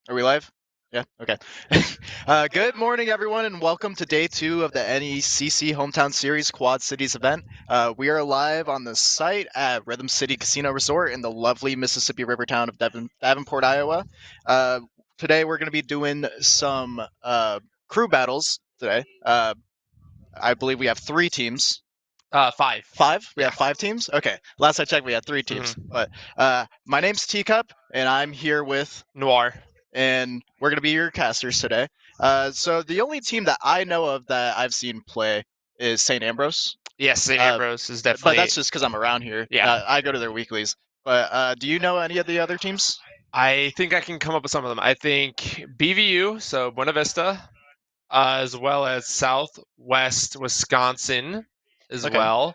Are we live? Yeah, okay. Good morning, everyone, and welcome to day 2 of the NECC Hometown Series Quad Cities event. We are live on the site at Rhythm City Casino Resort in the lovely Mississippi River town of Davenport, Iowa. Today we're going to be doing some crew battles today. I believe we have 3 teams. 5. 5? We Yeah. have 5 teams? Okay. Last I checked, we had 3 teams. But my name's Teacup, and I'm here with Noir. and we're going to be your casters today. So the only team that I know of that I've seen play is St. Ambrose. Yes, St. Ambrose is definitely. But that's just because I'm around here. Yeah. I go to their weeklies. But do you know any of the other teams? I think I can come up with some of them. I think BVU, so Buena Vista, as well as Southwest Wisconsin as Okay. well.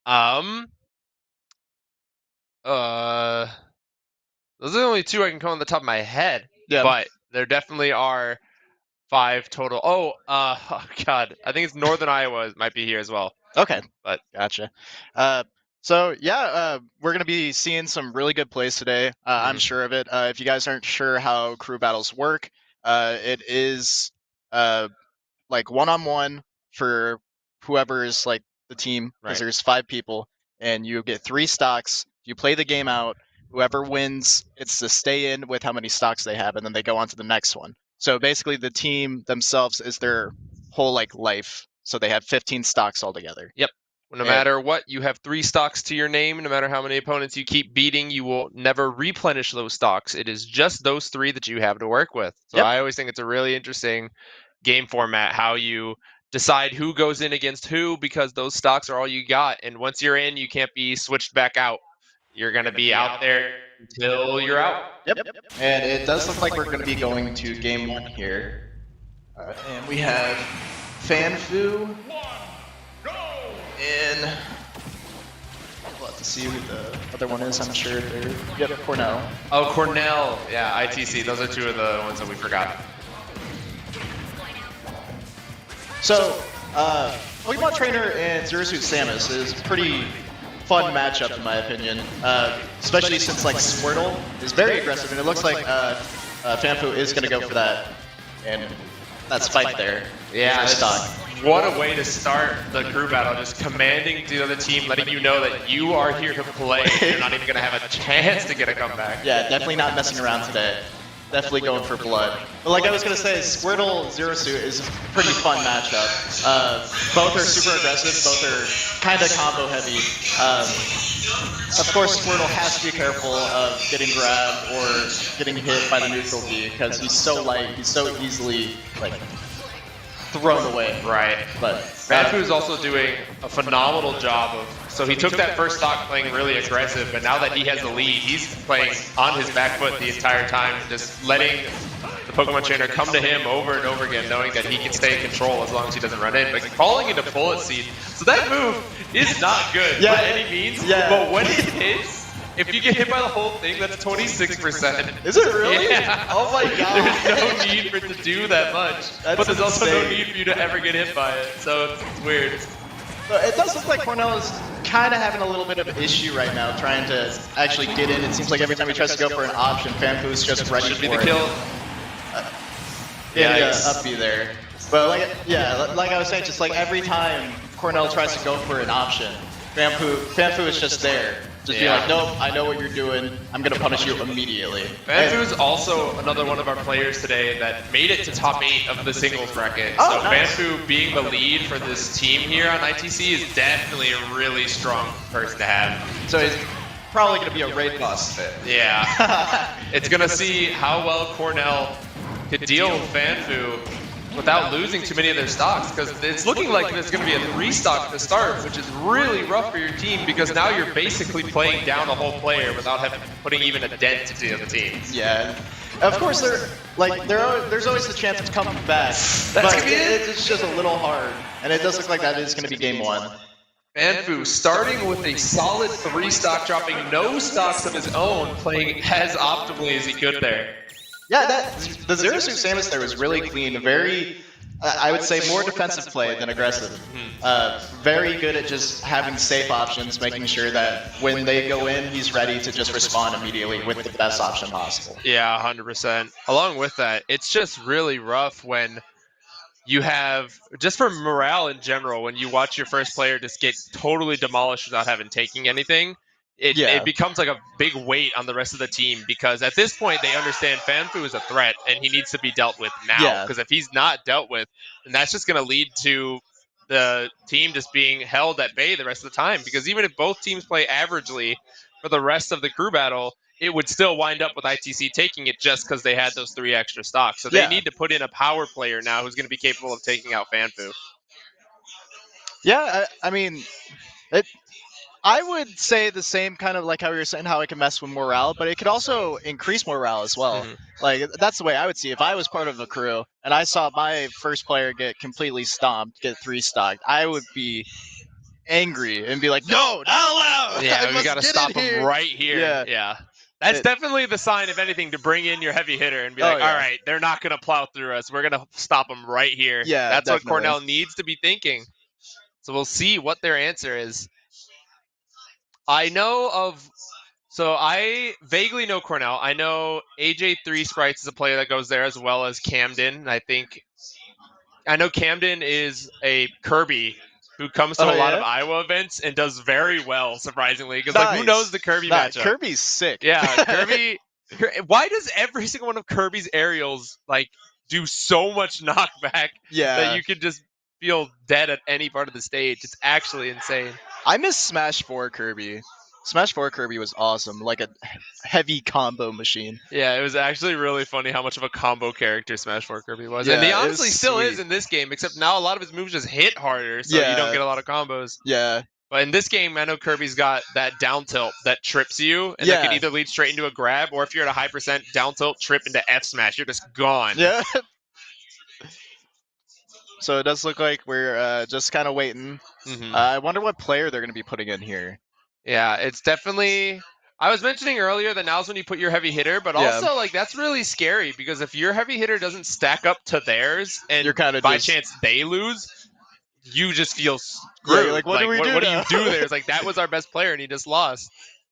Those are the only 2 I can come on the top of my head. Yeah. But there definitely are 5 total. Oh God, I think it's Northern Iowa might be here as well. Okay. But gotcha. So yeah, we're gonna be seeing some really good plays today. I'm sure of it. If you guys aren't sure how crew battles work, it is like 1-on-1 for whoever is like the team, because Right. there's 5 people, and you get 3 stocks. You play the game out. Whoever wins gets to stay in with how many stocks they have, and then they go on to the next one. So basically, the team themselves is their whole like life. So they have 15 stocks altogether. Yep. No matter what, you have 3 stocks to your name. No matter how many opponents you keep beating, you will never replenish those stocks. It is just those 3 that you have to work with. So Yep. I always think it's a really interesting game format, how you decide who goes in against who, because those stocks are all you got. And once you're in, you can't be switched back out. You're going to be out there until you're out. Yep. And it does look like we're going to be going to game 1 here. And we have Fanfu and we'll have to see who the other one is. I'm sure they're Cornell. Oh, Cornell. Yeah, ITC. Those are 2 of the ones that we forgot. So, Pokemon Trainer and Zero Suit Samus is a pretty fun matchup in my opinion, especially since like Squirtle is very aggressive, and it looks like Fanfu is going to go for that, and that spike there. Yeah, stock. What a way to start the crew battle, just commanding the other team, letting you know that you are here to play. You're not even going to have a chance to get a comeback. Yeah, definitely not messing around today. Definitely going for blood. But like I was going to say, Squirtle Zero Suit is a pretty fun matchup. Both are super aggressive, both are kind of combo heavy. Of course, Squirtle has to be careful of getting grabbed or getting hit by the neutral V, because he's so light, he's so easily like thrown away. Right. But Fanfu is also doing a phenomenal job of. So he took that first stock playing really aggressive, but now that he has the lead, he's playing on his back foot the entire time, just letting the Pokemon Trainer come to him over and over again, knowing that he can stay in control as long as he doesn't run in. But calling into Bullet Seed, so that move is not good by any means. Yeah. But when it hits, if you get hit by the whole thing, that's 26%. Is it really? Yeah. Oh my god. There's no need for it to do that much. But there's also no need for you to ever get hit by it. So it's weird. But it does look like Cornell is kind of having a little bit of an issue right now, trying to actually get in. It seems like every time he tries to go for an option, Fanfu's just ready Should for be the it. kill. Yeah, up B there. But like I was saying, just like every time Cornell tries to go for an option, Fanfu is just there. Just be like, nope, I know what you're doing. I'm going to punish you immediately. Fanfu is also another one of our players today that made it to top 8 of the singles bracket. Oh, so nice. Fanfu being the lead for this team here on ITC is definitely a really strong person to have. So he's probably going to be a raid boss fit. Yeah. It's going to see how well Cornell could deal with Fanfu without losing too many of their stocks, because it's looking like there's going to be a 3 stock to start, which is really rough for your team, because now you're basically playing down a whole player without putting even a dent into the other team. Yeah. Of course, there's always the chance of coming back, but it's just a little hard, and it does look like that is going to be game 1. Fanfu starting with a solid 3 stock, dropping no stocks of his own, playing as optimally as he could there. Yeah, the Zero Suit Samus there was really clean, very I would say more defensive play than aggressive. Very good at just having safe options, making sure that when they go in, he's ready to just respond immediately with the best option possible. Yeah, 100%. Along with that, it's just really rough when you have, just for morale in general, when you watch your first player just get totally demolished without having taking anything, it becomes like a big weight on the rest of the team, because at this point they understand Fanfu is a threat and he needs to be dealt with now. Because if he's not dealt with, then that's just going to lead to the team just being held at bay the rest of the time. Because even if both teams play averagely for the rest of the crew battle, it would still wind up with ITC taking it just because they had those 3 extra stocks. So they need to put in a power player now who's going to be capable of taking out Fanfu. Yeah, I mean, I would say the same kind of like how you were saying how it can mess with morale, but it could also increase morale as well. Like, that's the way I would see it. If I was part of a crew and I saw my first player get completely stomped, get 3 stocked, I would be angry and be like, no, not allowed. Yeah, we got to stop him right here. Yeah. That's definitely the sign, if anything, to bring in your heavy hitter and be like, all right, they're not going to plow through us. We're going to stop them right here. Yeah, that's what Cornell needs to be thinking. So we'll see what their answer is. So I vaguely know Cornell. I know AJ3 Sprites is a player that goes there, as well as Camden. I know Camden is a Kirby who comes to a lot of Iowa events and does very well, surprisingly. Because who knows the Kirby matchup? Kirby's sick. Yeah, Kirby. Why does every single one of Kirby's aerials do so much knockback that you could just feel dead at any part of the stage? It's actually insane. I miss Smash 4 Kirby. Smash 4 Kirby was awesome, like a heavy combo machine. Yeah, it was actually really funny how much of a combo character Smash 4 Kirby was. And he honestly still is in this game, except now a lot of his moves just hit harder, so you don't get a lot of combos. Yeah. But in this game, I know Kirby's got that down tilt that trips you, and that can either lead straight into a grab, or if you're at a high percent down tilt, trip into F smash, you're just gone. Yeah. So it does look like we're just kind of waiting. I wonder what player they're going to be putting in here. Yeah, it's definitely... I was mentioning earlier that now's when you put your heavy hitter, but also that's really scary, because if your heavy hitter doesn't stack up to theirs, and you're kind of by chance they lose, you just feel screwed. Yeah, like, what do we do? What do you do there? It's like, that was our best player and he just lost.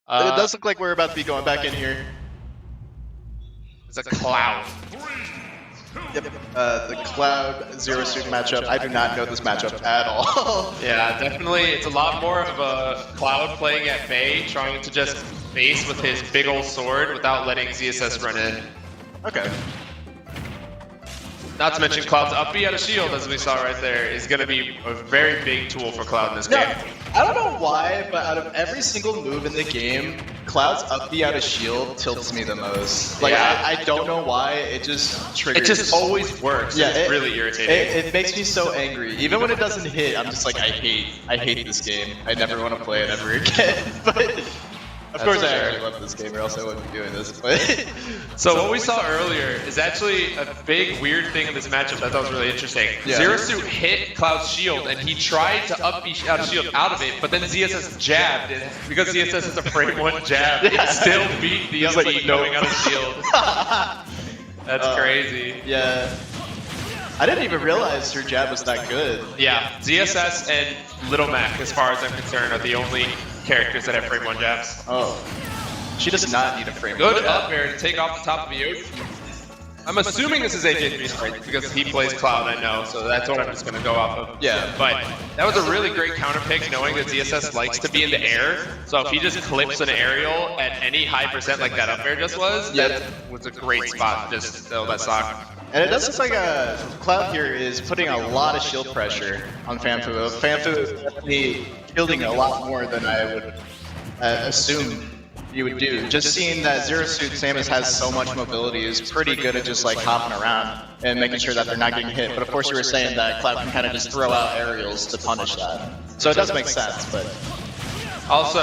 It does look like we're about to be going back in here. It's a Cloud. Yep. The Cloud Zero Suit matchup. I do not know this matchup at all. Yeah, definitely. It's a lot more of a Cloud playing at bay, trying to just base with his big old sword without letting ZSS run in. Okay. Not to mention Cloud's up B out of shield, as we saw right there, is going to be a very big tool for Cloud in this game. I don't know why, but out of every single move in the game, Cloud's up B out of shield tilts me the most. Like, I don't know why, it just triggers. It just always works. Yeah, it's really irritating. It makes me so angry. Even when it doesn't hit, I'm just like, I hate this game. I never want to play it ever again. But of course I actually love this game, or else I wouldn't be doing this. But so what we saw earlier is actually a big weird thing in this matchup that I thought was really interesting. Zero Suit hit Cloud's shield, and he tried to up B out of shield out of it, but then ZSS jabbed, and because ZSS is a frame 1 jab, it still beat the up B going out of shield. That's crazy. Yeah. I didn't even realize her jab was that good. Yeah, ZSS and Little Mac, as far as I'm concerned, are the only characters that have frame 1 jabs. Oh. She does not need a frame 1 jab. Good jab. up air to take off the top of the Yoshi. I'm assuming this is AJ3 Sprite because he plays Cloud, I know, so that's what I'm just going to go off of. Yeah. But that was a really great counter pick, knowing that ZSS likes to be in the air, so if he just clips an aerial at any high percent like that up air just was, that was a great spot to just throw that stock. And it does look like Cloud here is putting a lot of shield pressure on Fanfu. Fanfu is definitely shielding a lot more than I would assume you would do. Just seeing that Zero Suit Samus has so much mobility is pretty good at just like hopping around and making sure that they're not getting hit. But of course you were saying that Cloud can kind of just throw out aerials to punish that. So it does make sense, but... Also,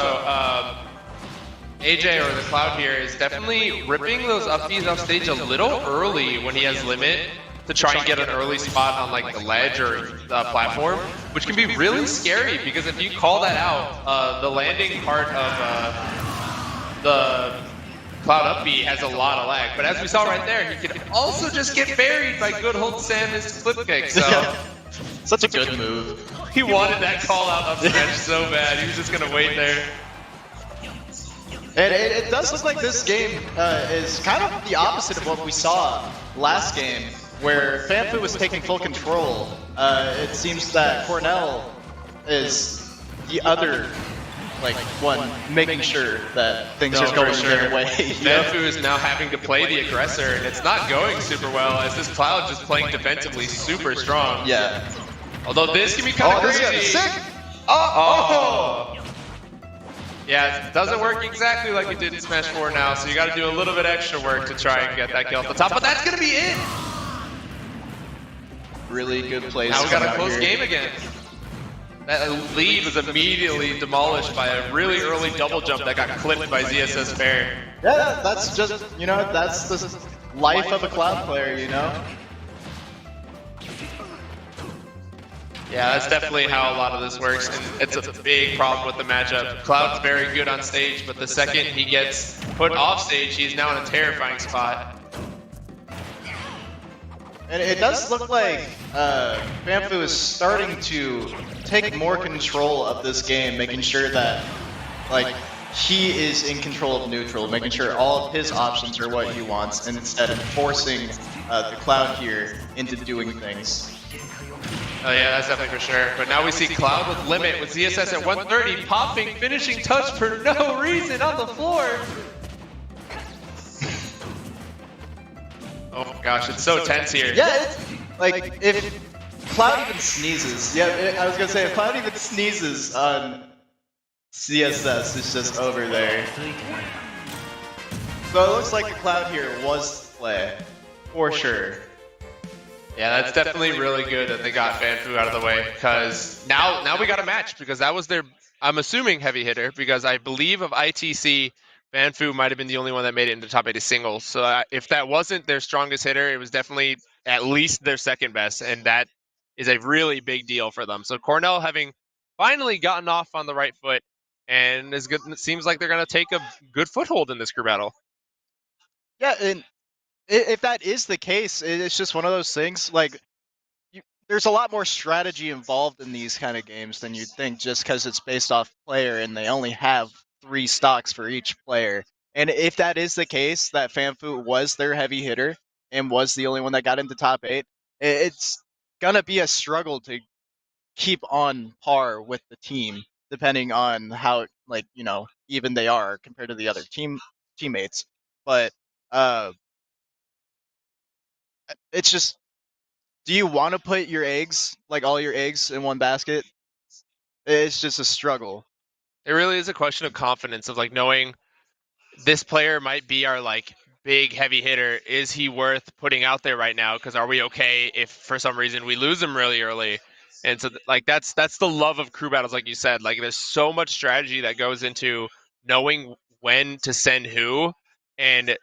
AJ, or the Cloud here, is definitely ripping those up Bs off stage a little early when he has limit to try and get an early spot on like the ledge or the platform, which can be really scary, because if you call that out, the landing part of the Cloud up B has a lot of lag, but as we saw right there, he can also just get buried by good hold Samus flip kick. So such a good move. He wanted that call out up smash so bad. He was just gonna wait there. And it does look like this game is kind of the opposite of what we saw last game, where Fanfu was taking full control. It seems that Cornell is the other one making sure that things are going their way. Fanfu is now having to play the aggressor, and it's not going super well as this Cloud just playing defensively super strong. Yeah. Although this can be kind of crazy. This is sick. Oh. Yeah, it doesn't work exactly like it did in Smash 4 now, so you got to do a little bit extra work to try and get that kill off the top, but that's going to be it! Really good plays. Now we got a close game again. That lead was immediately demolished by a really early double jump that got clipped by ZSS Fair. Yeah, that's just, that's the life of a Cloud player, Yeah, that's definitely how a lot of this works, and it's a big problem with the matchup. Cloud's very good on stage, but the second he gets put off stage, he's now in a terrifying spot. And it does look like Fanfu is starting to take more control of this game, making sure that he is in control of neutral, making sure all of his options are what he wants, and instead of forcing the Cloud here into doing things. Oh yeah, that's definitely for sure. But now we see Cloud with limit with ZSS at 130, popping finishing touch for no reason on the floor. Oh my gosh, it's so tense here. Yeah, it's if Cloud even sneezes, I was gonna say if Cloud even sneezes on CSS, it's just over there. So it looks like the Cloud here was the play, for sure. Yeah, that's definitely really good that they got Fanfu out of the way, because now we got a match, because that was their, I'm assuming, heavy hitter, because I believe of ITC, Fanfu might have been the only one that made it into top 8 of singles. So if that wasn't their strongest hitter, it was definitely at least their second best, and that is a really big deal for them. So Cornell having finally gotten off on the right foot, and is good, it seems like they're going to take a good foothold in this crew battle. Yeah, and if that is the case, it's just one of those things, there's a lot more strategy involved in these kind of games than you'd think, just because it's based off player and they only have 3 stocks for each player. And if that is the case, that Fanfu was their heavy hitter and was the only one that got into top 8, it's gonna be a struggle to keep on par with the team, depending on how, even they are compared to the other teammates. But it's just, do you want to put your eggs, all your eggs in one basket? It's just a struggle. It really is a question of confidence, of knowing this player might be our big heavy hitter. Is he worth putting out there right now? Because are we okay if for some reason we lose him really early? And so that's the love of crew battles, like you said. There's so much strategy that goes into knowing when to send who, and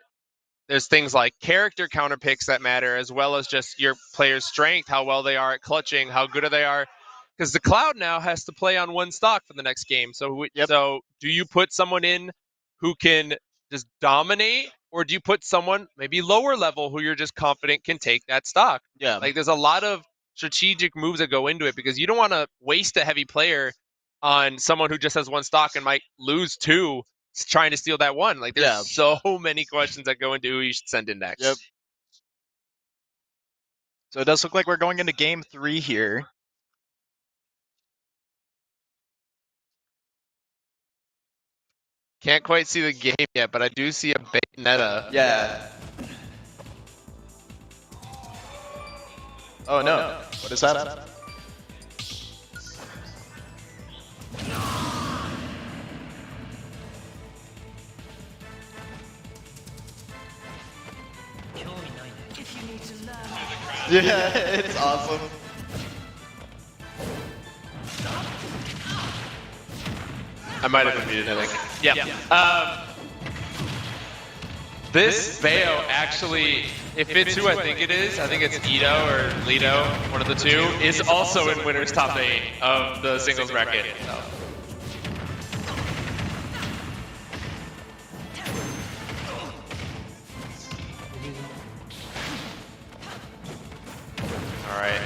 there's things like character counter picks that matter, as well as just your player's strength, how well they are at clutching, how good they are. Because the Cloud now has to play on 1 stock for the next game. So, so do you put someone in who can just dominate, or do you put someone maybe lower level who you're just confident can take that stock? Yeah. There's a lot of strategic moves that go into it, because you don't want to waste a heavy player on someone who just has 1 stock and might lose 2 trying to steal that 1. There's so many questions that go into who you should send in next. Yep. So it does look like we're going into game 3 here. Can't quite see the game yet, but I do see a Bayonetta. Yeah. Oh no. What is that? Yeah, it's awesome. I might have been muted, I think. Yeah. This Bayo actually, if it's who I think it is, I think it's Ito or Lido, one of the two, is also in winners top 8 of the singles bracket. So. All right.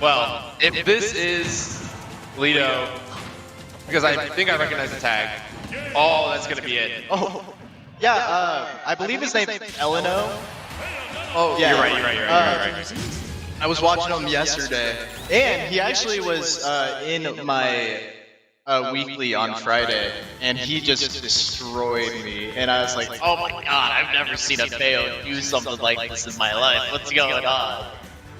Well, if this is Lido, because I think I recognize the tag. Oh, that's gonna be it. Oh, yeah. I believe his name's Eleno. Oh, yeah. You're right. I was watching him yesterday, and he actually was in my weekly on Friday, and he just destroyed me. And I was like, oh my god, I've never seen a Bayo do something like this in my life. What's going on?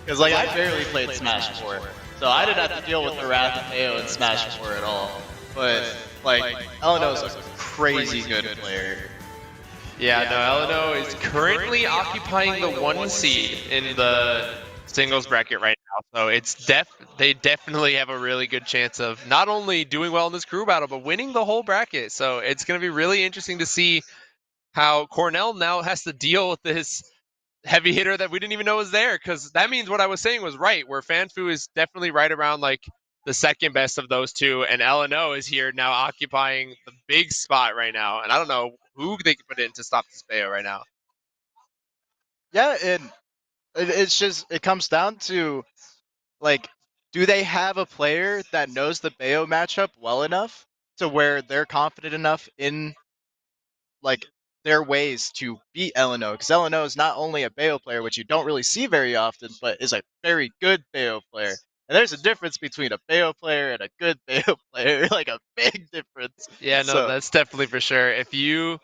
Because like I barely played Smash 4, so I didn't have to deal with the wrath of Bayo in Smash 4 at all. But like Eleno's a crazy good player. Yeah, no, Eleno is currently occupying the 1 seed in the singles bracket right now. So it's they definitely have a really good chance of not only doing well in this crew battle, but winning the whole bracket. So it's going to be really interesting to see how Cornell now has to deal with this heavy hitter that we didn't even know was there, because that means what I was saying was right, where Fanfu is definitely right around like the second best of those two, and LNO is here now occupying the big spot right now, and I don't know who they could put in to stop this Bayo right now. Yeah, and it's just, it comes down to like, do they have a player that knows the Bayo matchup well enough to where they're confident enough in like their ways to beat LNO? Because LNO is not only a Bayo player, which you don't really see very often, but is a very good Bayo player. And there's a difference between a Bayo player and a good Bayo player, like a big difference. Yeah, no, that's definitely for sure. If you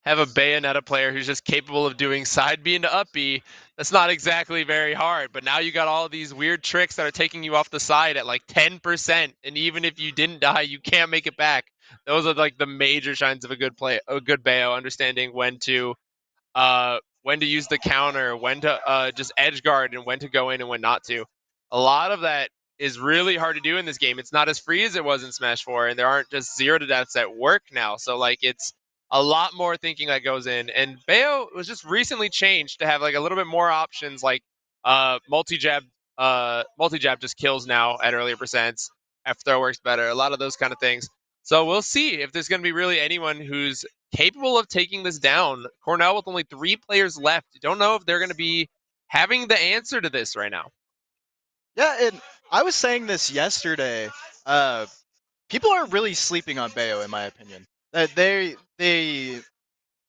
have a Bayonetta player who's just capable of doing side B into up B, that's not exactly very hard. But now you got all these weird tricks that are taking you off the side at like 10%, and even if you didn't die, you can't make it back. Those are like the major signs of a good Bayo, understanding when to use the counter, when to just edge guard, and when to go in and when not to. A lot of that is really hard to do in this game. It's not as free as it was in Smash 4, and there aren't just 0 to deaths that work now. So like it's a lot more thinking that goes in. And Bayo was just recently changed to have like a little bit more options, like multi-jab just kills now at earlier percents. F throw works better. A lot of those kind of things. So we'll see if there's going to be really anyone who's capable of taking this down. Cornell with only 3 players left. Don't know if they're going to be having the answer to this right now. Yeah, and I was saying this yesterday. People are really sleeping on Bayo, in my opinion. They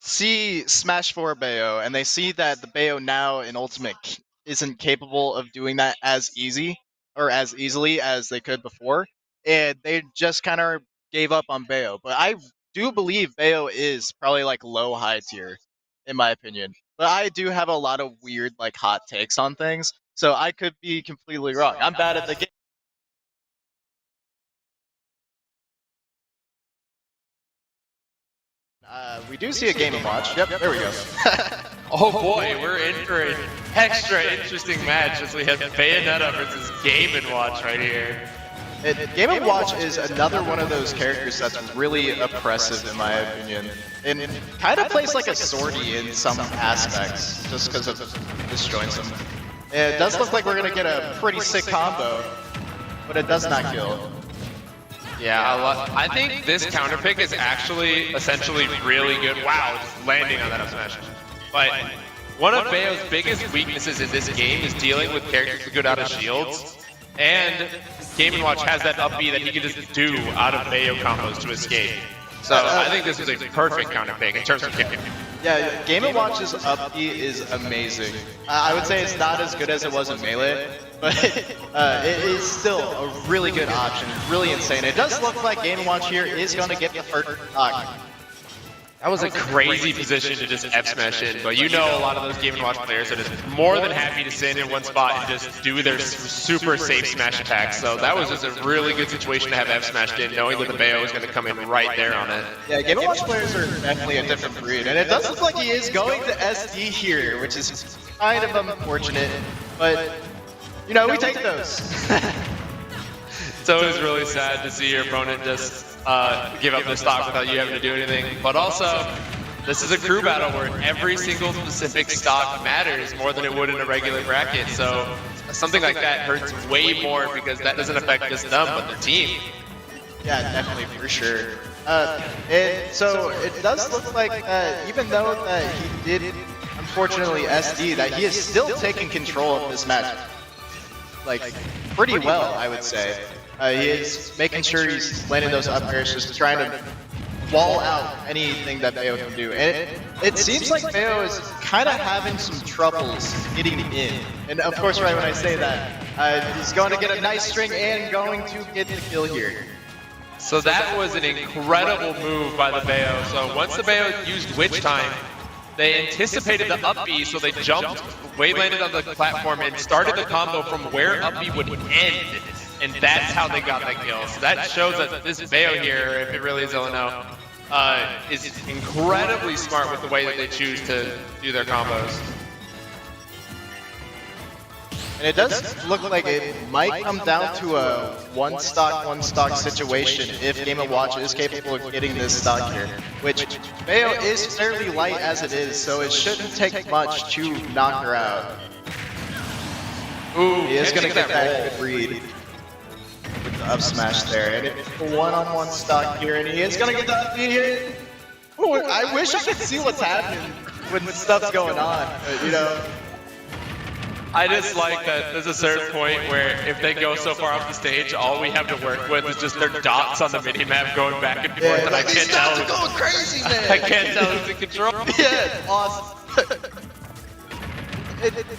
see Smash 4 Bayo, and they see that the Bayo now in Ultimate isn't capable of doing that as easily as they could before, and they just kind of gave up on Bayo. But I do believe Bayo is probably like low high tier, in my opinion. But I do have a lot of weird like hot takes on things, so I could be completely wrong. I'm bad at the game. We do see a Game & Watch. Yep, there we go. Oh boy, we're in for an extra interesting match as we have Bayonetta versus Game & Watch right here. Game & Watch is another one of those characters that's really oppressive in my opinion. And it kind of plays like a Swordy in some aspects, just because of disjoints him. It does look like we're going to get a pretty sick combo, but it does not kill. Yeah, I think this counter pick is actually essentially really good. Wow, just landing on that up smash. But one of Bayo's biggest weaknesses in this game is dealing with characters who go out of shields. And Game & Watch has that up B that he can just do out of Bayo combos to escape. So I think this is a perfect counter pick in terms of kicking. Yeah, Game & Watch's up B is amazing. I would say it's not as good as it was in Melee, but it is still a really good option. Really insane. It does look like Game & Watch here is going to get the first knock. That was a crazy position to just F smash in, but you know a lot of those Game & Watch players are just more than happy to stand in one spot and just do their super safe smash attacks. So that was just a really good situation to have F smashed in, knowing that the Bayo was going to come in right there on it. Yeah, Game & Watch players are definitely a different breed, and it does look like he is going to SD here, which is kind of unfortunate, but you know, we take those. It's always really sad to see your opponent just give up their stock without you having to do anything. But also, this is a crew battle where every single specific stock matters more than it would in a regular bracket. So something like that hurts way more because that doesn't affect just them, but their team. Yeah, definitely, for sure. So it does look like even though he did, unfortunately, SD, that he is still taking control of this match, like, pretty well, I would say. He is making sure he's landing those up airs, just trying to wall out anything that Bayo can do. And it seems like Bayo is kind of having some troubles getting in. And of course, right when I say that, he's going to get a nice string and going to get the kill here. So that was an incredible move by the Bayo. So once the Bayo used Witch Time, they anticipated the up B, so they jumped, wave landed on the platform, and started the combo from where up B would end. And that's how they got that kill. So that shows that this Bayo here, if it really is Illinois, is incredibly smart with the way that they choose to do their combos. And it does look like it might come down to a one stock situation if Game & Watch is capable of getting this stock here, which Bayo is fairly light as it is, so it shouldn't take much to knock her out. Ooh, he is going to get that good read with the up smash there, and it's a one-on-one stock here, and he is going to get the up beat here. Ooh, I wish I could see what's happening when stuff's going on, but, you know. I just like that there's a certain point where if they go so far off the stage, all we have to work with is just their dots on the minimap going back and forth, and I can't tell. These dots are going crazy, man! I can't tell who's in control. Yeah, awesome.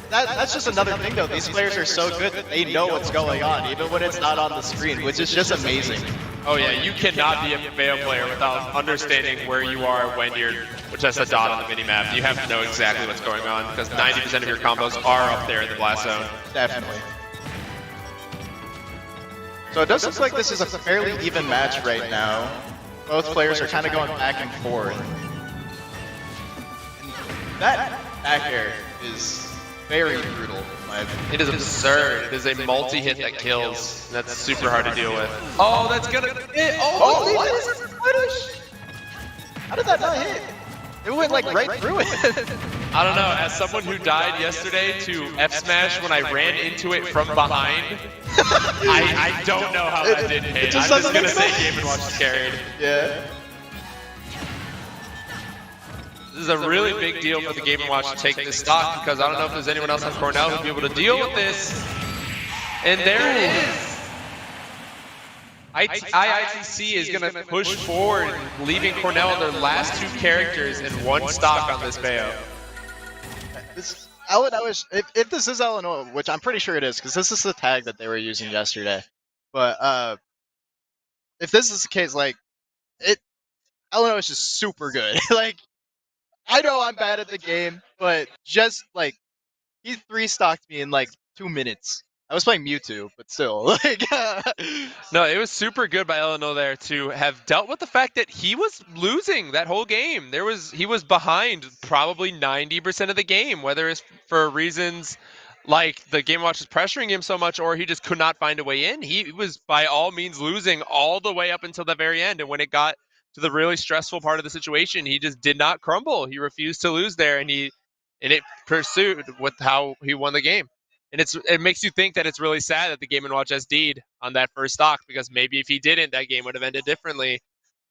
That's just another thing, though. These players are so good that they know what's going on, even when it's not on the screen, which is just amazing. Oh yeah, you cannot be a Bayo player without understanding where you are when you're just a dot on the minimap. You have to know exactly what's going on, because 90% of your combos are up there in the blast zone. Definitely. So it does look like this is a fairly even match right now. Both players are kind of going back and forth. That back air is very brutal, in my opinion. It is absurd. It is a multi-hit that kills. That's super hard to deal with. Oh, that's gonna hit. Oh, what is this punish? How did that not hit? It went like right through it. I don't know. As someone who died yesterday to F smash when I ran into it from behind, I don't know how that didn't hit. I'm just gonna say Game & Watch is carried. Yeah. This is a really big deal for the Game & Watch to take this stock, because I don't know if there's anyone else on Cornell who'll be able to deal with this. And there it is. IITC is going to push forward, leaving Cornell on their last two characters and one stock on this Bayo. If this is Illinois, which I'm pretty sure it is, because this is the tag that they were using yesterday. But if this is the case, like, Illinois is just super good. Like, I know I'm bad at the game, but just like he 3-stocked me in like 2 minutes. I was playing Mewtwo, but still, like. No, it was super good by Illinois there to have dealt with the fact that he was losing that whole game. He was behind probably 90% of the game, whether it's for reasons like the Game & Watch was pressuring him so much, or he just could not find a way in. He was by all means losing all the way up until the very end, and when it got to the really stressful part of the situation, he just did not crumble. He refused to lose there, and it pursued with how he won the game. And it makes you think that it's really sad that the Game & Watch SD'd on that first stock, because maybe if he didn't, that game would have ended differently.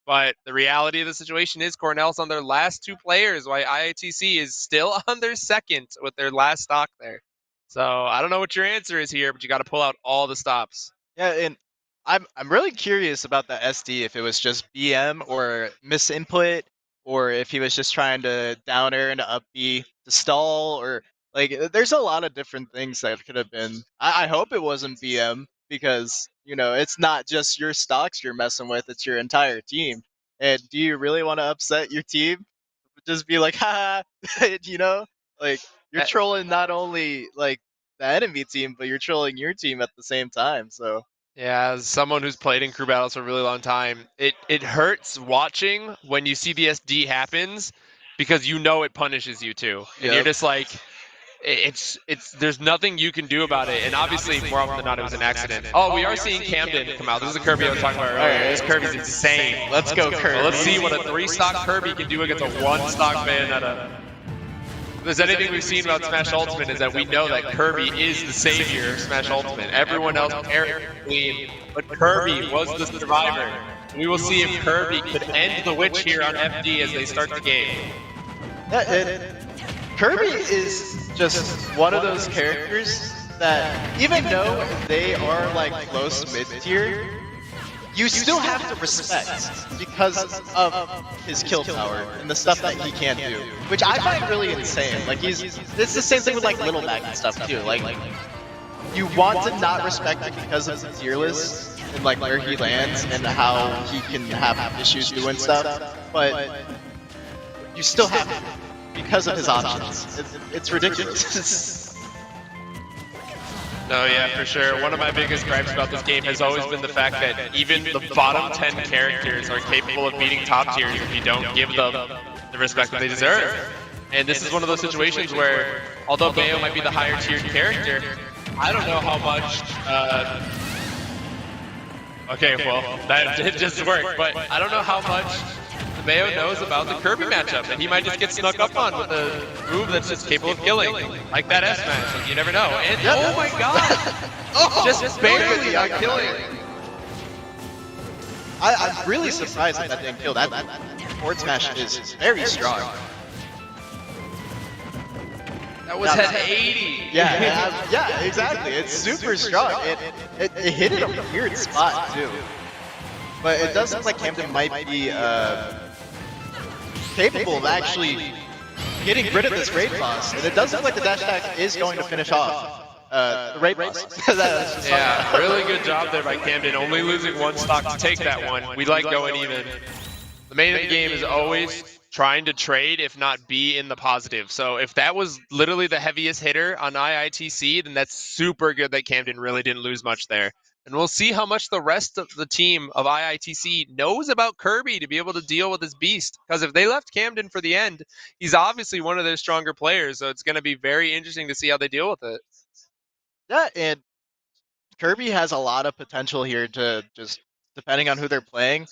But the reality of the situation is Cornell's on their last two players, while IITC is still on their second with their last stock there. So I don't know what your answer is here, but you got to pull out all the stops. Yeah, and I'm really curious about the SD, if it was just BM or misinput, or if he was just trying to down air into up B to stall, or like there's a lot of different things that could have been. I hope it wasn't BM, because you know it's not just your stocks you're messing with, it's your entire team. And do you really want to upset your team? Just be like, ha, you know, like you're trolling not only like the enemy team, but you're trolling your team at the same time. So. Yeah, as someone who's played in crew battles for a really long time, it hurts watching when you see the SD happens, because you know it punishes you too. And you're just like, there's nothing you can do about it. And obviously, more often than not, it was an accident. Oh, we are seeing Camden come out. This is the Kirby I was talking about earlier. This Kirby's insane. Let's go, Kirby. Well, let's see what a 3-stock Kirby can do against a 1-stock Bayonetta. If there's anything we've seen about Smash Ultimate, is that we know that Kirby is the savior of Smash Ultimate. Everyone else clean, but Kirby was the survivor. We will see if Kirby could end the witch here on FD as they start the game. Kirby is just one of those characters that, even though they are like close mid-tier, you still have to respect because of his kill power and the stuff that he can do, which I find really insane. Like it's the same thing with like Little Mac and stuff too. Like you want to not respect him because of the tier list and like where he lands and how he can have issues doing stuff, but you still have to because of his options. It's ridiculous. No, yeah, for sure. One of my biggest gripes about this game has always been the fact that even the bottom 10 characters are capable of beating top tiers if you don't give them the respect that they deserve. And this is one of those situations where, although Bayo might be the higher tiered character, I don't know how much... okay, well, that did just work, but I don't know how much Bayo knows about the Kirby matchup, and he might just get snuck up on with a move that's just capable of killing, like that S match. You never know. And oh my god, just barely on killing. I'm really surprised that didn't kill. That forward smash is very strong. That was at 80. Yeah, exactly. It's super strong. It hit it a weird spot too. But it does look like Camden might be capable of actually getting rid of this raid boss, and it does look like the dash attack is going to finish off the raid boss. Yeah, really good job there by Camden, only losing one stock to take that one. We like going even. The main of the game is always trying to trade, if not be in the positive. So if that was literally the heaviest hitter on IITC, then that's super good that Camden really didn't lose much there. And we'll see how much the rest of the team of IITC knows about Kirby to be able to deal with this beast. Because if they left Camden for the end, he's obviously one of their stronger players. So it's going to be very interesting to see how they deal with it. Yeah, and Kirby has a lot of potential here to just, depending on who they're playing,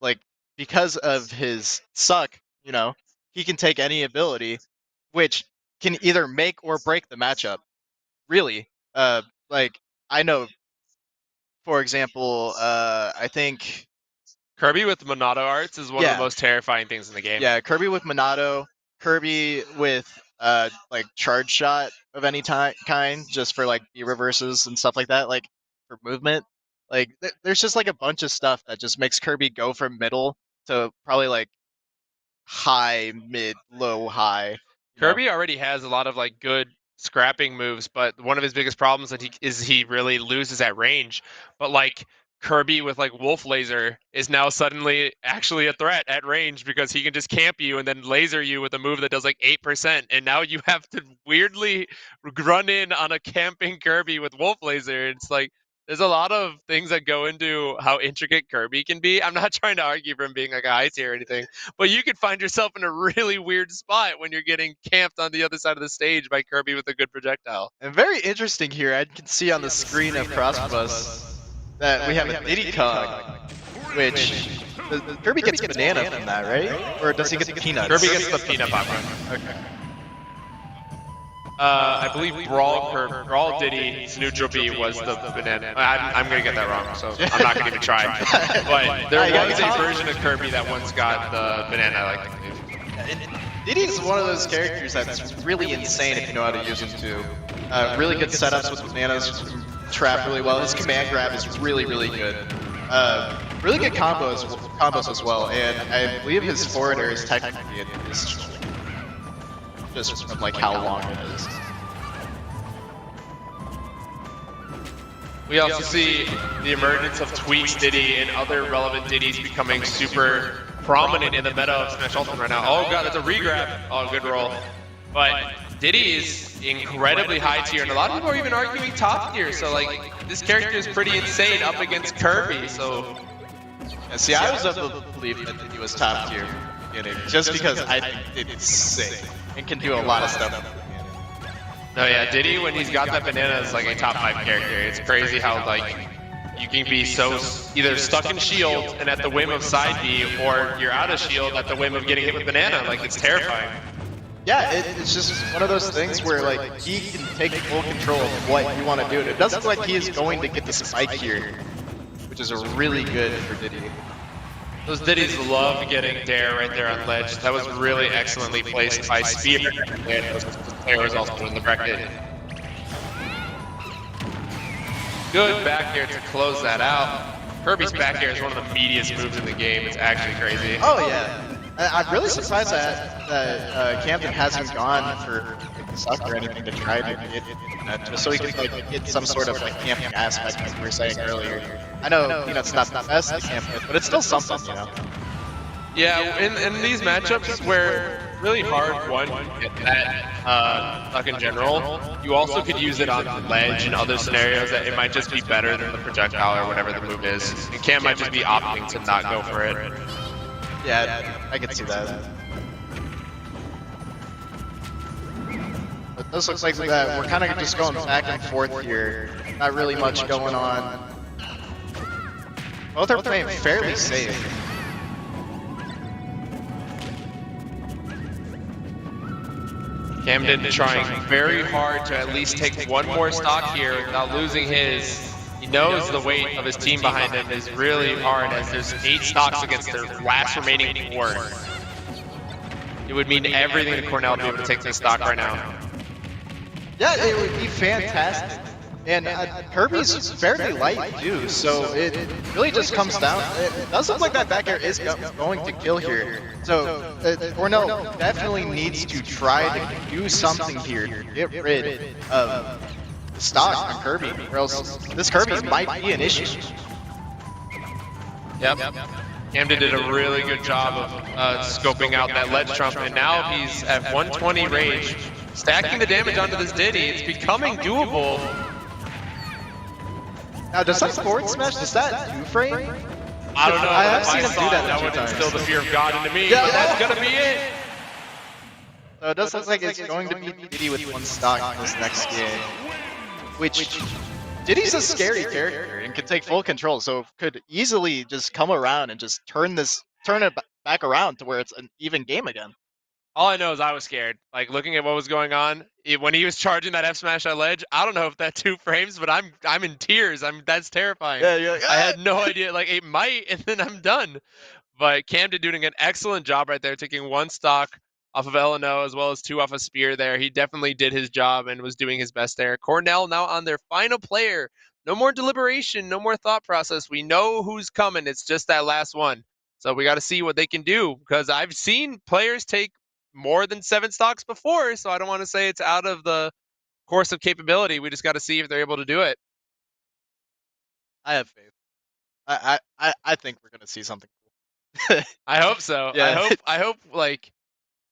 like, because of his suck, you know, he can take any ability, which can either make or break the matchup. Really. Like, I know, for example, I think Kirby with Monado arts is one of the most terrifying things in the game. Yeah, Kirby with Monado, Kirby with like charge shot of any kind, just for like B reverses and stuff like that, like for movement. Like there's just like a bunch of stuff that just makes Kirby go from middle to probably like high, mid, low, high. Kirby already has a lot of like good scrapping moves, but one of his biggest problems that he really loses at range. But like Kirby with like Wolf Laser is now suddenly actually a threat at range because he can just camp you and then laser you with a move that does like 8%, and now you have to weirdly run in on a camping Kirby with Wolf Laser. It's like there's a lot of things that go into how intricate Kirby can be. I'm not trying to argue for him being like a high tier or anything, but you could find yourself in a really weird spot when you're getting camped on the other side of the stage by Kirby with a good projectile. And very interesting here, I can see on the screen of CrossBus that we have a Diddy Kong, which Kirby gets banana from that, right? Or does he get the peanuts? Kirby gets the peanut popcorn. Okay. I believe Brawl Diddy's neutral B was the banana. I'm going to get that wrong, so I'm not going to even try. But there was a version of Kirby that once got the banana, I like to believe. Diddy's one of those characters that's really insane if you know how to use him too. Really good setups with bananas, trap really well. His command grab is really, really good. Really good combos as well, and I believe his forward air is technically just from like how long it is. We also see the emergence of Tweaks Diddy and other relevant Diddies becoming super prominent in the meta of Smash Ultimate right now. Oh god, that's a regrab. Oh, good roll. But Diddy is incredibly high tier, and a lot of people are even arguing top tier. So like, this character is pretty insane up against Kirby. So yeah, see, I was of the belief that he was top tier, just because I think Diddy's sick and can do a lot of stuff. No, yeah, Diddy when he's got that banana is like a top 5 character. It's crazy how like you can be so either stuck in shield and at the whim of side B, or you're out of shield at the whim of getting hit with banana. Like, it's terrifying. Yeah, it's just one of those things where like he can take full control of what you want to do. It doesn't look like he is going to get the spike here, which is a really good for Diddy. Those ditties love getting Dare right there on ledge. That was really excellently placed by Spear. And Dare was also in the bracket. Good back air to close that out. Kirby's back air is one of the meatiest moves in the game. It's actually crazy. Oh yeah. I'm really surprised that Camden hasn't gone for the suck or anything to try to get just so he can like get some sort of like camping aspect, like we were saying earlier. I know it's not the best to camp with, but it's still something, you know. Yeah, in these matchups where really hard one get that stuck in general, you also could use it on ledge and other scenarios that it might just be better than the projectile or whatever the move is. And Cam might just be opting to not go for it. Yeah, I can see that. But this looks like that we're kind of just going back and forth here. Not really much going on. Both are playing fairly safe. Camden trying very hard to at least take one more stock here without losing his. He knows the weight of his team behind him is really hard as there's 8 stocks against their last remaining 4. It would mean everything to Cornell to be able to take this stock right now. Yeah, it would be fantastic. And Kirby's fairly light too, so it really just comes down. It does look like that back air is going to kill here. So Cornell definitely needs to try to do something here to get rid of the stock on Kirby, or else this Kirby might be an issue. Yep. Camden did a really good job of scoping out that ledge trump, and now he's at 120 rage, stacking the damage onto this Diddy. It's becoming doable. Now, does that forward smash, does that 2-frame? I don't know. I have seen him do that. That would instill the fear of God into me, yeah, but that's gonna be it. So it does look like it's going to be Diddy with 1 stock in this next game. Which, Diddy's a scary character and can take full control, so could easily just come around and just turn it back around to where it's an even game again. All I know is I was scared. Like, looking at what was going on, when he was charging that F smash at ledge, I don't know if that 2 frames, but I'm in tears. That's terrifying. Yeah, you're like, I had no idea. Like, it might, and then I'm done. But Camden doing an excellent job right there, taking 1 stock off of LNO as well as 2 off of Spear there. He definitely did his job and was doing his best there. Cornell now on their final player. No more deliberation, no more thought process. We know who's coming. It's just that last one. So we got to see what they can do, because I've seen players take more than 7 stocks before, so I don't want to say it's out of the course of capability. We just got to see if they're able to do it. I have faith. I think we're gonna see something cool. I hope so. Yeah. I hope like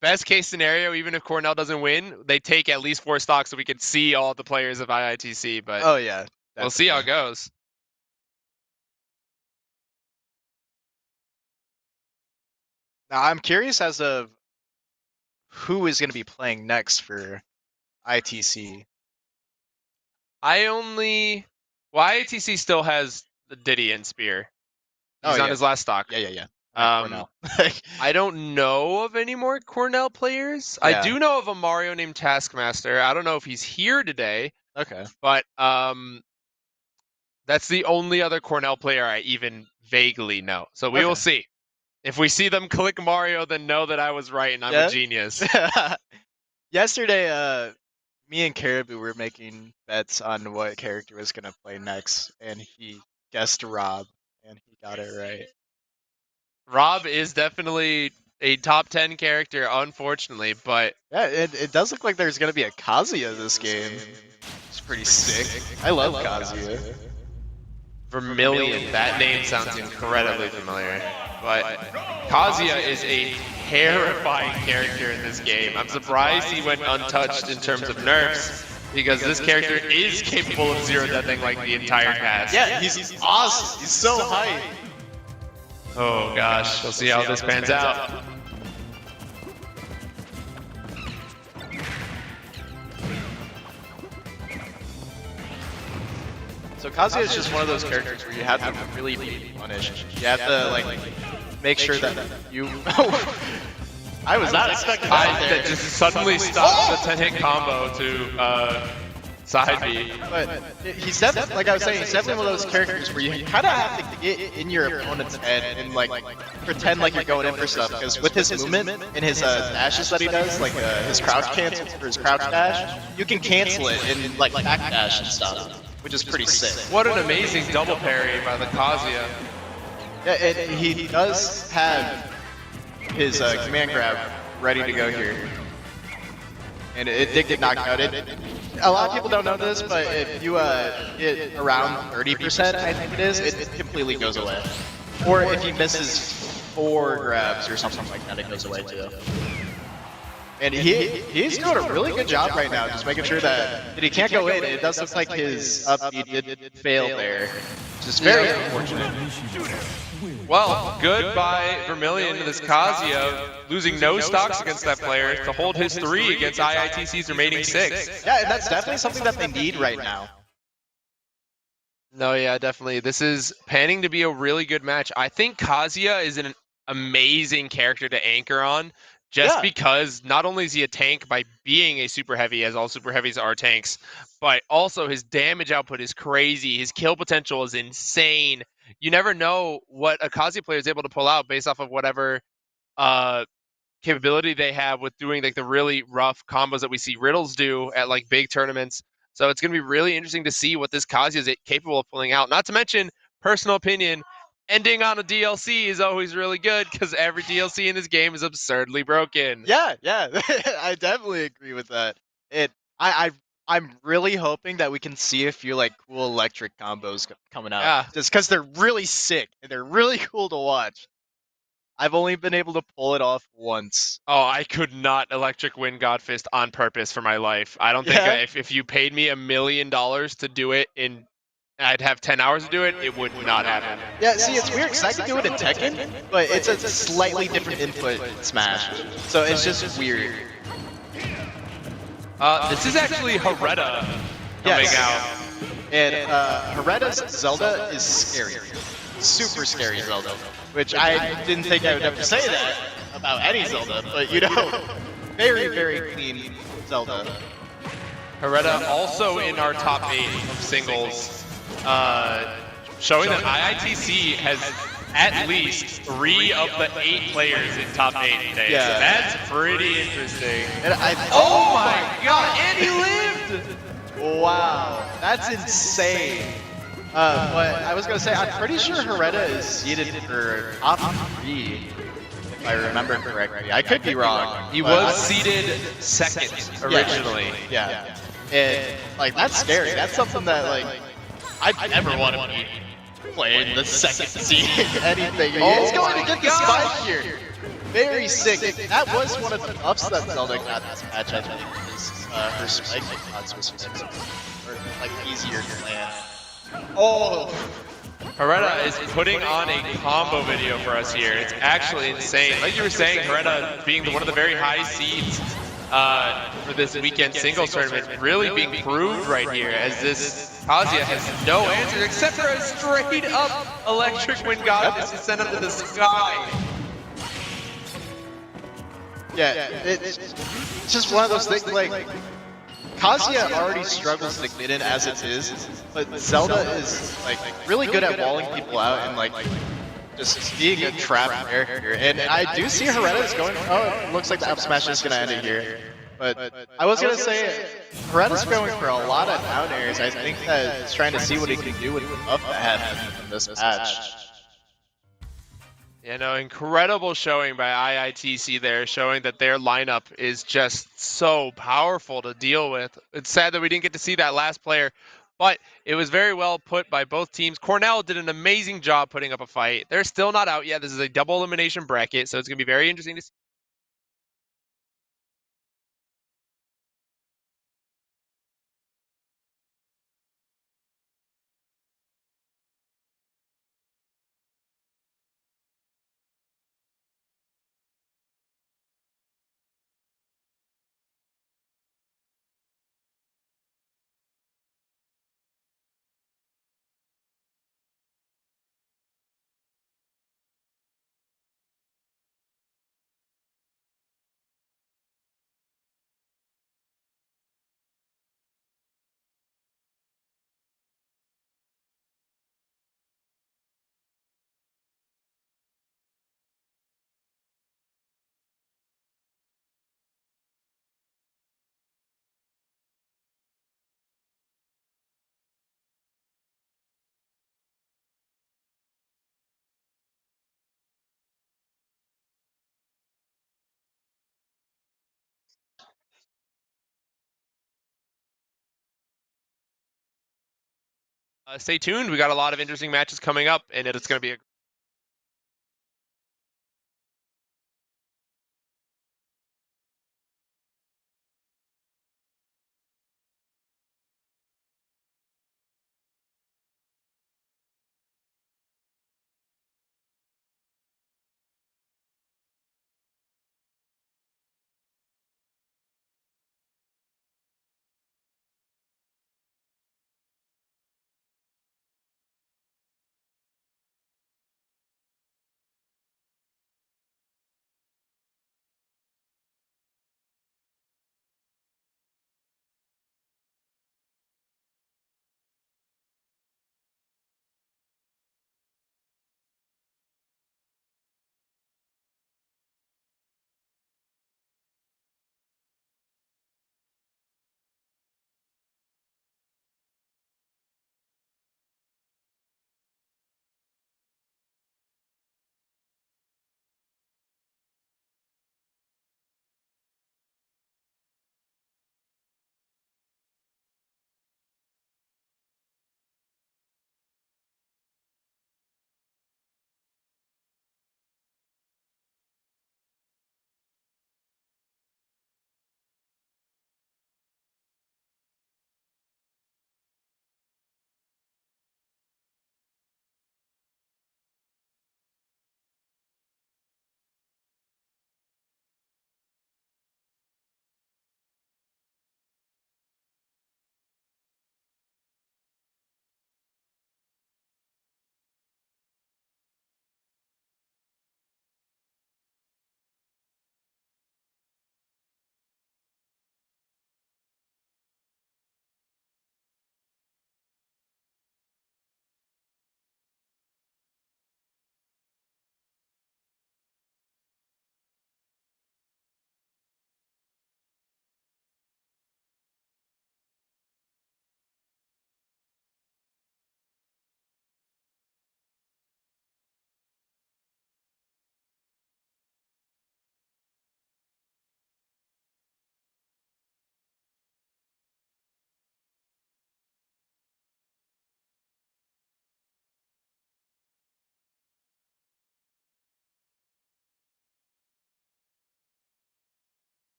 best case scenario, even if Cornell doesn't win, they take at least 4 stocks so we can see all the players of IITC. But oh yeah, we'll see how it goes. Now I'm curious as of who is going to be playing next for ITC. IITC still has the Diddy and Spear. He's on his last stock. Yeah. Cornell. I don't know of any more Cornell players. Yeah. I do know of a Mario named Taskmaster. I don't know if he's here today. Okay. But that's the only other Cornell player I even vaguely know. So we will see. If we see them click Mario, then know that I was right and I'm a genius. Yesterday, me and Caribou were making bets on what character was going to play next, and he guessed Rob, and he got it right. Rob is definitely a top 10 character, unfortunately, but... Yeah, it does look like there's going to be a Kazuya this game. It's pretty sick. I love Kazuya. Vermilion, that name sounds incredibly familiar. But Kazuya is a terrifying character in this game. I'm surprised he went untouched in terms of nerfs, because this character is capable of zero-deathing like the entire cast. Yeah, he's awesome. He's so hype. Oh gosh, we'll see how this pans out. So Kazuya is just one of those characters where you have to really be punished. You have to like make sure that you. I was not expecting that. That just suddenly stopped the 10-hit combo to Side B. But he's definitely, like I was saying, he's definitely one of those characters where you kind of have to get in your opponent's head and like pretend like you're going in for stuff. Because with his movement and his dashes that he does, like his crouch cancel or his crouch dash, you can cancel it in like back dash and stuff, which is pretty sick. What an amazing double parry by the Kazuya. Yeah, he does have his command grab ready to go here. And it did get knocked out. A lot of people don't know this, but if you hit around 30%, I think it is, it completely goes away. Or if he misses 4 grabs or something like that, it goes away too. And he's doing a really good job right now, just making sure that he can't go in. It does look like his up B did fail there, which is very unfortunate. Well, good by Vermilion to this Kazuya, losing no stocks against that player to hold his 3 against IITC's remaining 6. Yeah, and that's definitely something that they need right now. No, yeah, definitely. This is panning to be a really good match. I think Kazuya is an amazing character to anchor on, just because not only is he a tank by being a super heavy, as all super heavies are tanks, but also his damage output is crazy. His kill potential is insane. You never know what a Kazuya player is able to pull out based off of whatever capability they have with doing like the really rough combos that we see Riddles do at like big tournaments. So it's going to be really interesting to see what this Kazuya is capable of pulling out. Not to mention, personal opinion, ending on a DLC is always really good because every DLC in this game is absurdly broken. Yeah, I definitely agree with that. I'm really hoping that we can see a few like cool electric combos coming out. Yeah. Just because they're really sick and they're really cool to watch. I've only been able to pull it off once. Oh, I could not electric win Godfist on purpose for my life. I don't think if you paid me $1 million to do it in, I'd have 10 hours to do it, it would not happen. Yeah, see, it's weird because I can do it in Tekken, but it's a slightly different input in Smash. So it's just weird. This is actually Hereta coming out. And Hereta's Zelda is scary. Super scary Zelda. Which I didn't think I would ever say that about any Zelda, but you know, very, very clean Zelda. Hereta also in our top 8 of singles, showing that IITC has at least 3 of the 8 players in top 8 today. Yeah. So that's pretty interesting. And oh my god, and he lived! Wow, that's insane. But I was gonna say, I'm pretty sure Hereta is seeded for top 3, if I remember correctly. I could be wrong. He was seeded 2nd originally. Yeah. And like that's scary. That's something that like I'd never want to be playing the 2nd seed anything. He's going to get the spike here. Very sick. That was one of the ups that Zelda got this match, I think, is her spike odds was or like easier to land. Oh! Hereta is putting on a combo video for us here. It's actually insane. Like you were saying, Hereta being one of the very high seeds for this weekend singles tournament, really being proved right here, as this Kazuya has no answers except for a straight up electric wind god to send up to the sky. Yeah, it's just one of those things, like, Kazuya already struggles to get in as it is, but Zelda is like really good at walling people out and like just being a trap character. And I do see Hereta is going. Oh, it looks like the up smash is gonna end it here. But I was gonna say Hereta's going for a lot of down airs. I think that he's trying to see what he can do with the buff that happened in this match. You know, incredible showing by IITC there, showing that their lineup is just so powerful to deal with. It's sad that we didn't get to see that last player, but it was very well put by both teams. Cornell did an amazing job putting up a fight. They're still not out yet. This is a double elimination bracket, so it's going to be very interesting to see. Stay tuned. We got a lot of interesting matches coming up, and it's going to be a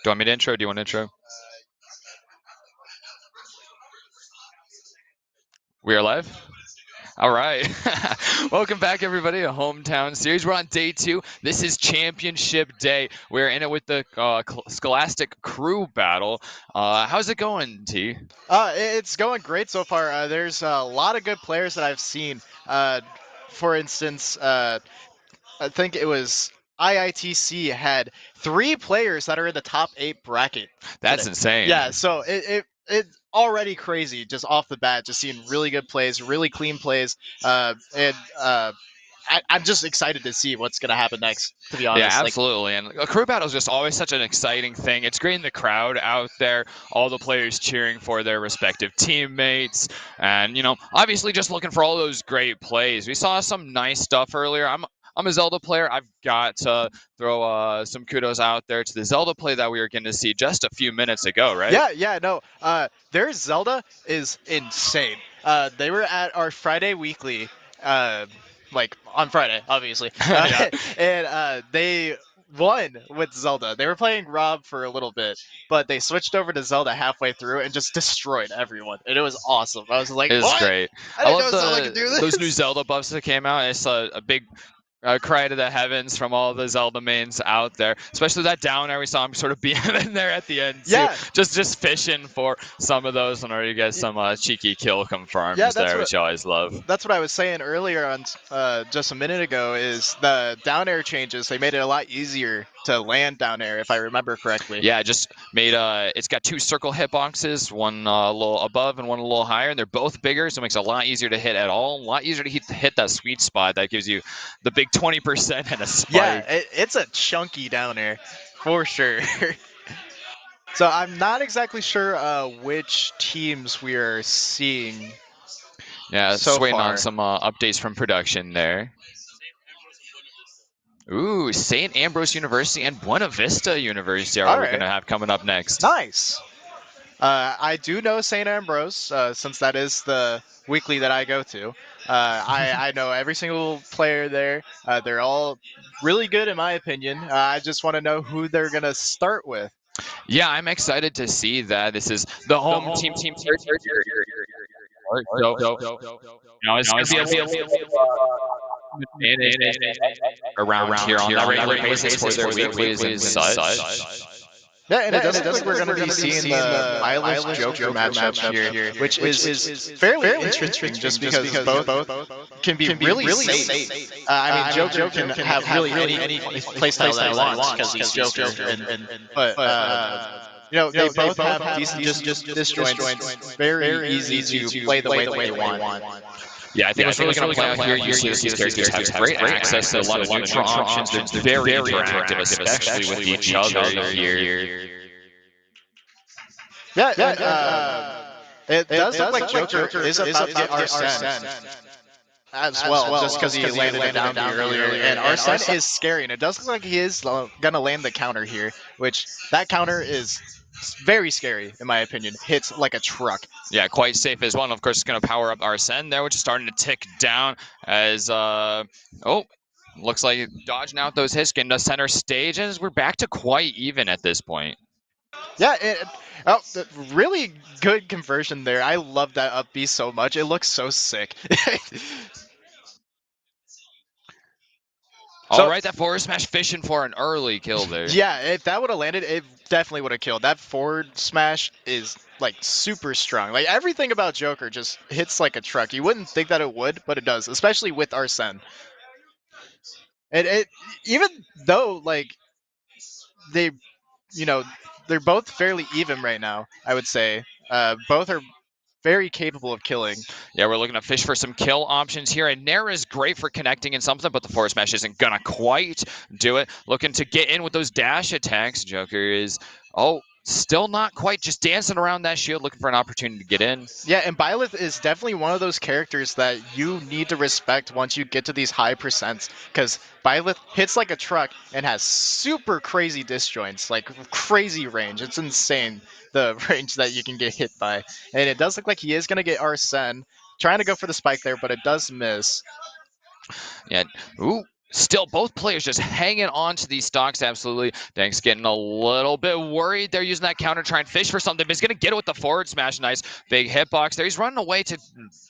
Do you want me to intro? Do you want to intro? We are live? All right. Welcome back, everybody, to Hometown Series. We're on day 2. This is Championship Day. We're in it with the Scholastic Crew Battle. How's it going, T? It's going great so far. There's a lot of good players that I've seen. For instance, I think it was IITC had 3 players that are in the top 8 bracket. That's today. insane. Yeah, so it's already crazy just off the bat, just seeing really good plays, really clean plays, and I'm just excited to see what's gonna happen next. To be Yeah, honest, absolutely. And a crew battle is just always such an exciting thing. It's great in the crowd out there, all the players cheering for their respective teammates, and obviously just looking for all those great plays. We saw some nice stuff earlier. I'm a Zelda player. I've got to throw some kudos out there to the Zelda play that we were going to see just a few minutes ago, right? Yeah, no. Their Zelda is insane. They were at our Friday weekly, uh, like on Friday, obviously, Yeah. and they won with Zelda. They were playing Rob for a little bit, but they switched over to Zelda halfway through and just destroyed everyone. And it was awesome. I was like, It was what? great. I I didn't love know Zelda could do those new this. Zelda buffs that came out. It's a big cry to the heavens from all the Zelda mains out there, especially that down air we saw him sort of beam in there at the end too. Yeah. Just fishing for some of those in order to get some cheeky kill confirms Yeah, that's there, what which you always love. that's what I was saying earlier on just a minute ago is the down air changes. They made it a lot easier to land down air, if I remember correctly. Yeah, it just made it's got 2 circle hitboxes, one a little above and one a little higher, and they're both bigger, so it makes it a lot easier to hit at all, a lot easier to hit that sweet spot that gives you the big 20% and a spike. Yeah, it's a chunky down air for sure. So I'm not exactly sure which teams we are seeing. Yeah, so just waiting far. on some updates from production there. Ooh, St. Ambrose University and Buena Vista University are what we're Alright. going to have coming up next. Nice. I do know St. Ambrose since that is the weekly that I go to. I know every single player there. They're all really good in my opinion. I just want to know who they're gonna start with. Yeah, I'm excited to see that. This is the home team. So, it's going to be a around here on that regular basis for their weeklies and such. Yeah, and it does look like we're going to be seeing the Milo's Joker matchup here, which is fairly interesting just because both can be really safe. I mean, Joker can have really any playstyle that he wants because he's Joker, but they both have decent disjoints, very easy to play the way that they want. Yeah, I think what's really going to play out here, you see these characters have great access to a lot of neutral options. They're very interactive, especially with each other here. Yeah, it does look like Joker is about to get Arsene as well, just because he landed it down earlier. And Arsene is scary, and it does look like he is going to land the counter here, which that counter is very scary, in my opinion. Hits like a truck. Yeah, quite safe as well. And of course, it's going to power up Arsene there, which is starting to tick down as, looks like dodging out those hits, getting to center stage, as we're back to quite even at this point. Yeah, really good conversion there. I love that up B so much. It looks so sick. All right, that forward smash fishing for an early kill there. Yeah, if that would have landed, it definitely would have killed. That forward smash is like super strong. Like everything about Joker just hits like a truck. You wouldn't think that it would, but it does, especially with Arsene. And even though like they, they're both fairly even right now, I would say. Both are very capable of killing. Yeah, we're looking to fish for some kill options here. And Nair is great for connecting in something, but the forward smash isn't going to quite do it. Looking to get in with those dash attacks. Joker is, still not quite, just dancing around that shield, looking for an opportunity to get in. Yeah, and Byleth is definitely one of those characters that you need to respect once you get to these high percents, because Byleth hits like a truck and has super crazy disjoints, like crazy range. It's insane, the range that you can get hit by. And it does look like he is going to get Arsene, trying to go for the spike there, but it does miss. Yeah, ooh. still, both players just hanging on to these stocks absolutely. Dank's getting a little bit worried. They're using that counter, try and fish for something, but he's going to get it with the forward smash. Nice big hitbox there. He's running away to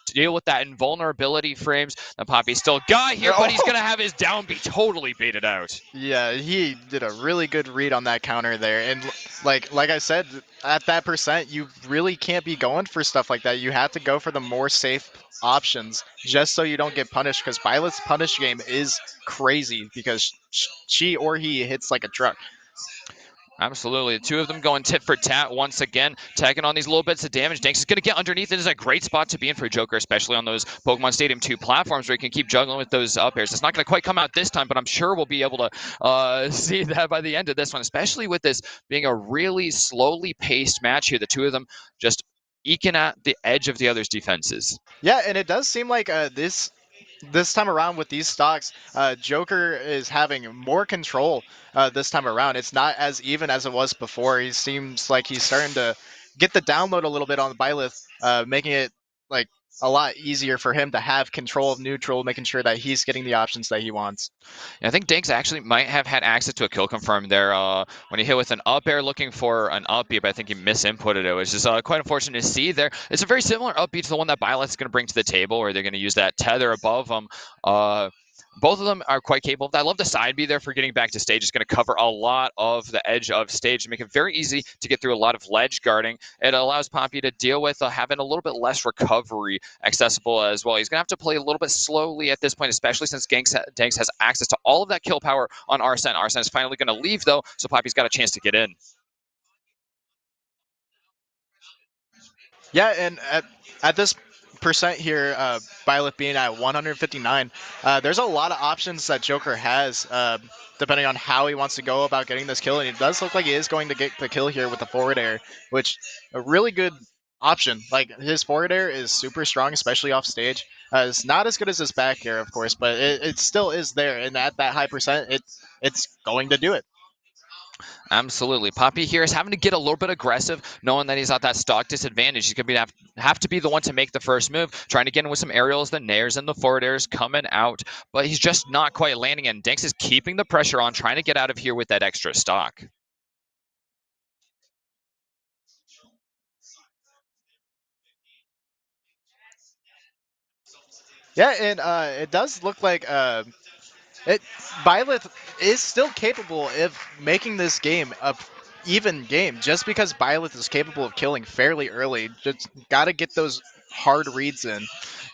deal with that invulnerability frames that Poppy still got here, but he's going to have his down B totally baited out. Yeah, he did a really good read on that counter there. And like I said, at that percent, you really can't be going for stuff like that. You have to go for the more safe options just so you don't get punished, because Violet's punish game is crazy because she or he hits like a truck. Absolutely. The two of them going tit for tat once again, tagging on these little bits of damage. Danks is going to get underneath. It is a great spot to be in for Joker, especially on those Pokemon Stadium 2 platforms where you can keep juggling with those up airs. It's not going to quite come out this time, but I'm sure we'll be able to see that by the end of this one, especially with this being a really slowly paced match here. The two of them just eking at the edge of the other's defenses. Yeah, and it does seem like this time around with these stocks, Joker is having more control this time around. It's not as even as it was before. He seems like he's starting to get the download a little bit on the Byleth, making it like a lot easier for him to have control of neutral, making sure that he's getting the options that he wants. I think Danks actually might have had access to a kill confirm there when he hit with an up air looking for an up B, but I think he misinputted it, which is quite unfortunate to see there. It's a very similar up B to the one that Byleth's going to bring to the table, where they're going to use that tether above them. Both of them are quite capable of that. I love the side B there for getting back to stage. It's going to cover a lot of the edge of stage to make it very easy to get through a lot of ledge guarding. It allows Poppy to deal with having a little bit less recovery accessible as well. He's going to have to play a little bit slowly at this point, especially since Danks has access to all of that kill power on Arsene. Arsene is finally going to leave, though, so Poppy's got a chance to get in. Yeah, and at this percent here, Byleth being at 159, there's a lot of options that Joker has, depending on how he wants to go about getting this kill. And it does look like he is going to get the kill here with the forward air, which a really good option. Like his forward air is super strong, especially off stage. It's not as good as his back air, of course, but it still is there. And at that high percent, it's going to do it. Absolutely. Poppy here is having to get a little bit aggressive, knowing that he's at that stock disadvantage. He's going to have to be the one to make the first move, trying to get in with some aerials, the nairs, and the forward airs coming out, but he's just not quite landing, and Danks is keeping the pressure on, trying to get out of here with that extra stock. Yeah, and it does look like it Byleth is still capable of making this game a even game. Just because Byleth is capable of killing fairly early, just got to get those hard reads in.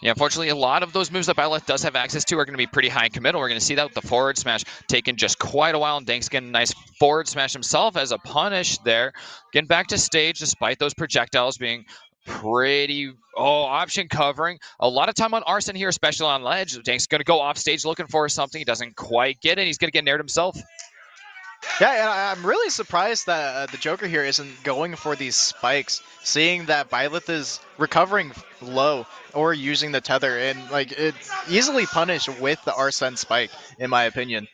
Yeah, unfortunately, a lot of those moves that Byleth does have access to are going to be pretty high committal. We're going to see that with the forward smash taking just quite a while, and Danks getting a nice forward smash himself as a punish there. Getting back to stage despite those projectiles being pretty option covering. A lot of time on Arsene here, especially on ledge. Danks going to go off stage looking for something. He doesn't quite get it. He's going to get nared himself. Yeah, and I'm really surprised that the Joker here isn't going for these spikes, seeing that Byleth is recovering low or using the tether, and like it easily punished with the Arsene spike, in my opinion.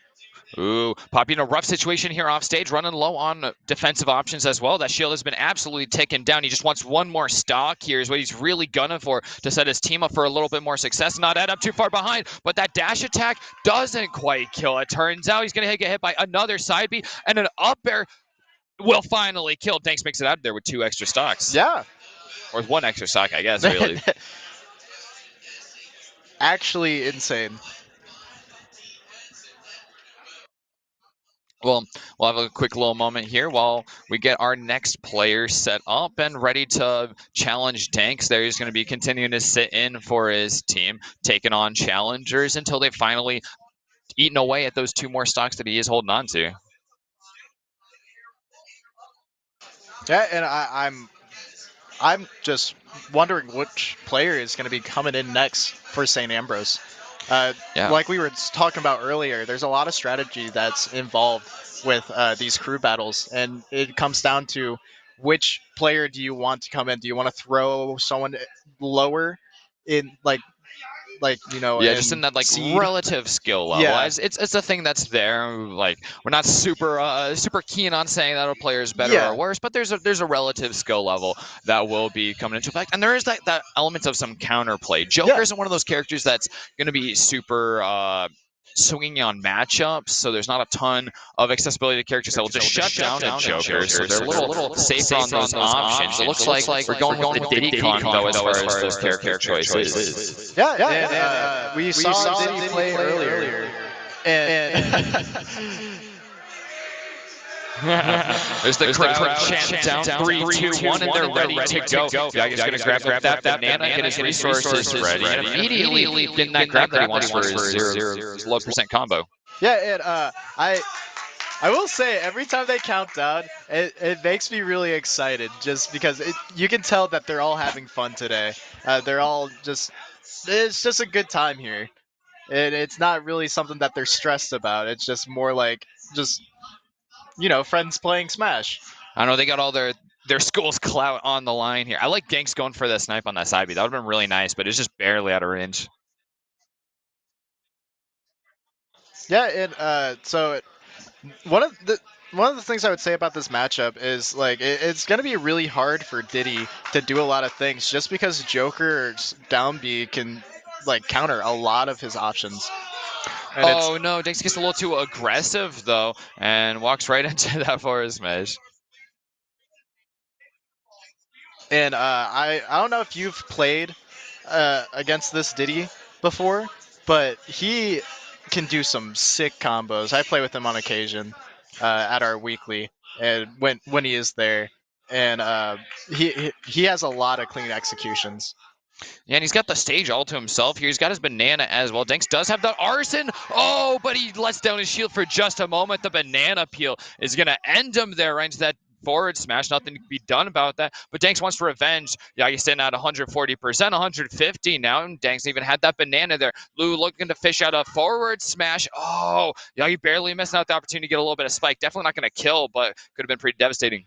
Ooh, Poppy in a rough situation here off stage, running low on defensive options as well. That shield has been absolutely taken down. He just wants one more stock here is what he's really gunning for to set his team up for a little bit more success. Not end up too far behind, but that dash attack doesn't quite kill. It turns out he's going to get hit by another side B, and an up air will finally kill. Danks makes it out of there with 2 extra stocks. Yeah. Or 1 extra stock, I guess, really. Actually insane. Well, we'll have a quick little moment here while we get our next player set up and ready to challenge Danks. There he's going to be continuing to sit in for his team, taking on challengers until they've finally eaten away at those 2 more stocks that he is holding on to. Yeah, and I'm just wondering which player is going to be coming in next for St. Ambrose. Yeah. Like we were talking about earlier, there's a lot of strategy that's involved with these crew battles, and it comes down to which player do you want to come in? Do you want to throw someone lower in Yeah, just in in that like seed? relative skill level. Yeah. It's a thing that's there. Like we're not super keen on saying that a player is better Yeah. or worse, but there's a relative skill level that will be coming into effect, and there is that element of some counterplay. Joker Yeah. isn't one of those characters that's going to be super swinging on matchups, so there's not a ton of accessibility to characters that will just shut down a Joker, so they're a little safer on those options. It looks like we're going with the Diddy combo as far as those character choices. Yeah, and we saw Diddy play earlier, and There's the crowd chanting down 3, 2, 1, and they're ready to go. Yagi's going to grab that banana, get his resources ready, and immediately getting that grab that he wants for his low percent combo. yeah, and I will say every time they count down, it makes me really excited just because you can tell that they're all having fun today. They're all it's just a good time here. It's not really something that they're stressed about. It's just more like just friends playing Smash. I don't know, they got all their school's clout on the line here. I like Ganks going for the snipe on that side B. That would have been really nice, but it's just barely out of range. Yeah, and so one of the things I would say about this matchup is like it's gonna be really hard for Diddy to do a lot of things just because Joker's down B can like counter a lot of his options. And oh no, Dinks gets a little too aggressive though and walks right into that forward smash. And I don't know if you've played against this Diddy before, but he can do some sick combos. I play with him on occasion at our weekly, and when he is there, and he has a lot of clean executions. Yeah, and he's got the stage all to himself here. He's got his banana as well. Dinks does have the arson. Oh, but he lets down his shield for just a moment. The banana peel is going to end him there right into that forward smash. Nothing can be done about that. But Danks wants revenge. Yagi's standing at 140%, 150 now. And Danks even had that banana there. Lou looking to fish out a forward smash. Oh, Yagi barely missing out the opportunity to get a little bit of spike. Definitely not going to kill, but could have been pretty devastating.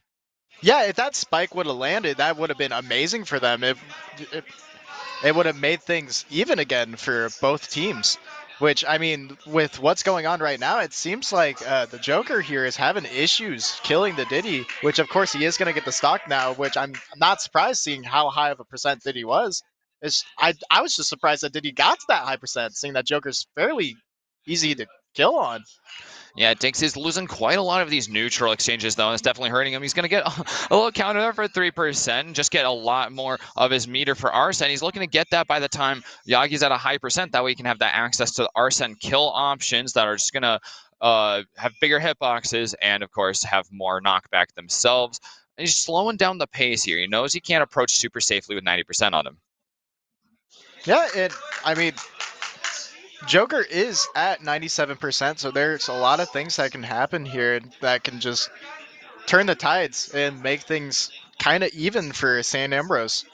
Yeah, if that spike would have landed, that would have been amazing for them. It would have made things even again for both teams. Which, I mean, with what's going on right now, it seems like the Joker here is having issues killing the Diddy, which of course he is going to get the stock now, which I'm not surprised seeing how high of a percent Diddy was. I was just surprised that Diddy got to that high percent, seeing that Joker's fairly easy to kill on. Yeah, Dinks is losing quite a lot of these neutral exchanges, though, and it's definitely hurting him. He's going to get a little counter there for 3%, just get a lot more of his meter for Arsene. He's looking to get that by the time Yagi's at a high percent. That way he can have that access to the Arsene kill options that are just going to have bigger hitboxes and, of course, have more knockback themselves. And he's slowing down the pace here. He knows he can't approach super safely with 90% on him. Yeah, I mean, Joker is at 97%, so there's a lot of things that can happen here that can just turn the tides and make things kind of even for San Ambrose.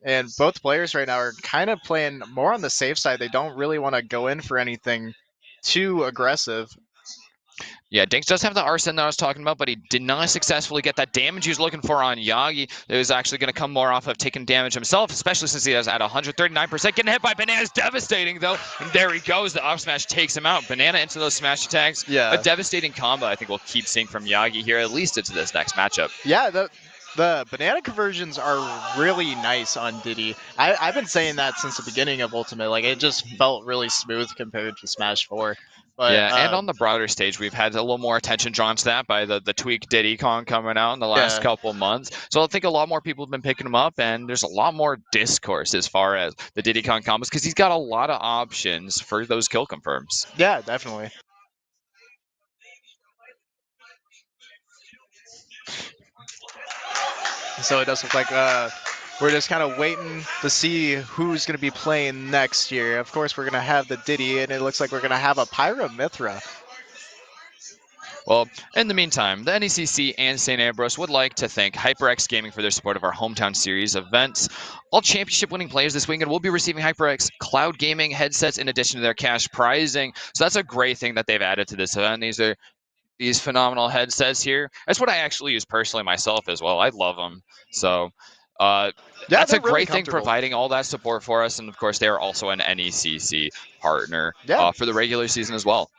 And both players right now are kind of playing more on the safe side. They don't really want to go in for anything too aggressive. Yeah, Dinks does have the arson that I was talking about, but he did not successfully get that damage he was looking for on Yagi. It was actually going to come more off of taking damage himself, especially since he is at 139%. Getting hit by Banana's devastating, though. And there he goes. The up smash takes him out. Banana into those smash attacks. Yeah. A devastating combo I think we'll keep seeing from Yagi here, at least into this next matchup. Yeah, the banana conversions are really nice on Diddy. I've been saying that since the beginning of Ultimate. Like, it just felt really smooth compared to Smash 4. But, yeah, and on the broader stage, we've had a little more attention drawn to that by the Tweak Diddy Con coming out in the last couple months. So I think a lot more people have been picking him up, and there's a lot more discourse as far as the Diddy Con combos because he's got a lot of options for those kill confirms. Yeah, definitely. So it does look like we're just kind of waiting to see who's going to be playing next year. Of course, we're going to have the Diddy, and it looks like we're going to have a Pyra Mithra. Well, in the meantime, the NECC and St. Ambrose would like to thank HyperX Gaming for their support of our hometown series events. All championship-winning players this weekend will be receiving HyperX Cloud Gaming headsets in addition to their cash prizing. So that's a great thing that they've added to this event. These phenomenal headsets here. That's what I actually use personally myself as well. I love them. So that's a great thing, providing all that support for us. And of course, they are also an NECC partner for the regular season as well.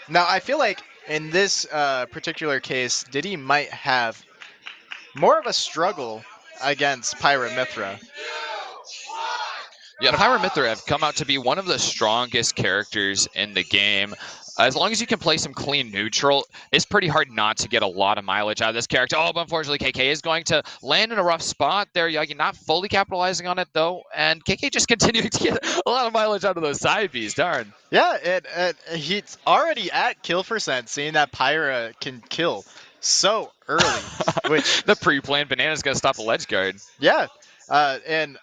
Now, I feel like in this particular case, Diddy might have more of a struggle against Pyra Mithra. Yeah, Pyra have come out to be one of the strongest characters in the game. As long as you can play some clean neutral, it's pretty hard not to get a lot of mileage out of this character. Oh, but unfortunately, KK is going to land in a rough spot there. Yagi not fully capitalizing on it, though. And KK just continuing to get a lot of mileage out of those side Bs. Darn. Yeah, and he's already at kill percent, seeing that Pyra can kill so early, which The pre-planned banana's going to stop a ledge guard. yeah, and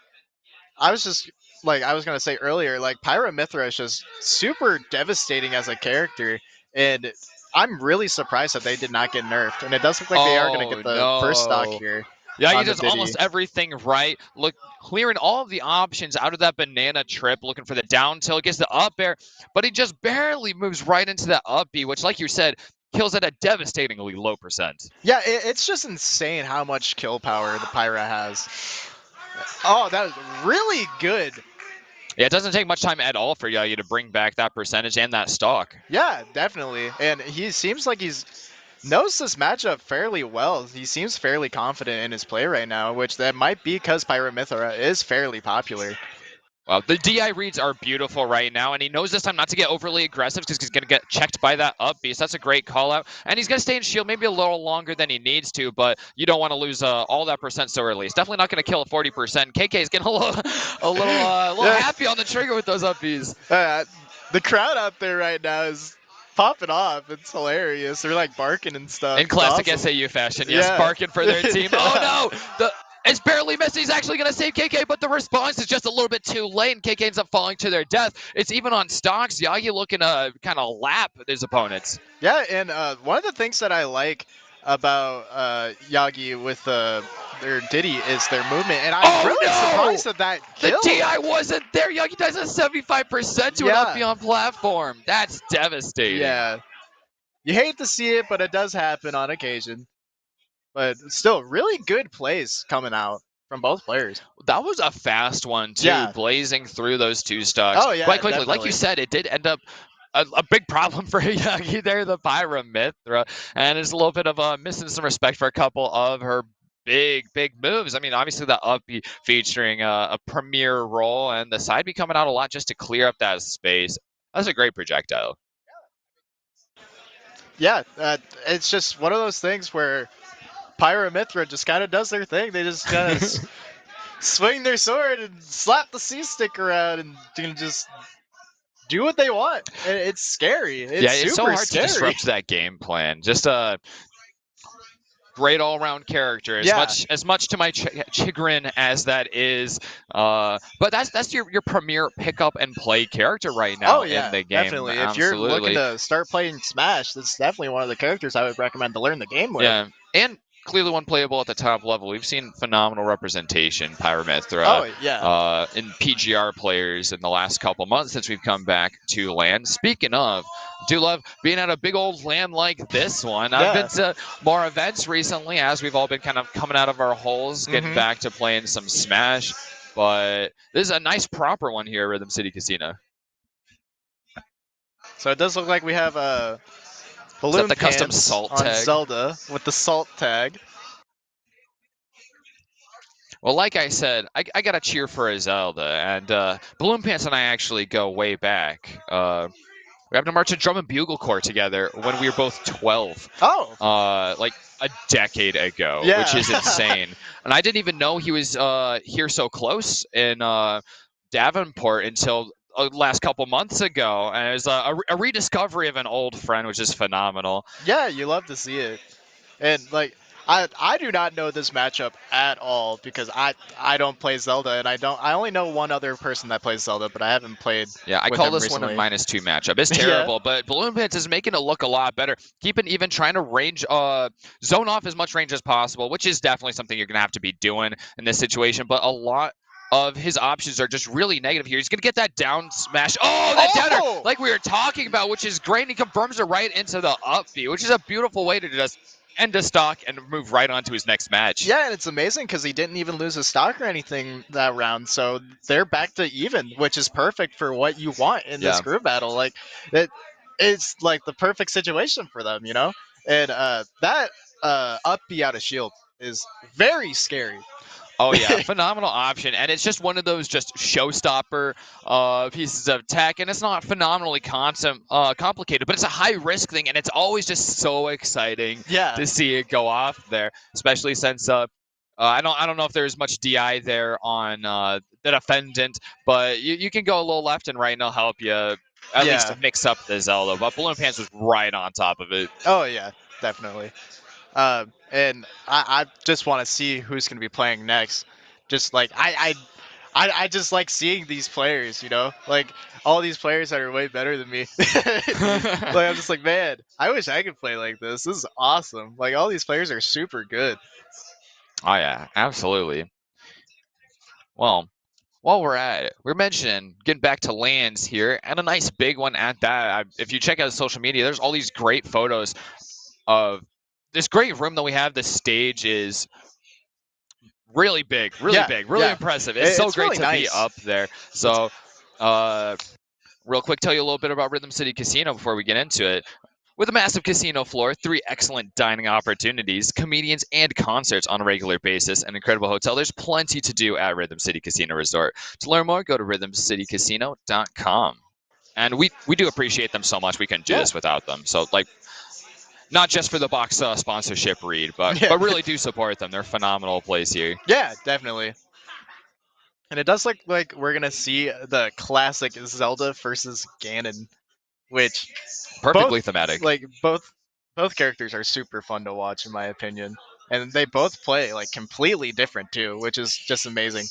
I was just like I was gonna say earlier, like Pyra Mithra is just super devastating as a character, and I'm really surprised that they did not get nerfed, and it does look like they are gonna Oh, get the first stock no. here. Yeah, he On the does Diddy. almost everything right. Look, clearing all of the options out of that banana trip, looking for the down tilt, gets the up air, but he just barely moves right into that up B, which, like you said, kills at a devastatingly low percent. Yeah, it's just insane how much kill power the Pyra has. Oh, that was really good. Yeah, it doesn't take much time at all for Yagi to bring back that percentage and that stock. Yeah, definitely. And he seems like he's knows this matchup fairly well. He seems fairly confident in his play right now, which that might be because Pyra Mithra is fairly popular. Well, the DI reads are beautiful right now, and he knows this time not to get overly aggressive because he's going to get checked by that up B. So that's a great call out. And he's going to stay in shield maybe a little longer than he needs to, but you don't want to lose all that percent so early. He's definitely not going to kill at 40%. KK is getting a little Yeah. happy on the trigger with those up Bs. The crowd out there right now is popping off. It's hilarious. They're like barking and stuff. In classic It's awesome. SAU fashion, yes, Yeah. barking for their team. Oh no! It's barely missed. He's actually going to save KK, but the response is just a little bit too late, and KK ends up falling to their death. It's even on stocks. Yagi looking to kind of lap his opponents. Yeah, and one of the things that I like about Yagi with their Diddy is their movement, and I'm really surprised that that The killed. DI wasn't there. Yagi does a 75% to an up beyond platform. That's devastating. Yeah, you hate to see it, but it does happen on occasion. But still, really good plays coming out from both players. That was a fast one, too, Yeah. blazing through those two stocks. Oh, yeah, Quite quickly. Like definitely. you said, it did end up a big problem for Yagi there, the Pyra Mithra. And it's a little bit of missing some respect for a couple of her big moves. I mean, obviously the up B featuring a premier role, and the side B coming out a lot just to clear up that space. That's a great projectile. Yeah, it's just one of those things where Pyra Mithra just kind of does their thing. They just kind of swing their sword and slap the C stick around and can just do what they want. It's scary. It's so hard scary. to disrupt that game plan. Just a great all-around character. As much to my chagrin as that is, but that's your premier pick up and play character right now in the game. Definitely. Absolutely. If you're looking to start playing Smash, that's definitely one of the characters I would recommend to learn the game with. Yeah, and clearly one playable at the top level. We've seen phenomenal representation, Pyra Mithra, in PGR players in the last couple months since we've come back to LAN. Speaking of, do love being at a big old LAN like this one. I've been to more events recently as we've all been kind of coming out of our holes, getting back to playing some Smash. But this is a nice proper one here at Rhythm City Casino. So it does look like we have a balloon the custom salt on tag? Zelda with the salt tag. Well, like I said, I got to cheer for a Zelda, and Balloon Pants and I actually go way back. We happened to march a drum and bugle corps together when we were both 12. Oh. Like a decade ago, Yeah. which is insane. And I didn't even know he was here so close in Davenport until last couple months ago. And it was a rediscovery of an old friend, which is phenomenal. Yeah, you love to see it. And like I do not know this matchup at all because I don't play Zelda, and I only know one other person that plays Zelda, but I haven't played. Yeah, I with call him this recently. one a -2 matchup. It's terrible, but Balloon Pants is making it look a lot better. Keeping even trying to range, zone off as much range as possible, which is definitely something you're gonna have to be doing in this situation. But a lot of his options are just really negative here. He's gonna get that down smash. Oh, that downer, like we were talking about, which is great. And he confirms it right into the up B, which is a beautiful way to just end a stock and move right on to his next match. Yeah, and it's amazing because he didn't even lose a stock or anything that round, so they're back to even, which is perfect for what you want in this group battle. Like, it's like the perfect situation for them, you know. And that up B out of shield is very scary. Oh yeah, phenomenal option, and it's just one of those just showstopper pieces of tech, and it's not phenomenally complicated, but it's a high risk thing, and it's always just so exciting Yeah. to see it go off there, especially since I don't know if there's much DI there on the defendant, but you can go a little left and right, and it'll help you at least Yeah. mix up the Zelda. But Balloon Pants was right on top of it. Oh yeah, definitely. And I just want to see who's going to be playing next. Just like I just like seeing these players, like all these players that are way better than me. Like I'm just like, man, I wish I could play like this. This is awesome. Like all these players are super good. Oh yeah, absolutely. Well, while we're at it, we're mentioning getting back to lands here, and a nice big one at that. If you check out social media, there's all these great photos of this great room that we have. The stage is really Yeah, big, really yeah. impressive. It's so It's great really to be nice. up there. It's So, uh, real quick, tell you a little bit about Rhythm City Casino before we get into it. With a massive casino floor, 3 excellent dining opportunities, comedians and concerts on a regular basis, an incredible hotel, there's plenty to do at Rhythm City Casino Resort. To learn more, go to rhythmcitycasino.com. And we do appreciate them so much. We couldn't do yeah, this without them. So not just for the box sponsorship read, but yeah, really do support them. They're a phenomenal place here. yeah, definitely. And it does look like we're gonna see the classic Zelda versus Ganon, which Perfectly both thematic. like both characters are super fun to watch in my opinion, and they both play like completely different too, which is just amazing.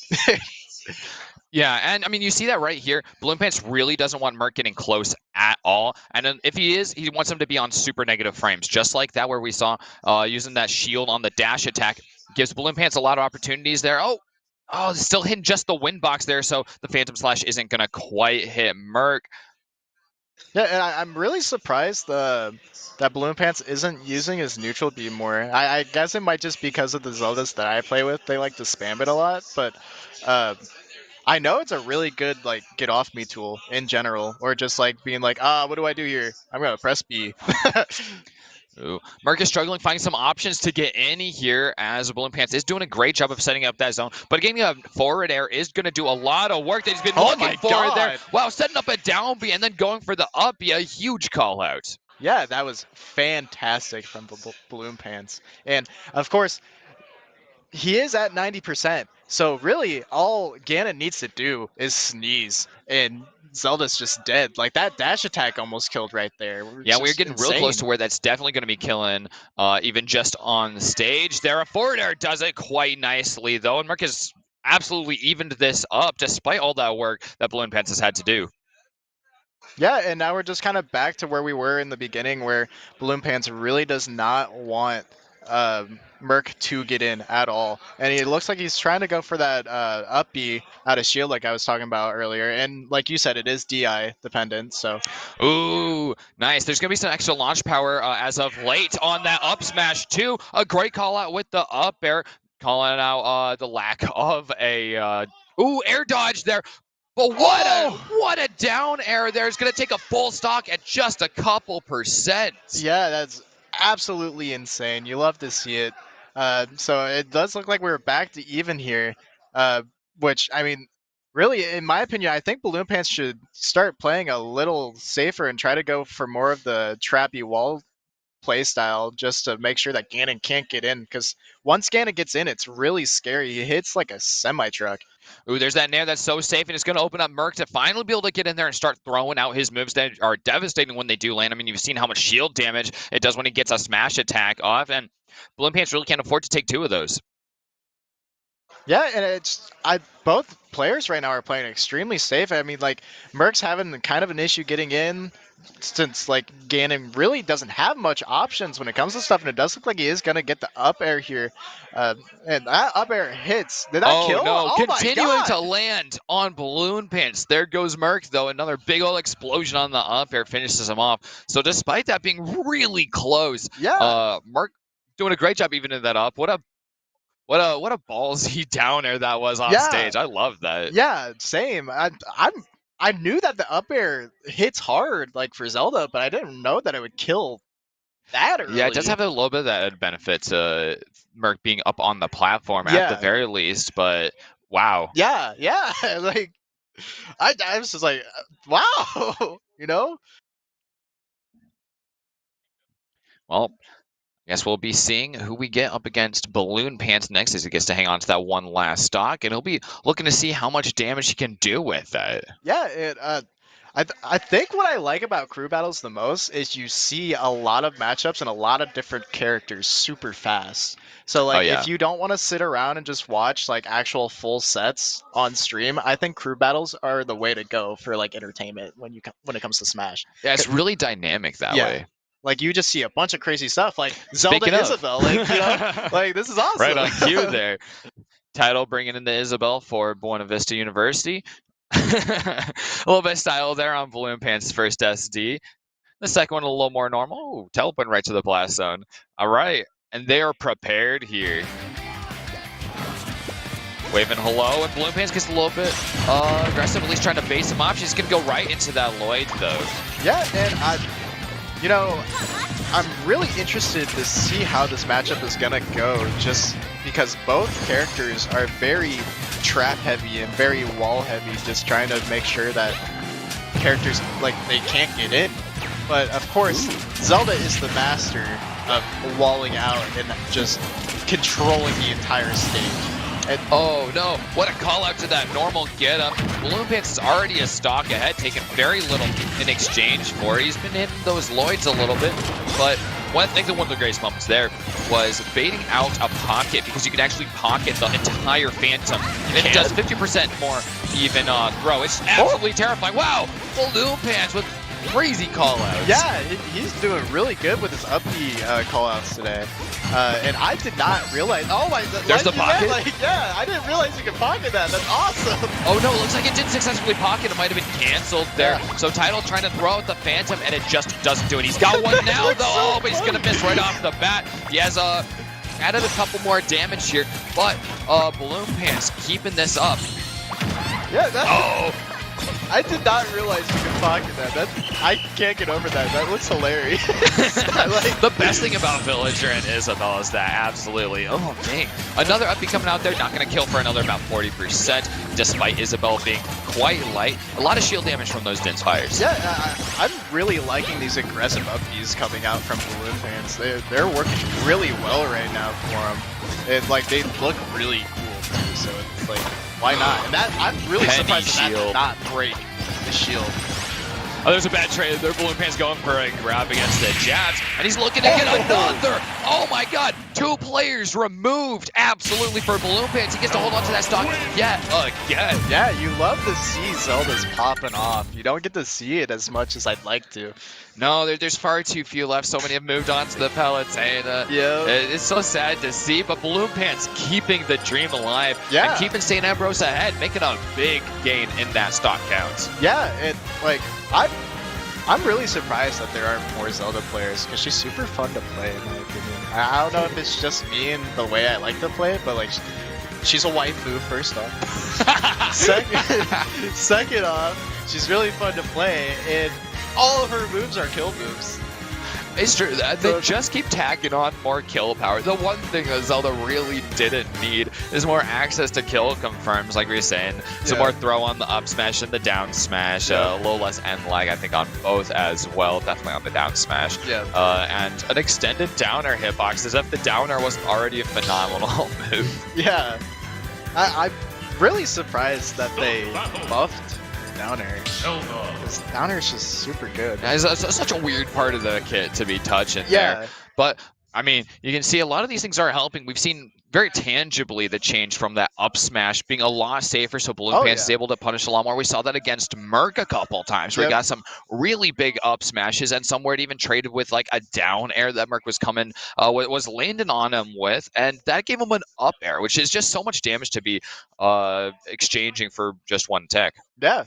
Yeah, and I mean, you see that right here. Balloon Pants really doesn't want Merc getting close at all. And then if he is, he wants him to be on super negative frames, just like that where we saw using that shield on the dash attack. Gives Balloon Pants a lot of opportunities there. Oh, still hitting just the wind box there, so the Phantom Slash isn't going to quite hit Merc. Yeah, and I'm really surprised that Balloon Pants isn't using his neutral beam more. I guess it might just because of the Zeldas that I play with. They like to spam it a lot, but uh, I know it's a really good like get off me tool in general, or just like being like, what do I do here? I'm gonna press B. Ooh. Merc is struggling finding some options to get in here as Balloon Pants is doing a great job of setting up that zone. But getting a forward air is going to do a lot of work that he's been Oh looking my for there. God. Wow, setting up a down B and then going for the up B, a huge call out. Yeah, that was fantastic from Balloon Pants, and of course he is at 90%. So really, all Ganon needs to do is sneeze, and Zelda's just dead. Like that dash attack almost killed right there. It's Yeah, we're just getting real close insane. to where that's definitely going to be killing, even just on the stage. There, a forward air does it quite nicely, though, and Merc has absolutely evened this up despite all that work that Balloon Pants has had to do. Yeah, and now we're just kind of back to where we were in the beginning, where Balloon Pants really does not want Merc to get in at all, and it looks like he's trying to go for that up B out of shield, like I was talking about earlier. And like you said, it is DI dependent, so Ooh, nice. There's going to be some extra launch power as of late on that up smash, too. A great call out with the up air, calling out the lack of a air dodge there. But what a down air there. It's going to take a full stock at just a couple percent. yeah, that's absolutely insane. You love to see it. So it does look like we're back to even here, uh, which I mean, really, in my opinion, I think Balloon Pants should start playing a little safer and try to go for more of the trappy wall play style, just to make sure that Ganon can't get in. Because once Ganon gets in, it's really scary. He hits like a semi truck. Ooh, there's that nair that's so safe, and it's going to open up Merc to finally be able to get in there and start throwing out his moves that are devastating when they do land. I mean, you've seen how much shield damage it does when he gets a smash attack off, and Balloon Pants really can't afford to take 2 of those. Yeah, and it's both players right now are playing extremely safe. I mean, like Merc's having kind of an issue getting in since like Ganon really doesn't have much options when it comes to stuff, and it does look like he is gonna get the up air here, and that up air hits. Did that Oh kill? no, Oh my continuing God! to land on Balloon Pants. There goes Merc, though. Another big old explosion on the up air finishes him off. So despite that being really close, Yeah, Merc doing a great job even in that up. What a ballsy down air that was on yeah, stage. I love that. yeah. Same. I knew that the up air hits hard like for Zelda, but I didn't know that it would kill that early. Yeah, it does have a little bit of that benefit to Merc being up on the platform at the Yeah. very least, but wow. Yeah, yeah. Like, I was just like, wow, you know? Well, I guess we'll be seeing who we get up against Balloon Pants next as he gets to hang on to that one last stock, and he'll be looking to see how much damage he can do with it. Yeah, I think what I like about crew battles the most is you see a lot of matchups and a lot of different characters super fast. So like yeah. if you don't want to sit around and just watch like actual full sets on stream, I think crew battles are the way to go for like entertainment when it comes to Smash. Yeah, it's really dynamic that Yeah. way. Like you just see a bunch of crazy stuff like Zelda Speaking of. Isabel, like you know, like this is awesome. Right on cue there. Title bringing in the Isabel for Buena Vista University. A little bit of style there on Balloon Pants' first SD. The second one a little more normal. Ooh, teleporting right to the blast zone. All right, and they are prepared here. Waving hello, and Balloon Pants gets a little bit aggressive, at least trying to base him off. She's gonna go right into that Lloyd though. Yeah, and you know, I'm really interested to see how this matchup is gonna go, just because both characters are very trap heavy and very wall heavy, just trying to make sure that characters like they can't get in. But of course, Zelda is the master of walling out and just controlling the entire stage. And oh no, what a call out to that normal get up. Balloon Pants is already a stock ahead, taking very little in exchange for it. He's been hitting those Lloyds a little bit, but I think one of the greatest moments there was baiting out a pocket, because you can actually pocket the entire Phantom. And it does 50% more even throw. It's absolutely terrifying. Wow, Balloon Pants with crazy call outs. yeah, he's doing really good with his up B call outs today. And I did not realize. Oh my! There's the pocket? Yeah, I didn't realize you could pocket that. That's awesome. Oh no, it looks like it didn't successfully pocket. It might have been canceled there. Yeah. So Tidal trying to throw out the Phantom, and it just doesn't do it. He's got one now though. Oh, but he's gonna miss right off the bat. He has added a couple more damage here, but Balloon Pants keeping this up. Yeah. Oh. I did not realize you could pocket that. I can't get over that. That looks hilarious. The best thing about Villager and Isabel is that absolutely, oh dang. Another uppie coming out there, not going to kill for another about 40%, despite Isabel being quite light. A lot of shield damage from those Din's fires. Yeah, I'm really liking these aggressive upbees coming out from Balloon Pants. They're working really well right now for them. And like they look really cool too, so it's like, why not? And that I'm really surprised that did not break the shield. Oh, there's a bad trade there. Balloon Pants going for a grab against the Jabs, and he's looking to get another. Oh my god, 2 players removed absolutely for Balloon Pants. He gets to hold on to that stock yet again. Yeah, you love to see Zelda's popping off. You don't get to see it as much as I'd like to. No, there's far too few left. So many have moved on to the Palutena. Yeah. It's so sad to see, but Balloon Pants keeping the dream alive. Yeah. And keeping St. Ambrose ahead, making a big gain in that stock count. Yeah, and like I'm really surprised that there aren't more Zelda players, because she's super fun to play in my opinion. I don't know if it's just me and the way I like to play it, but like she's a waifu first off. Second off, she's really fun to play, and all of her moves are kill moves. It's true. They just keep tacking on more kill power. The one thing that Zelda really didn't need is more access to kill confirms, like we were saying. Some more throw on the up smash and the down smash. A little less end lag, I think, on both as well. Definitely on the down smash. Yeah. And an extended downer hitbox, as if the downer wasn't already a phenomenal move. Yeah. I'm really surprised that they buffed Downer. Because Downer's just super good. Yeah, it's such a weird part of the kit to be touching there. But, I mean, you can see a lot of these things are helping. We've seen very tangibly the change from that up smash being a lot safer, so Balloon Pants is able to punish a lot more. We saw that against Merc a couple times, where we got some really big up smashes, and somewhere it even traded with like a down air that Merc was coming, was landing on him with, and that gave him an up air, which is just so much damage to be exchanging for just one tech. Yeah.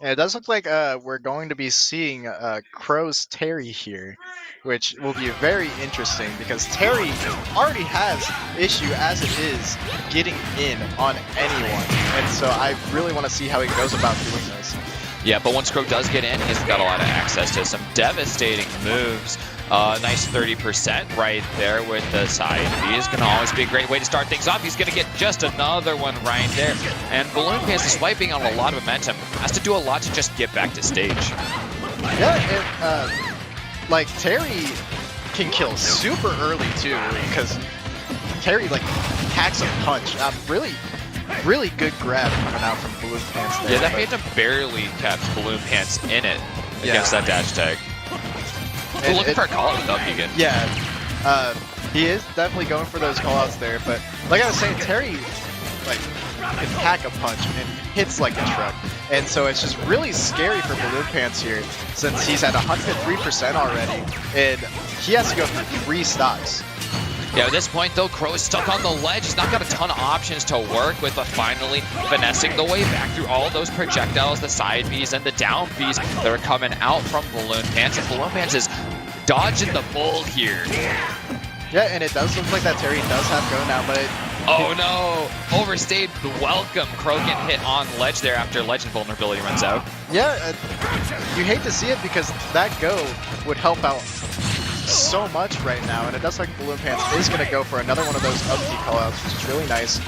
Yeah, it does look like we're going to be seeing Crow's Terry here, which will be very interesting because Terry already has issue as it is getting in on anyone, and so I really want to see how he goes about doing this. Yeah, but once Crow does get in, he's got a lot of access to some devastating moves. Nice 30% right there with the side B is going to always be a great way to start things off. He's going to get just another one right there. And Balloon Pants, despite being on a lot of momentum, has to do a lot to just get back to stage. Yeah, like Terry can kill super early too, because Terry like packs a punch. Really good grab coming out from Balloon Pants there. Yeah, that Phantom barely kept Balloon Pants in it against that dash tag. We're looking for a call out though, Keegan. Yeah, he is definitely going for those callouts there, but like I was saying, Terry like can pack a punch and hits like a truck, and so it's just really scary for Balloon Pants here since he's at 103% already, and he has to go through 3 stocks. Yeah, at this point though, Crow is stuck on the ledge. He's not got a ton of options to work with, but finally finessing the way back through all those projectiles, the side Bs and the down Bs that are coming out from Balloon Pants. And Balloon Pants is dodging the bull here. Yeah, and it does look like that Terry does have go now, but oh no, overstayed the welcome. Crow getting hit on ledge there after legend vulnerability runs out. Yeah, you hate to see it because that go would help out so much right now, and it does look like Balloon Pants is going to go for another one of those up B callouts, which is really nice.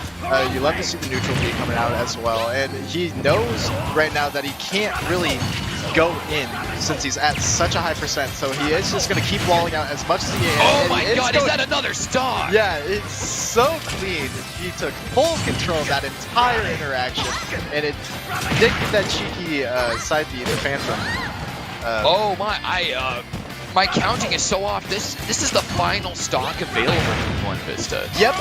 You love to see the neutral B coming out as well, and he knows right now that he can't really go in since he's at such a high percent, so he is just going to keep walling out as much as he can. Oh my god, is that another stock? Yeah, it's so clean. He took full control of that entire interaction, and it did get that cheeky side B to Phantom. Oh my, my counting is so off. This is the final stock available from One Vista. Yep.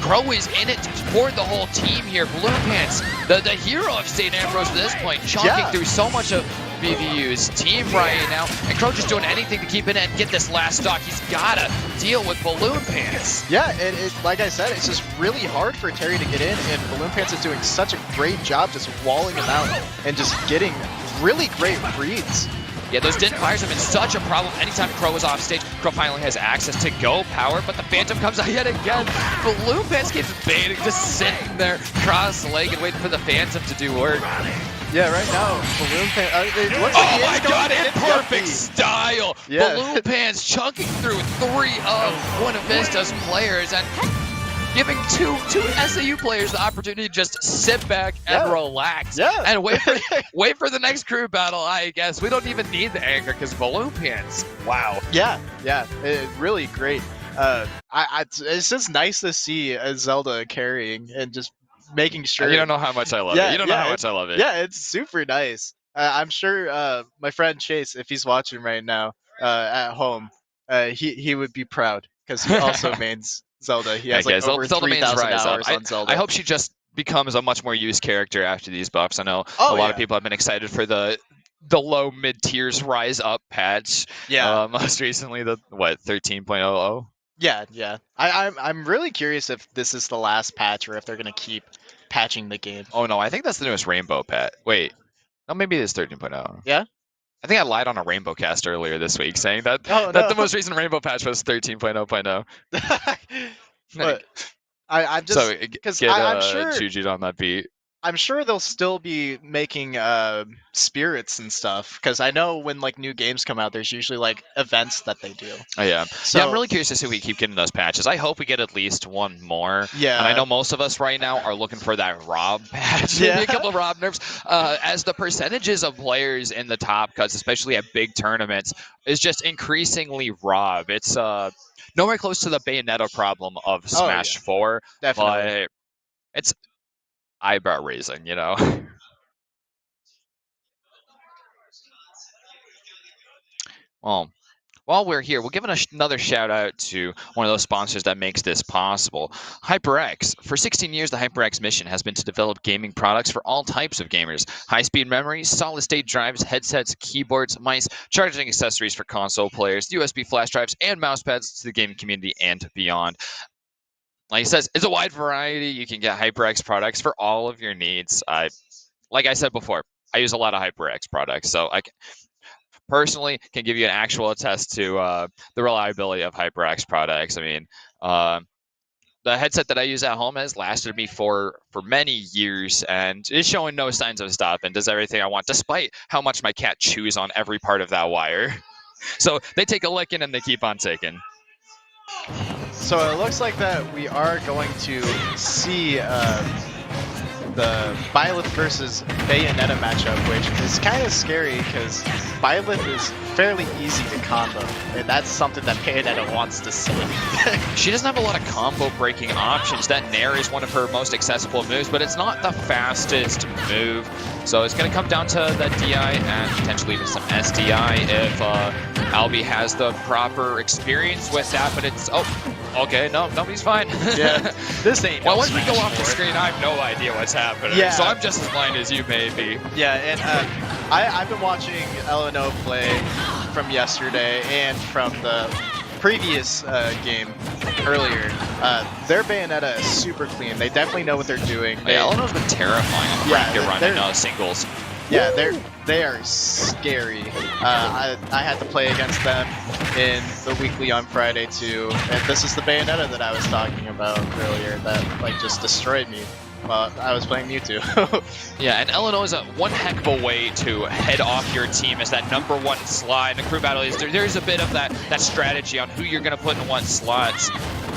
Crow is in it for the whole team here. Balloon Pants, the hero of St. Ambrose at this point, chunking through so much of BVU's team right now. And Crow just doing anything to keep it and get this last stock. He's gotta deal with Balloon Pants. Yeah, and like I said, it's just really hard for Terry to get in, and Balloon Pants is doing such a great job just walling him out and just getting really great reads. Yeah, those didn't fires have been such a problem. Anytime Crow is off stage, Crow finally has access to go power, but the Phantom comes out yet again. Balloon Pants keeps baiting, just sitting there cross-legged, waiting for the Phantom to do work. Yeah, right now, Balloon Pants... oh my god, in perfect style! Yeah. Balloon Pants chunking through 3 of Buena Vista's players and giving two SAU players the opportunity to just sit back and relax and wait for the next crew battle, I guess. We don't even need the anchor because Balloon Pants, wow. Yeah, really great. It's just nice to see Zelda carrying and just making sure. You don't know how much I love it. You don't know how much I love it. Yeah, it's super nice. I'm sure my friend Chase, if he's watching right now at home, he would be proud because he also mains Zelda. He has like over 3,000 hours on Zelda. I hope she just becomes a much more used character after these buffs. I know a lot of people have been excited for the low mid tiers rise up patch. Yeah. Most recently the 13.00. Yeah. I'm really curious if this is the last patch or if they're gonna keep patching the game. Oh no, I think that's the newest rainbow patch. Wait. No, maybe it is 13.0. Yeah? I think I lied on a Rainbow cast earlier this week, saying that the most recent Rainbow patch was 13.0.0. But I'm just because I'm sure Juju'd on that beat. I'm sure they'll still be making spirits and stuff because I know when like new games come out, there's usually like events that they do. Oh yeah, so, yeah. I'm really curious to see if we keep getting those patches. I hope we get at least one more. Yeah, and I know most of us right now are looking for that Rob patch. Yeah, maybe a couple of Rob nerfs. As the percentages of players in the top cuts, especially at big tournaments, is just increasingly Rob. It's nowhere close to the Bayonetta problem of Smash 4, definitely. but it's eyebrow raising, you know. Well, while we're here, we'll give another shout out to one of those sponsors that makes this possible, HyperX. For 16 years, the HyperX mission has been to develop gaming products for all types of gamers. High-speed memory, solid-state drives, headsets, keyboards, mice, charging accessories for console players, USB flash drives, and mouse pads to the gaming community and beyond. Like he says, it's a wide variety. You can get HyperX products for all of your needs. Like I said before, I use a lot of HyperX products, so I personally can give you an actual attest to the reliability of HyperX products. I mean, the headset that I use at home has lasted me for many years and is showing no signs of stopping. Does everything I want, despite how much my cat chews on every part of that wire. So they take a licking and they keep on taking. So it looks like that we are going to see the Byleth versus Bayonetta matchup, which is kind of scary because Byleth is fairly easy to combo, and that's something that Bayonetta wants to see. She doesn't have a lot of combo breaking options. That Nair is one of her most accessible moves, but it's not the fastest move. So it's going to come down to the DI and potentially even some SDI if Albie has the proper experience with that, but it's, okay, no, nobody's fine. Yeah, this ain't Well, no once we go Smash off the Four. screen, I have no idea what's happening. Yeah. So I'm just as blind as you may be. Yeah, and I've been watching LNO play from yesterday and from the previous game earlier. Their Bayonetta is super clean. They definitely know what they're doing. Yeah, Eleanor's been terrifying on the Yeah, bracket run they're- in singles. Yeah, they are scary. I had to play against them in the weekly on Friday too, and this is the Bayonetta that I was talking about earlier that like just destroyed me while I was playing Mewtwo. Yeah, and Eleanor is one heck of a way to head off your team as that #1 slot. In a crew battle, there's a bit of that strategy on who you're going to put in what slots.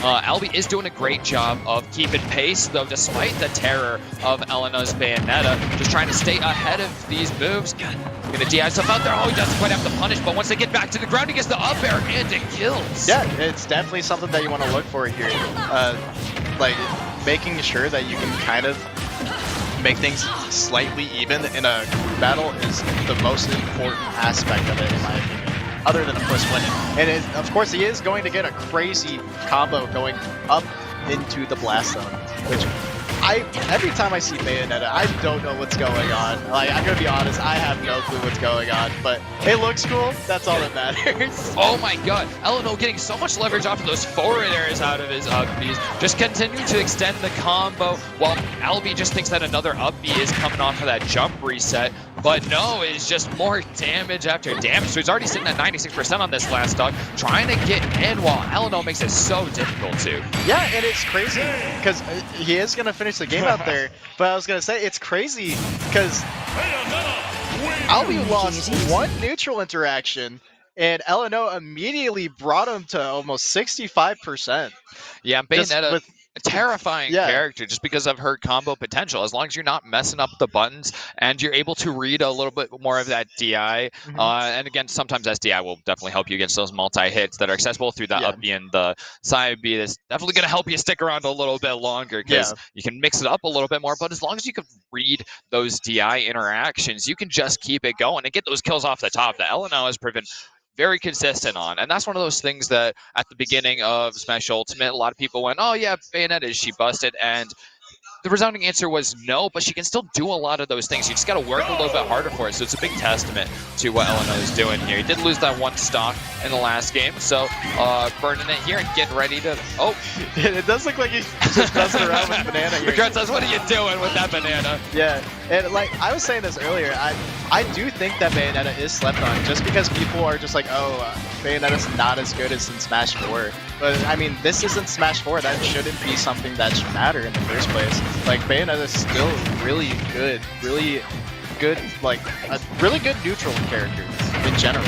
Albie is doing a great job of keeping pace, though, despite the terror of Eleanor's Bayonetta. Just trying to stay ahead of these moves. Going to DI stuff out there. Oh, he doesn't quite have to punish, but once they get back to the ground, he gets the up air and it kills. Yeah, it's definitely something that you want to look for here. Like making sure that you can kind of make things slightly even in a battle is the most important aspect of it, in my opinion. Other than, of course, winning. And of course, he is going to get a crazy combo going up into the blast zone, which every time I see Bayonetta, I don't know what's going on. Like, I'm gonna be honest, I have no clue what's going on, but it looks cool. That's all that matters. Oh my god, Eleanor getting so much leverage off of those forward airs out of his up Bs. Just continuing to extend the combo while Albie just thinks that another up B is coming off of that jump reset. But no, it's just more damage after damage. So he's already sitting at 96% on this last stock, trying to get in while Eleanor makes it so difficult to. Yeah, and it's crazy because he is going to finish the game out there. But I was going to say, it's crazy because Albie lost one neutral interaction and Eleanor immediately brought him to almost 65%. Yeah, Just Bayonetta, with- a terrifying Yeah. character just because of her combo potential. As long as you're not messing up the buttons and you're able to read a little bit more of that DI. And again, sometimes SDI will definitely help you against those multi-hits that are accessible through the Yeah. up B and the side B. That's definitely going to help you stick around a little bit longer because you can mix it up a little bit more. But as long as you can read those DI interactions, you can just keep it going and get those kills off the top that Eleanor has proven very consistent on. And that's one of those things that at the beginning of Smash Ultimate, a lot of people went, oh yeah, Bayonetta, is she busted? And the resounding answer was no, but she can still do a lot of those things. You just got to work a little bit harder for it. So it's a big testament to what Eleanor is doing here. He did lose that one stock in the last game, so burning it here and getting ready to... Oh, It does look like he's just messing around with Banana here. Regret says, what are you doing with that banana? Yeah, and like I was saying this earlier, I do think that Bayonetta is slept on just because people are just like, oh, Bayonetta's not as good as in Smash 4. But I mean, this isn't Smash 4. That shouldn't be something that should matter in the first place. Like, Bayonetta's still really good, like a really good neutral character in general.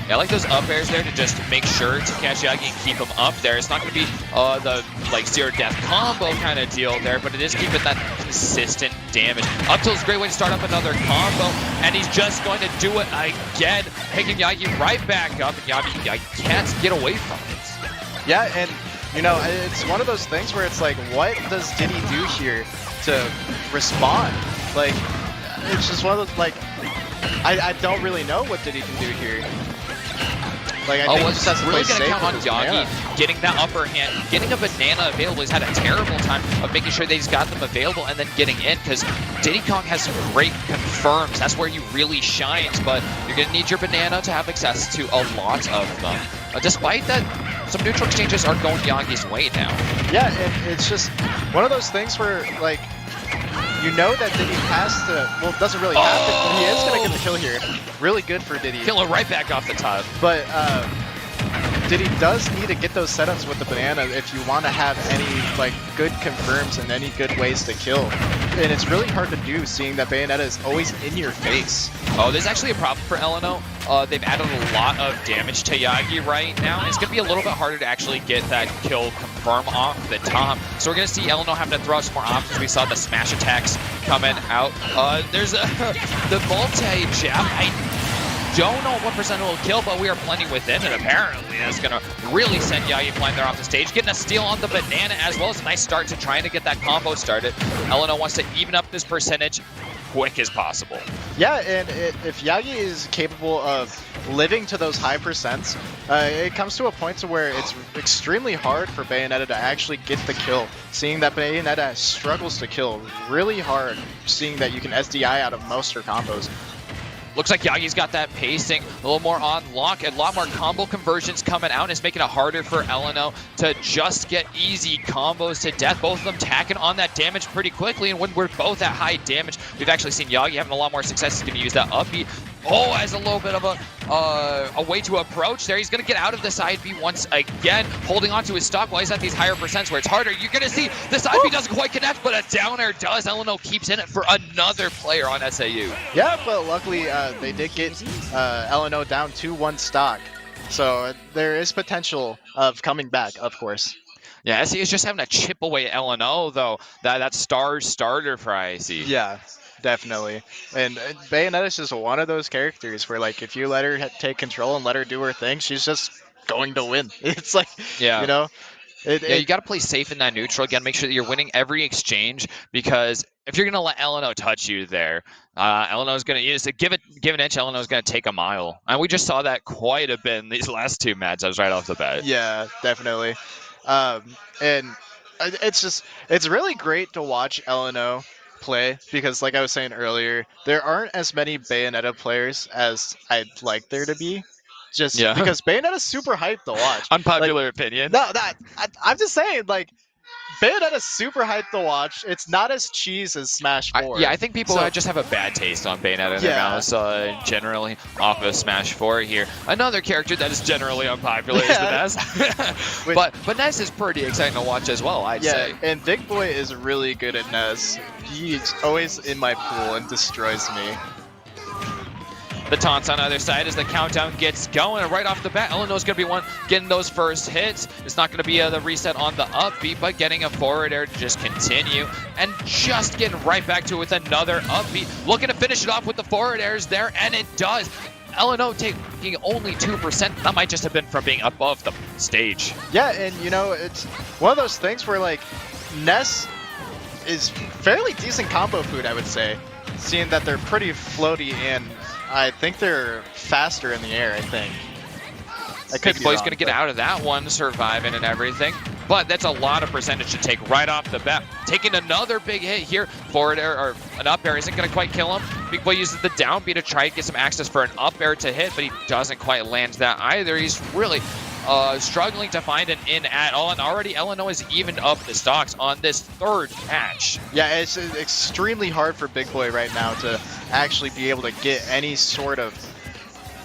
Yeah, I like those up airs there to just make sure to catch Yagi and keep him up there. It's not going to be the like zero death combo kind of deal there, but it is keeping that consistent damage. Up tilt's a great way to start up another combo, and he's just going to do it again, picking Yagi right back up, and Yagi can't get away from it. Yeah, and you know, it's one of those things where it's like, what does Diddy do here to respond? Like, it's just one of those, like, I don't really know what Diddy can do here. Like, I think he just has to really play going to safe count on with his Yagi mana. getting that upper hand, getting a banana available. He's had a terrible time of making sure that he's got them available and then getting in, because Diddy Kong has some great confirms. That's where he really shines, but you're going to need your banana to have access to a lot of them. Despite that, some neutral exchanges are going Yagi's way now. Yeah, and it's just one of those things where, like, you know that Diddy has to, well, doesn't really have to, but he is going to get the kill here. Really good for Diddy. Kill it right back off the top. But Diddy does need to get those setups with the banana if you want to have any like good confirms and any good ways to kill. And it's really hard to do, seeing that Bayonetta is always in your face. Oh, there's actually a problem for LNO. They've added a lot of damage to Yagi right now, and it's going to be a little bit harder to actually get that kill confirm off the top. So we're going to see LNO having to throw out some more options. We saw the smash attacks coming out. There's the multi-jab. I don't know what percent it will kill, but we are plenty within it. Apparently, that's going to really send Yagi flying there off the stage. Getting a steal on the banana, as well as a nice start to trying to get that combo started. LNO wants to even up this percentage quick as possible. Yeah, and if Yagi is capable of living to those high percents, it comes to a point to where it's extremely hard for Bayonetta to actually get the kill. Seeing that Bayonetta struggles to kill really hard, seeing that you can SDI out of most her combos. Looks like Yagi's got that pacing a little more on lock, and a lot more combo conversions coming out. It's making it harder for LNO to just get easy combos to death. Both of them tacking on that damage pretty quickly, and when we're both at high damage, we've actually seen Yagi having a lot more success. He's going to use that up B. Oh, as a little bit of a way to approach there. He's going to get out of the side B once again, holding on to his stock while he's at these higher percents where it's harder. You're going to see the side B doesn't quite connect, but a down air does. LNO keeps in it for another player on SAU. Yeah, but luckily they did get LNO down 2-1 stock. So there is potential of coming back, of course. Yeah, SAU is just having to chip away at LNO, though. That star starter for IC. Yeah. Definitely. And Bayonetta is just one of those characters where, like, if you let her take control and let her do her thing, she's just going to win. It's like, yeah. You know? You got to play safe in that neutral. Again, make sure that you're winning every exchange, because if you're going to let LNO touch you there, LNO is going to use it. Give an inch, LNO is going to take a mile. And we just saw that quite a bit in these last two matchups right off the bat. Yeah, definitely. And it's really great to watch LNO play, because like I was saying earlier, there aren't as many Bayonetta players as I'd like there to be, just because Bayonetta's super hyped to watch. Unpopular opinion. No, I'm just saying, like, Bayonetta's super hyped to watch. It's not as cheese as Smash 4. I think people just have a bad taste on Bayonetta in their mouths, generally off of Smash 4 here. Another character that is generally unpopular is the Ness. but Ness is pretty exciting to watch as well, I'd say. Yeah, and Big Boy is really good at Ness. He's always in my pool and destroys me. The taunts on the other side as the countdown gets going, and right off the bat, LNO's going to be one getting those first hits. It's not going to be the reset on the upbeat, but getting a forward air to just continue, and just getting right back to it with another upbeat. Looking to finish it off with the forward airs there, and it does. LNO taking only 2%. That might just have been from being above the stage. Yeah, and you know, it's one of those things where, like, Ness is fairly decent combo food, I would say, seeing that they're pretty floaty, and I think they're faster in the air, I think. Big Boy's going to get out of that one, surviving and everything. But that's a lot of percentage to take right off the bat. Taking another big hit here. Forward air, or an up air, isn't going to quite kill him. Big Boy uses the down B to try to get some access for an up air to hit, but he doesn't quite land that either. He's really struggling to find an in at all, and already LNO has evened up the stocks on this third match. Yeah, it's extremely hard for Big Boy right now to actually be able to get any sort of,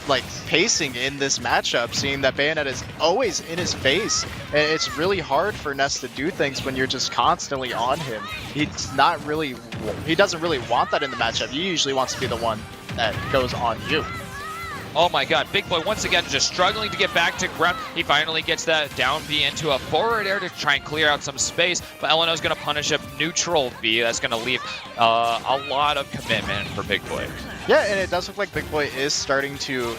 like, pacing in this matchup, seeing that Bayonetta is always in his face. And it's really hard for Ness to do things when you're just constantly on him. He doesn't really want that in the matchup. He usually wants to be the one that goes on you. Oh my god, Big Boy once again just struggling to get back to ground. He finally gets that down B into a forward air to try and clear out some space, but LNO's going to punish a neutral B. That's going to leave a lot of commitment for Big Boy. Yeah, and it does look like Big Boy is starting to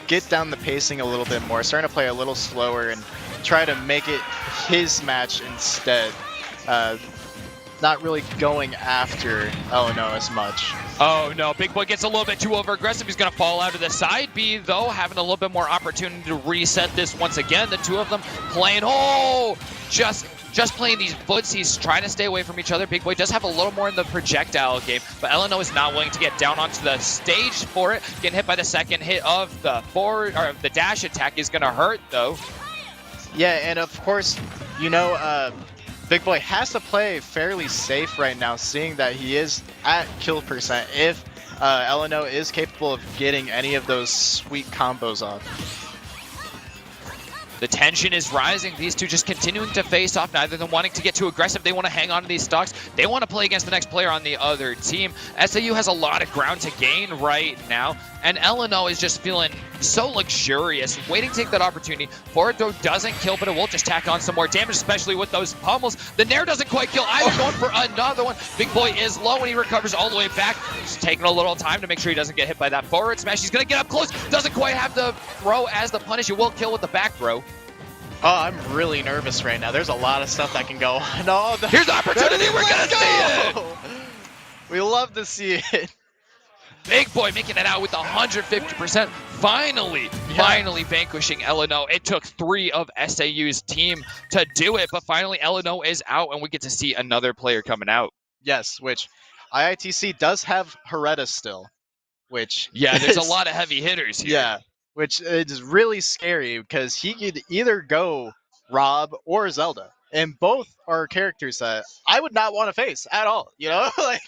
get down the pacing a little bit more, starting to play a little slower and try to make it his match instead. Not really going after LNO as much. Oh no, Big Boy gets a little bit too over-aggressive. He's going to fall out of the side B, though, having a little bit more opportunity to reset this once again. The two of them playing, just playing these footsies, trying to stay away from each other. Big Boy does have a little more in the projectile game, but LNO is not willing to get down onto the stage for it. Getting hit by the second hit of the forward, or the dash attack is going to hurt, though. Yeah, and of course, you know, Big Boy has to play fairly safe right now, seeing that he is at kill percent if LNO is capable of getting any of those sweet combos off. The tension is rising. These two just continuing to face off, neither of them wanting to get too aggressive. They want to hang on to these stocks. They want to play against the next player on the other team. SAU has a lot of ground to gain right now, and LNO is just feeling so luxurious, waiting to take that opportunity. Forward throw doesn't kill, but it will just tack on some more damage, especially with those pummels. The Nair doesn't quite kill either, going for another one. Big Boy is low and he recovers all the way back. He's taking a little time to make sure he doesn't get hit by that forward smash. He's going to get up close. Doesn't quite have the throw as the punish. It will kill with the back throw. Oh, I'm really nervous right now. There's a lot of stuff that can go. No, here's the opportunity. We're going to see it. We love to see it. Big Boy making it out with 150%. Finally vanquishing LNO. It took 3 of SAU's team to do it, but finally LNO is out and we get to see another player coming out. Yes, which IITC does have Hereta still, which there's a lot of heavy hitters here. Yeah, which is really scary because he could either go Rob or Zelda, and both are characters that I would not want to face at all. You know, like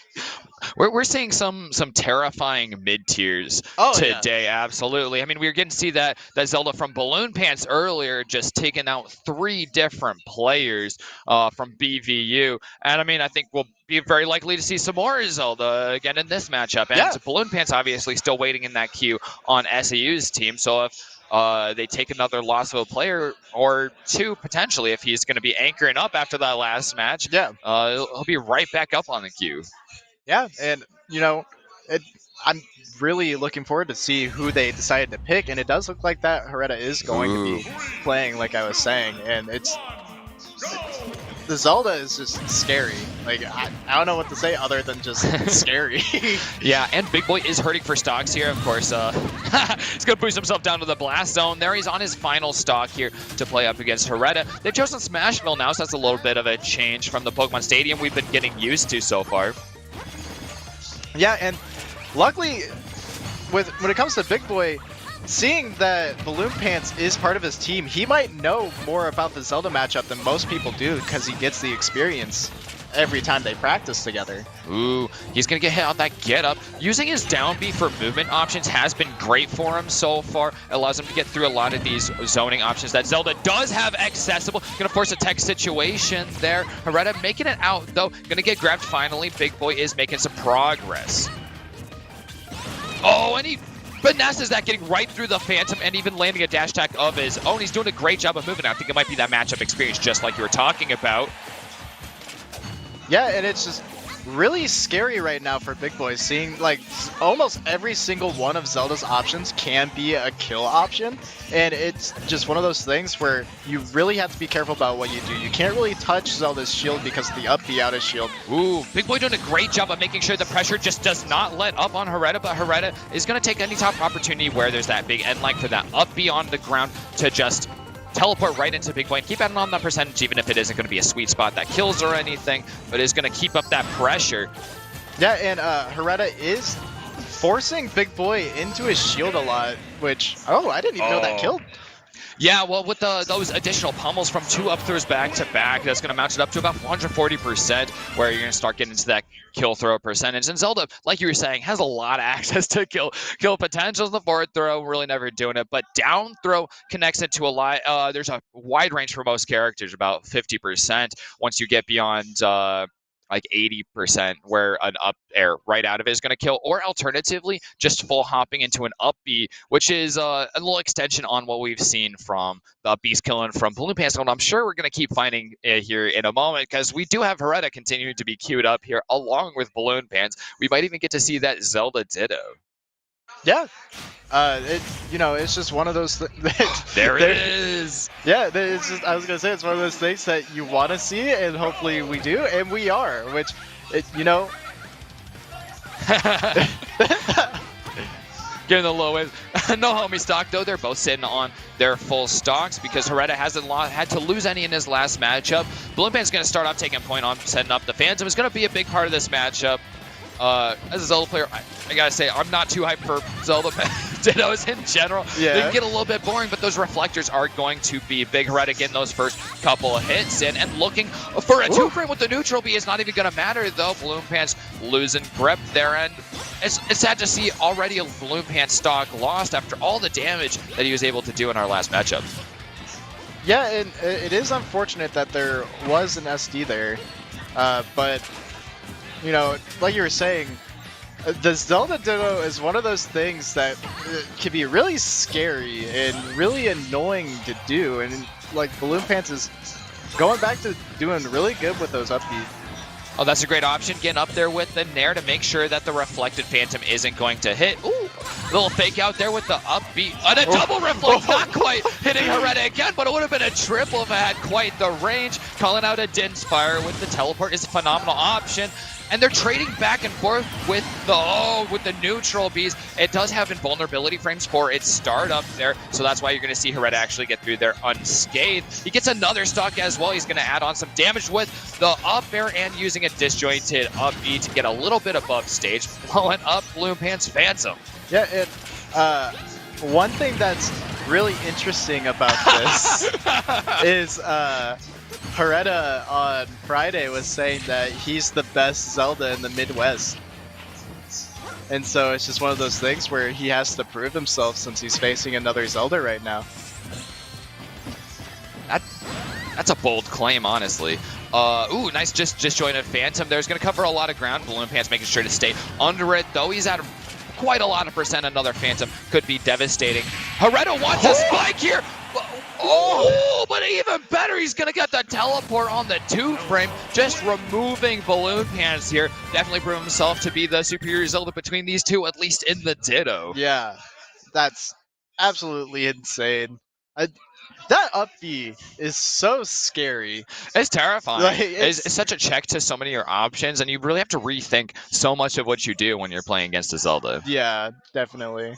we're seeing some terrifying mid tiers today. Yeah. Absolutely. I mean, we were getting to see that Zelda from Balloon Pants earlier, just taking out 3 different players from BVU, and I mean, I think we'll be very likely to see some more Zelda again in this matchup. And Balloon Pants obviously still waiting in that queue on SAU's team. So if they take another loss of a player or 2 potentially, if he's going to be anchoring up after that last match, he'll be right back up on the queue. Yeah, and you know, I'm really looking forward to see who they decided to pick, and it does look like that Hereta is going to be playing, like I was saying, and the Zelda is just scary. Like I don't know what to say other than just scary. Yeah, and Big Boy is hurting for stocks here, of course. He's gonna push himself down to the blast zone. There he's on his final stock here to play up against Hereta. They've chosen Smashville now, so that's a little bit of a change from the Pokemon Stadium we've been getting used to so far. Yeah, and luckily, when it comes to Big Boy, seeing that Balloon Pants is part of his team, he might know more about the Zelda matchup than most people do because he gets the experience every time they practice together. Ooh, he's going to get hit on that get up. Using his down B for movement options has been great for him so far. It allows him to get through a lot of these zoning options that Zelda does have accessible. Going to force a tech situation there. Hereta making it out though. Going to get grabbed finally. Big Boy is making some progress. Oh, and he finesses that, getting right through the Phantom and even landing a dash attack of his own. He's doing a great job of moving. I think it might be that matchup experience just like you were talking about. Yeah, and it's just really scary right now for Big Boy, seeing like almost every single one of Zelda's options can be a kill option, and it's just one of those things where you really have to be careful about what you do. You can't really touch Zelda's shield because of the up B out of shield. Ooh, Big Boy doing a great job of making sure the pressure just does not let up on Hereta, but Hereta is going to take any top opportunity where there's that big end line for that up B on the ground to just teleport right into Big Boy and keep adding on that percentage, even if it isn't going to be a sweet spot that kills or anything, but is going to keep up that pressure. Yeah, and Hereta is forcing Big Boy into his shield a lot, which, I didn't even know that killed. Yeah, well, with those additional pummels from 2 up throws back to back, that's going to mount it up to about 140%, where you're going to start getting into that kill throw percentage. And Zelda, like you were saying, has a lot of access to kill potentials. The forward throw, really never doing it, but down throw connects it to a lot. There's a wide range for most characters, about 50%. Once you get beyond like 80%, where an up air right out of it is going to kill, or alternatively, just full hopping into an up B, which is a little extension on what we've seen from the up B's killing from Balloon Pants. And I'm sure we're going to keep finding it here in a moment, because we do have Hereta continuing to be queued up here along with Balloon Pants. We might even get to see that Zelda Ditto. Yeah. It's just one of those things. There it is. Yeah, it's just, I was gonna say, it's one of those things that you want to see, and hopefully we do, and we are. Which, Getting the low end. No homie stock though. They're both sitting on their full stocks because Hereta hasn't had to lose any in his last matchup. Balloon Pant's gonna start off taking point on setting up the Phantom. It's gonna be a big part of this matchup. As a Zelda player, I gotta say, I'm not too hyped for Zelda Dittos in general. Yeah. They can get a little bit boring, but those reflectors are going to be big. Hereta getting those first couple of hits in and looking for a 2-frame with the neutral B is not even gonna matter though. Balloon Pants losing grip there, and it's sad to see already a Balloon Pants stock lost after all the damage that he was able to do in our last matchup. Yeah, and it is unfortunate that there was an SD there, but you know, like you were saying, the Zelda Ditto is one of those things that can be really scary and really annoying to do, and like Balloon Pants is going back to doing really good with those upbeat. Oh, that's a great option. Getting up there with the Nair to make sure that the reflected Phantom isn't going to hit. Ooh, little fake out there with the upbeat. And a double reflect, not quite hitting Hereta again, but it would have been a triple if it had quite the range. Calling out a Dinspire with the teleport is a phenomenal option. And they're trading back and forth with the neutral bees. It does have invulnerability frames for its startup there, so that's why you're going to see Hereta actually get through there unscathed. He gets another stock as well. He's going to add on some damage with the up air and using a disjointed up E to get a little bit above stage, blowing up Balloon Pants Phantom. Yeah, it. One thing that's really interesting about this is Hereta on Friday was saying that he's the best Zelda in the Midwest. And so it's just one of those things where he has to prove himself since he's facing another Zelda right now. That's a bold claim, honestly. Ooh, nice disjointed Phantom. There's going to cover a lot of ground. Balloon Pants making sure to stay under it, though he's at quite a lot of percent. Another Phantom could be devastating. Hereta wants a spike here. Oh, but even better, he's going to get the teleport on the 2-frame, just removing Balloon Pants here. Definitely proved himself to be the superior Zelda between these two, at least in the Ditto. Yeah, that's absolutely insane. That up B is so scary. It's terrifying. Like, it's such a check to so many of your options, and you really have to rethink so much of what you do when you're playing against a Zelda. Yeah, definitely.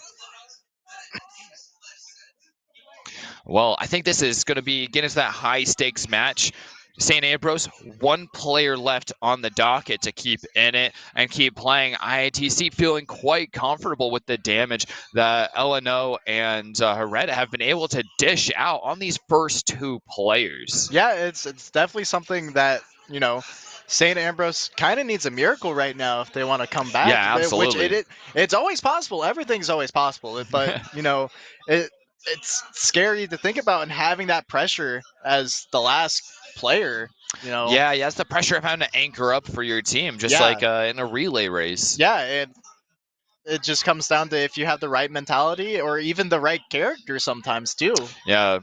Well, I think this is going to be getting into that high-stakes match. St. Ambrose, one player left on the docket to keep in it and keep playing. IATC feeling quite comfortable with the damage that LNO and Hereta have been able to dish out on these first two players. Yeah, it's definitely something that, you know, St. Ambrose kind of needs a miracle right now if they want to come back. Yeah, absolutely. Which it's always possible. Everything's always possible. But, you know, it's scary to think about, and having that pressure as the last player, you know. Yeah, it's the pressure of having to anchor up for your team, just like in a relay race. Yeah, and it just comes down to if you have the right mentality or even the right character sometimes too. Yeah,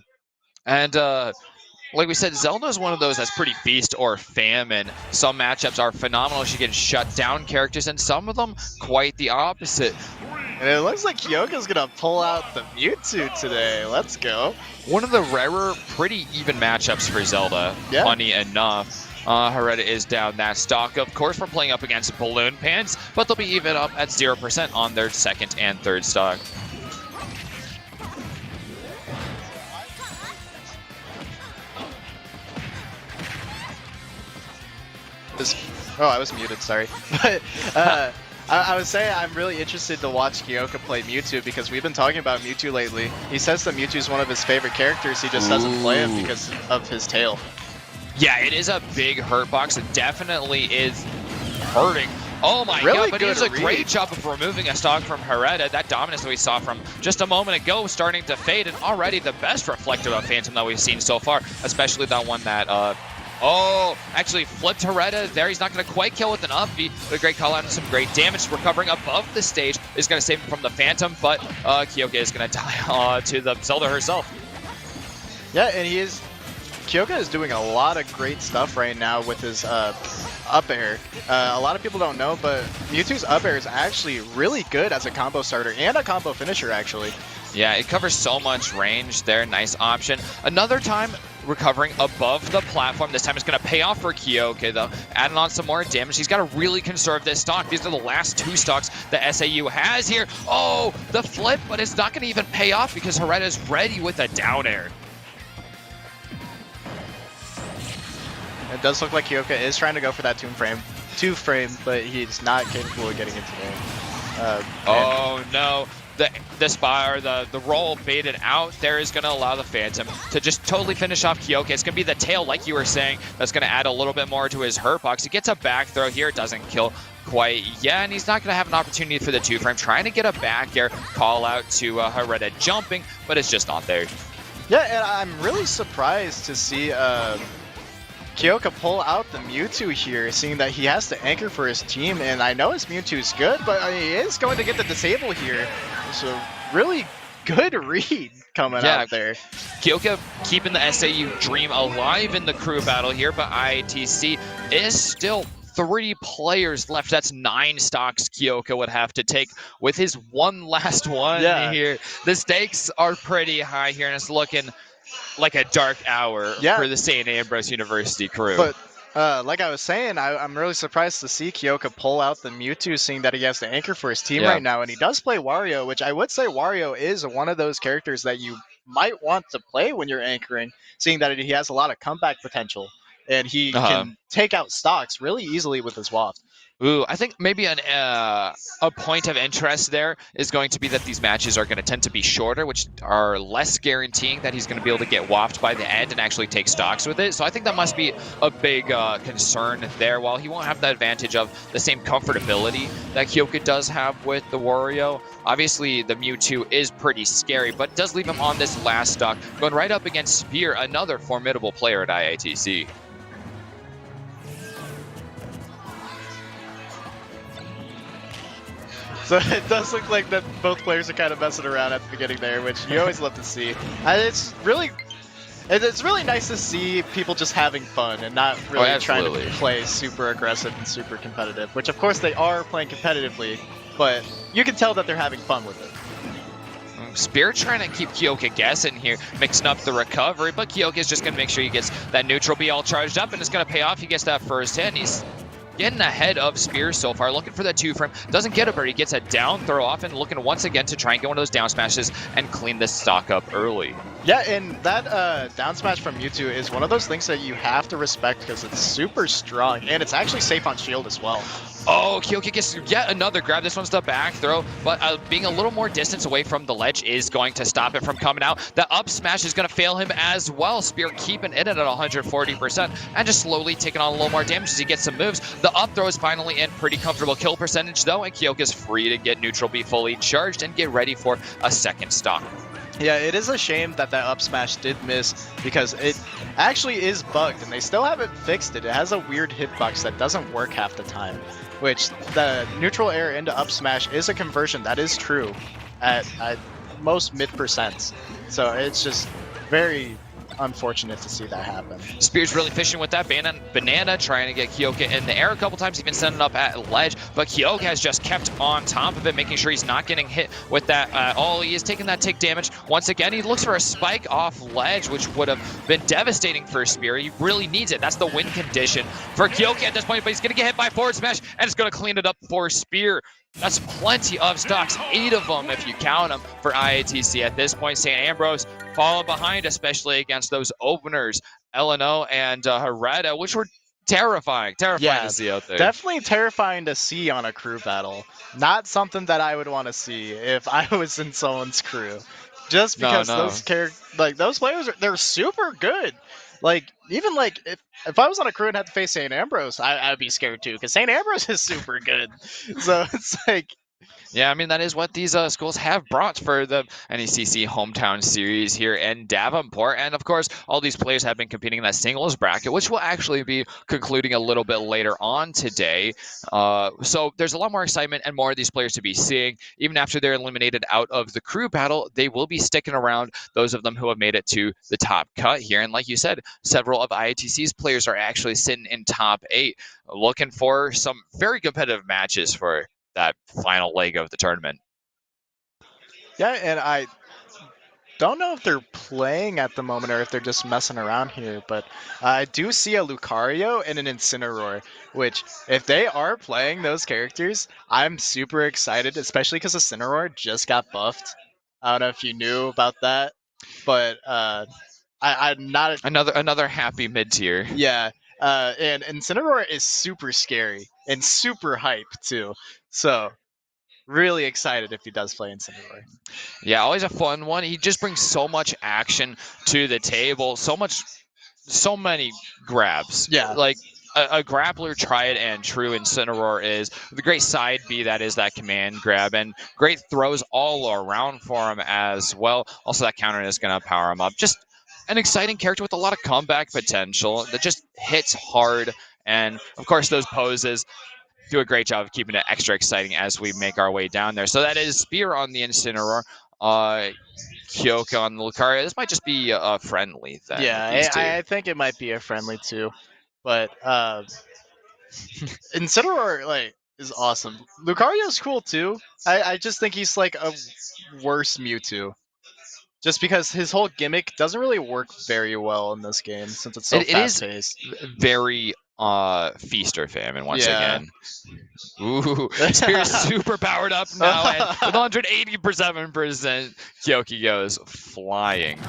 and like we said, Zelda is one of those that's pretty feast or famine. Some matchups are phenomenal. She can shut down characters, and some of them quite the opposite. And it looks like Kyoka's going to pull out the Mewtwo today. Let's go. One of the rarer, pretty even matchups for Zelda, funny enough. Hereta is down that stock, of course, from playing up against Balloon Pants, but they'll be even up at 0% on their second and third stock. Oh, I was muted, sorry. But I was saying I'm really interested to watch Kyoka play Mewtwo because we've been talking about Mewtwo lately. He says that Mewtwo's one of his favorite characters. He just doesn't play him because of his tail. Yeah, it is a big hurt box. It definitely is hurting. Oh my really god, but he does a great job of removing a stock from Hereta. That dominance that we saw from just a moment ago starting to fade, and already the best reflective of Phantom that we've seen so far, especially that one that actually flipped Hereta there. He's not going to quite kill with an up B, but a great call out and some great damage. Recovering above the stage is going to save him from the Phantom, but Kyoka is going to die to the Zelda herself. Yeah, and Kyoka is doing a lot of great stuff right now with his up air. A lot of people don't know, but Mewtwo's up air is actually really good as a combo starter and a combo finisher, actually. Yeah, it covers so much range there. Nice option. Another time recovering above the platform. This time it's going to pay off for Kyoka, though. Adding on some more damage. He's got to really conserve this stock. These are the last two stocks that SAU has here. Oh, the flip, but it's not going to even pay off because Hereta's ready with a down air. It does look like Kyoka is trying to go for that two frame, but he's not capable of getting it today. Oh no. The Spire, the roll baited out there is going to allow the Phantom to just totally finish off Kyoka. It's going to be the tail, like you were saying, that's going to add a little bit more to his hurt box. He gets a back throw here. It doesn't kill quite yet, and he's not going to have an opportunity for the two frame. Trying to get a back air, call out to Hereta jumping, but it's just not there. Yeah, and I'm really surprised to see Kyoka pull out the Mewtwo here, seeing that he has to anchor for his team, and I know his Mewtwo's good, but he is going to get the disable here. So really good read coming out there. Kyoka keeping the SAU dream alive in the crew battle here, but IATC is still 3 players left. That's 9 stocks Kyoka would have to take with his one last one here. The stakes are pretty high here, and it's looking like a dark hour for the St. Ambrose University crew. But like I was saying, I'm really surprised to see Kyoka pull out the Mewtwo, seeing that he has to anchor for his team right now, and he does play Wario, which I would say Wario is one of those characters that you might want to play when you're anchoring, seeing that he has a lot of comeback potential, and he can take out stocks really easily with his Waft. Ooh, I think maybe a point of interest there is going to be that these matches are going to tend to be shorter, which are less guaranteeing that he's going to be able to get waft by the end and actually take stocks with it. So I think that must be a big concern there. While he won't have the advantage of the same comfortability that Kyoka does have with the Wario, obviously the Mewtwo is pretty scary, but does leave him on this last stock, going right up against Spear, another formidable player at IATC. So it does look like that both players are kind of messing around at the beginning there, which you always love to see. It's really nice to see people just having fun and not really trying to play super aggressive and super competitive, which of course they are playing competitively, but you can tell that they're having fun with it. Spear trying to keep Kyoka guessing here, mixing up the recovery, but Kyoka is just going to make sure he gets that neutral B all charged up, and it's going to pay off. He gets that first hit, and he's getting ahead of Spear so far, looking for that 2-frame. Doesn't get it, but he gets a down throw off and looking once again to try and get one of those down smashes and clean this stock up early. Yeah, and that down smash from Mewtwo is one of those things that you have to respect because it's super strong, and it's actually safe on shield as well. Oh, Kyoka gets yet another grab. This one's the back throw, but being a little more distance away from the ledge is going to stop it from coming out. The up smash is going to fail him as well. Spear keeping it at 140% and just slowly taking on a little more damage as he gets some moves. The up throw is finally in. Pretty comfortable kill percentage though, and Kyoka's free to get neutral B fully charged and get ready for a second stock. Yeah, it is a shame that up smash did miss because it actually is bugged and they still haven't fixed it. It has a weird hitbox that doesn't work half the time, which the neutral air into up smash is a conversion that is true at most mid percents. So it's just very unfortunate to see that happen. Spear's really fishing with that banana, trying to get Kyoka in the air a couple times, even sending up at ledge, but Kyoka has just kept on top of it, making sure he's not getting hit with that at all. He is taking that tick damage. Once again, he looks for a spike off ledge, which would have been devastating for Spear. He really needs it. That's the win condition for Kyoka at this point, but he's going to get hit by forward smash, and it's going to clean it up for Spear. That's plenty of stocks, 8 of them if you count them for IATC at this point. St. Ambrose falling behind, especially against those openers, LNO and Hereda, which were terrifying to see out there. Definitely terrifying to see on a crew battle. Not something that I would want to see if I was in someone's crew. Just because those players they're super good. Like even like if I was on a crew and had to face St. Ambrose, I'd be scared too because St. Ambrose is super good. So it's like. Yeah, I mean, that is what these schools have brought for the NECC Hometown Series here in Davenport. And, of course, all these players have been competing in that singles bracket, which will actually be concluding a little bit later on today. So there's a lot more excitement and more of these players to be seeing. Even after they're eliminated out of the crew battle, they will be sticking around, those of them who have made it to the top cut here. And like you said, several of IATC's players are actually sitting in top 8, looking for some very competitive matches for that final leg of the tournament. Yeah, and I don't know if they're playing at the moment or if they're just messing around here, but I do see a Lucario and an Incineroar, which if they are playing those characters, I'm super excited, especially because Incineroar just got buffed. I don't know if you knew about that, but I'm not another happy mid tier. Yeah, and Incineroar is super scary and super hype too. So really excited if he does play Incineroar. Yeah, always a fun one. He just brings so much action to the table, so many grabs. Yeah, like a grappler tried and true Incineroar is, with a great side B that is that command grab, and great throws all around for him as well. Also, that counter is going to power him up. Just an exciting character with a lot of comeback potential that just hits hard. And of course, those poses do a great job of keeping it extra exciting as we make our way down there. So that is Spear on the Incineroar. Kyoka on the Lucario. This might just be a friendly then Yeah, with these two. I think it might be a friendly too, but Incineroar like is awesome. Lucario's cool too. I just think he's like a worse Mewtwo, just because his whole gimmick doesn't really work very well in this game since it's so It fast is paced. very feast or famine once Yeah. again. Ooh, Spear is super powered up now, and with 187%, Kyoki goes flying.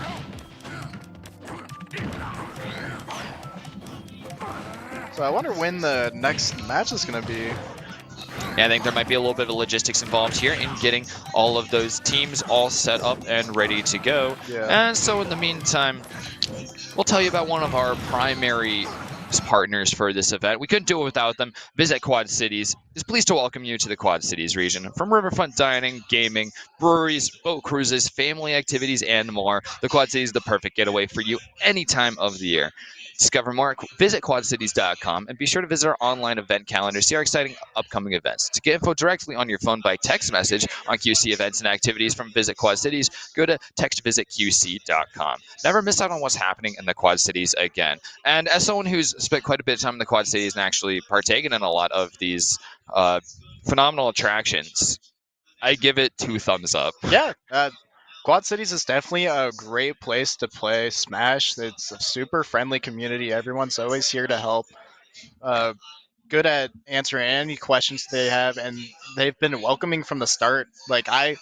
So I wonder when the next match is gonna be. Yeah, I think there might be a little bit of logistics involved here in getting all of those teams all set up and ready to go. Yeah. And so in the meantime, we'll tell you about one of our primary partners for this event. We couldn't do it without them. Visit Quad Cities is pleased to welcome you to the Quad Cities region. From riverfront dining, gaming, breweries, boat cruises, family activities, and more, the Quad Cities is the perfect getaway for you any time of the year. Discover more, visit quadcities.com, and be sure to visit our online event calendar to see our exciting upcoming events. To get info directly on your phone by text message on QC events and activities from Visit Quad Cities, go to textvisitqc.com. Never miss out on what's happening in the Quad Cities again. And as someone who's spent quite a bit of time in the Quad Cities and actually partaken in a lot of these phenomenal attractions, I give it 2 thumbs up. Yeah, Quad Cities is definitely a great place to play Smash. It's a super friendly community. Everyone's always here to help. Uh, good at answering any questions they have, and they've been welcoming from the start. Like I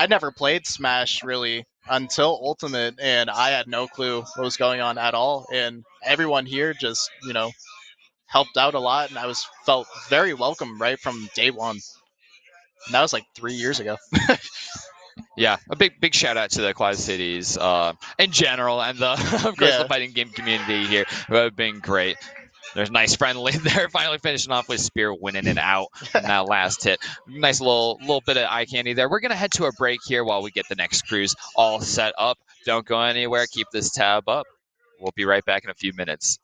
never played Smash really until Ultimate, and I had no clue what was going on at all. And everyone here just helped out a lot, and I was felt very welcome right from day one. And that was like 3 years ago. Yeah, a big shout out to the Quad Cities in general, and the of course the Yeah. fighting game community here who have been great. There's a nice friendly there, finally finishing off with Spear winning it out in that last hit. Nice little bit of eye candy there. We're gonna head to a break here while we get the next cruise all set up. Don't go anywhere. Keep this tab up. We'll be right back in a few minutes.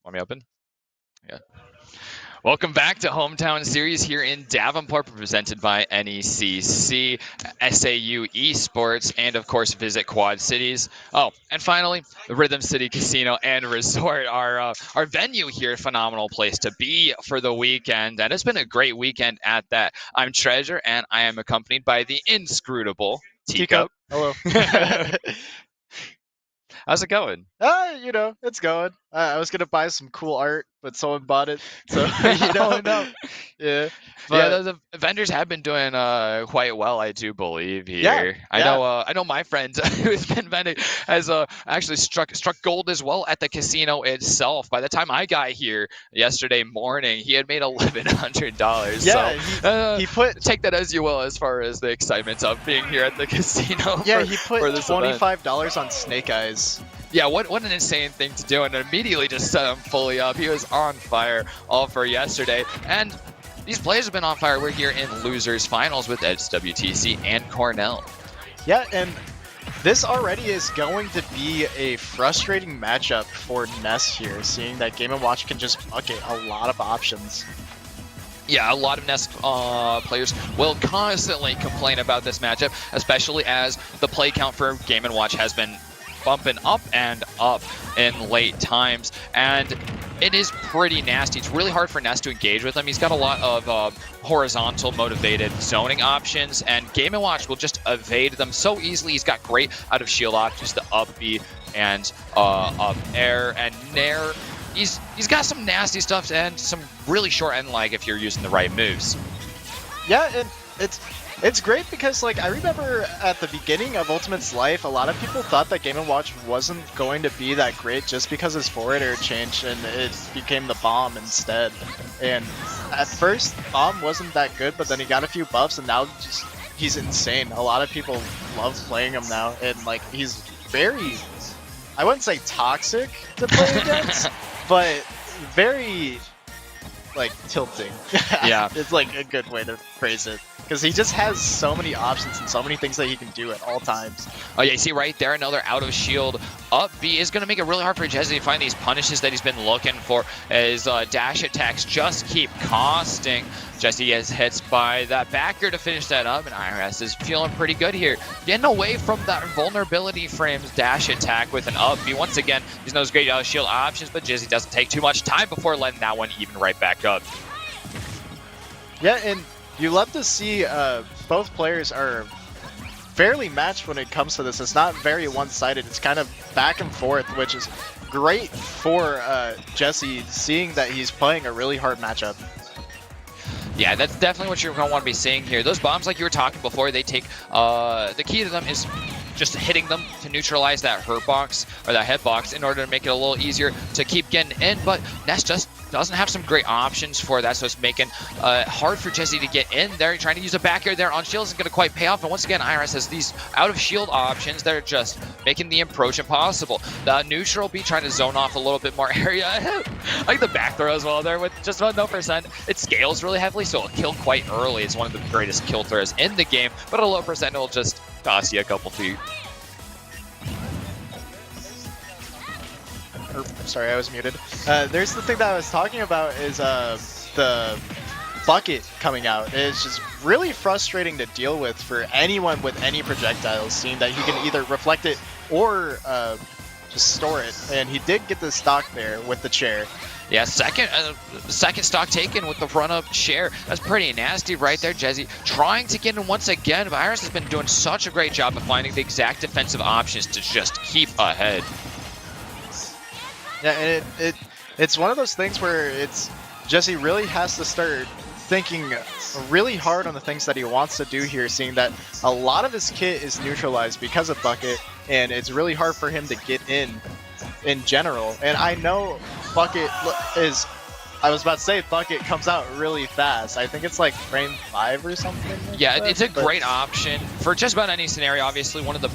Want me open? Yeah. Welcome back to Hometown Series here in Davenport, presented by NECC, SAU Esports, and of course Visit Quad Cities. Oh, and finally, the Rhythm City Casino and Resort, our venue here, phenomenal place to be for the weekend, and it's been a great weekend at that. I'm Treasure, and I am accompanied by the inscrutable Teacup. Hello. How's it going? It's going. I was gonna buy some cool art, but someone bought it, so Oh, no. Yeah. Yeah, the vendors have been doing quite well, I do believe here. Yeah, I know my friend who's been vending has actually struck gold as well at the casino itself. By the time I got here yesterday morning, he had made $1,100. Yeah, so he put take that as you will as far as the excitement of being here at the casino. yeah for, he for put this event. $25 on Snake Eyes. Yeah, what an insane thing to do, and immediately just set him fully up. He was on fire all for yesterday, and these players have been on fire. We're here in losers finals with SWTC and Cornell. Yeah, and this already is going to be a frustrating matchup for NECC here, seeing that Game & Watch can just bucket a lot of options. Yeah, a lot of NECC players will constantly complain about this matchup, especially as the play count for Game & Watch has been bumping up and up in late times, and it is pretty nasty. It's really hard for NECC to engage with him. He's got a lot of horizontal motivated zoning options, and Game & Watch will just evade them so easily. He's got great out of shield options, the up B and up air and nair. He's got some nasty stuff and some really short end lag if you're using the right moves. Yeah, and it's great because, like, I remember at the beginning of Ultimate's life, a lot of people thought that Game & Watch wasn't going to be that great just because his forward air changed and it became the bomb instead. And at first, bomb wasn't that good, but then he got a few buffs and now he's insane. A lot of people love playing him now, and, like, he's very, I wouldn't say toxic to play against, but very, like, tilting. Yeah. It's, like, a good way to phrase it. Because he just has so many options and so many things that he can do at all times. Oh yeah, you see right there, another out of shield up B is going to make it really hard for Jesse to find these punishes that he's been looking for, as dash attacks just keep costing. Jesse gets hits by that backer to finish that up, and IRS is feeling pretty good here. Getting away from that vulnerability frames dash attack with an up B. Once again, he's those great out of shield options, but Jesse doesn't take too much time before letting that one even right back up. Yeah, and you love to see both players are fairly matched when it comes to this. It's not very one-sided. It's kind of back and forth, which is great for Jesse, seeing that he's playing a really hard matchup. Yeah, that's definitely what you're going to want to be seeing here. Those bombs, like you were talking before, they take, the key to them is just hitting them to neutralize that hurt box or that head box in order to make it a little easier to keep getting in, but NECC just doesn't have some great options for that, so it's making hard for Jesse to get in there. Trying to use a back air there on shield isn't going to quite pay off, and once again, IRS has these out of shield options that are just making the approach impossible. The neutral B trying to zone off a little bit more area. I like the back throw as well there with just about no percent. It scales really heavily, so it'll kill quite early. It's one of the greatest kill throws in the game, but at a low percent, it'll just toss you a couple feet. Sorry, I was muted. There's the thing that I was talking about is the bucket coming out. It's just really frustrating to deal with for anyone with any projectiles, seeing that he can either reflect it or just store it. And he did get the stock there with the chair. Yeah, second stock taken with the run-up share. That's pretty nasty right there, Jesse. Trying to get in once again, but Iris has been doing such a great job of finding the exact defensive options to just keep ahead. Yeah, and it's one of those things where it's Jesse really has to start thinking really hard on the things that he wants to do here, seeing that a lot of his kit is neutralized because of Bucket, and it's really hard for him to get in general. And I know Bucket is, I was about to say Bucket comes out really fast. I think it's like frame 5 or something. Yeah, it's a great option for just about any scenario. Obviously, one of the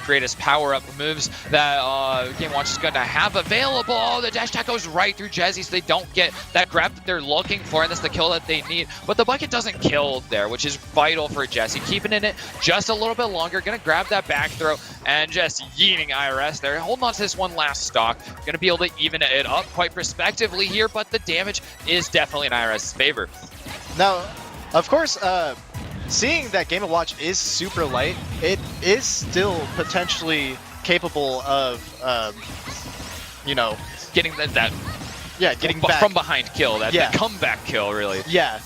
greatest power-up moves that Game Watch is going to have available. Oh, the dash attack goes right through Jesse, so they don't get that grab that they're looking for, and that's the kill that they need. But the bucket doesn't kill there, which is vital for Jesse. Keeping in it just a little bit longer, going to grab that back throw, and just yeeting IRS there. Holding on to this one last stock. Going to be able to even it up quite prospectively here, but the damage is definitely in IRS's favor. Now, of course, seeing that Game & Watch is super light, it is still potentially capable of, you know, getting that yeah, getting back from behind kill, that comeback kill, really. Yeah.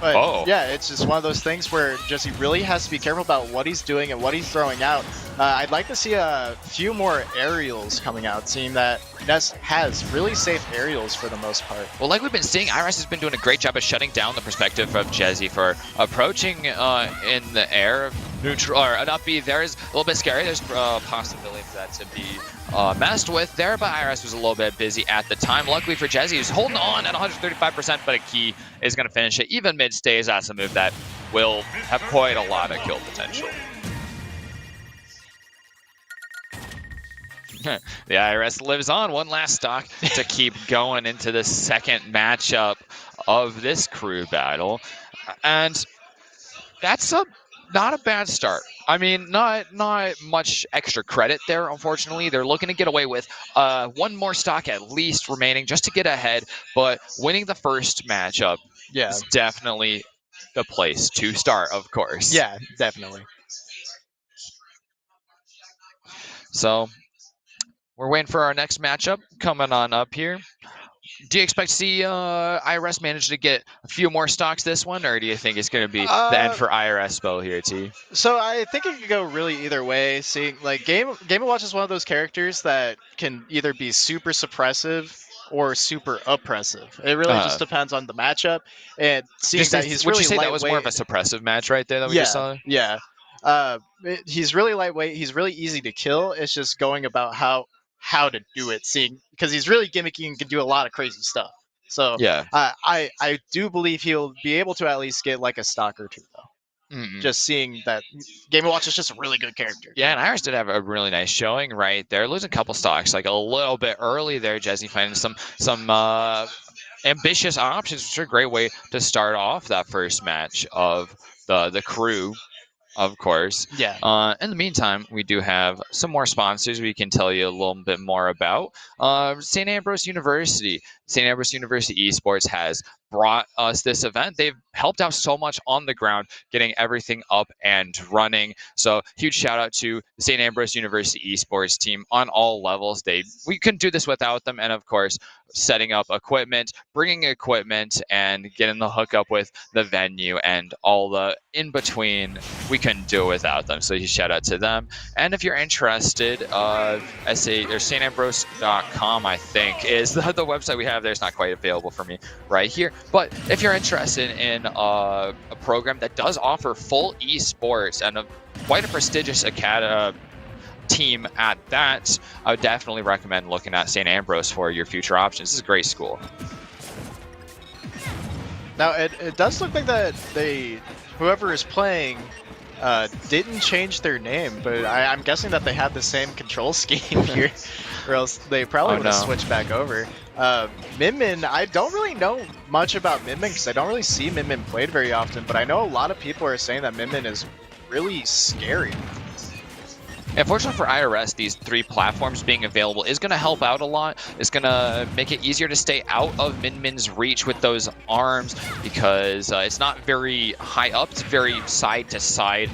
But yeah, it's just one of those things where Jesse really has to be careful about what he's doing and what he's throwing out. I'd like to see a few more aerials coming out, seeing that NECC has really safe aerials for the most part. Well, like we've been seeing, IRS has been doing a great job of shutting down the perspective of Jesse for approaching in the air. Neutral or an up B there is a little bit scary. There's a possibility for that to be messed with there, but IRS was a little bit busy at the time. Luckily for Jesse, he's holding on at 135%, but a key is going to finish it. Even mid stays, that's a move that will have quite a lot of kill potential. The IRS lives on. One last stock to keep going into the second matchup of this crew battle. And that's not a bad start. I mean, not much extra credit there, unfortunately. They're looking to get away with one more stock at least remaining just to get ahead, but winning the first matchup is definitely the place to start, of course. Yeah, definitely. So we're waiting for our next matchup coming on up here. Do you expect to see IRS manage to get a few more stocks this one, or do you think it's going to be the end for IRS Bo here, T? So I think it could go really either way. Seeing like Game & Watch is one of those characters that can either be super suppressive or super oppressive. It really just depends on the matchup. And seeing that he's really lightweight. Would you say that was more of a suppressive match right there that we just saw? Yeah. He's really lightweight. He's really easy to kill. It's just going about how to do it, seeing because he's really gimmicky and can do a lot of crazy stuff. So yeah, I do believe he'll be able to at least get like a stock or two though. Just seeing that Game & Watch is just a really good character. Yeah, and IRS did have a really nice showing right there. Losing a couple stocks like a little bit early there. Jesse finding some ambitious options, which are a great way to start off that first match of the crew. Of course. Yeah. In the meantime, we do have some more sponsors we can tell you a little bit more about. St. Ambrose University. St. Ambrose University Esports has brought us this event. They've helped out so much on the ground, getting everything up and running. So huge shout out to the St. Ambrose University Esports team on all levels. We couldn't do this without them. And of course, setting up equipment, bringing equipment, and getting the hookup with the venue and all the in between. We couldn't do it without them. So huge shout out to them. And if you're interested, STAmbrose.com, I think, is the website we have there. It's not quite available for me right here. But if you're interested in a program that does offer full esports and quite a prestigious team at that, I would definitely recommend looking at St. Ambrose for your future options. This is a great school. Now, it does look like that whoever is playing didn't change their name, but I'm guessing that they had the same control scheme here, or else they probably would have switched back over. Min Min, I don't really know much about Min Min because I don't really see Min Min played very often, but I know a lot of people are saying that Min Min is really scary. Unfortunately for IRS, these three platforms being available is going to help out a lot. It's going to make it easier to stay out of Min Min's reach with those arms because it's not very high up. It's very side to side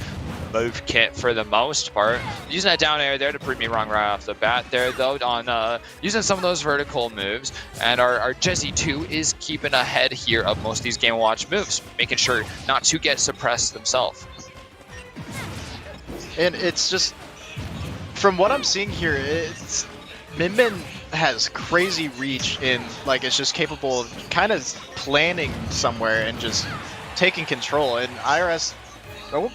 move kit for the most part. Using that down air there to prove me wrong right off the bat there, though, on using some of those vertical moves. And our Jesse 2 is keeping ahead here of most of these Game & Watch moves, making sure not to get suppressed themselves. And it's just, from what I'm seeing here, it's Min Min has crazy reach in, like, it's just capable of kind of planning somewhere and just taking control. And IRS,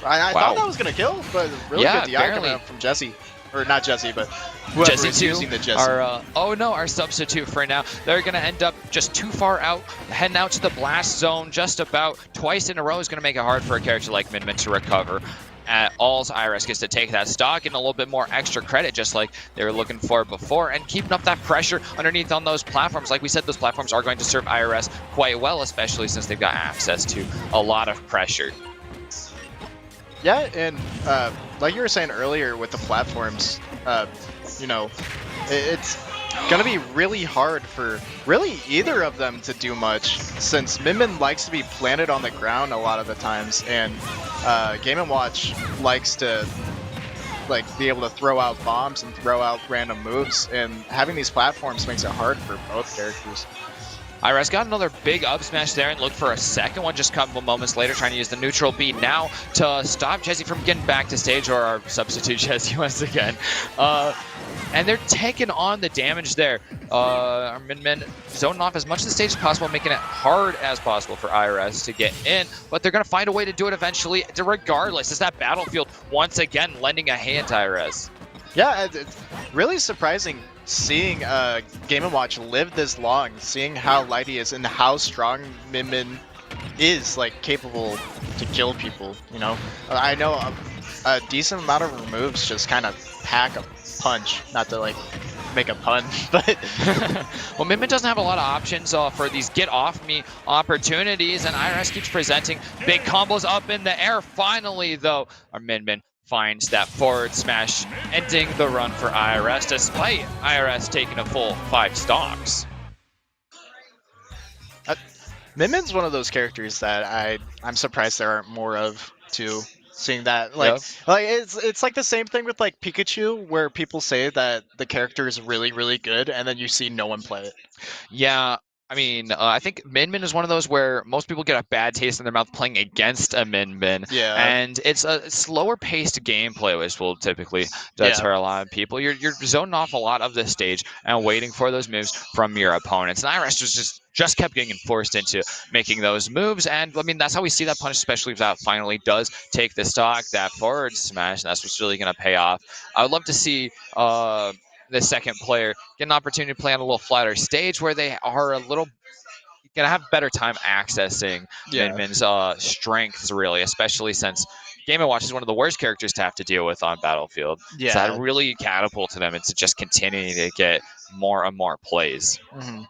I thought that was going to kill, but really good DI coming out from Jesse. Or not Jesse, but whoever is using the Jesse. Our substitute for now. They're going to end up just too far out, heading out to the blast zone just about twice in a row is going to make it hard for a character like Min Min to recover. at all. So IRS gets to take that stock and a little bit more extra credit, just like they were looking for before, and keeping up that pressure underneath on those platforms. Like we said, those platforms are going to serve IRS quite well, especially since they've got access to a lot of pressure. Yeah, and like you were saying earlier with the platforms, you know, it's gonna be really hard for really either of them to do much, since Min Min likes to be planted on the ground a lot of the times, and Game & Watch likes to be able to throw out bombs and throw out random moves, and having these platforms makes it hard for both characters. IRS got another big up smash there and looked for a second one just a couple moments later, trying to use the neutral B now to stop Jesse from getting back to stage, or our substitute Jesse once again. And they're taking on the damage there. Our Min zoning off as much of the stage as possible, making it hard as possible for IRS to get in, but they're going to find a way to do it eventually, regardless. It's that Battlefield once again lending a hand to IRS. Yeah, it's really surprising seeing Game & Watch live this long, seeing how light he is and how strong Min Min is, capable to kill people, you know? I know a decent amount of her moves just kind of pack a punch, not to, make a pun, but... Well, Min Min doesn't have a lot of options for these get-off-me opportunities, and IRS keeps presenting big combos up in the air. Finally, though, our Min Min finds that forward smash, ending the run for IRS, despite IRS taking a full 5 stocks. Min Min's one of those characters that I'm surprised there aren't more of, too. Seeing that, it's like the same thing with Pikachu, where people say that the character is really, really good, and then you see no one play it. Yeah, I mean, I think Min Min is one of those where most people get a bad taste in their mouth playing against a Min Min. Yeah. And it's a slower paced gameplay, which will typically deter a lot of people. You're zoning off a lot of this stage and waiting for those moves from your opponents. And IRS just kept getting forced into making those moves. And I mean, that's how we see that punish, especially if that finally does take the stock, that forward smash. And that's what's really going to pay off. I would love to see the second player get an opportunity to play on a little flatter stage where they are a little gonna have better time accessing Min Min's strengths, really, especially since Game & Watch is one of the worst characters to have to deal with on Battlefield. Yeah. So that really catapulted them into just continuing to get more and more plays. Mm-hmm.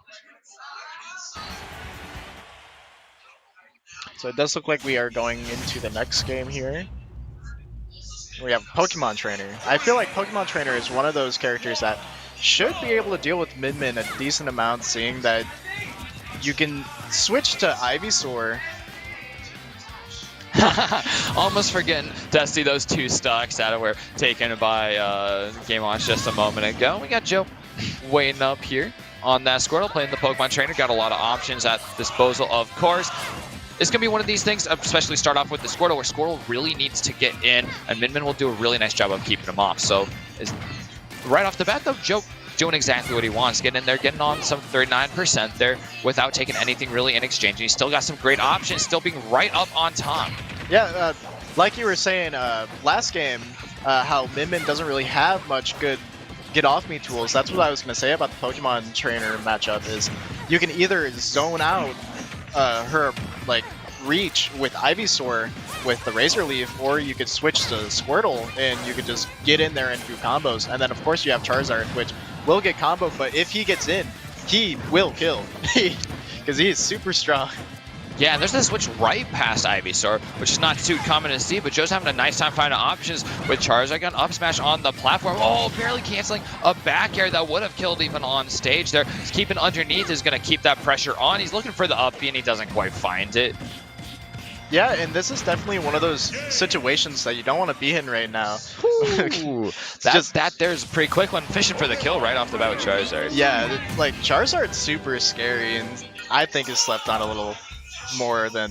So it does look like we are going into the next game here. We have Pokemon Trainer. I feel like Pokemon Trainer is one of those characters that should be able to deal with Min Min a decent amount, seeing that you can switch to Ivysaur. Almost forgetting to see those 2 stocks that were taken by Game Watch just a moment ago. We got Joe waiting up here on that Squirtle, playing the Pokemon Trainer. Got a lot of options at disposal, of course. It's going to be one of these things, especially start off with the Squirtle, where Squirtle really needs to get in, and Min Min will do a really nice job of keeping him off. So, right off the bat, though, Joe doing exactly what he wants, getting in there, getting on some 39% there without taking anything really in exchange. And he's still got some great options, still being right up on top. Yeah, like you were saying last game, how Min Min doesn't really have much good get-off-me tools. That's what I was going to say about the Pokemon Trainer matchup, is you can either zone out her reach with Ivysaur with the Razor Leaf, or you could switch to Squirtle and you could just get in there and do combos. And then of course you have Charizard, which will get combo, but if he gets in, he will kill because he is super strong. Yeah, and there's a switch right past Ivysaur, which is not too common to see, but Joe's having a nice time finding options with Charizard. Got an up smash on the platform. Oh, barely canceling a back air that would have killed even on stage there. He's keeping underneath, is going to keep that pressure on. He's looking for the up B, and he doesn't quite find it. Yeah, and this is definitely one of those situations that you don't want to be in right now. Ooh, that there's a pretty quick one, fishing for the kill right off the bat with Charizard. Yeah, Charizard's super scary, and I think is slept on a little more than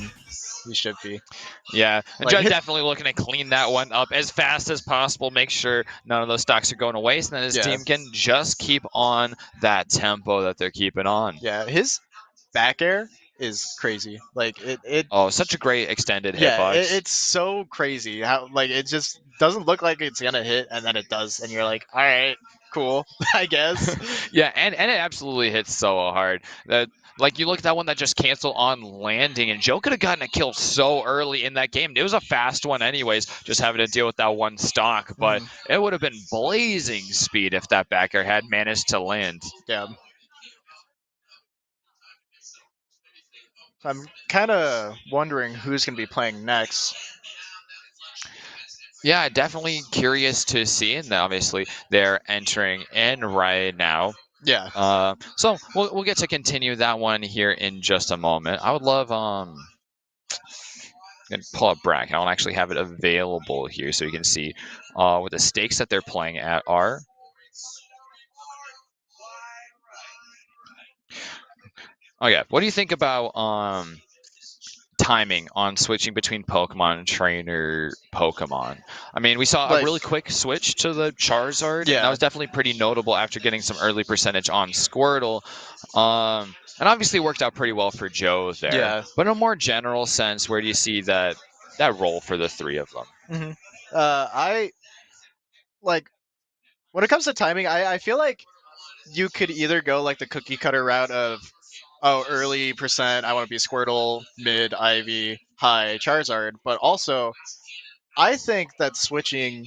he should be. Yeah, and Joe definitely looking to clean that one up as fast as possible, make sure none of those stocks are going to waste, and then his team can just keep on that tempo that they're keeping on. Yeah, his back air is crazy. Oh, such a great extended hitbox. Yeah, it's so crazy how it just doesn't look like it's gonna hit, and then it does, and you're like, all right, cool, I guess. Yeah, and it absolutely hits so hard. That like you look at that one that just canceled on landing, and Joe could have gotten a kill so early in that game. It was a fast one, anyways, just having to deal with that one stock. But it would have been blazing speed if that backer had managed to land. Yeah. I'm kind of wondering who's going to be playing next. Yeah, definitely curious to see, and obviously they're entering in right now. Yeah. So we'll get to continue that one here in just a moment. I would love and pull up bracket. I don't actually have it available here, so you can see what the stakes that they're playing at are. Oh yeah, what do you think about timing on switching between Pokemon and trainer Pokemon? I mean, we saw a really quick switch to the Charizard, and that was definitely pretty notable after getting some early percentage on Squirtle. And obviously worked out pretty well for Joe there. Yeah. But in a more general sense, where do you see that role for the three of them? Mm-hmm. I like when it comes to timing. I feel like you could either go like the cookie cutter route of early percent. I want to be Squirtle, mid Ivy, high Charizard, but also I think that switching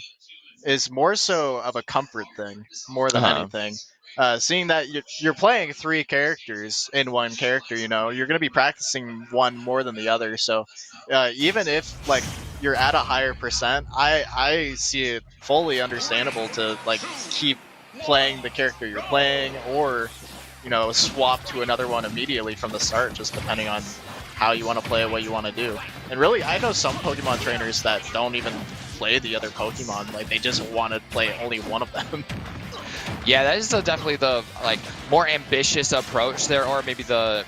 is more so of a comfort thing more than anything. Seeing that you're playing three characters in one character, you're going to be practicing one more than the other. So even if like you're at a higher percent, I see it fully understandable to like keep playing the character you're playing, or swap to another one immediately from the start, just depending on how you want to play it, what you want to do. And really, I know some Pokemon trainers that don't even play the other Pokemon. Like, they just want to play only one of them. Yeah, that is definitely the more ambitious approach there, or maybe a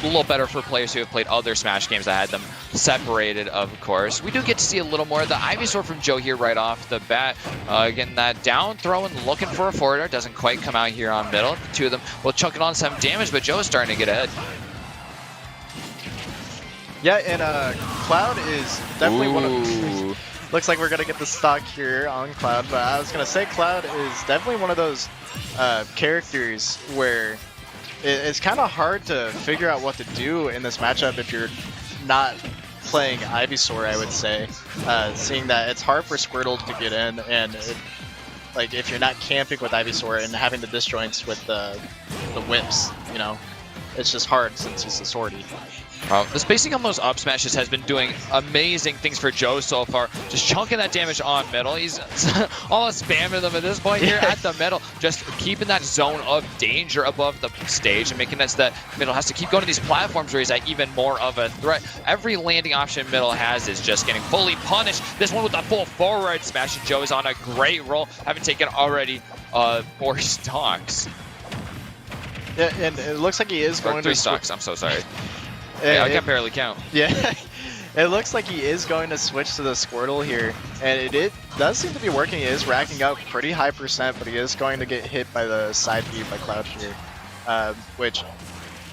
little better for players who have played other Smash games that had them separated, of course. We do get to see a little more of the Ivysaur from Joe here right off the bat. Again, that down throw and looking for a forward doesn't quite come out here on middle. The two of them will chuck it on some damage, but Joe is starting to get ahead. Yeah, and Cloud is definitely one of... Looks like we're going to get the stock here on Cloud, but I was going to say Cloud is definitely one of those characters where it's kind of hard to figure out what to do in this matchup if you're not playing Ivysaur, I would say. Seeing that it's hard for Squirtle to get in, and if you're not camping with Ivysaur and having the disjoints with the whips, it's just hard since he's a swordy. The spacing on those up smashes has been doing amazing things for Joe so far. Just chunking that damage on middle. He's almost spamming them at this point here at the middle. Just keeping that zone of danger above the stage and making it so that middle has to keep going to these platforms where he's at even more of a threat. Every landing option middle has is just getting fully punished. This one with a full forward smash, and Joe is on a great roll, having taken already 4 stocks. Yeah, and it looks like he is going 3 to... stocks, I'm so sorry. Yeah, I can barely count. Yeah, it looks like he is going to switch to the Squirtle here, and it does seem to be working. He is racking up pretty high percent, but he is going to get hit by the side B by Cloud here, which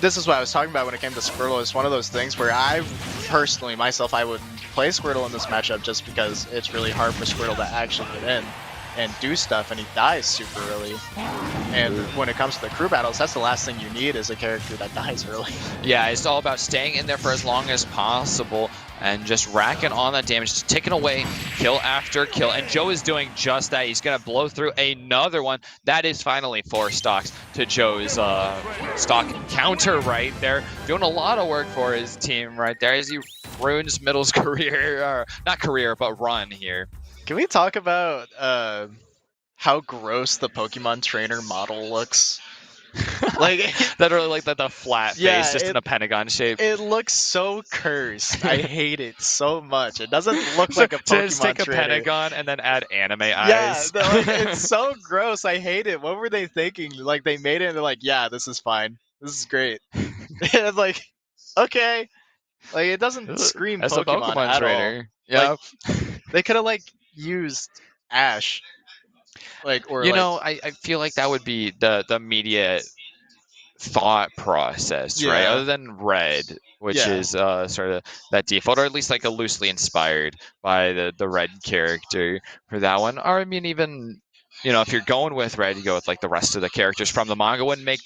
this is what I was talking about when it came to Squirtle. It's one of those things where I personally, myself, I wouldn't play Squirtle in this matchup just because it's really hard for Squirtle to actually get in and do stuff, and he dies super early. And when it comes to the crew battles, that's the last thing you need, is a character that dies early. Yeah, it's all about staying in there for as long as possible and just racking on that damage, just taking away kill after kill. And Joe is doing just that. He's going to blow through another one. That is finally 4 stocks to Joe's stock counter right there. Doing a lot of work for his team right there as he ruins Middle's career, or not career, but run here. Can we talk about how gross the Pokemon trainer model looks? That really like the flat face, just in a pentagon shape. It looks so cursed. I hate it so much. It doesn't look like a Pokemon Just take a trainer. Pentagon and then add anime Yeah, eyes. It's so gross. I hate it. What were they thinking? Like, they made it and they're like, yeah, this is fine. This is great. It's like, okay. Like, it doesn't scream That's Pokemon, a Pokemon at trainer. all. Yeah. They could have used Ash. I feel like that would be the immediate thought process, right? Other than Red, which is sort of that default, or at least like a loosely inspired by the Red character for that one. Or I mean, even if you're going with red, you go with like the rest of the characters from the manga. Would make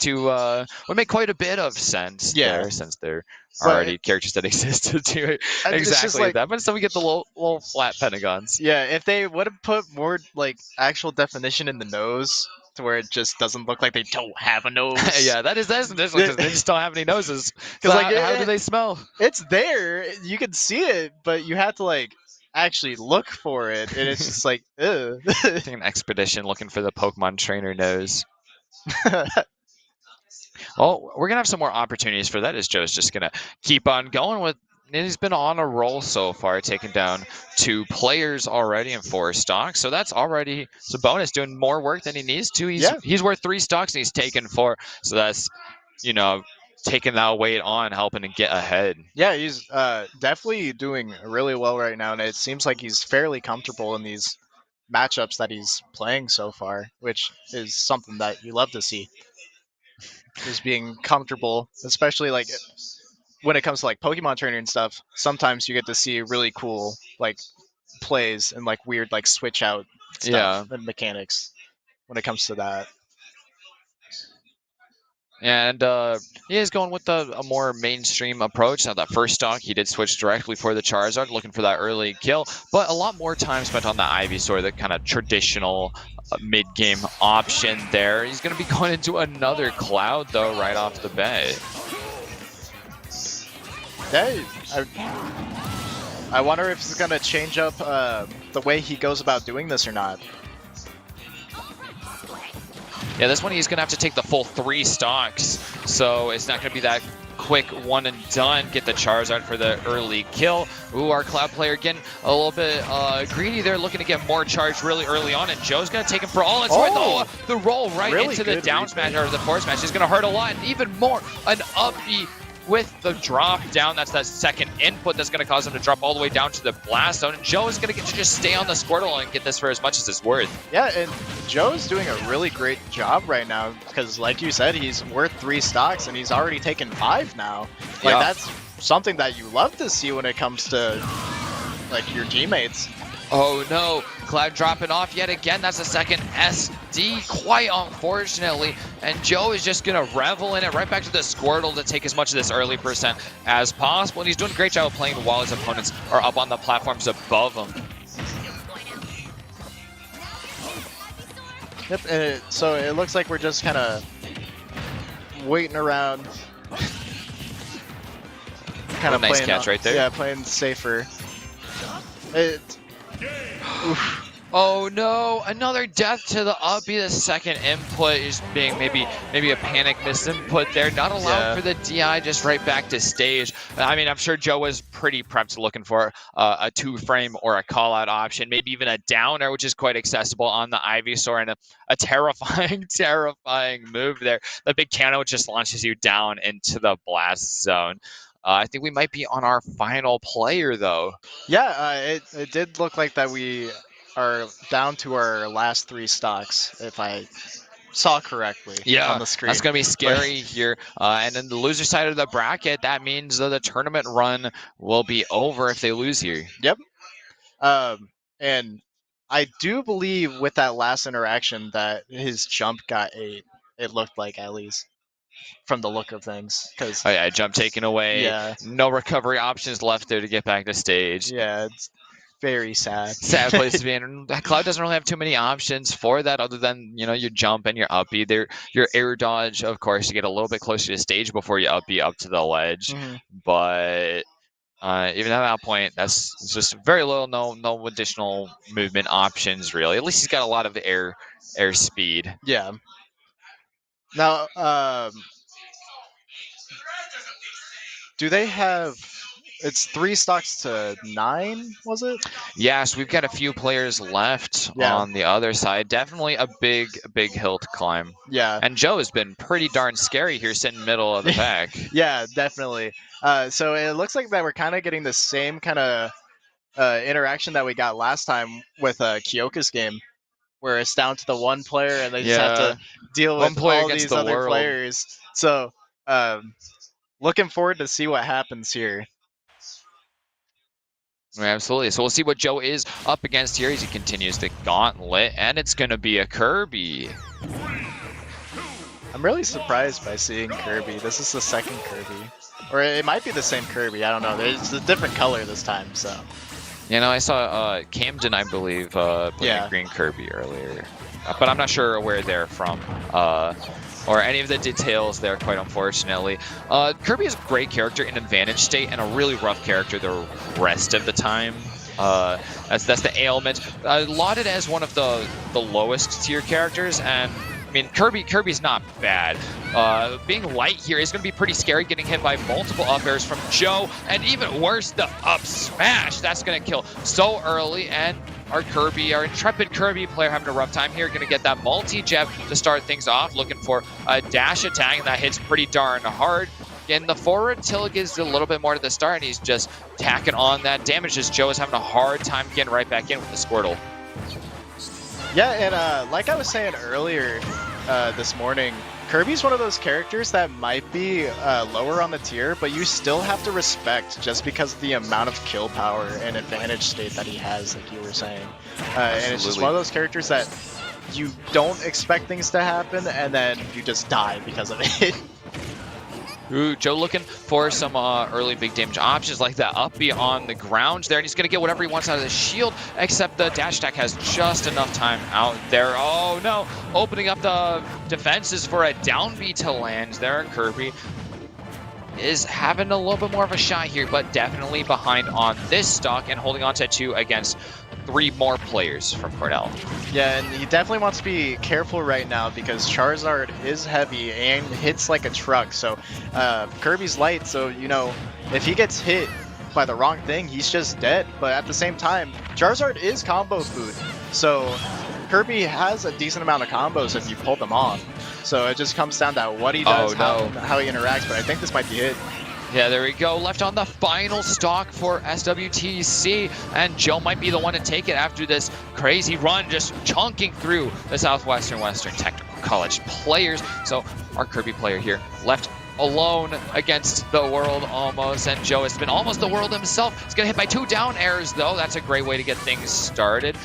quite a bit of sense Yeah. there, since they're But already characters that exist to do it's just exactly like, that. But so we get the little flat pentagons. yeah, if they would have put more like actual definition in the nose to where it just doesn't look like they don't have a nose. Yeah, that's additional because they just don't have any noses. So Because like how do they smell? it's there, you can see it, but you have to like actually look for it, and it's just like, ugh. Taking an expedition looking for the Pokemon trainer nose. Well, we're gonna have some more opportunities for that, as Joe's just gonna keep on going with. He's been on a roll so far, taking down 2 players already in 4 stocks. So that's already a bonus, doing more work than he needs to. He's worth 3 stocks and he's taken 4. So that's taking that weight on, helping to get ahead. Yeah, he's definitely doing really well right now, and it seems like he's fairly comfortable in these matchups that he's playing so far, which is something that you love to see. Is being comfortable, especially like when it comes to like Pokemon trainer and stuff. Sometimes you get to see really cool like plays and like weird like switch out stuff and mechanics when it comes to that. And he is going with a more mainstream approach. Now, that first stock, he did switch directly for the Charizard, looking for that early kill. But a lot more time spent on the Ivysaur, the kind of traditional mid-game option there. He's going to be going into another Cloud, though, right off the bat. Hey, I wonder if he's going to change up the way he goes about doing this or not. Yeah, this one he's going to have to take the full 3 stocks, so it's not going to be that quick one and done. Get the Charizard for the early kill. Ooh, our Cloud player getting a little bit greedy there, looking to get more charge really early on, and Joe's going to take him for all it's worth. Oh, the roll right really into the down smash, or the forward smash is going to hurt a lot, and even more, an up B with the drop down. That's that second input that's going to cause him to drop all the way down to the blast zone. And Joe is going to get to just stay on the Squirtle and get this for as much as it's worth. Yeah, and Joe's doing a really great job right now because, like you said, he's worth 3 stocks and he's already taken 5 now. Like, that's something that you love to see when it comes to like your teammates. Oh no, Cloud dropping off yet again. That's a second SD, quite unfortunately. And Joe is just going to revel in it right back to the Squirtle to take as much of this early percent as possible. And he's doing a great job of playing while his opponents are up on the platforms above him. Yep, and so it looks like we're just kind of waiting around. Kind of nice catch right there. Yeah, playing safer. Oof. Oh no, another death to the up B. The second input is being maybe a panic misinput there. Not allowed for the DI, just right back to stage. I mean, I'm sure Joe was pretty prepped looking for a 2-frame or a call-out option, maybe even a downer, which is quite accessible on the Ivysaur, and a terrifying, terrifying move there. The big Cano just launches you down into the blast zone. I think we might be on our final player, though. Yeah, it did look like that we are down to our last 3 stocks, if I saw correctly on the screen. That's going to be scary here. And then the loser side of the bracket, that means that the tournament run will be over if they lose here. Yep. And I do believe with that last interaction that his jump got 8. It looked like, at least, from the look of things. Cause, jump taken away. Yeah. No recovery options left there to get back to stage. Yeah, it's very sad. Sad place to be in. Cloud doesn't really have too many options for that other than, your jump and your up B. Your air dodge, of course, to get a little bit closer to stage before you up B up to the ledge. Mm-hmm. But even at that point, that's just very little, no additional movement options, really. At least he's got a lot of air speed. Yeah. Now, do they have... It's 3 stocks to 9, was it? Yes, we've got a few players left on the other side. Definitely a big hill to climb. Yeah. And Joe has been pretty darn scary here, sitting middle of the pack. Yeah, definitely. So it looks like that we're kind of getting the same kind of interaction that we got last time with Kyoka's game, where it's down to the one player and they just have to deal with all these other players. So looking forward to see what happens here. Absolutely. So we'll see what Joe is up against here as he continues the gauntlet, and it's going to be a Kirby. I'm really surprised by seeing Kirby. This is the second Kirby. Or it might be the same Kirby, I don't know. It's a different color this time, so. You know, I saw Camden, I believe, putting a green Kirby earlier. But I'm not sure where they're from. Or any of the details there, quite unfortunately. Kirby is a great character in Advantage State and a really rough character the rest of the time. That's the ailment. Lauded as one of the lowest tier characters, and I mean Kirby's not bad. Being light here is going to be pretty scary, getting hit by multiple up airs from Joe, and even worse, the up smash. That's going to kill so early, and our intrepid Kirby player having a rough time here. Going to get that multi-jab to start things off, looking for a dash attack, and that hits pretty darn hard. Again, the forward tilt gives a little bit more to the start, and he's just tacking on that damage as Joe is having a hard time getting right back in with the Squirtle. Yeah, and like I was saying earlier this morning, Kirby's one of those characters that might be lower on the tier, but you still have to respect just because of the amount of kill power and advantage state that he has, like you were saying. And it's just one of those characters that you don't expect things to happen, and then you just die because of it. Ooh, Joe looking for some early big damage options like that up on the ground there, and he's going to get whatever he wants out of the shield, except the dash attack has just enough time out there. Oh no, opening up the defenses for a down B to land there. Kirby is having a little bit more of a shot here, but definitely behind on this stock and holding on to 2 against 3 more players from Cornell. Yeah, and he definitely wants to be careful right now because Charizard is heavy and hits like a truck. So Kirby's light, so you know, if he gets hit by the wrong thing, he's just dead. But at the same time, Charizard is combo food. So Kirby has a decent amount of combos if you pull them off. So it just comes down to what he does, how he interacts. But I think this might be it. Yeah, there we go. Left on the final stock for SWTC, and Joe might be the one to take it after this crazy run, just chunking through the Southwestern Western Technical College players. So our Kirby player here left alone against the world almost, and Joe has been almost the world himself. He's gonna hit by 2 down airs though. That's a great way to get things started.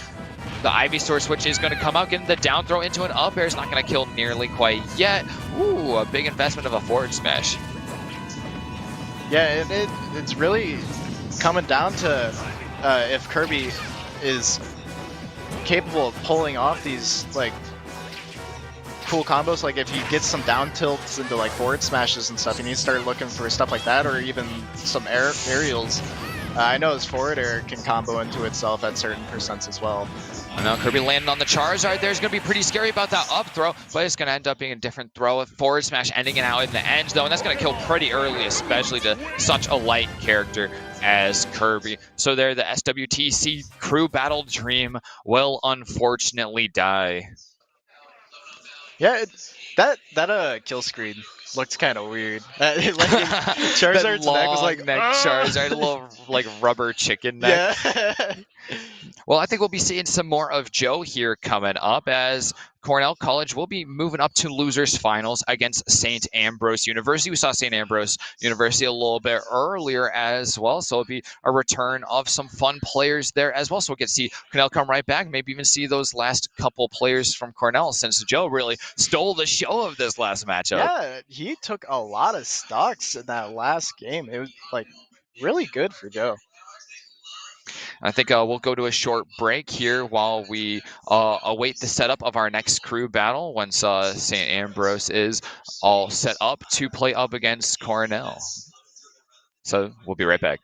The Ivysaur switch is going to come out, getting the down throw into an up air is not going to kill nearly quite yet. Ooh, a big investment of a forward smash. Yeah, it's really coming down to if Kirby is capable of pulling off these like cool combos. Like if he gets some down tilts into like forward smashes and stuff, he needs to start looking for stuff like that, or even some aerials. I know his forward air can combo into itself at certain percents as well. I know Kirby landing on the Charizard there's going to be pretty scary about that up throw, but it's going to end up being a different throw. A forward smash ending it out in the end, though, and that's going to kill pretty early, especially to such a light character as Kirby. So there, the SWTC crew battle dream will unfortunately die. Yeah, that kill screen looked kind of weird. Like Charizard's neck was like Charizard, a little like rubber chicken neck. Yeah. Well, I think we'll be seeing some more of Joe here coming up as Cornell College will be moving up to losers finals against St. Ambrose University. We saw St. Ambrose University a little bit earlier as well, so it'll be a return of some fun players there as well. So we'll get to see Cornell come right back, maybe even see those last couple players from Cornell, since Joe really stole the show of this last matchup. Yeah, he took a lot of stocks in that last game. It was like really good for Joe. I think we'll go to a short break here while we await the setup of our next crew battle once St. Ambrose is all set up to play up against Cornell. So we'll be right back.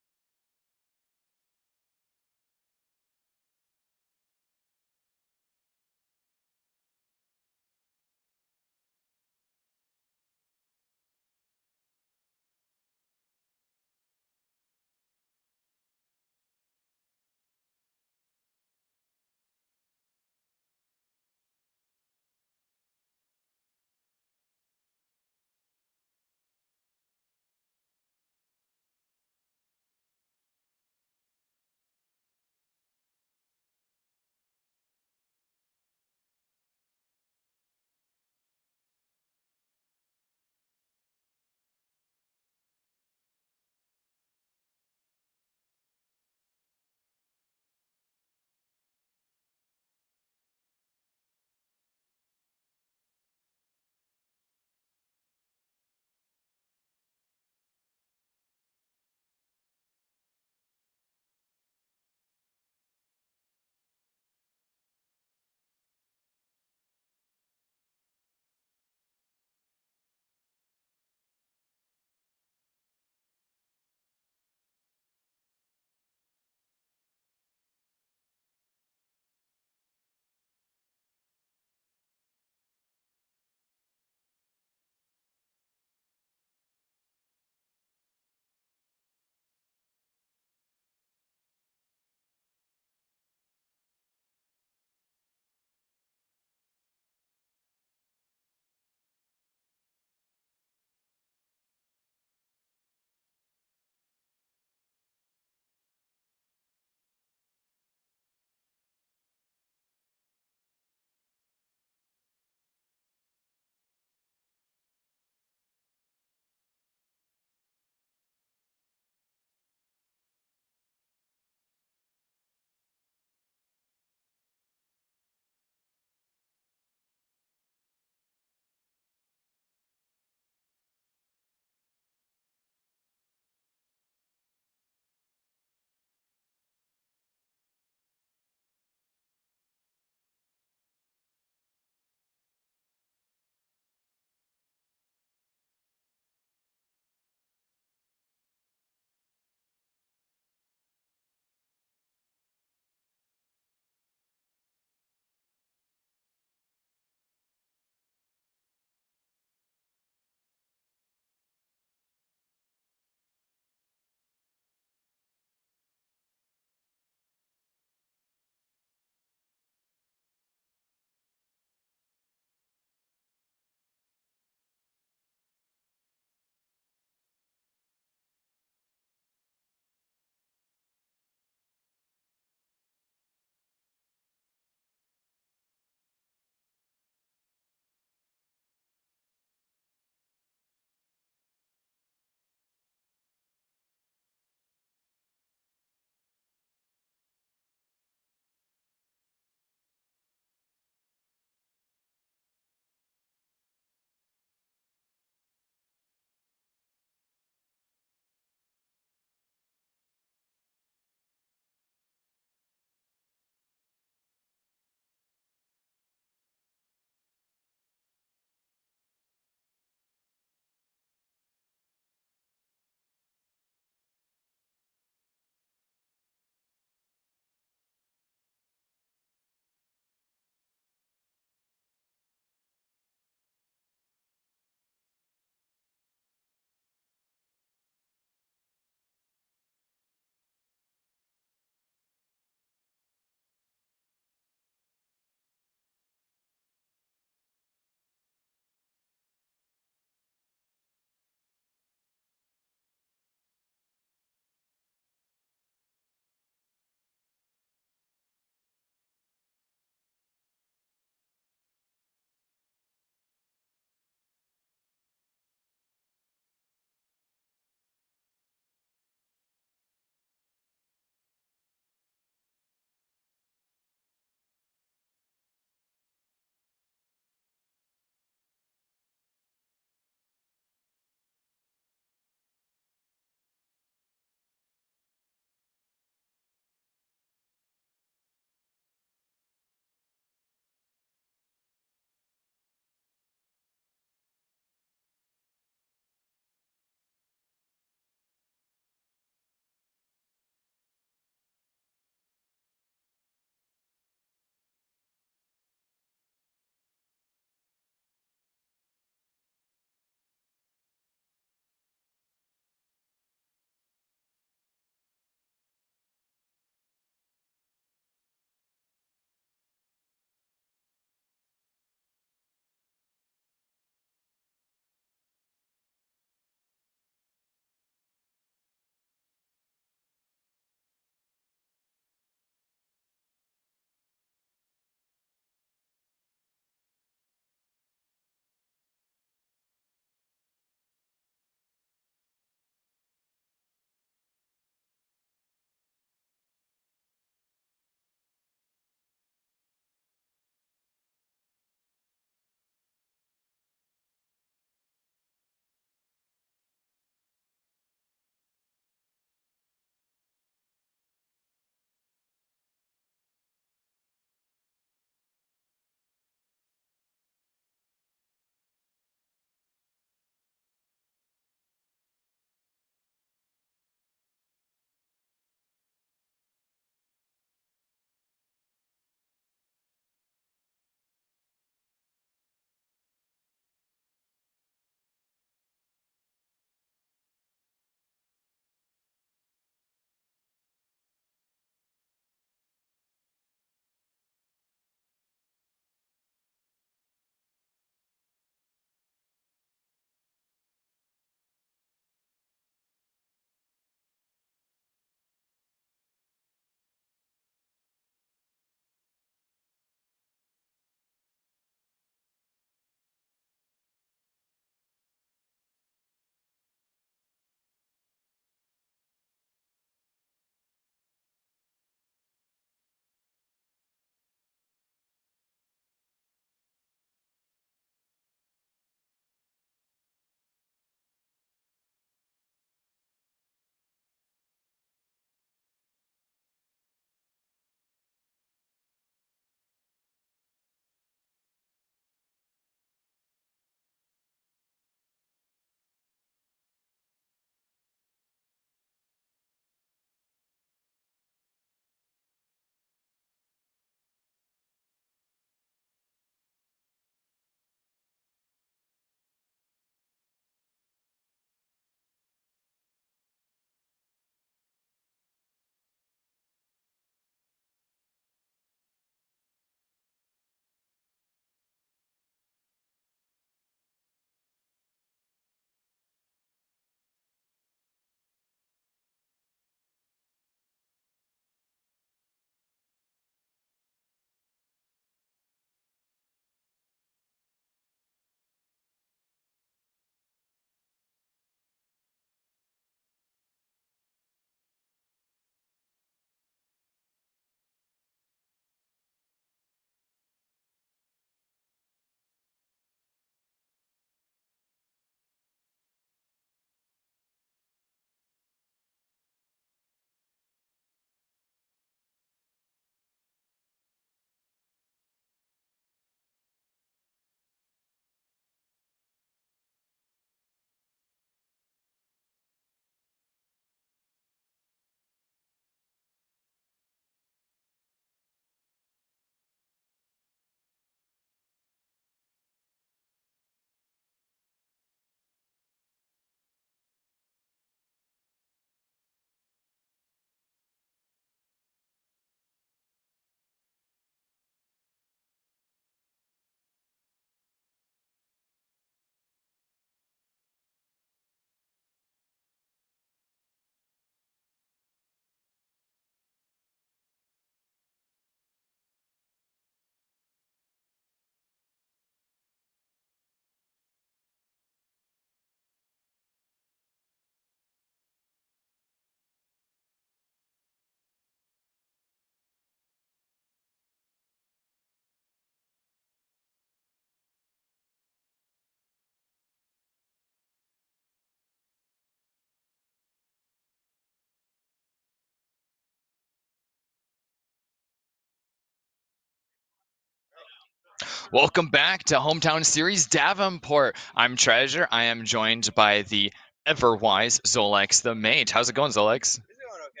Welcome back to Hometown Series Davenport. I'm Treasure. I am joined by the ever-wise Zolex the Mage. How's it going, Zolex? It's going okay.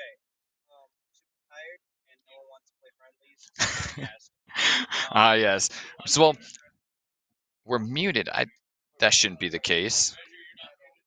Super tired and no one wants to play friendlies. Ah, yes. So, well, we're muted. That shouldn't be the case.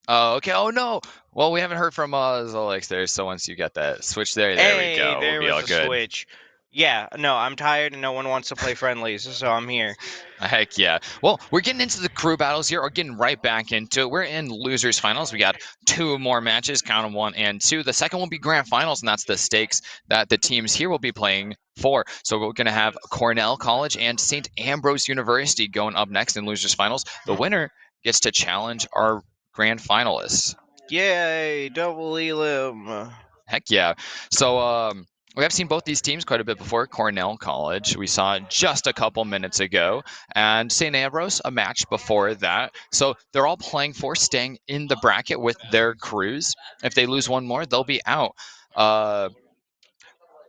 Oh, okay. Oh, no. Well, we haven't heard from Zolex there, so once you get that switch there, there we go. There We'll be all was a good. switch. Yeah, no, I'm tired and no one wants to play friendlies, so I'm here. Heck yeah. Well, we're getting into the crew battles here. We're getting right back into it. We're in losers finals. We got 2 more matches, count them 1 and 2. The second will be grand finals, and that's the stakes that the teams here will be playing for. So we're going to have Cornell College and St. Ambrose University going up next in losers finals. The winner gets to challenge our grand finalists. Yay, double elim. Heck yeah. So we have seen both these teams quite a bit before. Cornell College, we saw just a couple minutes ago, and St. Ambrose, a match before that. So they're all playing for staying in the bracket with their crews. If they lose one more, they'll be out.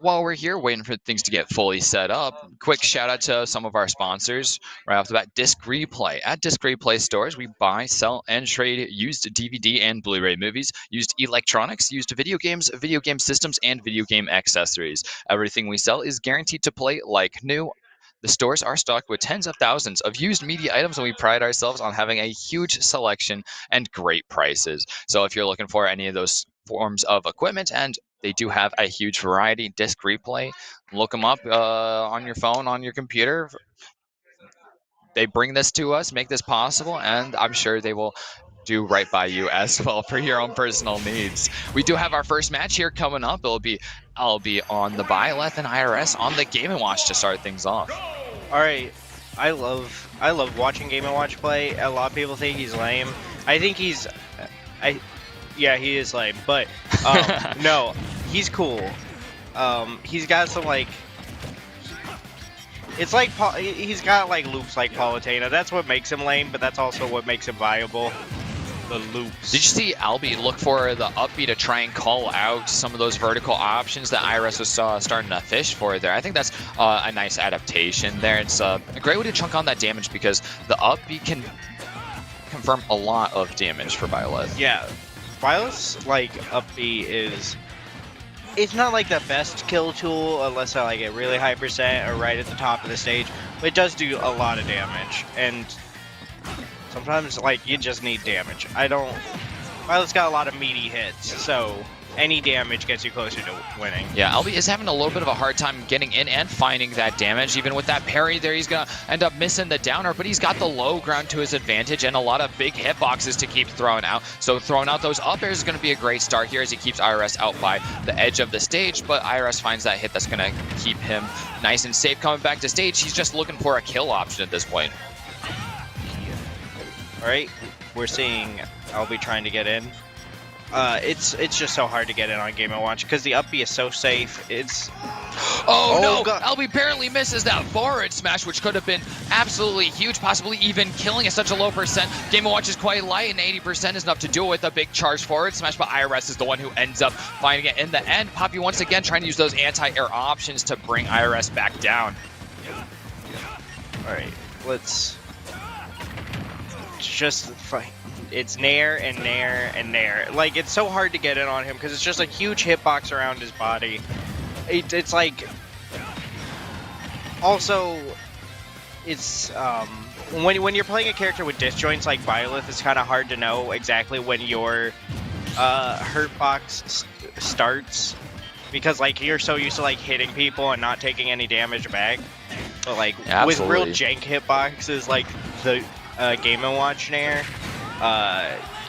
While we're here waiting for things to get fully set up, quick shout out to some of our sponsors right off the bat. Disc Replay. At Disc Replay stores, we buy, sell, and trade used DVD and Blu-ray movies, used electronics, used video games, video game systems, and video game accessories. Everything we sell is guaranteed to play like new. The stores are stocked with tens of thousands of used media items, and we pride ourselves on having a huge selection and great prices. So if you're looking for any of those forms of equipment, and they do have a huge variety, Disc Replay, look them up on your phone, on your computer. They bring this to us, make this possible, and I'm sure they will do right by you as well for your own personal needs. We do have our first match here coming up. I'll be on the Byleth and IRS on the Game & Watch to start things off. All right, I love watching Game & Watch play. A lot of people think he's lame. I think yeah, he is lame, but no, he's cool. He's got some it's like he's got like loops like Palutena. That's what makes him lame, but that's also what makes him viable. The loops. Did you see Albie look for the up B to try and call out some of those vertical options that IRS was starting to fish for there? I think that's a nice adaptation there. It's a great way to chunk on that damage because the up B can confirm a lot of damage for Byleth. Yeah. Byleth's up B it's not like the best kill tool unless I get really high percent or right at the top of the stage, but it does do a lot of damage, and sometimes you just need damage. Byleth's got a lot of meaty hits, so any damage gets you closer to winning. Yeah, Albie is having a little bit of a hard time getting in and finding that damage. Even with that parry there, he's going to end up missing the downer, but he's got the low ground to his advantage and a lot of big hitboxes to keep throwing out. So throwing out those up airs is going to be a great start here as he keeps IRS out by the edge of the stage, but IRS finds that hit that's going to keep him nice and safe coming back to stage. He's just looking for a kill option at this point. All right, we're seeing Albie trying to get in. It's just so hard to get in on Game & Watch because the up B is so safe. Oh no! God. Albie apparently misses that forward smash, which could have been absolutely huge, possibly even killing at such a low percent. Game & Watch is quite light, and 80% is enough to do it with a big charge forward smash, but IRS is the one who ends up finding it in the end. Poppy once again trying to use those anti-air options to bring IRS back down. Alright, let's just fight. It's nair and nair and nair. It's so hard to get in on him because it's just a huge hitbox around his body. It's also, it's when you're playing a character with disjoints like Byleth, it's kind of hard to know exactly when your hurt box starts because you're so used to hitting people and not taking any damage back. But with real jank hitboxes like the Game & Watch nair,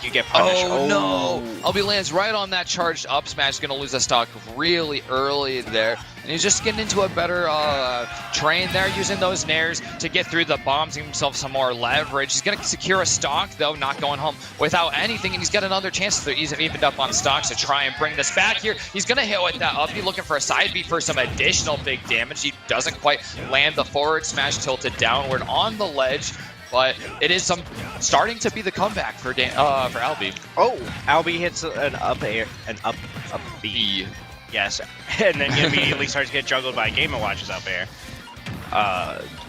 you get punished. Oh no! Albie lands right on that charged up smash. Going to lose the stock really early there. And he's just getting into a better train there, using those nairs to get through the bombs, give himself some more leverage. He's going to secure a stock, though, not going home without anything. And he's got another chance to he's evened up on stocks to try and bring this back here. He's going to hit with that up B, looking for a side B for some additional big damage. He doesn't quite land the forward smash, tilted downward on the ledge. But it is starting to be the comeback for Albie. Oh, Albie hits an up air, up B. Yes, and then he immediately starts to get juggled by Game & Watch's up air.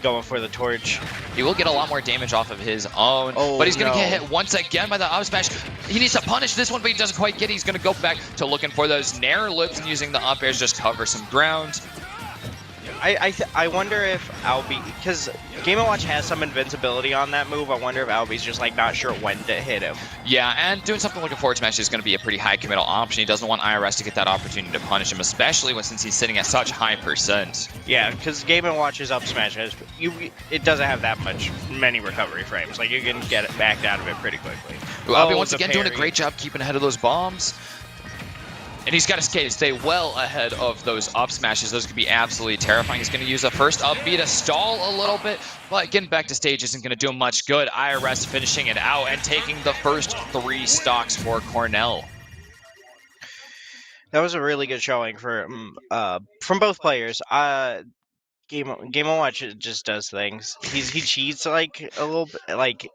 going for the torch. He will get a lot more damage off of his own, but he's going to get hit once again by the up smash. He needs to punish this one, but he doesn't quite get it. He's going to go back to looking for those nair loops and using the up airs just cover some ground. I wonder if Albie, because Game & Watch has some invincibility on that move. I wonder if Albie's just like not sure when to hit him. Yeah, and doing something like a forward smash is going to be a pretty high committal option. He doesn't want IRS to get that opportunity to punish him, especially since he's sitting at such high percent. Yeah, because Game & Watch's up smash it doesn't have that many recovery frames. Like you can get it back out of it pretty quickly. Albie once again doing a great job keeping ahead of those bombs. And he's got to stay well ahead of those up smashes. Those could be absolutely terrifying. He's going to use a first up B to stall a little bit, but getting back to stage isn't going to do him much good. IRS finishing it out and taking the first 3 stocks for Cornell. That was a really good showing from both players. Game & Watch just does things. He cheats like a little bit, like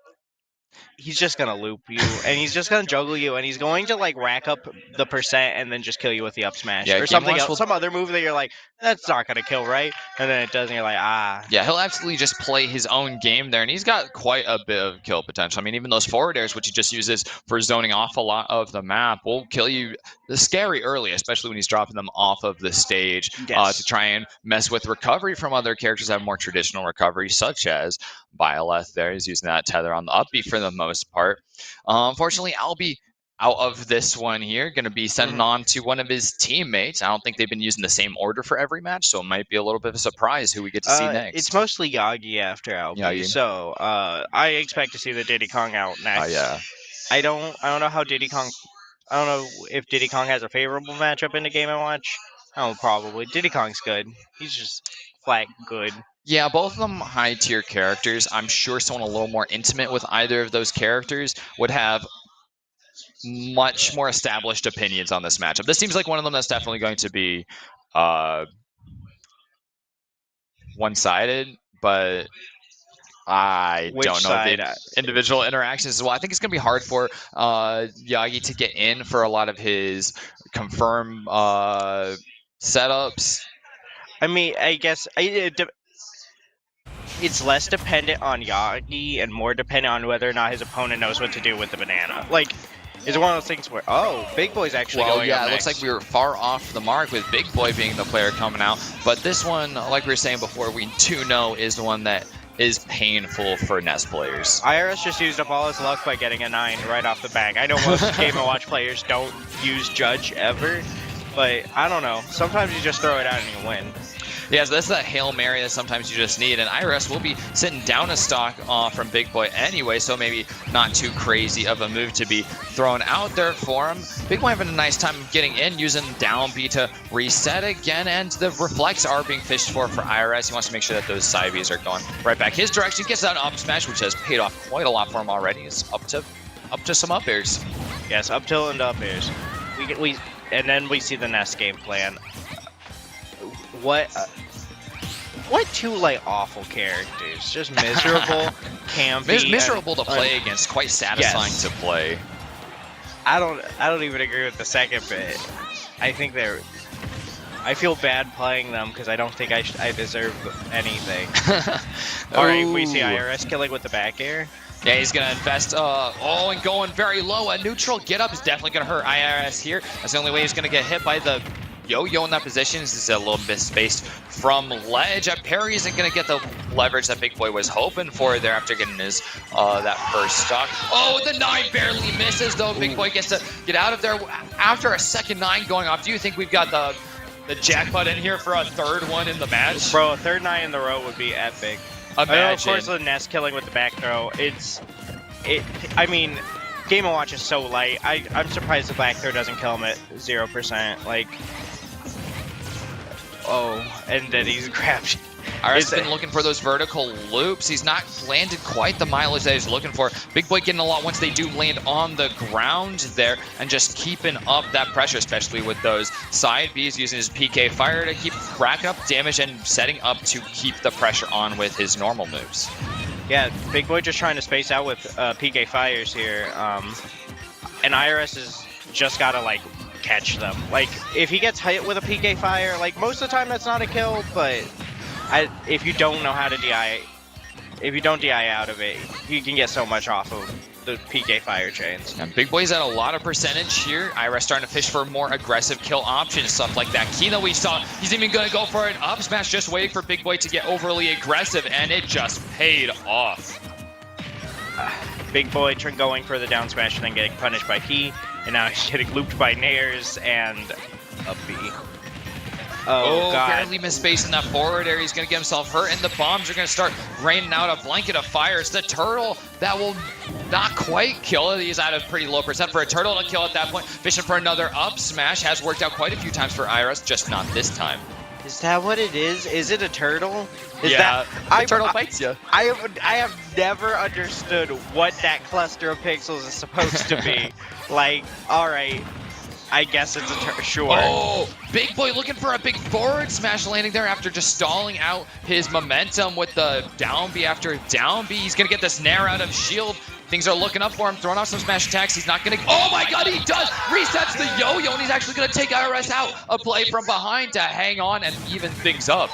he's just gonna loop you and he's just gonna juggle you and he's going to like rack up the percent and then just kill you with the up smash or something else, some other move that you're like, that's not gonna kill, right? And then it does and you're like, ah. Yeah, he'll absolutely just play his own game there, and he's got quite a bit of kill potential. I mean, even those forward airs, which he just uses for zoning off a lot of the map, will kill you scary early, especially when he's dropping them off of the stage to try and mess with recovery from other characters that have more traditional recovery, such as Byleth there. He's using that tether on the up B for the most part. Unfortunately, Albie out of this one here, going to be sending on to one of his teammates. I don't think they've been using the same order for every match, so it might be a little bit of a surprise who we get to see next. It's mostly Yagi after Albie, so I expect to see the Diddy Kong out next. Yeah. I don't know how Diddy Kong. I don't know if Diddy Kong has a favorable matchup in the Game & Watch. Oh, probably. Diddy Kong's good. He's just flat good. Yeah, both of them high-tier characters. I'm sure someone a little more intimate with either of those characters would have much more established opinions on this matchup. This seems like one of them that's definitely going to be one-sided, but I don't know the individual interactions as well. I think it's going to be hard for Yagi to get in for a lot of his confirm setups. I mean, I guess it's less dependent on Yagi and more dependent on whether or not his opponent knows what to do with the banana. Like, it's one of those things where, Big Boy's actually going up it looks like we were far off the mark with Big Boy being the player coming out. But this one, like we were saying before, we do know is the one that is painful for NESC players. IRS just used up all his luck by getting a 9 right off the bat. I know most Game & Watch players don't use Judge ever, but I don't know. Sometimes you just throw it out and you win. Yeah, so that's that Hail Mary that sometimes you just need, and IRS will be sitting down a stock from Big Boy anyway, so maybe not too crazy of a move to be thrown out there for him. Big Boy having a nice time getting in, using down B to reset again, and the reflects are being fished for IRS. He wants to make sure that those side Bs are going right back his direction. He gets that up smash, which has paid off quite a lot for him already. He's up to some up airs. Yes, up tilt and up airs. And then we see the NESC game plan. What two like awful characters? Just miserable, campy, miserable to play against. Quite satisfying to play. I don't even agree with the second bit. I think I feel bad playing them because I don't think I deserve anything. All right, we see IRS killing with the back air. Yeah, he's going to invest, and going very low. A neutral get-up is definitely going to hurt IRS here. That's the only way he's going to get hit by the yo-yo in that position. This is a little bit spaced from ledge. Parry isn't going to get the leverage that Big Boy was hoping for there after getting his that first stock. Oh, the 9 barely misses, though. Big Boy gets to get out of there after a second 9 going off. Do you think we've got the jackpot in here for a third one in the match? Bro, a third 9 in the row would be epic. Imagine. I know, of course, the NESC killing with the back throw. I mean, Game & Watch is so light. I'm surprised the back throw doesn't kill him at 0%. Like, and then he's grabbed. IRS been looking for those vertical loops. He's not landed quite the mileage that he's looking for. Big Boy getting a lot once they do land on the ground there and just keeping up that pressure, especially with those side Bs, using his PK fire to keep racking up damage and setting up to keep the pressure on with his normal moves. Yeah, Big Boy just trying to space out with PK fires here. And IRS has just got to, like, catch them. Like, if he gets hit with a PK fire, like, most of the time that's not a kill, but if you don't know how to DI, if you don't DI out of it, you can get so much off of the PK fire chains. And Big Boy's at a lot of percentage here. Ira starting to fish for more aggressive kill options, stuff like that. Kino, we saw, he's even going to go for an up smash, just waiting for Big Boy to get overly aggressive, and it just paid off. Big Boy going for the down smash and then getting punished by P, and now he's getting looped by Nairs and a B. Oh, God. Barely missed space in that forward area. He's going to get himself hurt, and the bombs are going to start raining out a blanket of fire. It's the turtle that will not quite kill it. He's at a pretty low percent for a turtle to kill at that point. Fishing for another up smash. Has worked out quite a few times for Iris, just not this time. Is that what it is? Is it a turtle? Is yeah, that, the turtle bites you. I have never understood what that cluster of pixels is supposed to be. Like, all right, I guess it's a sure. Oh, Big Boy looking for a big forward smash landing there after just stalling out his momentum with the down B after down B. He's going to get this nair out of shield. Things are looking up for him, throwing off some smash attacks. He's not going to... Oh my God, he does! Resets the yo-yo, and he's actually going to take IRS out. A play from behind to hang on and even things up.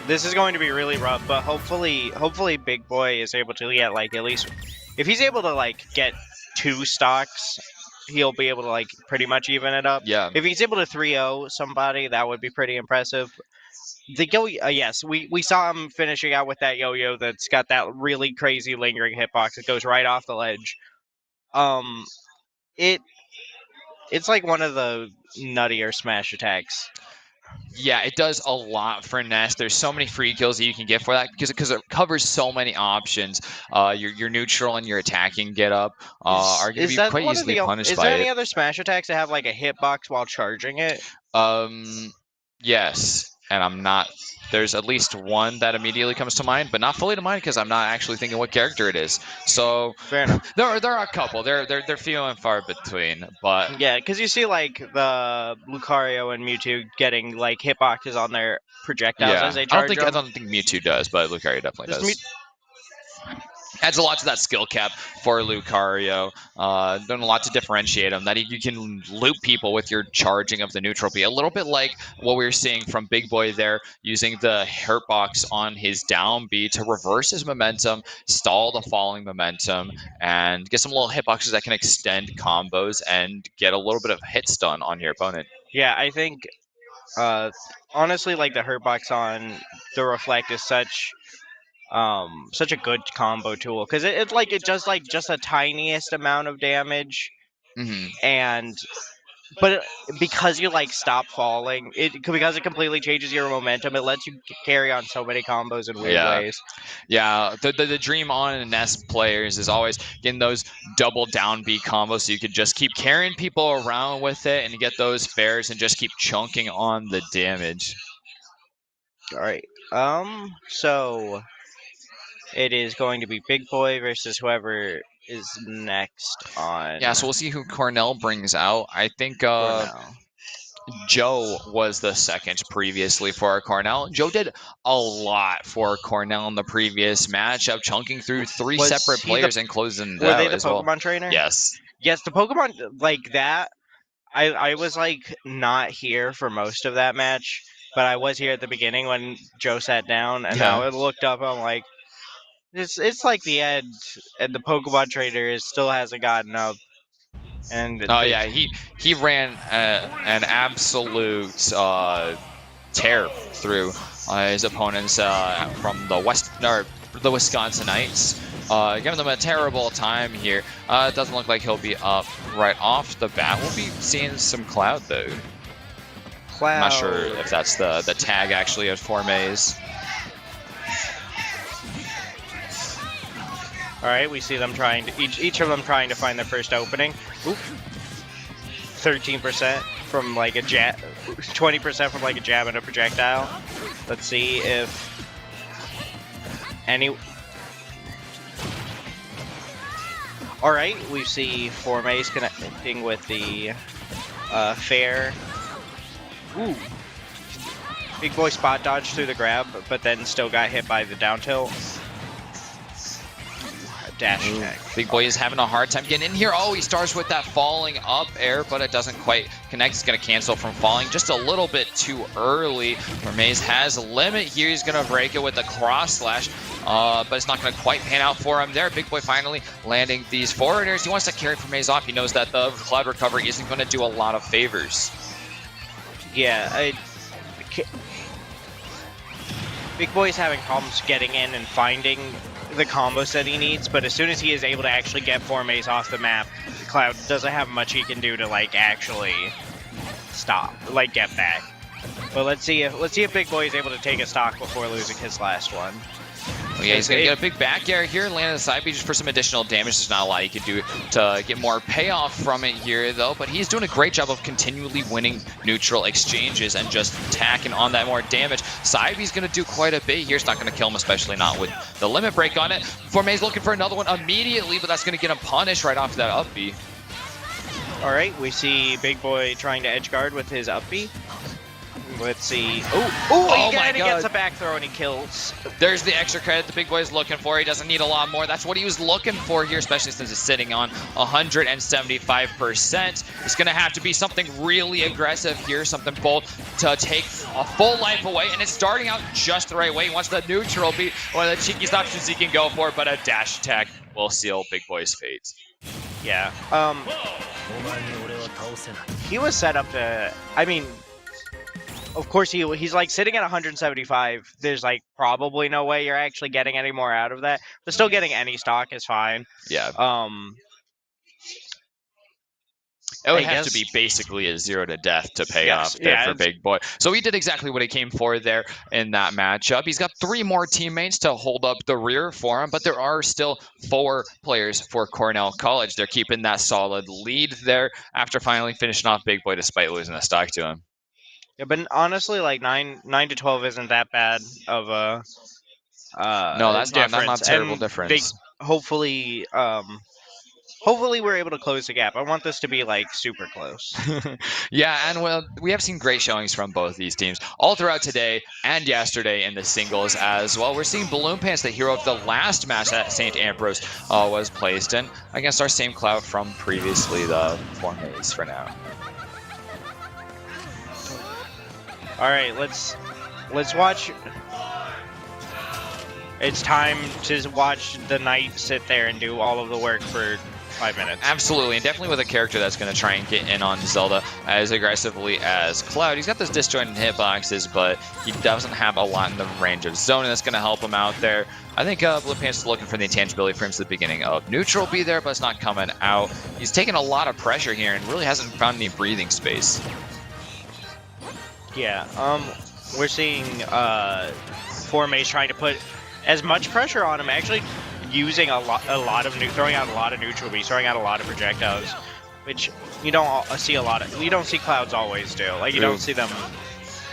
This is going to be really rough, but hopefully Big Boy is able to get, like, at least... If he's able to, like, get 2 stocks, he'll be able to, like, pretty much even it up. Yeah. If he's able to 3-0 somebody, that would be pretty impressive. The yo-yo, yes, we saw him finishing out with that yo-yo that's got that really crazy lingering hitbox that goes right off the ledge. It's like one of the nuttier smash attacks. Yeah, it does a lot for Ness. There's so many free kills that you can get for that because it covers so many options. Your neutral and your attacking get up are going to be quite easily punished by it. Is there any other smash attacks that have like a hitbox while charging it? Yes, and I'm not. There's at least one that immediately comes to mind, but not fully to mind because I'm not actually thinking what character it is. So fair enough. There are a couple. They're few and far between, but yeah, because you see like the Lucario and Mewtwo getting like hitboxes on their projectiles as they charge. I don't think Mewtwo does, but Lucario definitely does. Adds a lot to that skill cap for Lucario. Doing a lot to differentiate him. That you can loop people with your charging of the neutral B. A little bit like what we were seeing from Big Boy there, using the hurt box on his down B to reverse his momentum, stall the falling momentum, and get some little hitboxes that can extend combos and get a little bit of hit stun on your opponent. Yeah, I think honestly, like the hurt box on the Reflect is such a good combo tool because it does like just the tiniest amount of damage, but because you like stop falling, because it completely changes your momentum, it lets you carry on so many combos in weird ways. Yeah, the dream on NES players is always getting those double down B combos so you could just keep carrying people around with it and get those fares and just keep chunking on the damage. All right, so it is going to be Big Boy versus whoever is next on... Yeah, so we'll see who Cornell brings out. I think Joe was the second previously for Cornell. Joe did a lot for Cornell in the previous matchup, chunking through 3 separate players and closing it out. Were they the as Pokemon well. trainer? Yes. Yes, the Pokemon, like that, I was like not here for most of that match, but I was here at the beginning when Joe sat down, and I looked up, I'm like, it's like the end, and the Pokemon trainer still hasn't gotten up. And yeah, he ran an absolute tear through his opponents from the the Wisconsinites, giving them a terrible time here. It doesn't look like he'll be up right off the bat. We'll be seeing some Cloud though. Cloud. I'm not sure if that's the tag actually of Formaze. All right, we see them trying to each of them trying to find their first opening. Oop. 13% from like a jab, 20% from like a jab and a projectile. Let's see if any. All right, we see Formaze connecting with the fair. Ooh. Big Boy spot dodged through the grab, but then still got hit by the down tilt. dash attack. Big Boy is having a hard time getting in here. Oh, he starts with that falling up air, but it doesn't quite connect. He's going to cancel from falling just a little bit too early. Maze has a limit here. He's going to break it with a cross slash, but it's not going to quite pan out for him there. Big Boy finally landing these forwarders. He wants to carry Maze off. He knows that the cloud recovery isn't going to do a lot of favors. Yeah, Big Boy's having problems getting in and finding the combos that he needs, but as soon as he is able to actually get Maze off the map, Cloud doesn't have much he can do to like actually stop, like get back. But let's see if Big Boy is able to take a stock before losing his last one. Oh, yeah, he's going to get a big back air here, land on the side B just for some additional damage. There's not a lot he can do to get more payoff from it here, though, but he's doing a great job of continually winning neutral exchanges and just tacking on that more damage. Side B's going to do quite a bit here. It's not going to kill him, especially not with the limit break on it. Maze looking for another one immediately, but that's going to get him punished right off that up B. All right, we see Big Boy trying to edge guard with his up B. Let's see. Oh my God. He gets a back throw and he kills. There's the extra credit the Big Boy's looking for. He doesn't need a lot more. That's what he was looking for here, especially since it's sitting on 175%. It's going to have to be something really aggressive here, something bold to take a full life away, and it's starting out just the right way. He wants the neutral beat, one of the cheekiest options he can go for, but a dash attack will seal Big Boy's fate. Yeah. He was set up to, I mean, of course, he's like sitting at 175. There's like probably no way you're actually getting any more out of that. But still getting any stock is fine. Yeah. It would have to be basically a 0 to death to pay off there for Big Boy. So he did exactly what he came for there in that matchup. He's got 3 more teammates to hold up the rear for him, but there are still 4 players for Cornell College. They're keeping that solid lead there after finally finishing off Big Boy despite losing a stock to him. Yeah, but honestly, like 9 to 12 isn't that bad of a no, that's not a terrible difference. Hopefully we're able to close the gap. I want this to be like super close. Yeah, and well, we have seen great showings from both these teams all throughout today and yesterday in the singles as well. We're seeing Balloon Pants, the hero of the last match that St. Ambrose was placed in, against our same Cloud from previously, the Maze for now. All right, let's watch. It's time to watch the Knight sit there and do all of the work for 5 minutes. Absolutely, and definitely with a character that's going to try and get in on Zelda as aggressively as Cloud. He's got those disjointed hitboxes, but he doesn't have a lot in the range of zone, and that's going to help him out there. I think Blue Pants is looking for the intangibility frames at the beginning of neutral be there, but it's not coming out. He's taking a lot of pressure here and really hasn't found any breathing space. Yeah, we're seeing Maze trying to put as much pressure on him, actually using throwing out a lot of neutral beats, throwing out a lot of projectiles, which you don't see Clouds always do. Like you don't see them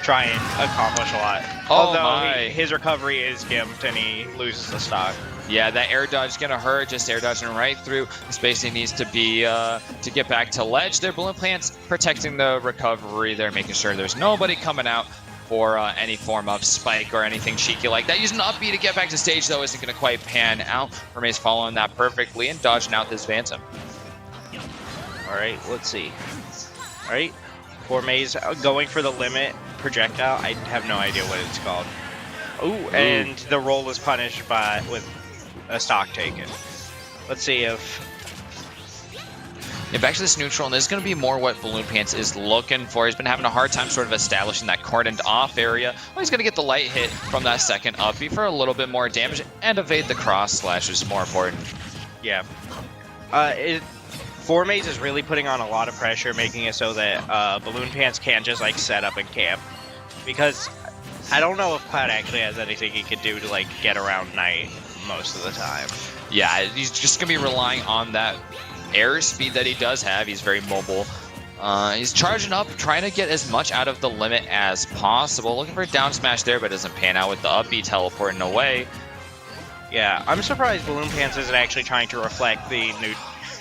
try and accomplish a lot. Although his recovery is gimped and he loses the stock. Yeah, that air dodge is going to hurt, just air dodging right through the space he needs to be to get back to ledge. Their Balloon Plants protecting the recovery. They're making sure there's nobody coming out for any form of spike or anything cheeky like that. Using the up B to get back to stage, though, isn't going to quite pan out. Maze following that perfectly and dodging out this Phantom. All right, let's see. All right, Maze going for the limit projectile. I have no idea what it's called. Ooh, and the roll is punished with a stock taken. Let's see if... Yeah, back to this neutral, and this is going to be more what Balloon Pants is looking for. He's been having a hard time sort of establishing that cordoned off area. Well, he's going to get the light hit from that second up B for a little bit more damage and evade the cross slash, which is more important. Yeah. Maze is really putting on a lot of pressure, making it so that Balloon Pants can't just like set up and camp. Because I don't know if Cloud actually has anything he could do to like get around Knight most of the time. Yeah, he's just going to be relying on that air speed that he does have. He's very mobile. He's charging up, trying to get as much out of the limit as possible. Looking for a down smash there, but doesn't pan out with the up B teleporting away. Yeah, I'm surprised Balloon Pants isn't actually trying to reflect the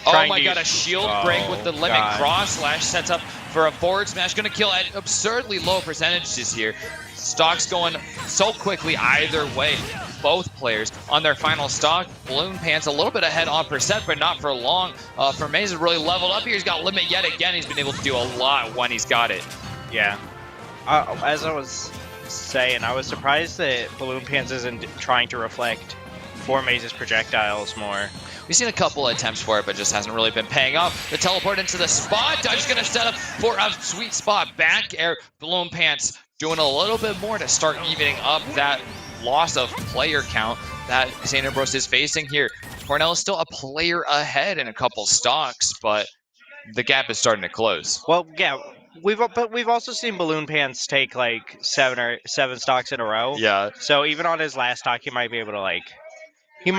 Oh trying my to god, use- a shield break with the limit God. cross slash sets up for a forward smash. Going to kill at absurdly low percentages here. Stocks going so quickly either way. Both players on their final stock. Balloon Pants a little bit ahead on percent, but not for long. For Maze has really leveled up here. He's got limit yet again. He's been able to do a lot when he's got it. Yeah. As I was saying, I was surprised that Balloon Pants isn't trying to reflect Maze's projectiles more. We've seen a couple of attempts for it, but just hasn't really been paying off. The teleport into the spot. Dutch going to set up for a sweet spot. Back air. Balloon Pants doing a little bit more to start evening up that loss of player count that St. Ambrose is facing here. Cornell is still a player ahead in a couple stocks, but the gap is starting to close. Well, yeah, we've also seen Balloon Pants take like seven stocks in a row. Yeah. So even on his last stock, he might be able to like Yeah,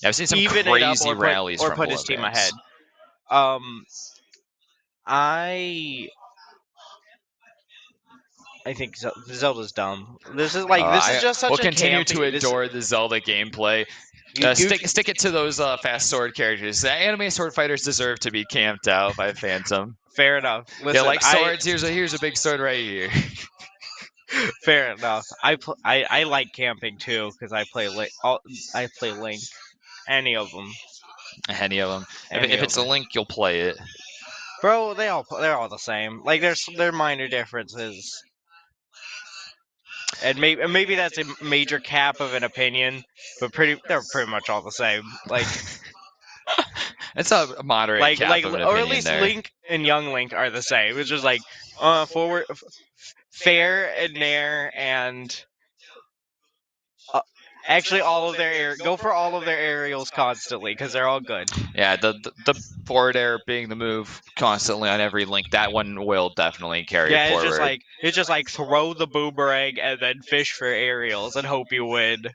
I've seen some even it up crazy or rallies put from put his Balloon team Pants. ahead. I think Zelda's dumb. This is just such we'll a continue campy, to adore the Zelda gameplay. Stick it to those fast sword characters. The anime sword fighters deserve to be camped out by Phantom. Fair enough. Yeah, Listen, like swords. Here's a big sword right here. fair enough. I like camping too because I play Link. Any of them, Any of them. Any If of it's a them. Link, you'll play it. Bro. They're all the same. Like there's minor differences, and maybe that's a major cap of an opinion, but they're pretty much all the same. Like It's a moderate cap of an or at opinion least there. Link and Young Link are the same. It's just like forward, fair and nair, and actually all of their go for all of their aerials constantly because they're all good. Yeah, the forward air being the move constantly on every Link, that one will definitely carry Yeah, forward. it's just like throw the boomerang and then fish for aerials and hope you win.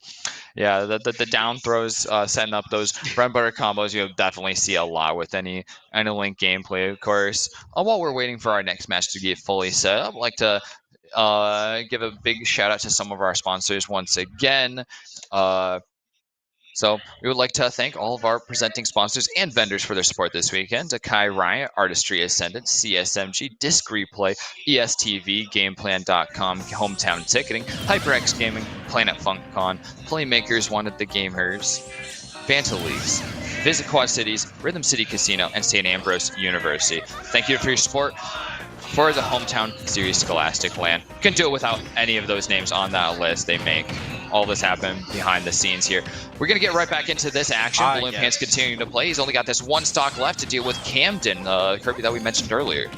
Yeah, the down throws, setting up those bread and butter combos, you'll definitely see a lot with any Link gameplay, of course. While we're waiting for our next match to get fully set up, I'd like to give a big shout out to some of our sponsors once again. So we would like to thank all of our presenting sponsors and vendors for their support this weekend. Akai Riot, Artistry Ascendant, CSMG, Disc Replay, ESTV, GamePlan.com, Hometown Ticketing, HyperX Gaming, Planet FunkCon, Playmakers Wanted the Gamers, Banta Leagues, Visit Quad Cities, Rhythm City Casino, and St. Ambrose University. Thank you for your support for the Hometown Series Scholastic Land. You can do it without any of those names on that list. They make all this happen behind the scenes here. We're going to get right back into this action. Balloon Pants continuing to play. He's only got this one stock left to deal with Camden, Kirby that we mentioned earlier.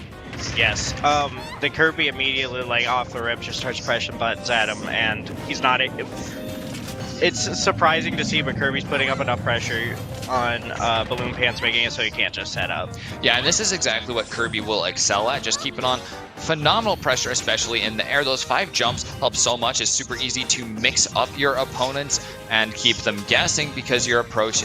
Yes. The Kirby immediately, like off the rip, just starts pressing buttons at him, and he's not. It's surprising to see, but Kirby's putting up enough pressure on Balloon Pants, making it so he can't just set up. Yeah, and this is exactly what Kirby will excel at, just keeping on phenomenal pressure, especially in the air. Those 5 jumps help so much. It's super easy to mix up your opponents and keep them guessing because your approach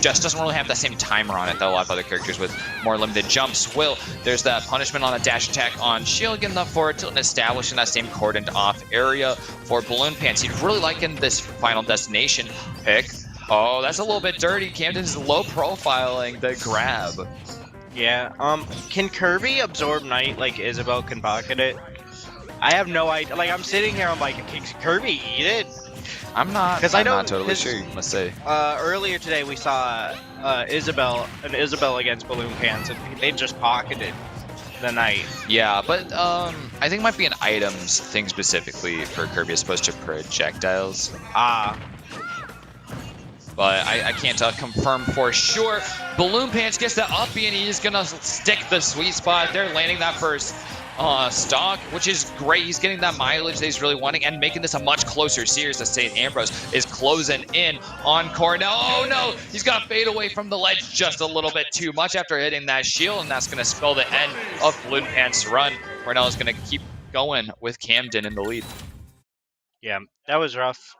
doesn't really have that same timer on it that a lot of other characters with more limited jumps will. There's that punishment on a dash attack on shield, getting enough forward tilt and establishing that same cordoned off area for Balloon Pants. He's really liking this Final Destination pick. Oh, that's a little bit dirty. Camden's low profiling the grab. Yeah. Can Kirby absorb Knight like Isabelle can pocket it? I have no idea. Like I'm sitting here, I'm like, can Kirby eat it? I'm not totally sure, you must say. Earlier today we saw Isabelle against Balloon Pants, and they just pocketed the Knight. Yeah, but I think it might be an items thing specifically for Kirby as opposed to projectiles. But I can't confirm for sure. Balloon Pants gets the up B, and he's going to stick the sweet spot there, landing that first stock, which is great. He's getting that mileage that he's really wanting and making this a much closer series as St. Ambrose is closing in on Cornell. Oh, no! He's going to fade away from the ledge just a little bit too much after hitting that shield, and that's going to spell the end of Balloon Pants' run. Cornell is going to keep going with Camden in the lead. Yeah, that was rough.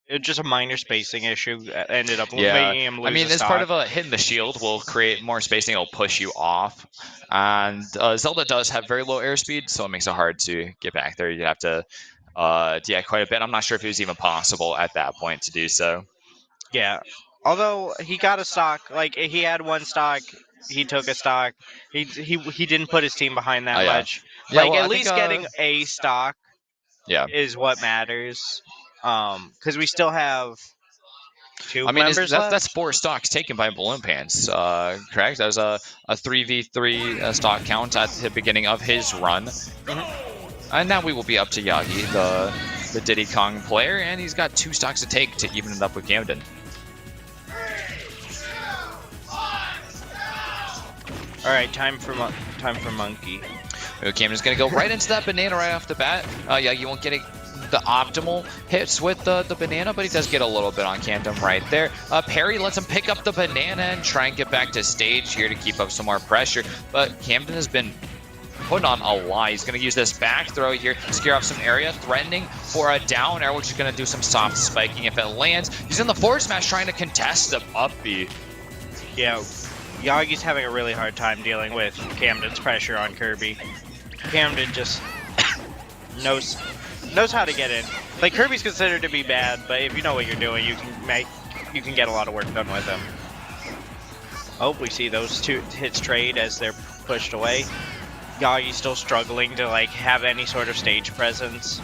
It's just a minor spacing issue. Ended up making him lose. I mean, a as stock. part of hitting the shield will create more spacing. It'll push you off. And Zelda does have very low airspeed, so it makes it hard to get back there. You have to, quite a bit. I'm not sure if it was even possible at that point to do so. Yeah. Although he got a stock, like he had one stock, he took a stock. He didn't put his team behind that Oh, yeah. much. Yeah, Like well, at I think, least getting a stock yeah. is what matters. Because we still have two I mean, members that's left. 4 stocks taken by Balloon Pants, correct? That was a 3v3 stock count at the beginning of his run. And now we will be up to Yagi, the Diddy Kong player, and he's got 2 stocks to take to even it up with Camden. All right, time for Monkey. Camden's going to go right into that banana right off the bat. Yagi won't get the optimal hits with the banana, but he does get a little bit on Camden right there. Perry lets him pick up the banana and try and get back to stage here to keep up some more pressure, but Camden has been putting on a lot. He's going to use this back throw here to scare off some area, threatening for a down air, which is going to do some soft spiking if it lands. He's in the forward smash trying to contest the up B. Yeah, Yagi's having a really hard time dealing with Camden's pressure on Kirby. Camden just knows how to get in. Like, Kirby's considered to be bad, but if you know what you're doing, you can get a lot of work done with him. Oh, we see those 2 hits trade as they're pushed away. Yagi's still struggling to like have any sort of stage presence.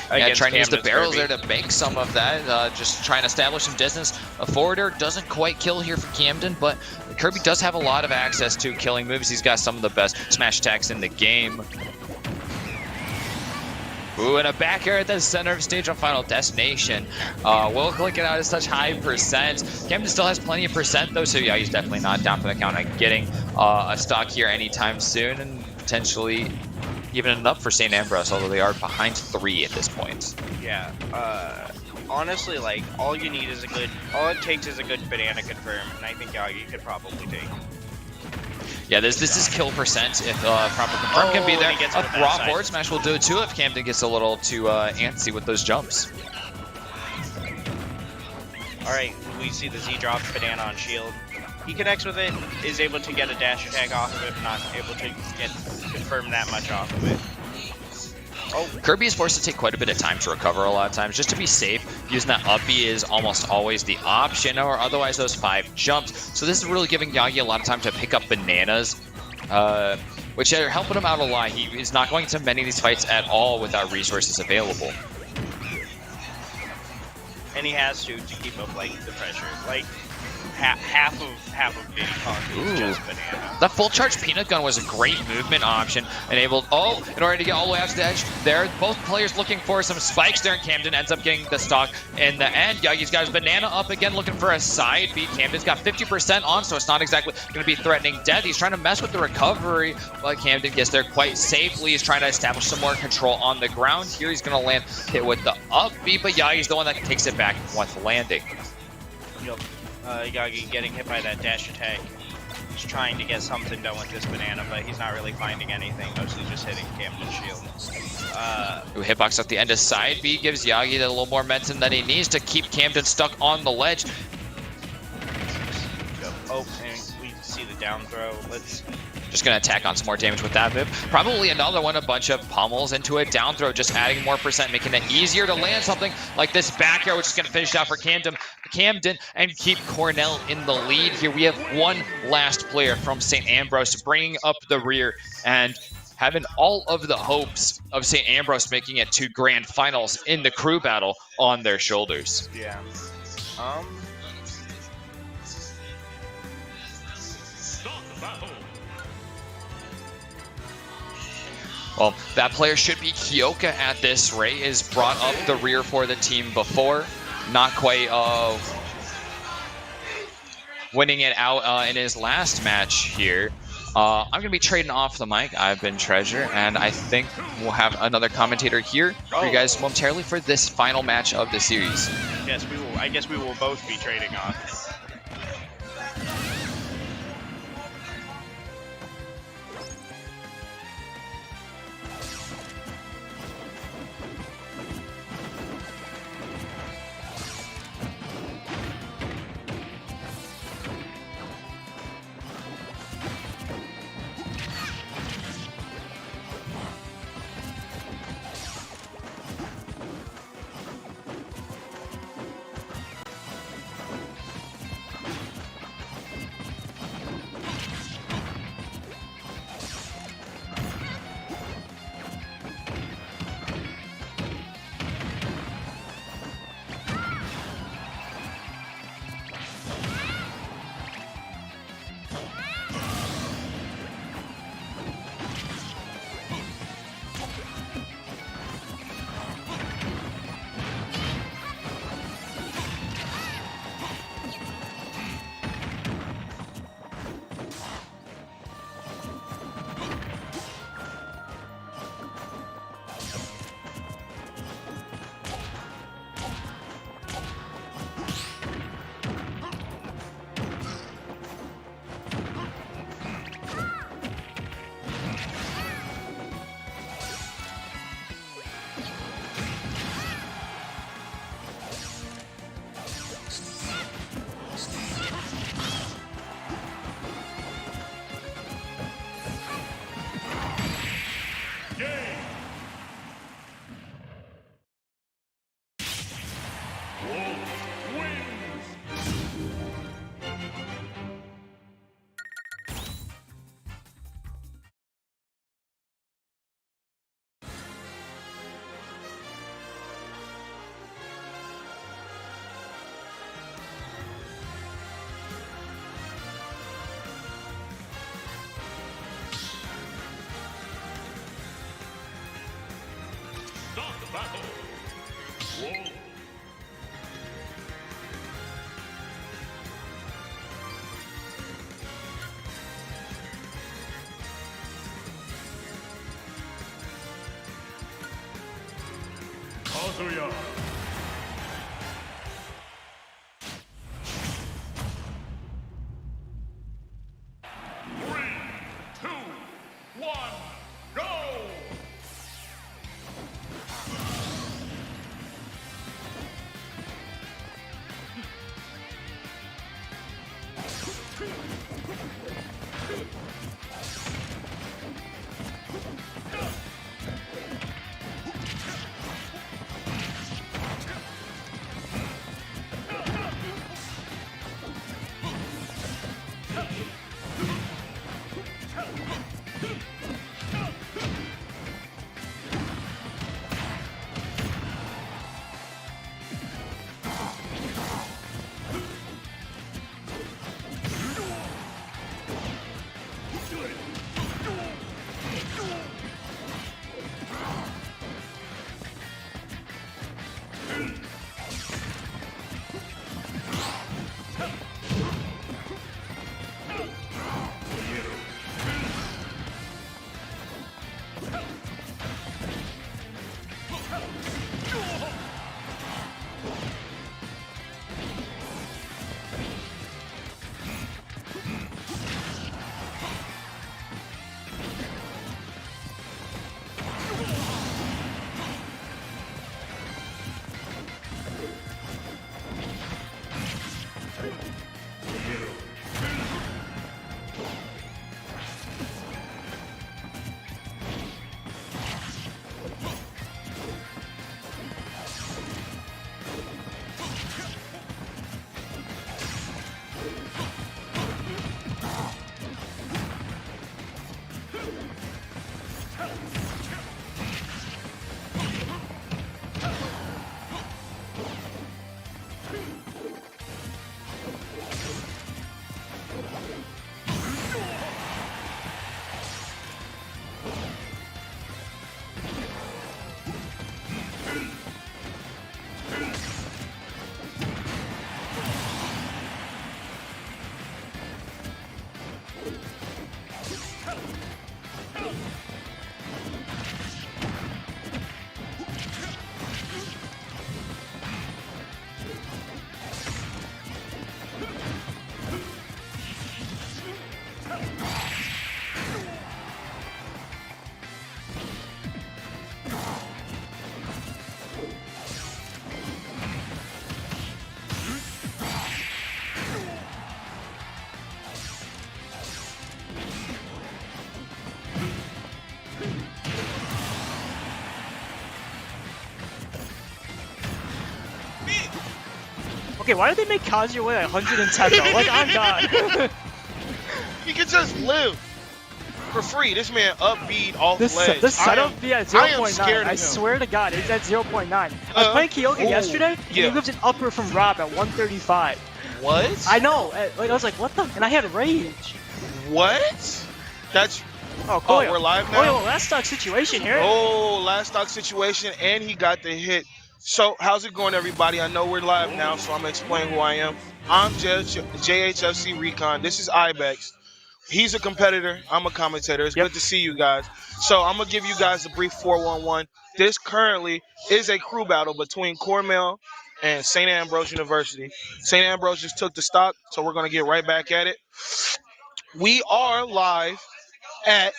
Yeah, trying to use the Camden's barrels Kirby. there to bank some of that. Just trying to establish some distance. A forward air doesn't quite kill here for Camden, but Kirby does have a lot of access to killing moves. He's got some of the best smash attacks in the game. Ooh, and a back air at the center of stage on Final Destination. Will click it out at such high percent. Camden still has plenty of percent though, so yeah, he's definitely not down for the count on getting a stock here anytime soon, and potentially even it up for St. Ambrose, although they are behind 3 at this point. Yeah. Honestly, like all it takes is a good banana confirm, and I think Yagi could probably take. Yeah, this is kill percent if proper confirm can be there. and he gets A on the raw backside. forward smash will do it too if Camden gets a little too antsy with those jumps. All right, we see the Z drop banana on shield. He connects with it, is able to get a dash attack off of it, but not able to confirm that much off of it. Oh, Kirby is forced to take quite a bit of time to recover a lot of times. Just to be safe, using that up B is almost always the option, or otherwise those 5 jumps. So this is really giving Yagi a lot of time to pick up bananas, which are helping him out a lot. He is not going to many of these fights at all without resources available. and he has to keep up like the pressure. Like half of Diddy Kong is just banana. That full charge peanut gun was a great movement option. Enabled, in order to get all the way out to the edge there, both players looking for some spikes there, and Camden ends up getting the stock in the end. Yagi's got his banana up again, looking for a side beat. Camden's got 50% on, so it's not exactly going to be threatening death. He's trying to mess with the recovery, but Camden gets there quite safely. He's trying to establish some more control on the ground. Here he's going to land hit with the up beat, but Yagi's the one that takes it back once landing. Yup. Yagi getting hit by that dash attack. He's trying to get something done with this banana, but he's not really finding anything. Mostly just hitting Camden's shield. Hitbox at the end of side B gives Yagi a little more momentum than he needs to keep Camden stuck on the ledge. Oh, and we see the down throw. Let's. Just going to attack on some more damage with that move. Probably another one, a bunch of pummels into a down throw, just adding more percent, making it easier to land something like this back air, which is going to finish out for Camden and keep Cornell in the lead. Here we have one last player from St. Ambrose bringing up the rear and having all of the hopes of St. Ambrose making it to grand finals in the crew battle on their shoulders. Yeah. Well, that player should be Kyoka at this rate. Is brought up the rear for the team before. Not quite winning it out in his last match here. I'm going to be trading off the mic. I've been Treasure, and I think we'll have another commentator here for you guys momentarily for this final match of the series. Yes, we will. I guess we will both be trading off. Kazuya. Okay, why did they make Kazuya weigh 110 though? Like, I'm God. He can just live for free. This man upbeat off ledge. This setup be at I am 0.9. scared of I him. swear to God, it's at 0.9. I was playing Kyoga ooh, yesterday, and yeah. he lives an upper from Rob at 135. What? I know. Like, I was like, what the? And I had rage. What? That's. Oh, cool. Oh, we're live now? Oh, last stock situation here. Oh, last stock situation, and he got the hit. So, how's it going, everybody? I know we're live now, so I'm going to explain who I am. I'm JHFC Recon. This is Ibex. He's a competitor. I'm a commentator. It's good to see you guys. So, I'm going to give you guys a brief 411. This currently is a crew battle between Cornell and St. Ambrose University. St. Ambrose just took the stock, so we're going to get right back at it. We are live at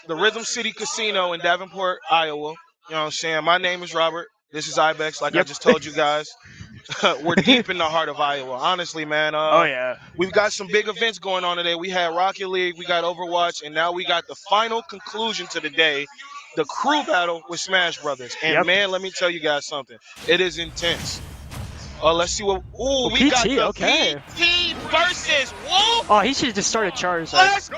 the Rhythm City Casino in Davenport, Iowa. You know what I'm saying? My name is Robert. This is Ibex, like I just told you guys. We're deep in the heart of Iowa. Honestly, man. Oh, yeah. We've got some big events going on today. We had Rocket League, we got Overwatch, and now we got the final conclusion to the day, the crew battle with Smash Brothers. And, man, let me tell you guys something. It is intense. Let's see what... Ooh, we got the PT versus Wolf. Oh, he should have just started Charizard. Let's go!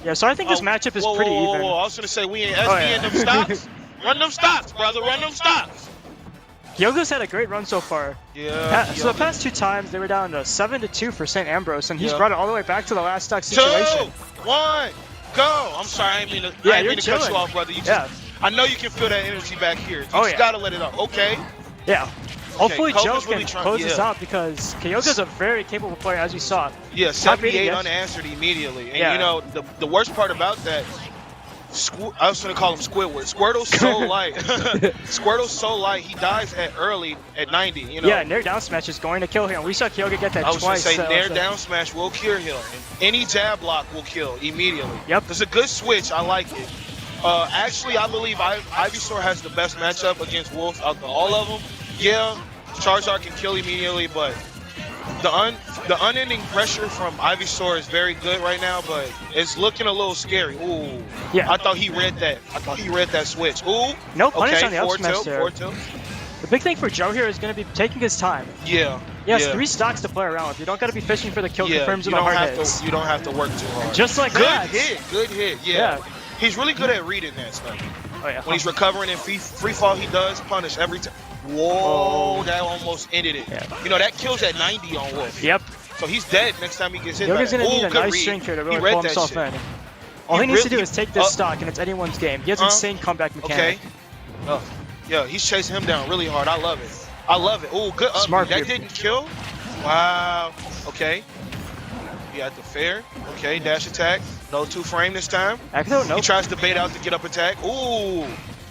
Yeah, so I think this matchup is pretty even. I was going to say, we ain't SB in them stocks. Run them stocks, brother. Run them stocks. Kyoga's had a great run so far. Yeah. So the past two times, they were down to 7-2 for St. Ambrose, and he's brought it all the way back to the last stock situation. 2, 1, go. I'm sorry, I didn't mean to cut you off, brother. I know you can feel that energy back here. You Oh, just yeah. gotta let it out. Okay. Yeah. Hopefully Coach Joe is really can trying- close this yeah. out because Kyoka's a very capable player, as you saw. Yeah, Top 78 80, yes. unanswered immediately. And Yeah. you know, the worst part about that, I was gonna call him Squidward. Squirtle's so light. Squirtle's so light. He dies at early at 90. You know. Yeah, Nair down smash is going to kill him. We saw Kyoka get that I was twice. gonna say so- Nair so- down smash will kill him. And any jab block will kill immediately. Yep. It's a good switch. I like it. Actually, I believe Ivysaur has the best matchup against Wolf out of all of them. Yeah, Charizard can kill immediately, but the unending pressure from Ivysaur is very good right now, but it's looking a little scary. Ooh. Yeah. I thought he read that. I thought he read that switch. Ooh. No punish Okay, on the up forward smash tilt, there. forward tilt. The big thing for Joe here is going to be taking his time. Yeah. He has yeah. 3 stocks to play around with. You don't got to be fishing for the kill Yeah, confirms you and the don't hard have hits. to. You don't have to work too hard. Just like good that. Good hit. Yeah. Yeah. He's really good at reading that stuff. Oh, yeah. When he's recovering in free fall, he does punish every time. Whoa, Oh. that almost ended it. Yeah. You know, that kills at 90 on Wolf. Yep. So he's dead next time he gets hit. Kyoka's by going to that. need Ooh, a good nice read. string here to He really read pull that himself shit. in. All he needs to do really- is take this stock, and it's anyone's game. He has insane comeback Okay. mechanic. Yeah, he's chasing him down really hard. I love it. I love it. Oh, good up. Smart That move. didn't kill. Wow. Okay. He at the fair. Okay, dash attack. No 2-frame this time. Akito, He nope. tries to bait out the get up attack. Ooh.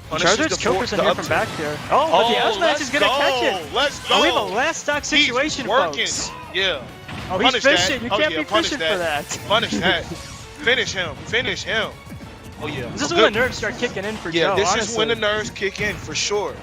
Punishes Charizard's the Choker's in the here up from two. back here. Oh, but the up smash let's is going to go. catch it. Let's go. Oh, we have a last stock situation, He's working. folks. Yeah. Oh, he's Punish that. fishing. You Oh, can't yeah, be punish fishing that. for that. Punish that. Finish him. Finish him. Oh, yeah. This is Oh, when good. the nerves start kicking in for Yeah, Joe, this honestly. is when the nerves kick in for sure.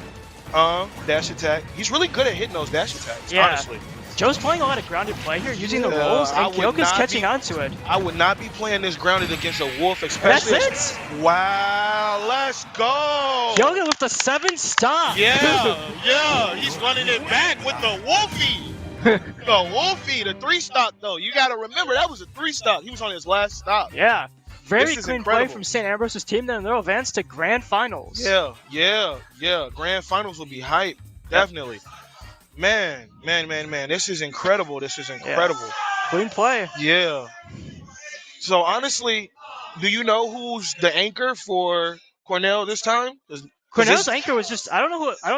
Dash attack. He's really good at hitting those dash attacks, Yeah. honestly. Joe's playing a lot of grounded play here, using the Yeah, rolls, I and would Kyoka's not catching be- onto it. I would not be playing this grounded against a Wolf, That's especially. it. Wow, let's go. Kyoka with the 7 stop. Yeah, he's running it back with the Wolfie. The Wolfie, the 3-stock though. You got to remember that was a 3-stock. He was on his last stop. Yeah. Very This is clean play incredible. from St. Ambrose's team. Then they'll advance to grand finals. Yeah. Grand finals will be hype. Definitely. Man. This is incredible. Clean play. Yeah. So honestly, do you know who's the anchor for Cornell this time? Cornell's anchor was just I don't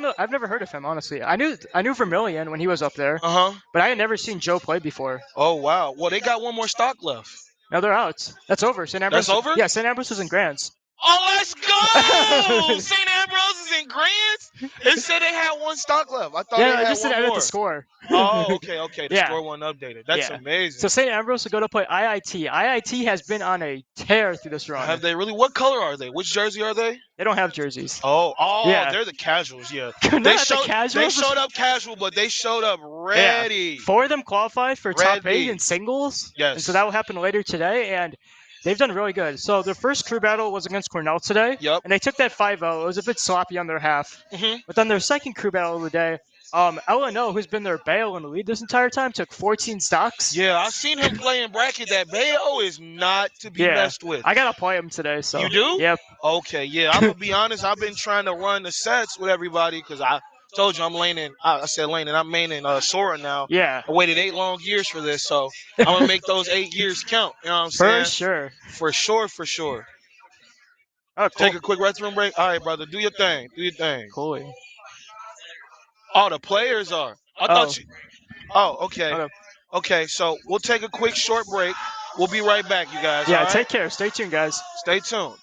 know. I've never heard of him, honestly. I knew Vermilion when he was up there, Uh-huh. but I had never seen Joe play before. Oh wow. Well, they got one more stock left. Now they're out. That's over. St. Ambrose. That's over? Yeah, St. Ambrose is in grands. Oh, let's go! St. Ambrose is in grands? It said they had one stock left. I thought Yeah, they I had just one said edit more. the score. Oh, okay. The Yeah. score one updated. That's Yeah. amazing. So St. Ambrose will go to play IIT. IIT has been on a tear through this run. Have they really? What color are they? Which jersey are they? They don't have jerseys. Oh, Yeah. they're the casuals. Yeah, They're they not the showed casuals. they showed up casual, but they showed up ready. Yeah. 4 of them qualified for top 8 Ready. in singles. Yes. And so that will happen later today, and they've done really good. So their first crew battle was against Cornell today. Yep. And they took that 5-0. It was a bit sloppy on their half. Mhm. But then their second crew battle of the day, LNO, who's been their bail in the lead this entire time, took 14 stocks. Yeah, I've seen him play in bracket. That Bayo is not to be Yeah. messed with. I gotta play him today. So You do? Yep. Okay, yeah. I'm gonna be honest. I've been trying to run the sets with everybody because I told you I'm laning. I said laning. I'm maining Sora now. Yeah. I waited 8 long years for this, so I'm gonna make those 8 years count. You know what I'm saying? For sure. For sure. Oh, cool. Take a quick restroom break. All right, brother. Do your thing. Cool. Oh, the players are. I thought you. Oh, okay. Okay, so we'll take a quick short break. We'll be right back, you guys. Yeah, all right? take care. Stay tuned, guys. Stay tuned.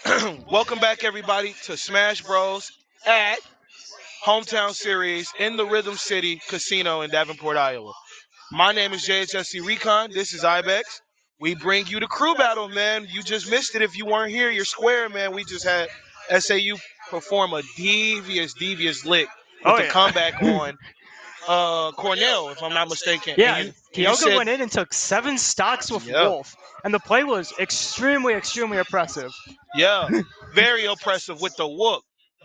Welcome back, everybody, to Smash Bros. At Hometown Series in the Rhythm City Casino in Davenport, Iowa. My name is JHSC Recon. This is Ibex. We bring you the crew battle, man. You just missed it if you weren't here. You're square, man. We just had SAU perform a devious lick with Oh the yeah. comeback on Cornell, if I'm not mistaken. Yeah, And you Kyoga said, went in and took 7 stocks with yeah, Wolf, and the play was extremely oppressive. yeah, very oppressive with the whoop.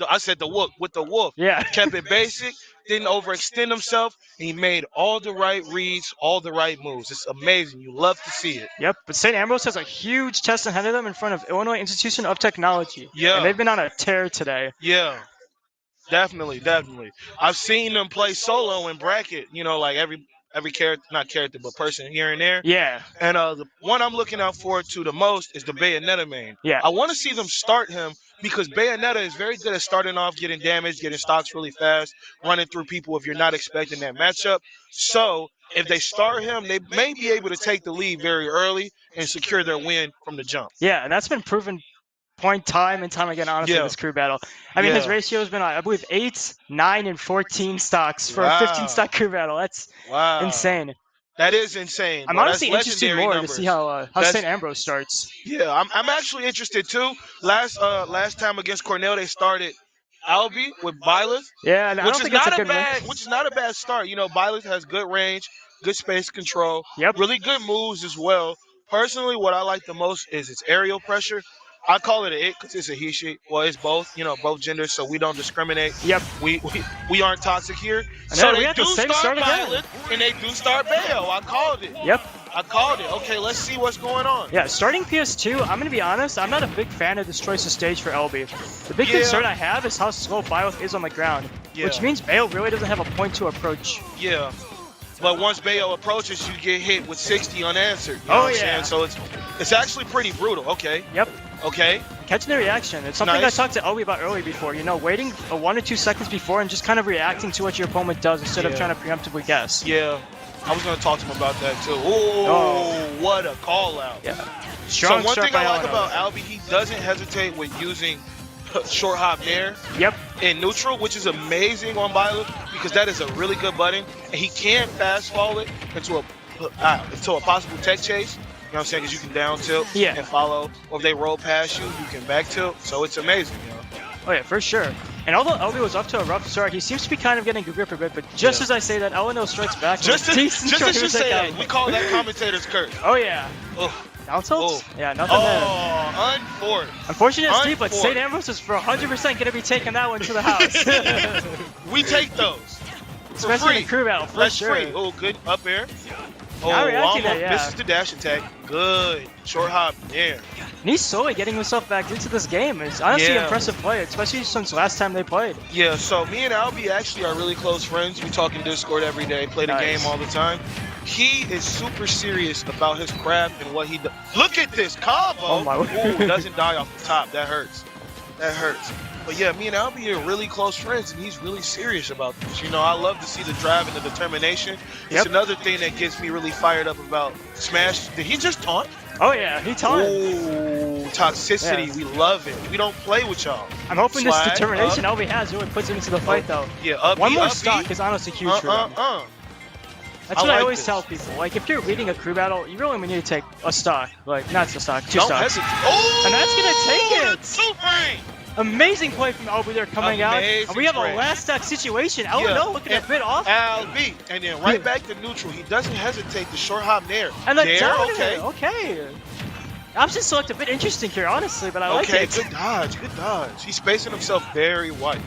I said the whoop with the wolf. Yeah. Kept it basic, didn't overextend himself, and he made all the right reads, all the right moves. It's amazing. You love to see it. Yep, but St. Ambrose has a huge test ahead of them in front of Illinois Institution of Technology, Yeah. and they've been on a tear today. Yeah. Definitely. I've seen them play solo in bracket, like every character, not character, but person here and there. Yeah, And the one I'm looking out forward to the most is the Bayonetta main. yeah. I want to see them start him because Bayonetta is very good at starting off, getting damage, getting stocks really fast, running through people if you're not expecting that matchup. So if they start him, they may be able to take the lead very early and secure their win from the jump. Yeah, and that's been proven time and time again, honestly, Yeah. this crew battle. I mean, his Yeah. ratio has been, I believe, 8, 9, and 14 stocks for a Wow. 15 stock crew battle. That's Wow. insane. That is insane. I'm bro. honestly That's interested legendary more numbers. to see how That's- St. Ambrose starts. Yeah, I'm actually interested too. Last time against Cornell, they started Albie with Byleth, Yeah, and I which don't is think that's not a a good bad, mix. which is not a bad start. Byleth has good range, good space control, Yep. really good moves as well. Personally, what I like the most is its aerial pressure. I call it a it because it's a he she. Well, it's both, both genders, so we don't discriminate. Yep. We aren't toxic here. And So then we they have do the same start start again. Byleth and they do start Bayo. I called it. Yep. I called it. Okay, let's see what's going on. Yeah, starting PS2, I'm going to be honest, I'm not a big fan of this choice of stage for LB. The big Yeah. concern I have is how slow Byleth is on the ground, which Yeah. means Bale really doesn't have a point to approach. Yeah. But once Bayo approaches, you get hit with 60 unanswered. You know what I'm yeah. saying? So it's actually pretty brutal. Okay. Yep. Okay. Catching the reaction. It's something Nice. I talked to Obi about earlier before, waiting 1 or 2 seconds before and just kind of reacting to what your opponent does instead of Yeah. trying to preemptively guess. Yeah. I was going to talk to him about that too. Oh, what a call out. Yeah. So Strong one start thing I by like Eleanor. about Albie, he doesn't hesitate with using short hop nair Yep. in neutral, which is amazing on Byleth because that is a really good button. And he can fast fall it into a possible tech chase. You know what I'm saying? Because you can down tilt Yeah. and follow. Or if they roll past you, you can back tilt. So it's amazing. Oh yeah, for sure. And although LB was off to a rough start, he seems to be kind of getting a grip a bit, but just Yeah. as I say that, Eleanor strikes back. Just with as, a decent just as you short say kick that, we call that commentator's curse. Oh yeah. Oh, Down tilt? Oh. Yeah, nothing there. oh unfortunate. Unfortunate Steve, but Unfortunate. St. Ambrose is for 100% going to be taking that one to the house. We take those. For Especially free. in a crew battle, for That's sure. free. Oh, good up air. Oh, Now reacting almost there, yeah. misses the dash attack. Good. Short hop there. And he's slowly getting himself back into this game. It's honestly Yeah. impressive play, especially since last time they played. Yeah, so me and Albie actually are really close friends. We talk in Discord every day, play the Nice. game all the time. He is super serious about his craft and what he does. Look at this combo. Oh, my word. Ooh, doesn't die off the top. That hurts. That hurts. But yeah, me and Albie are really close friends, and he's really serious about this. I love to see the drive and the determination. Yep. It's another thing that gets me really fired up about Smash. Did he just taunt? Oh yeah, he taunted. Ooh, toxicity. Yeah. We love it. We don't play with y'all. I'm hoping Slide, this determination up. LB has really puts him into the fight though. Yeah, up One B, more up stock B. is honestly huge for them. That's I what I like always this. tell people. Like, if you're leading a crew battle, you really only need to take a stock. Like, not a stock, 2 Don't stocks. hesitate. Oh, And that's gonna take it. the 2 frame. Amazing play from LB there coming out. Amazing And we have play. a last stock situation. Eleanor looking a bit off. LB, and then right back to neutral. He doesn't hesitate. The short hop there. And the there, down okay. Okay. Option select a bit interesting here, honestly, but I like Okay, it. good dodge, good dodge. He's spacing himself very white.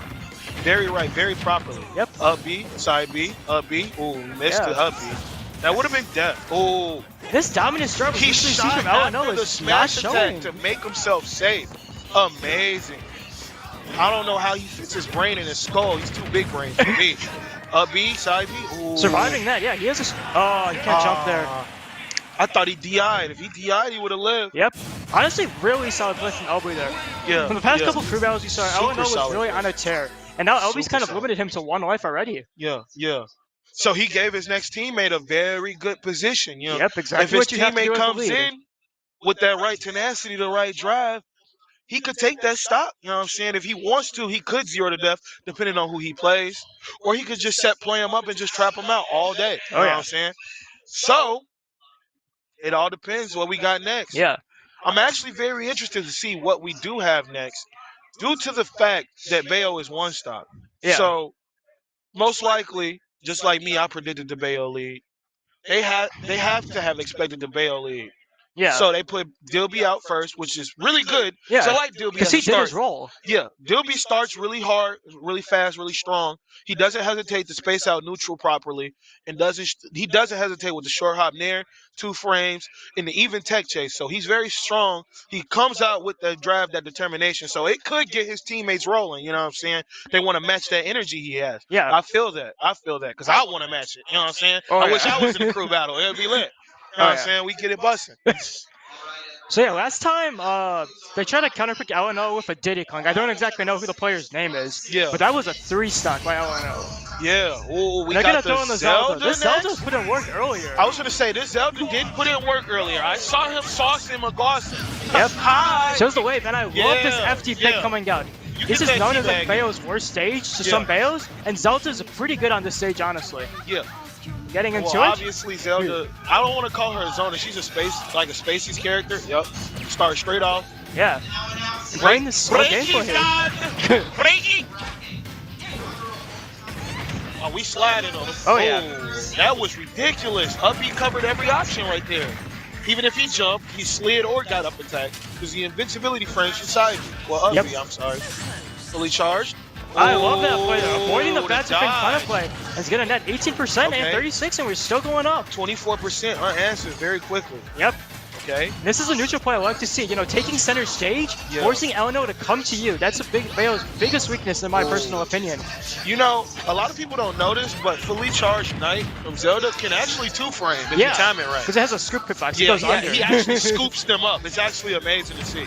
Very right, very properly. Yep. Up B, side B, up B. Ooh, missed Yeah. the up B. That would have been death. Ooh. This dominant start was He usually seen shot from after Eleanor the is not smash showing. attack to make himself safe. Amazing. I don't know how he fits his brain in his skull. He's too big brain for me. Up B, side B. Ooh. Surviving that, yeah, he has a... Oh, you can't jump there. I thought he DI'd. If he DI'd, he would have lived. Yep. Honestly, really solid play from LB there. Yeah. From the past yeah. couple crew battles you saw, Super Eleanor was solid really play. on a tear. And now LB's Super kind of solid. limited him to 1 life already. Yeah, yeah. So he gave his next teammate a very good position. Yep, exactly If his what you have to teammate do as the comes lead. in with that right tenacity, the right drive, he could take that stock. You know what I'm saying? If he wants to, he could 0 to death, depending on who he plays. Or he could just play him up and just trap him out all day. You know what I'm saying? So, it all depends what we got next. Yeah. I'm actually very interested to see what we do have next, due to the fact that Bayo is 1 stock. Yeah. So, most likely, just like me, I predicted the Bayo lead. They have to have expected the Bayo lead. Yeah. So they put Dilby out first, which is really good. Yeah. So I like Dilby Because as a he did his start. role. Yeah, Dilby starts really hard, really fast, really strong. He doesn't hesitate to space out neutral properly, and he doesn't hesitate with the short hop nair, 2 frames, in the even tech chase. So he's very strong. He comes out with the drive, that determination. So it could get his teammates rolling. You know what I'm saying? They want to match that energy he has. Yeah. I feel that because I want to match it. You know what I'm saying? Oh, I wish yeah. I was in the crew battle. It'd be lit. You know what I'm saying? We get it busting. So yeah, last time they tried to counterpick LNO with a Diddy Kong. I don't exactly know who the player's name is. Yeah. But that was a 3 stock by LNO. Yeah. Ooh, we They're got gonna throw in the Zelda. This next. Zelda put in work earlier. I was gonna say this Zelda did put in work earlier. I saw him saucing McGawson. Yep. Hi. Shows the wave, and I love this Yeah, FT pick yeah. coming out. You This get is that known as like teabag. Bayo's worst stage to Yeah. some Bayos, and Zelda's pretty good on this stage, honestly. Yeah. Getting into Well, it. obviously Zelda. I don't want to call her a Zona. She's a Spaces character. Yep. Start straight off. Yeah. Bring this slow gameplay here. Breaky. Oh, we sliding on him. Oh, yeah. That was ridiculous. Up, he covered every option right there. Even if he jumped, he slid or got up attack because the invincibility frames inside you. Well, up, Yep. I'm sorry. Fully charged. I love that play. Avoiding the Ooh, bad the spin kind of dodge. play. It's gonna net 18% Okay. and 36, and we're still going up. 24% unanswered very quickly. Yep. Okay. This is a neutral play I like to see. You know, taking center stage, Yeah. forcing LNO to come to you. That's a big Bayo's biggest weakness in my personal opinion. You know, a lot of people don't notice, but fully charged Knight from Zelda can actually 2-frame if you time it right. Because it has a scoop hitbox. He Yeah, goes under. he actually scoops them up. It's actually amazing to see.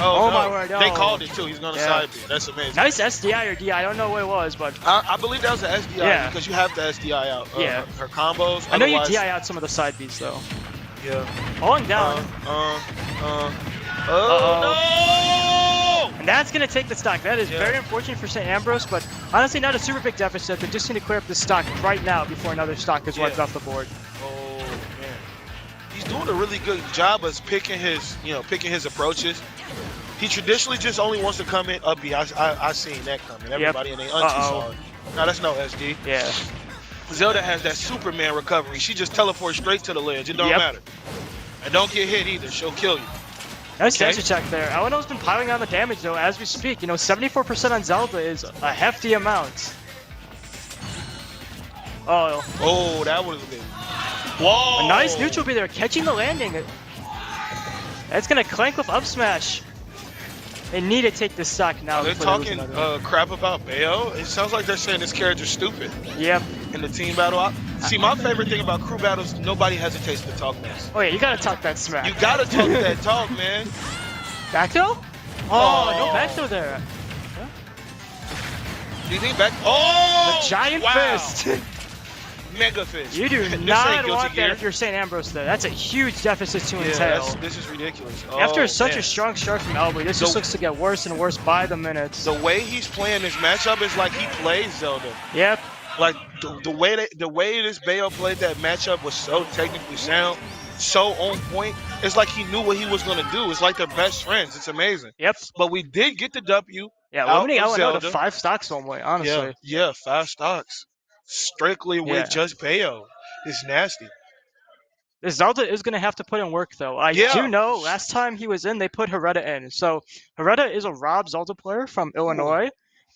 Oh, no. my word, They oh. called it too. He's gonna Yeah. side B. That's amazing. Nice SDI or DI. I don't know what it was, but I believe that was an SDI Yeah. because you have to SDI out. Yeah. Her combos. I know you otherwise- DI out some of the side Bs though. Yeah. Falling down. Oh And that's going to take the stock. That is Yeah. very unfortunate for St. Ambrose, but honestly not a super big deficit. They just need to clear up the stock right now before another stock is wiped Yeah. off the board. no! Oh man, he's doing a really good job of picking his approaches. He traditionally just only wants to come in up B. I seen that coming. Everybody in their auntie saw it. No, that's no SD. Yeah. Zelda has that Superman recovery. She just teleports straight to the ledge. It don't Yep. matter. And don't get hit either. She'll kill you. Nice Okay. sensor check there. LNO's been piling on the damage though as we speak. You know, 74% on Zelda is a hefty amount. Oh, Oh, that would have been. Whoa! a nice neutral B there, catching the landing. That's gonna clank with up smash. They need to take this stock now. They're before they lose talking another. crap about Bayo. It sounds like they're saying this character's stupid Yep. in the team battle. See, my favorite thing about crew battles, nobody hesitates to talk mess. Oh yeah, you gotta talk that smack. You gotta talk that talk, man. Back throw? Oh, no back throw there. Do you think back? Oh! The giant wow. fist. Mega fist. You do This ain't not Guilty want Gear. that if you're St. Ambrose there. That's a huge deficit to Yeah, entail. this is ridiculous. After Oh, such man. a strong start from Elbow, this just looks to get worse and worse by the minutes. The way he's playing this matchup is like he plays Zelda. Yep. Like the way this Bayo played that matchup was so technically sound, so on point. It's like he knew what he was gonna do. It's like they're best friends. It's amazing. Yep. But we did get the W. Yeah, out limiting of LNO to Zelda. 5 stocks one way, honestly. Yeah, 5 stocks. Strictly Yeah. with just Bayo. It's nasty. This Zelda is going to have to put in work, though. I Yeah. do know last time he was in, they put Hereta in. So Hereta is a Rob Zelda player from Illinois.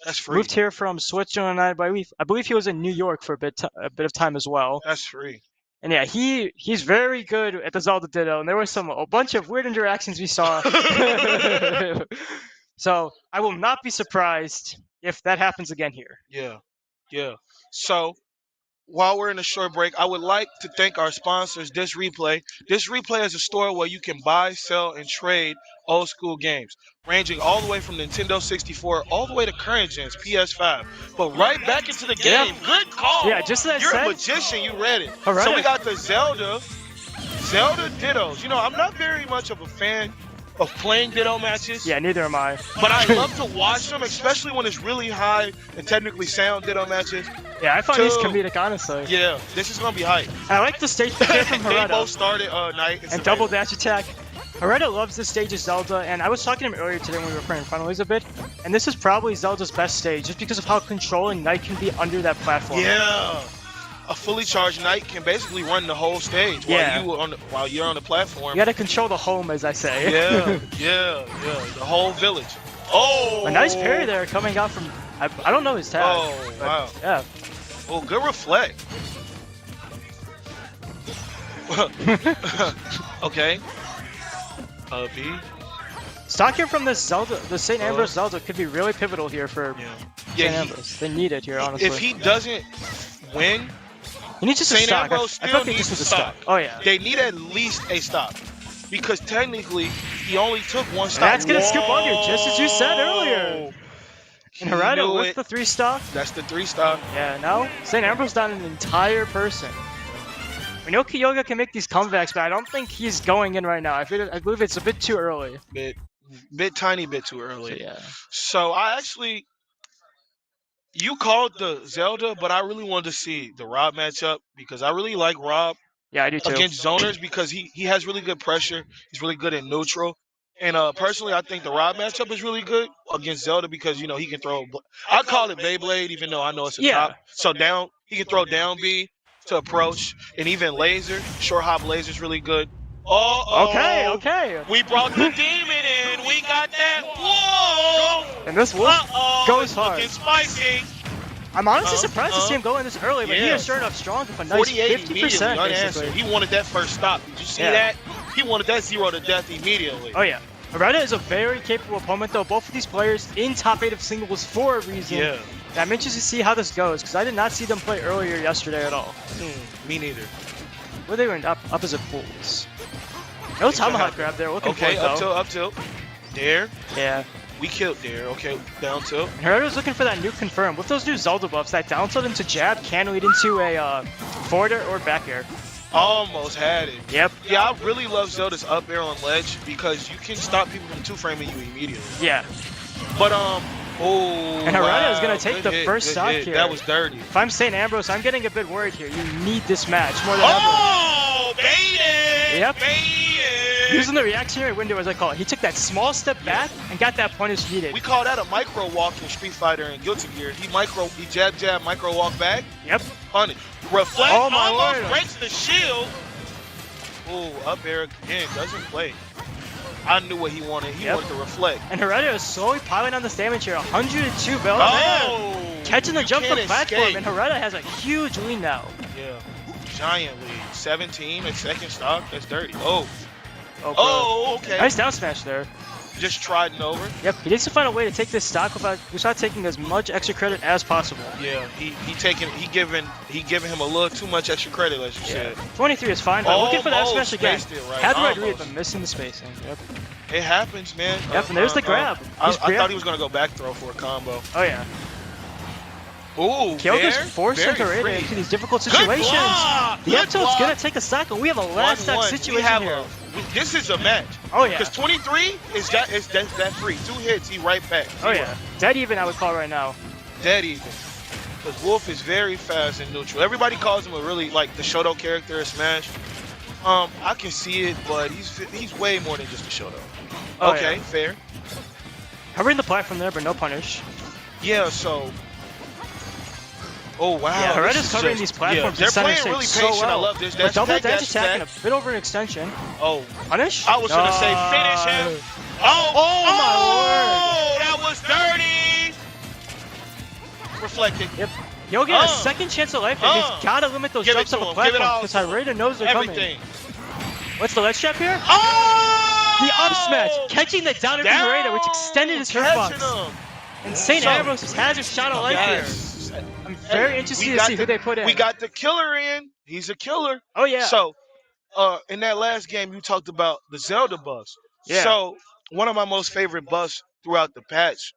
That's free. Moved here from Switzerland. I believe he was in New York for a bit of time as well. That's free. And yeah, he's very good at the Zelda Ditto. And there was a bunch of weird interactions we saw. So I will not be surprised if that happens again here. Yeah. So while we're in a short break, I would like to thank our sponsors, This Replay. This Replay is a store where you can buy, sell, and trade old school games, ranging all the way from Nintendo 64 all the way to current gens, PS5. But right back into the game. Good call. Yeah, just as I You're said. a magician. You read it. Alright. So we got the Zelda Dittos. You know, I'm not very much of a fan of playing Ditto matches. Yeah, neither am I. But I love to watch them, especially when it's really high and technically sound Ditto matches. Yeah, I find these Two. comedic, honestly. Yeah, this is gonna be hype. I like the stage play from They both Hereta started Knight and double dash attack. Hereta loves this stage of Zelda, and I was talking to him earlier today when we were playing Finals a bit, and this is probably Zelda's best stage, just because of how controlling Knight can be under that platform. Yeah, a fully charged Knight can basically run the whole stage while you're on the platform. You gotta control the home, as I say. Yeah, the whole village. Oh, A nice parry there coming out from... I don't know his tag. Oh, but, wow. Yeah. Oh, good reflect. Okay. B. Stock here from this Zelda, the St. Ambrose Zelda could be really pivotal here for St. Ambrose. They need it here, honestly. If he doesn't win, he needs just a St. stock. Ambrose I still feel like needs this was a a stock. Oh yeah. They need at least a stop. Because technically, he only took one stop. That's gonna skip under, just as you said earlier. And He Hereta knew with it. the 3-stock. That's the 3-stop. Yeah, now St. Ambrose down an entire person. We know Kyoga can make these comebacks, but I don't think he's going in right now. I believe it's a bit too early. Tiny bit too early. So, yeah. So you called the Zelda, but I really wanted to see the Rob matchup because I really like Rob Yeah, I do too. against zoners because he has really good pressure. He's really good in neutral. And personally, I think the Rob matchup is really good against Zelda because, you know, he can throw... I call it Beyblade, even though I know it's a top. So he can throw down B to approach, and even laser. Short hop laser is really good. Okay. We brought the demon in. We got that. Whoa! And this wolf goes it's hard. looking spicy. I'm honestly surprised to see him going this early, but he Yeah. is starting off strong with a nice 48 50%, immediately unanswered. basically. He wanted that first stop. Did you see that? He wanted that 0 to death immediately. Oh yeah. Hereta is a very capable opponent, though. Both of these players in top 8 of singles for a reason. Yeah. And I'm interested to see how this goes, because I did not see them play earlier yesterday at all. Me neither. Where they were in opposite pools. No tomahawk grab there, looking Okay, for it, though. up tilt. There. Yeah. We killed there. Okay, down tilt. And Hereta's looking for that nuke confirm. With those new Zelda buffs, that down tilt into jab can lead into a forward air or back air. Almost had it. Yep. Yeah, I really love Zelda's up air on ledge because you can stop people from two-framing you immediately. Yeah. But, And Hereta is going to take the first stock here. That was dirty. If I'm St. Ambrose, I'm getting a bit worried here. You need this match more than Oh, baited! Yep. Baited! Using the reactionary window, as I call it. He took that small step back and got that punish needed. We call that a micro walk in Street Fighter and Guilty Gear. He jab, micro walk back. Yep. Punish. Reflect, Oh, my almost word. breaks the shield. Ooh, up air again, doesn't play. I knew what he wanted. He wanted to reflect. And Hereta is slowly piling on this damage here. 102 bell. Oh! Catching the You jump from can't platform, escape. and Hereta has a huge lead now. Yeah, giant lead. 17 at second stock. That's dirty. Oh, bro. okay. Nice down smash there. Just tried it over. Yep, he needs to find a way to take this stock without taking as much extra credit as possible. Yeah, he giving him a little too much extra credit, as you said. 23 is fine, but looking for that Almost smash again. spaced it right. Had the right read, Almost. but missing the spacing. Yep. It happens, man. Yep, and there's the grab. I He's thought he was gonna go back throw for a combo. Oh yeah. Ooh, Kyoga's fair, forcing very Hereta free. into these difficult Good situations. block! The Good up tilt's block. gonna take a stock, and we have a last stock 1-1. situation here. This is a match. Oh yeah. Because 23 is that free. 2 hits, he right back. Oh yeah. Dead even, I would call right now. Dead even. Because Wolf is very fast and neutral. Everybody calls him a really, like, the Shoto character in Smash. I can see it, but he's way more than just a Shoto. Oh, Okay, yeah. fair. Covering the platform there, but no punish. Yeah, so... Oh, wow. Yeah, this Hereta's is covering just- these platforms Yeah, in center they're stage playing really so patient. well. I love this. But Dash double attack, dash attack and a bit over an extension. Oh, Punish? I was going to say finish him. Oh, my that was dirty. Reflecting. Yep. He'll get a second chance at life, and he's got to limit those Give it jumps to off the him. Give it platform all because to him. Hereta knows they're Everything. coming. What's the ledge trap here? Oh! The up smash, catching the down air from Hereta, which extended his Catching hitbox. him. And St. So- Ambrose has a shot of life here. Yes. I'm very interested We to got see who they put in. We got the killer in. He's a killer. Oh yeah. So, in that last game, you talked about the Zelda buffs. Yeah. So, one of my most favorite buffs throughout the patch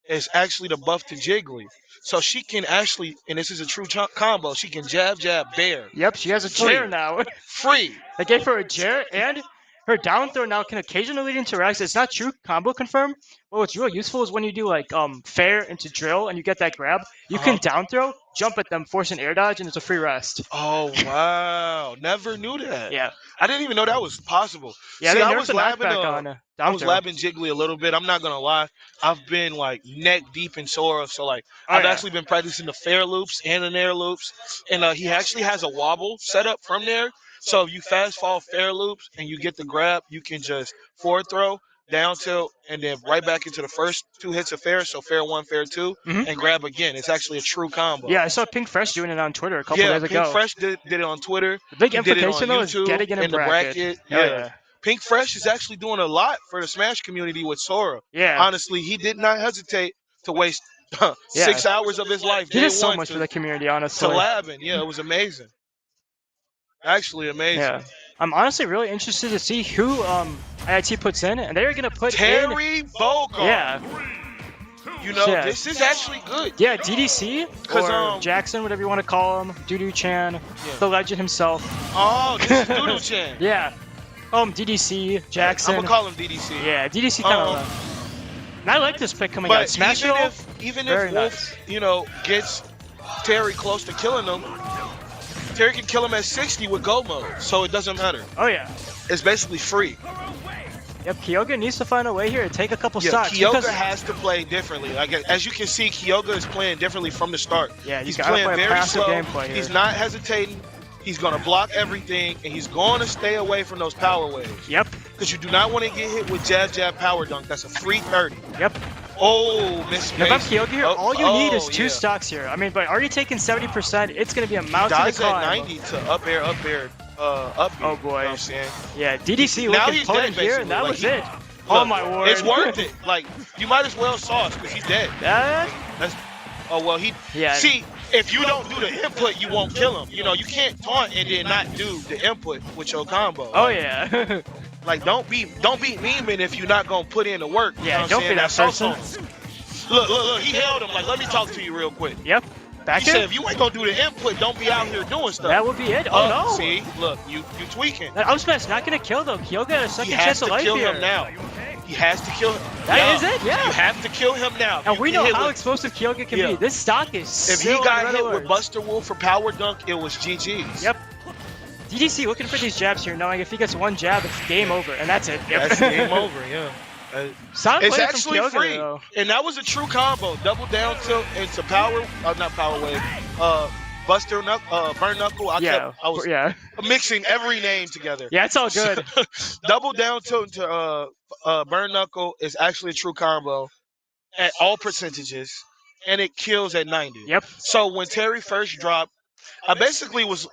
is actually the buff to Jiggly. So she can actually, and this is a true combo, she can jab, jab, bear. Yep, she has a Free. chair now. Free. They gave her a chair, and Her down throw now can occasionally lead into Rex. It's not true combo confirm, but what's real useful is when you do like fair into drill and you get that grab, you can down throw, jump at them, force an air dodge, and it's a free rest. Oh wow! Never knew that. Yeah. I didn't even know that was possible. Yeah, See, they I nerfed was the labbing. knockback on I was down throw. labbing Jiggly a little bit. I'm not gonna lie. I've been like neck deep in Sora, so like Oh, I've yeah. actually been practicing the fair loops and the nair loops, and he actually has a wobble set up from there. So if you fast fall fair loops and you get the grab, you can just forward throw, down tilt, and then right back into the first 2 hits of fair. So fair 1, fair 2, and grab again. It's actually a true combo. Yeah, I saw Pink Fresh doing it on Twitter a couple Yeah, days ago. Pink Fresh did it on Twitter. The big He did it on implication though is YouTube getting it in the bracket. Oh, yeah. Pink Fresh is actually doing a lot for the Smash community with Sora. Yeah. Honestly, he did not hesitate to waste 6 hours of his life. He day did so one much to, for the community, to honestly. labbing. Yeah, it was amazing. Actually amazing. Yeah. I'm honestly really interested to see who IIT puts in, and they're gonna put Terry Bogard. Yeah. You know, Yeah. this is actually good. Yeah, DDC 'Cause, or Jackson, whatever you want to call him, Doodoo-chan, the legend himself. Oh, this is Doodoo-chan. Yeah. DDC, Jackson. I'm gonna call him DDC. Yeah, DDC kind of. And I like this pick coming out. But Smash even Roll. if very Wolf, gets Terry close to killing him, Terry can kill him at 60 with go mode, so it doesn't matter. Oh yeah. It's basically free. Yep, Kyoga needs to find a way here to take a couple Yeah, stocks. Kyoga has to play differently. Like as you can see, Kyoga is playing differently from the start. Yeah, he's gotta playing play a very passive slow. gameplay here. He's not hesitating. He's gonna block everything, and he's going to stay away from those power waves. Yep. Because you do not want to get hit with jab power dunk. That's a free 30. Yep. Oh, miss. Now, if I'm Kyoga here, all you need is 2 yeah. stocks here. I mean, by already taking 70%, it's going to be a mountain to Dies climb. at 90 to up air, up. Oh boy. You know what I'm saying? Yeah, DDC Now looking he's potent dead, here, and that basically. was Like, it. Oh Look, my word. It's worth it. Like, you might as well sauce because he's dead. That's. Oh well, Yeah. See, if you don't do the input, you won't kill him. You know, you can't taunt and then not do the input with your combo. Oh yeah. Like, don't be memeing if you're not gonna put in the work. You know Yeah, what don't I'm be that saying? person. That's so-so. Look. He held him. Like, let me talk to you real quick. Yep. Back He said, here. if you ain't gonna do the input, don't be out here doing stuff. That would be it. Oh no. See, look, you tweaking. That up smash not going to kill though. Kyoga has a second He chance has of to life kill here. him now. He has to kill him. That is it, yeah. You have to kill him now. And You we get know hit how with- explosive Kyoga can Yeah. be. This stock is If he still got on hit red with alert. Buster Wolf for power dunk, it was GG's. Yep. DDC looking for these jabs here, knowing if he gets one jab, it's game over, and that's it. Yep. That's game over, yeah. Solid It's play actually from Kyoga, free. though. And that was a true combo. Double down tilt into power, not power wave. Buster Knuckle, Burn Knuckle. I was mixing every name together. Yeah, it's all good. Double down tilt into Burn Knuckle is actually a true combo at all percentages, and it kills at 90. Yep. So when Terry first dropped, I basically was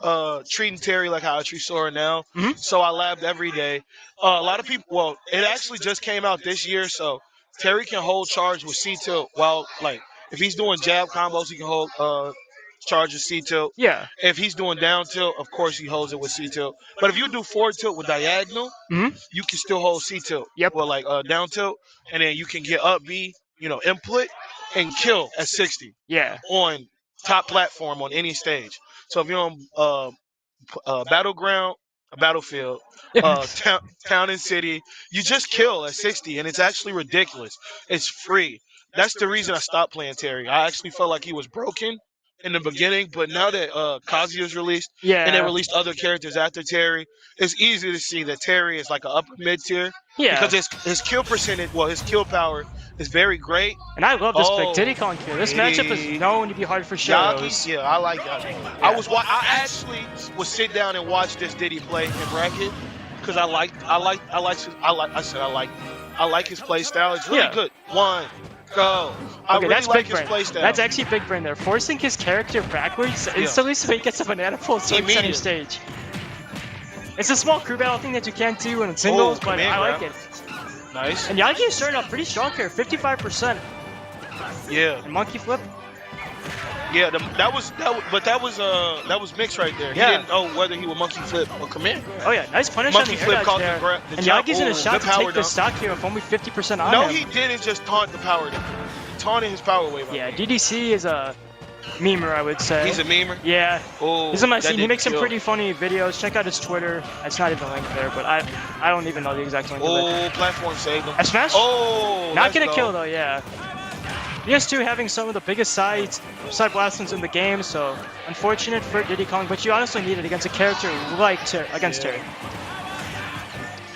treating Terry like how I treat Sora now. Mhm. So I labbed every day. A lot of people, well, it actually just came out this year, so Terry can hold charge with C tilt while, like, if he's doing jab combos, he can hold charge with C tilt. Yeah. If he's doing down tilt, of course he holds it with C tilt. But if you do forward tilt with diagonal, Mhm. you can still hold C tilt. Yep. Well, like down tilt, and then you can get up B, input, and kill at 60 Yeah. on top platform on any stage. So if you're on battleground, a battlefield, town and city, you just kill at 60, and it's actually ridiculous. It's free. That's the reason I stopped playing Terry. I actually felt like he was broken in the beginning, but now that Kazuya's released, Yeah. and they released other characters after Terry, it's easy to see that Terry is like an upper mid tier. Yeah. Because his kill percentage, his kill power is very great. And I love this pick. Oh, Diddy Kong here. This matchup is Diddy. known to be hard for Yagi, shadows. yeah, I like Yagi. I actually would sit down and watch this Diddy play in bracket because I like his play style. It's really Yeah. good. One, go. I Okay, really that's like big his brain. play style. That's actually big brain there. Forcing his character backwards instantly so he gets a banana pull center Immediately. stage. It's a small crew battle thing that you can't do in singles, but command I like grab. it. Nice. And Yagi is starting off pretty strong here, 55%. Yeah, And monkey flip. yeah. That was mixed right there. Yeah. He didn't know whether he would monkey flip or command. Oh yeah, nice punish Monkey on the flip air caught dodge the there. the And jump. Yagi's in a Ooh, shot good to power take the dunk. stock here with only 50% on No, him. he didn't just taunt the power down. He taunted his power wave. Yeah, DDC is memer, I would say. He's a memer. Yeah. Oh, He's on my that scene. He didn't makes some kill. pretty funny videos. Check out his Twitter. It's not even linked there, but I don't even know the exact link of it. Oh, platform saved him. A smash? Oh, Not let's gonna go. kill though, yeah. PS2 having some of the biggest side blastings in the game, so unfortunate for Diddy Kong, but you honestly need it against a character like against Terry.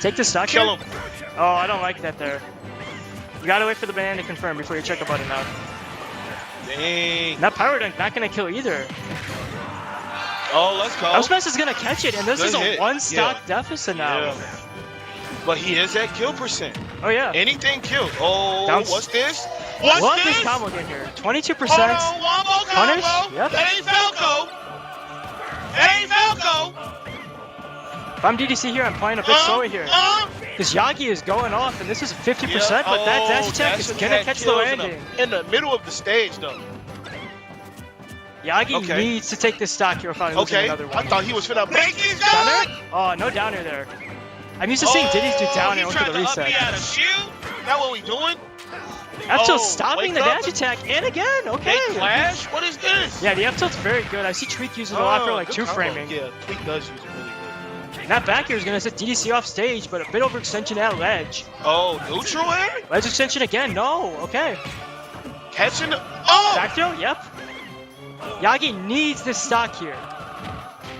Take the stock Kill here? him. Oh, I don't like that there. You gotta wait for the banana to confirm before you check a button out. Dang. That power dunk not gonna kill either. Oh, let's go. Up smash is gonna catch it, and this Good is a hit. one stock Yeah. deficit now. Yeah. But he is at kill percent. Oh yeah. Anything killed. Oh, Bounce. what's this? What What's this this? combo get here? Hold 22%. on, wombo Punish? combo. Yep. That ain't Falco. That ain't Falco. If I'm DDC here, I'm playing a bit slower here. Because Yagi is going off, and this is 50%, but that dash attack is gonna catch the landing. In the middle of the stage, though. Yagi Okay. needs to take this stock here without losing Okay. another one. I thought he was finna break his Down gun. air? Oh, no down air there. I'm used to seeing Diddy's do down air He onto tried the to up me reset. out of shield. That what we doing? F tilt Oh, stopping wake the up. dash attack, and again, okay. They clash? What is this? Yeah, the F tilt's very good. I see Tweak using it a lot for like good two combo. framing. Yeah, Tweak does use it really good. And that back air is gonna set DDC off stage, but a bit overextension at ledge. Oh, neutral air? Ledge extension again, no, okay. Catching the... Oh! Back throw, yep. Yagi needs this stock here.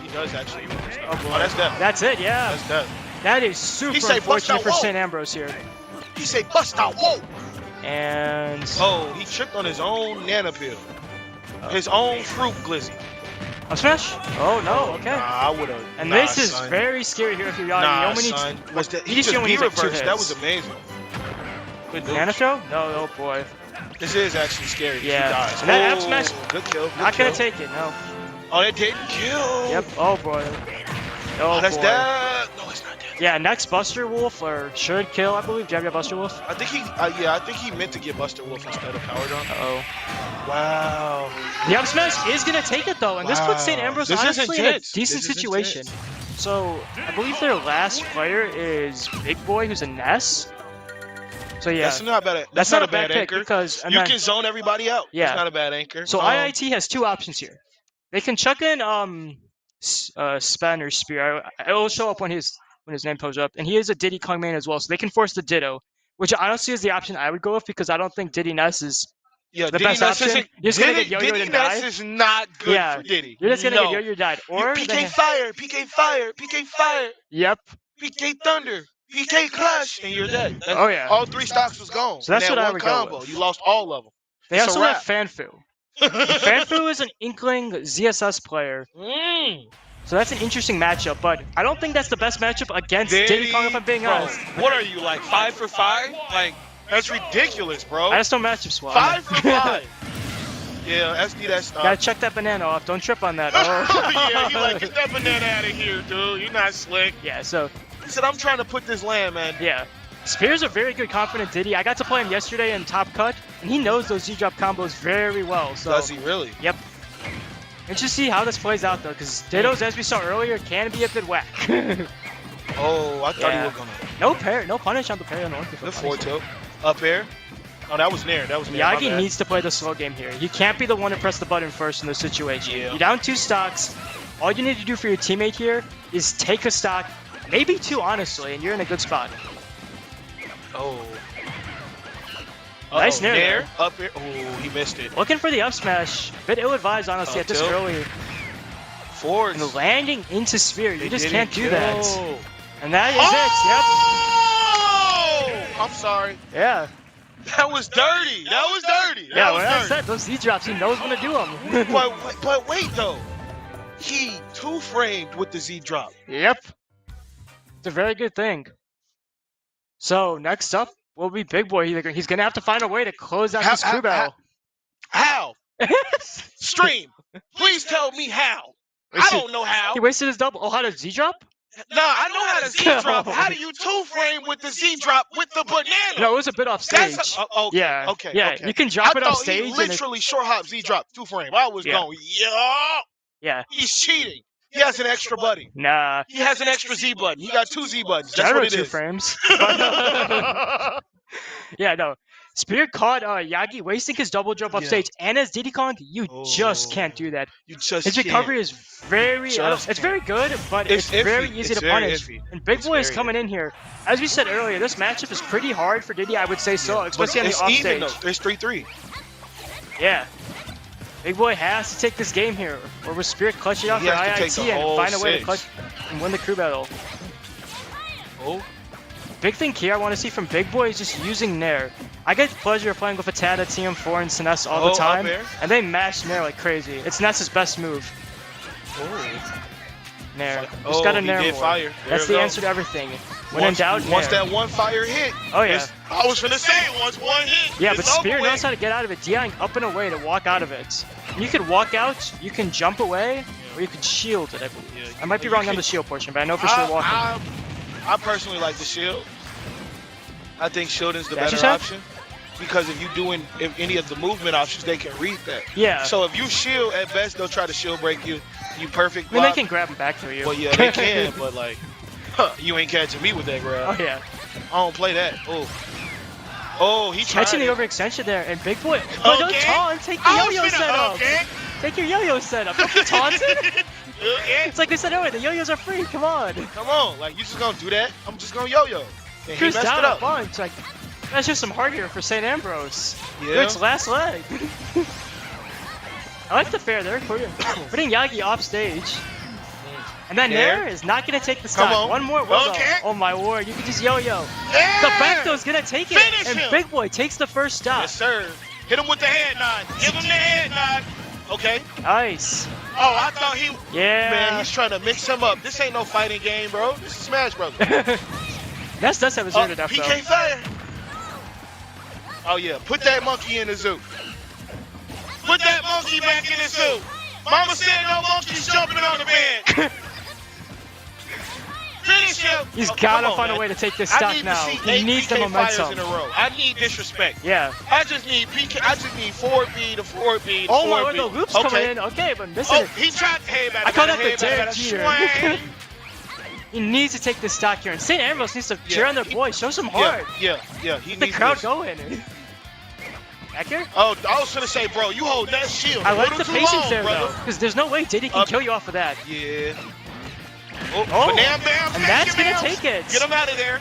He does actually use this. Oh, boy. Oh, that's death. That's it, yeah. That's death. That is super He say, "Bust unfortunate out, for whoa." St. Ambrose here. He say, bust out, whoa! And Oh, he tripped on his own nana peel. His own fruit glizzy. up smash? Oh no, okay. Nah, I would've. And nah, this is son. very scary here if you're Yagi. Nah, you only son. need Was that, he DDC just only be needs like 2 reversed. That hits. was amazing. Good news. Nano throw? No, oh boy. This is actually scary. Yeah. He dies. And that Oh, up smash- Good kill. Good Not kill. gonna take it, no. Oh, that didn't kill. Yep, oh boy. Oh, Oh, that's boy. dead. No, it's not dead. Yeah, next Buster Wolf or should kill, I believe. Do you have your Buster Wolf? I think he. Yeah, I think he meant to get Buster Wolf instead of Power Dunk. Uh-oh. Wow. The up smash is gonna take it though, and this puts St. Wow. Ambrose This is honestly in a intense. decent This is situation. intense. So I believe their last player is Big Boy, who's a Ness. So yeah, That's not bad. that's not not a bad pick anchor. because and You then- can zone everybody out. Yeah. It's not a bad anchor. so IIT has 2 options here. They can chuck in Span or Spear. It will show up when his name pulls up, and he is a Diddy Kong main as well, so they can force the Ditto, which honestly is the option I would go with because I don't think Diddy Ness is. Yeah, the Diddy best Ness option. isn't. You're just gonna Diddy, get yo-yoed Diddy and Ness die. is not good Yeah. for Diddy. You're just gonna No. get yo died, or PK they- fire, PK fire, PK fire, Yep. PK thunder, PK clutch, and you're dead. Oh yeah. All 3 stocks was gone. So that's in that what I one would go combo. with. You lost all of them. They It's a also have wrap. Fanfu. Fanfu is an Inkling ZSS player, so that's an interesting matchup. But I don't think that's the best matchup against Diddy Kong, if I'm being Bro, honest. What are you, like 5 for 5? Like, that's ridiculous, bro. I just don't matchup swap. 5 for 5. Yeah, SD that stuff. Gotta check that banana off. Don't trip on that. Yeah, you like, get that banana out of here, dude. You're not slick. Yeah, so He said, I'm trying to put this land, man. yeah. Spear's a very good confident Diddy. I got to play him yesterday in Top Cut, and he knows those Z-drop combos very well. So Does he really? yep. Interesting to see how this plays out though, because Dittos, as we saw earlier, can be a bit whack. Oh, I thought Yeah. he was gonna. No parry, no punish on the parry on the one. Good forward tilt. Up air. Oh, that was near. That was near. my Yagi bad. needs to play the slow game here. You can't be the one to press the button first in this situation. Yeah. You're down 2 stocks. All you need to do for your teammate here is take a stock, maybe 2 honestly, and you're in a good spot. Oh. Nice nair nair. there. Up air. Oh, he missed it. Looking for the up smash. Bit ill-advised honestly Up at this tilt. early. Force. And landing into Sphere, you They just didn't can't do that. kill. And that is Oh! I'm sorry. it. Yep. Yeah. That was dirty. That was dirty. That Yeah, was when I dirty. said those Z drops, he knows when to do them. But wait though. He 2-framed with the Z drop. Yep. It's a very good thing. So next up will be Big Boy. He's gonna have to find a way to close out this crew battle. How? Stream. Please tell me how. I don't know how. He wasted his double. Oh, how to Z drop? Nah, I know how to Z drop. How do you 2-frame with the Z drop with the banana? No, it was a bit off stage. Okay, Yeah. Okay. Yeah, Okay. you can drop I it off thought stage. he And it, literally short hop Z drop 2-frame. I was Yeah. going, yeah. yeah. He's cheating. He has an extra button. Nah. He has an extra Z button. He got 2 Z buttons. That's Gyro what it 2 is. frames. Yeah, no. Spear caught Yagi wasting his double jump up Yeah. stage, and as Diddy Kong, you just can't Oh. do that. You just His can't. recovery is very, Just it's very good, but It's it's very iffy. easy It's to very punish. iffy. And Big It's Boy is very coming in here. As we said earlier, this matchup is pretty hard for Diddy, I would say so, But especially on the it's off even stage. though. It's 3-3. Yeah. Big Boy has to take this game here, or will Spirit clutch it out He for has to take IIT the and whole find a way to 6. clutch and win the crew battle. Oh. Big thing here I want to see from Big Boy is just using Nair. I get the pleasure of playing with Fatata, TM4, and Sinest all the up time, air. and they mash Nair like crazy. It's Ness's best move. Oh. Nair. Just Oh, gotta he Nair did more. fire. There That's it the goes. answer to everything. When in doubt, once Nair. that one fire hit. Oh, yeah. I was finna say it. Once one hit. Yeah, it's but Spear over with. knows how to get out of it, DIing up and away to walk out of it. You can walk out, you can jump away, or you can shield it, I believe. Yeah, I might be you wrong can- on the shield portion, but I know for sure walking. I personally like the shield. I think shielding's the Dash better attack? option because if you doing any of the movement options, they can read that. Yeah. So if you shield, at best they'll try to shield break you. You perfect. I mean, they block. can grab him back for you. Well, yeah, they can, but like, you ain't catching me with that grab. Oh, yeah. I don't play that. Oh, he Catching the tried it. overextension there, and Big Boy. But don't Okay. taunt, take the I was yo-yo finna- setup. okay. Take your yo-yo setup. Don't be taunted. Okay. It's like they said earlier, the yo-yos are free. Come on. Come on, like you just gonna do that? I'm just gonna yo-yo. And he Cruise messed down it a up. bunch. Like, that's just some hard here for St. Ambrose. Yeah. It's last leg. I like the fair there. Putting Yagi off stage. And then Nair. Nair is not going to take the Come stock. on. One more will Okay. Oh my word, you can just yo-yo. Yeah. The back throw's going to take it. Finish and him. Big Boy takes the first stop. Yes, sir. Hit him with the head nod. Give him the head nod. Okay. Nice. Oh, I thought he. Yeah. Man, he's trying to mix him up. This ain't no fighting game, bro. This is Smash Brothers. Ness does have a zero to death, PK though. fire. Oh yeah, put that monkey in the zoo. Put that monkey back in the zoo. Mama said no monkeys jumping on the bed. Finish him. He's Oh, got to come on, find a man. way to take this I stock need now. to see He 8 needs the PK fires momentum. in a row. I need disrespect. Yeah. I just need PK. I just need 4B to 4B to 4B. Oh my word, the loop's okay. coming in. Okay, but missing Oh, it. he tried to head back. I call that the head back, dare cheater. swing. He needs to take this stock here. And St. Ambrose needs to cheer on their boy. Show some heart. Yeah. He Get the needs crowd this. going. Back here? Oh, I was gonna say, bro, you hold that shield. I a like little the too patience long, there, brother. though. Because there's no way Diddy can kill you off of that. Yeah. Oh, Oh, bam, bam, and that's bam, gonna bam. take it. Get him out of there.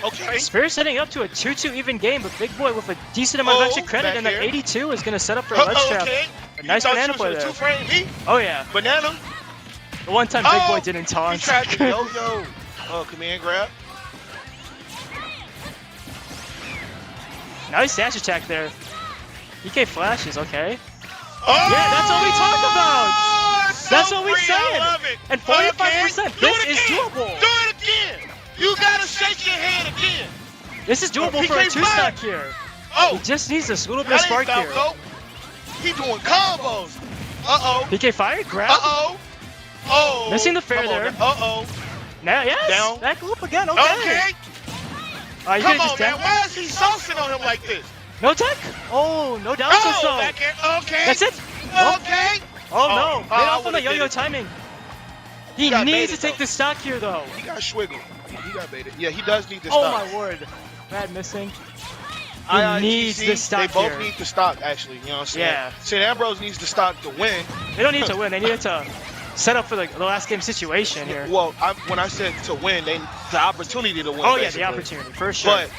Okay. Spears heading up to a 2-2 even game, but Big Boy with a decent amount of extra credit, back and that here. 82 is going to set up for a ledge trap. Okay. A nice You thought banana you play was there. a two-frame me? Oh, yeah. Banana. The one time Big Oh, Boy didn't He taunt. tried to yo-yo. Oh, command grab. Nice dash attack there. EK flashes, okay. Oh, Yeah, that's what we talk about. it's so That's what we free. said. I love it. And 45%, Okay. Do this it is again. doable. Do it again. You gotta shake your head again. This is doable for a PK 2-stock here. Oh, He just needs a little bit of that ain't spark here. Falco. He doing combos. Uh-oh. PK fire, grab. Uh-oh. Oh. Missing the fair Come on there. now. Uh-oh. Now, yes. Down. Back loop again, okay. Okay. You Come gonna on, just man. down? Why is he saucing on him like this? No tech? Oh, no down Oh, though. back here. Okay. That's it. Oh, Okay. oh no. Oh, Get I off on the would've did yo-yo it. timing. He got needs baited, to take though. the stock here, though. He got swiggled. He got baited. Yeah, he does need this Oh, stock. my word. Bad missing. IITC, needs the stock They both here. need the stock, actually. You know what I'm saying? Yeah. St. Ambrose needs the stock to win. They don't need to win. They need to set up for the last game situation here. Well, when I said to win, the opportunity to win. Oh, yeah, basically. the opportunity, for sure. But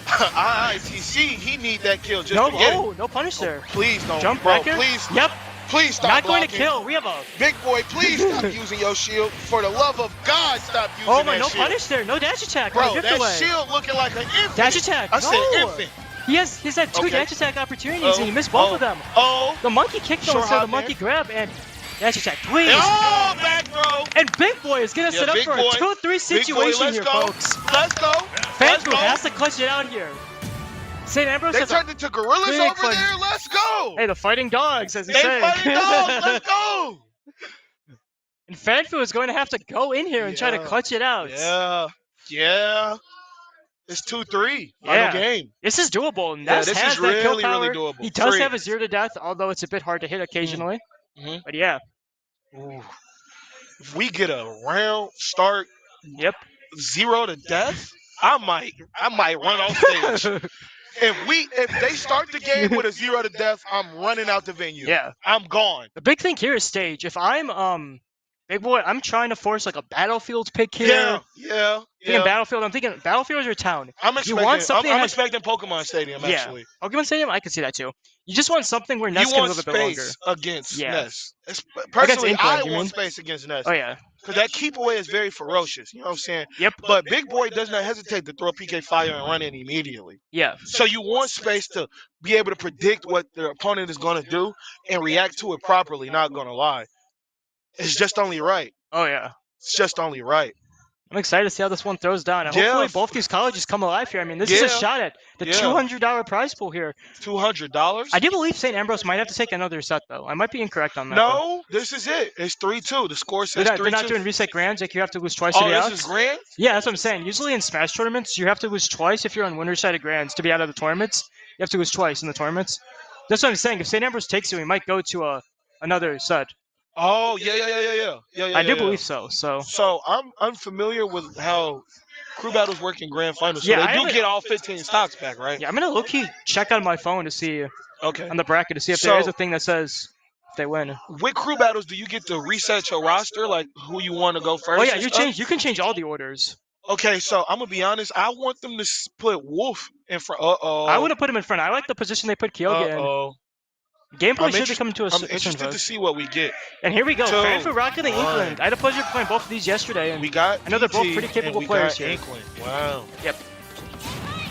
IITC, he need that kill just no, to get oh, it. no punish there. Please don't, Jump bro. back here? Please, Yep. please stop Not going to blocking. kill. We have a... Big boy, please stop using your shield. For the love of God, stop using Oh, my, that no shield. punish there. No dash attack. Bro, no drift that away. shield looking like an infant. Dash attack. I said No. infant. He's had two Okay. dash attack opportunities, and he missed both oh, of them. Oh, The monkey kick though Short instead of hop the monkey there. grab, and dash attack, please. oh, back throw. And Big Boy is gonna Yeah, set up big for boy. a 2-3 Big boy, situation let's here, go. folks. Let's go. Let's Fanfu go. has to clutch it out here. St. Ambrose They has turned into gorillas big over fun- there. Let's go. Hey, the fighting dogs, as they They say. fighting dogs. Let's go. And Fanfu is going to have to go in here and try to Yeah. clutch it out. Yeah. It's 2-3. Yeah. Final game. This is doable. And Yeah, Ness this has is that kill really, power. really doable. He does 3. have a 0 to death, although it's a bit hard to hit occasionally. Mhm. But yeah, Ooh. If we get a round start yep. 0 to death, I might run off stage. If they start the game with a 0 to death, I'm running out the venue. Yeah. I'm gone. The big thing here is stage. If I'm Big Boy, I'm trying to force like a Battlefield pick here. Yeah. Thinking Battlefield. I'm thinking Battlefield or Town. I'm You want expecting. something I'm that- expecting Pokemon Stadium actually. Pokemon Stadium, I could see that too. You just want something where You Ness can want live a bit longer. space against Yeah. Ness. Personally, Inkling, I you want mean? space against Ness. Oh yeah. Because that keep away is very ferocious. You know what I'm saying? Yep. But Big Boy does not hesitate to throw a PK Fire and run in immediately. Yeah. So you want space to be able to predict what the opponent is going to do and react to it properly, not going to lie. It's just only right. Oh yeah. It's just only right. I'm excited to see how this one throws down. And Yeah. hopefully both these colleges come alive here. I mean, this is a Yeah. shot at the Yeah. $200 prize pool here. $200? I do believe St. Ambrose might have to take another set, though. I might be incorrect on that. though. No, this is it. It's 3-2. The score says They're 3-2. not doing reset grands. Like, you have to lose twice to Oh, be this out. is grand? Yeah, that's what I'm saying. Usually in Smash tournaments, you have to lose twice if you're on winner side of grands to be out of the tournaments. You have to lose twice in the tournaments. That's what I'm saying. If St. Ambrose takes you, he might go to another set. Oh, yeah. I do believe so. So I'm unfamiliar with how crew battles work in grand finals. So Yeah, I they do haven't- get all 15 stocks back, right? Yeah, I'm gonna low-key check on my phone to see Okay. on the bracket to see if So- there is a thing that says if they win. With crew battles, do you get to reset your roster, like who you want to go first? Oh yeah, and you stuff? can change all the orders. Okay, so I'm gonna be honest. I want them to put Wolf in front. I would have put him in front. I like the position they put Kyoga in. Gameplay should be coming to I'm interested to see what we get. And here we go. Two, Fan for Rocket and one. Inkling. I had the pleasure of playing both of these yesterday. And We got. I know they're both PT, pretty capable and we players got here. Inkling. Wow.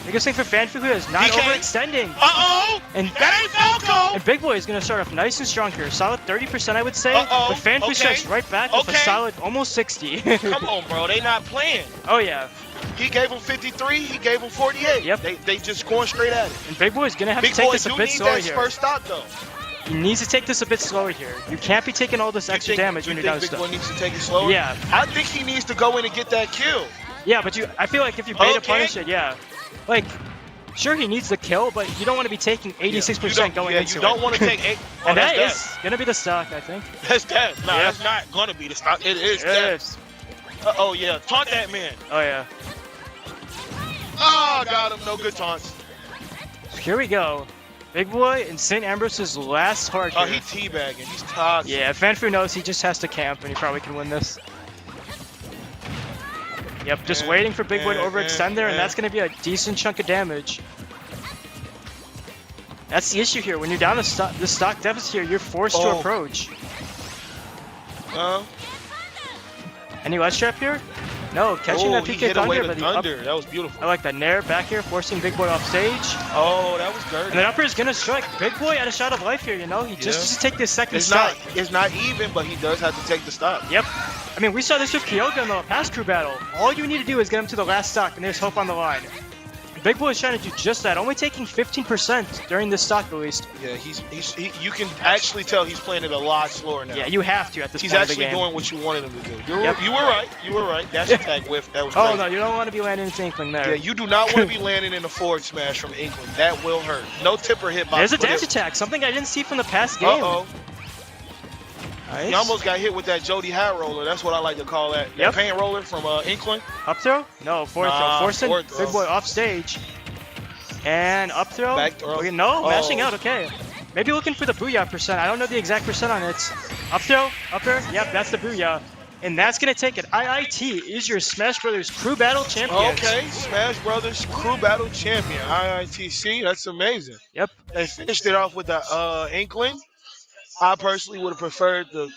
biggest thing for Fanfu is not DK. overextending. And That ain't Falco. And Big Boy is going to start off nice and strong here. Solid 30%, I would say. Uh-oh. But Fanfu Okay. strikes right back with a Okay. solid almost 60. Come on, bro. They not playing. Oh, yeah. He gave him 53. He gave him 48. Yep. They just going straight at it. And Big Boy is going to have Big to take boy this a do bit need slower that here. first stop though. He needs to take this a bit slower here. You can't be taking all this extra damage when you're down Big stuff. boy needs to take it slower. Yeah. I think he needs to go in and get that kill. Yeah, but I feel like if you beta Okay. punish it, yeah. Like, sure he needs the kill, but you don't want to be taking 86% going into you it. don't want to take 8. Oh, And that's that is going to be the stock, I think. That's that. No, Yeah. that's not gonna be the stop. It is It that. is. Oh yeah, taunt that man. Oh, yeah. Oh, got him. No good taunts. Here we go. Big Boy in St. Ambrose's last heart Oh, here. he teabagging. He's toxic. Yeah, Fanfu knows he just has to camp and he probably can win this. Yep, just waiting for Big Boy to overextend there, and that's going to be a decent chunk of damage. That's the issue here. When you're down the stock deficit here, you're forced to Oh. approach. Uh, Any ledge trap here? No, catching that he PK hit away Thunder, the but the up, thunder. That was beautiful. I like that nair back here, forcing Big Boy off stage. Oh, that was dirty. And the upper is going to strike. Big Boy had a shot of life here, you know? He just needs to take this second It's stock. not even, but he does have to take the stop. Yep. I mean, we saw this with Kyoga in the past crew battle. All you need to do is get him to the last stock, and there's hope on the line. Big Boy is trying to do just that, only taking 15% during this stock at least. Yeah, you can actually tell he's playing it a lot slower now. Yeah, you have to at this He's point of the actually game. doing what you wanted him to do. Yep. You were right. You were right. Dash attack whiff. That was Oh, crazy. no, you don't want to be landing into Inkling there. Yeah, you do not want to be landing in a forward smash from Inkling. That will hurt. No tipper hitbox. There's a but dash attack, something I didn't see from the past game. Uh-oh. Nice. He almost got hit with that Jody High roller. That's what I like to call that. Yep. That paint roller from Inkling. Up throw? No, forward Nah, throw. Forcing forward throw. Big Boy off stage. And up throw? Back throw. Okay, no, mashing Oh. out, okay. Maybe looking for the Booyah percent. I don't know the exact percent on it. Up throw? Up air? Yep, that's the Booyah. And that's going to take it. IIT is your Smash Brothers Crew Battle Champion. Okay, Smash Brothers Crew Battle Champion, IITC. That's amazing. Yep. They finished it off with the Inkling. I personally would have preferred the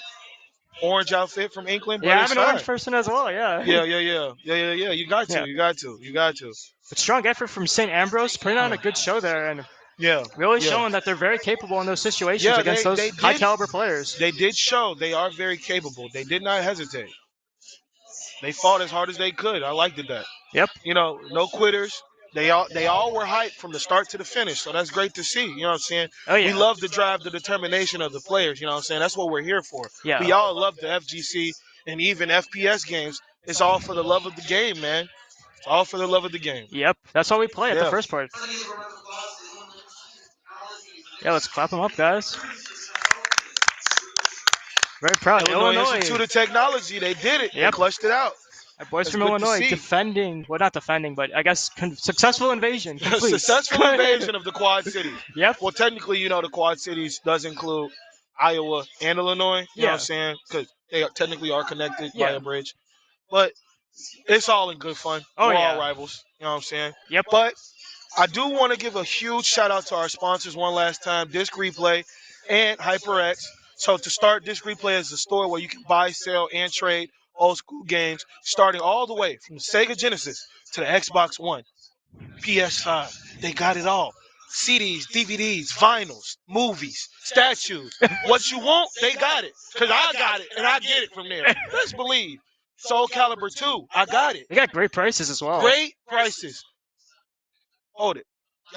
orange outfit from Inkling. But Yeah, I'm it's an orange fine. person as well, yeah. Yeah. You got to. Yeah. You got to. But strong effort from St. Ambrose, putting on a good show there, and Yeah. really yeah. showing that they're very capable in those situations Yeah, against they those did. high-caliber players. They did show they are very capable. They did not hesitate. They fought as hard as they could. I liked that. Yep. You know, no quitters. They all were hyped from the start to the finish. So that's great to see. You know what I'm saying? Oh, yeah. We love the drive, the determination of the players. You know what I'm saying? That's what we're here for. Yeah. We all love the FGC and even FPS games. It's all for the love of the game, man. It's all for the love of the game. Yep, that's all we play at the Yeah. first part. Yeah, let's clap them up, guys. Very proud. Illinois Illinois. Institute of Technology, they did it. Yep. They clutched it out. Our boys That's from good to Illinois see. defending, well, not defending, but I guess successful invasion. A Complete. successful invasion of the Quad Cities. Yep. Well, technically, the Quad Cities does include Iowa and Illinois. You know what I'm Yeah. saying? Because technically are connected by Yeah. a bridge. But it's all in good fun. Oh, We're all yeah. rivals. You know what I'm saying? Yep. But I do want to give a huge shout out to our sponsors one last time, Disc Replay and HyperX. So to start, Disc Replay is a store where you can buy, sell, and trade old school games, starting all the way from the Sega Genesis to the Xbox One, PS5. They got it all. CDs, DVDs, vinyls, movies, statues. What you want, they got it. Because I got it, and I get it from there. Best believe. Soul Calibur 2, I got it. They got great prices as well. Great prices. Hold it.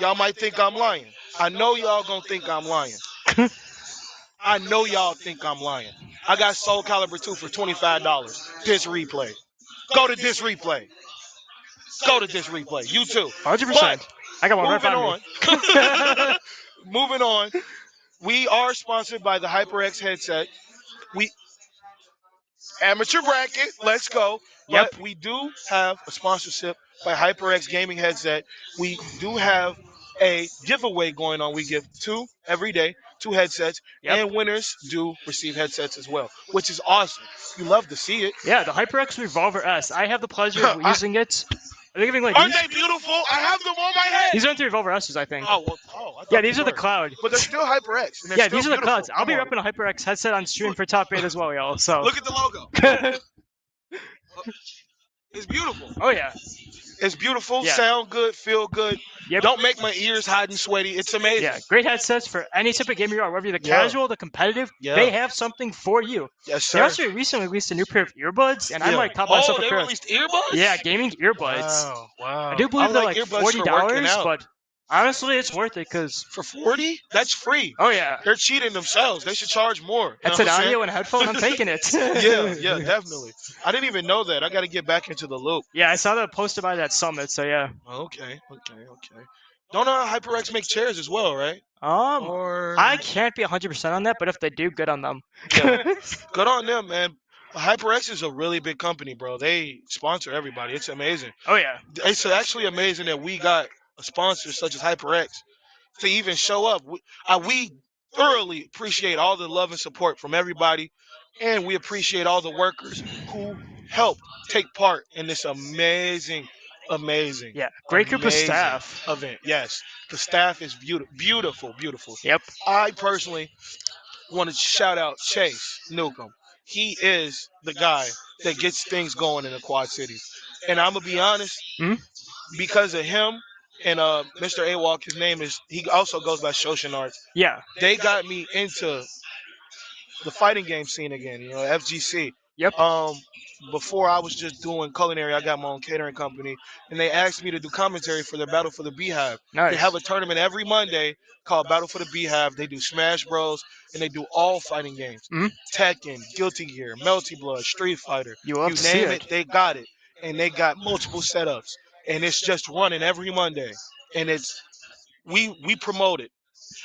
Y'all might think I'm lying. I know y'all gonna think I'm lying. I know y'all think I'm lying. I got Soul Calibur 2 for $25. This replay. Go to this replay. Go to this replay. You too. 100%. I got one right Moving behind on. me. Moving on. We are sponsored by the HyperX headset. We amateur bracket, let's go. Yep. But we do have a sponsorship by HyperX Gaming Headset. We do have a giveaway going on. We give two every day, two headsets, Yep. and winners do receive headsets as well, which is awesome. You love to see it. Yeah, the HyperX Revolver S. I have the pleasure of using it. Are they giving like Aren't these? they beautiful? I have them on my head. These aren't the Revolver S's, I think. I thought Yeah, these are the were. Cloud. But they're still HyperX. And they're Yeah, still these are the beautiful. Clouds. I'll be Come on. repping a HyperX headset on stream for top 8 as well, y'all. So. Look at the logo. It's beautiful. Oh yeah. It's beautiful, Yeah. sound good, feel good. Yep. Don't make my ears hot and sweaty. It's amazing. Yeah, great headsets for any type of game you are, whether you're the Yeah. casual, the competitive. Yeah. They have something for you. Yes, They sir. also recently released a new pair of earbuds, and I Yeah. might cop myself a they pair. released earbuds? Yeah, gaming earbuds. Wow. I do believe they're like earbuds $40, for working out. but honestly, it's worth it because. For 40? That's free. Oh yeah. They're cheating themselves. They should charge more. That's an audio and headphone. I'm taking it. Yeah, definitely. I didn't even know that. I got to get back into the loop. Yeah, I saw that posted by that summit. So yeah. Okay. Don't HyperX make chairs as well, right? Or I can't be 100% on that, but if they do, good on them. Yeah. Good on them, man. HyperX is a really big company, bro. They sponsor everybody. It's amazing. Oh yeah. It's actually amazing that we got a sponsor such as HyperX to even show up. We thoroughly appreciate all the love and support from everybody, and we appreciate all the workers who helped take part in this amazing Yeah, great group of amazing staff. event. Yes, the staff is beautiful. Yep. I personally want to shout out Chase Newcomb. He is the guy that gets things going in the Quad Cities. And I'm going to be honest, Mhm. because of him and Mr. Awalk, he also goes by Shoshin Arts. Yeah. They got me into the fighting game scene again, FGC. Yep. Before I was just doing culinary, I got my own catering company, and they asked me to do commentary for their Battle for the Beehive. Nice. They have a tournament every Monday called Battle for the Beehive. They do Smash Bros. And they do all fighting games. Mhm. Tekken, Guilty Gear, Melty Blood, Street Fighter. You love to see name it. they got it. And they got multiple setups. And it's just running every Monday. And we promote it.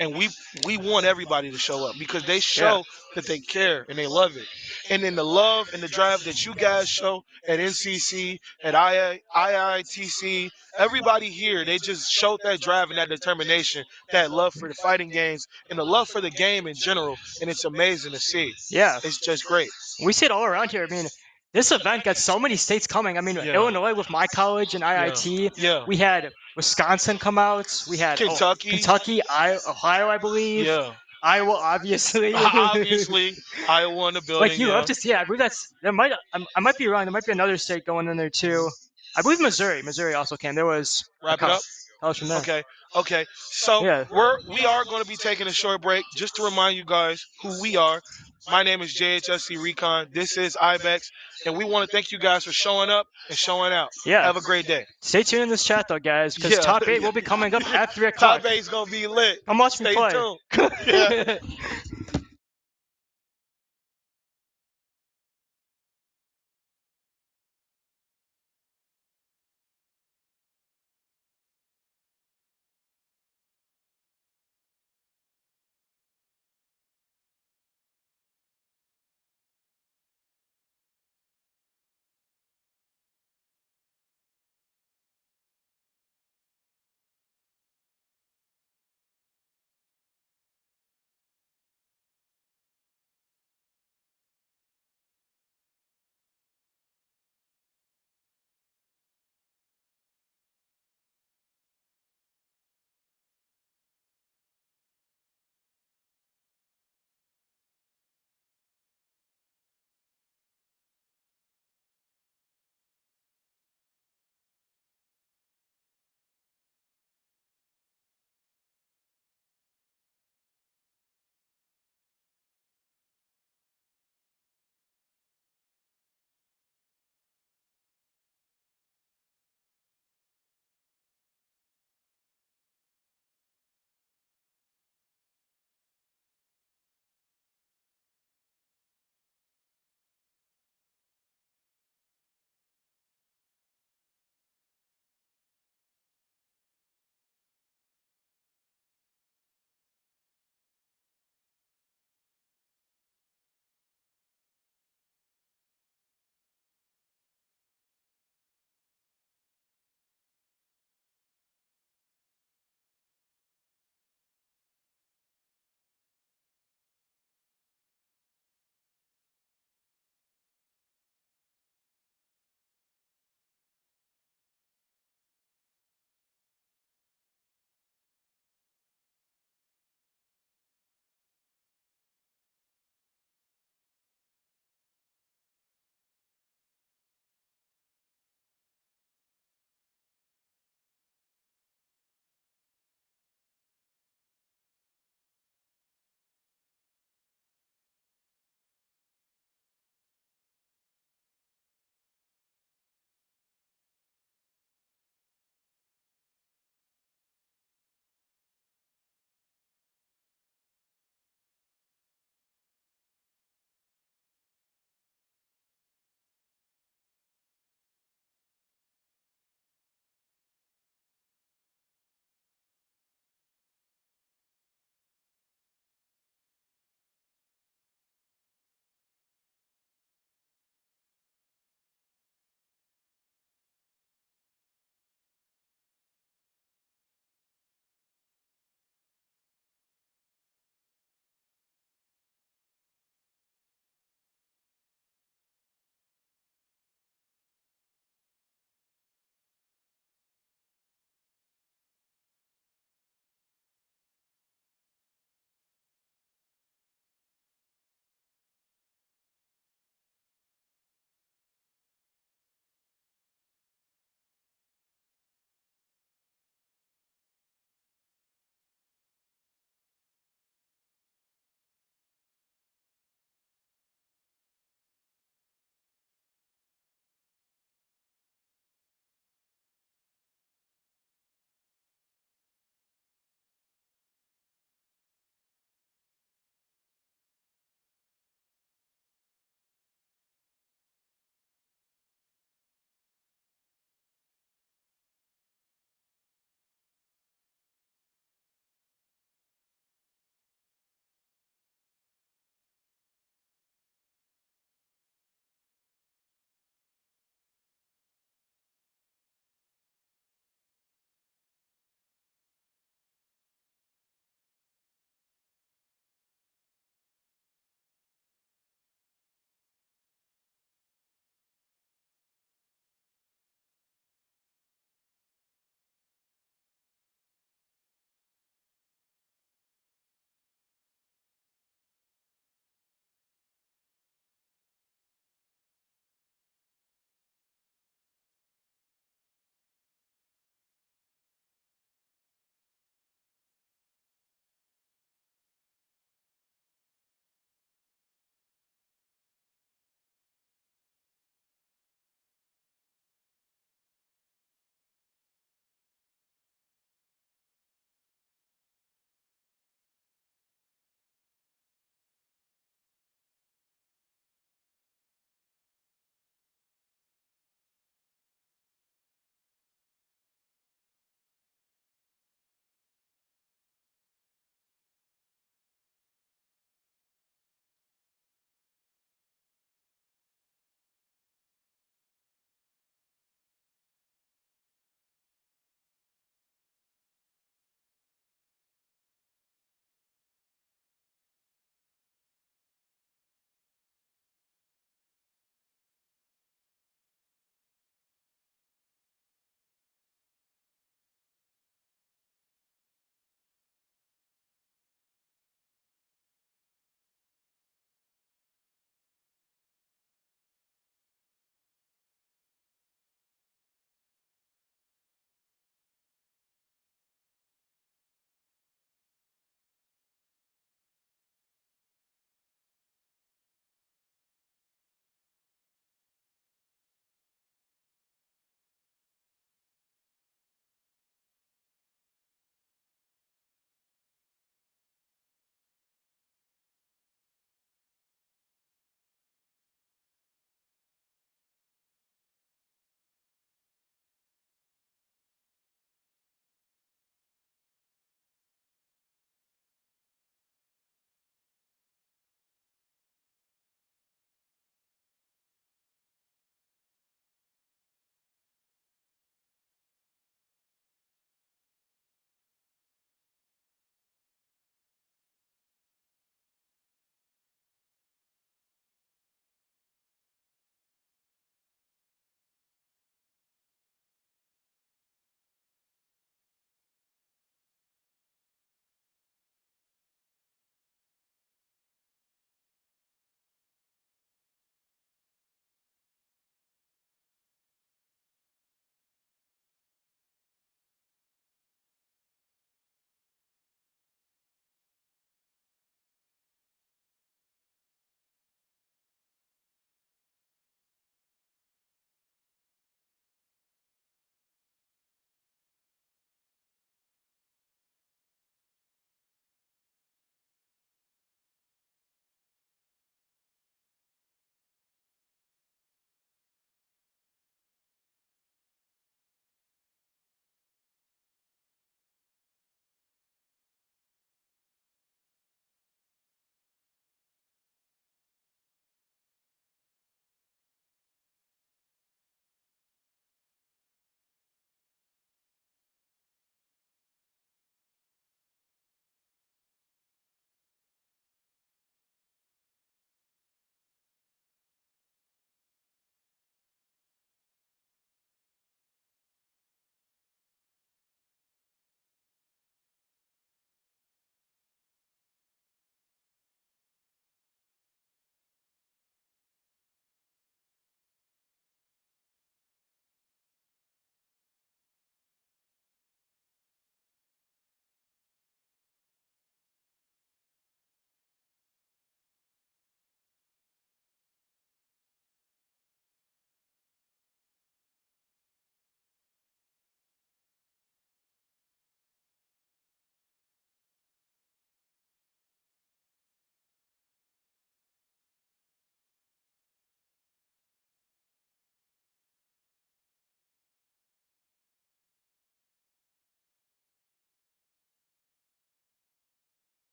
And we want everybody to show up because they show that they care and they love it. And then the love and the drive that you guys show at NCC, at IITC, everybody here, they just showed that drive and that determination, that love for the fighting games and the love for the game in general. And it's amazing to see. Yeah. It's just great. We see it all around here. I mean, this event got so many states coming. I mean, Yeah. Illinois with my college and IIT. Yeah. We had Wisconsin come out. We had Kentucky. Ohio, I believe. Yeah. Iowa, obviously. Obviously, Iowa in the building. Like you love to see it. I believe I might be wrong. There might be another state going in there too. I believe Missouri. Missouri also came. There was Wrap it up. college from there. Okay. So Yeah. we are going to be taking a short break just to remind you guys who we are. My name is JHSC Recon. This is Ibex, and we want to thank you guys for showing up and showing out. Yeah. Have a great day. Stay tuned in this chat though, guys, because Yeah. top 8 will be coming up at 3 o'clock. Top 8's gonna be lit. Come watch me Stay play. tuned. Yeah.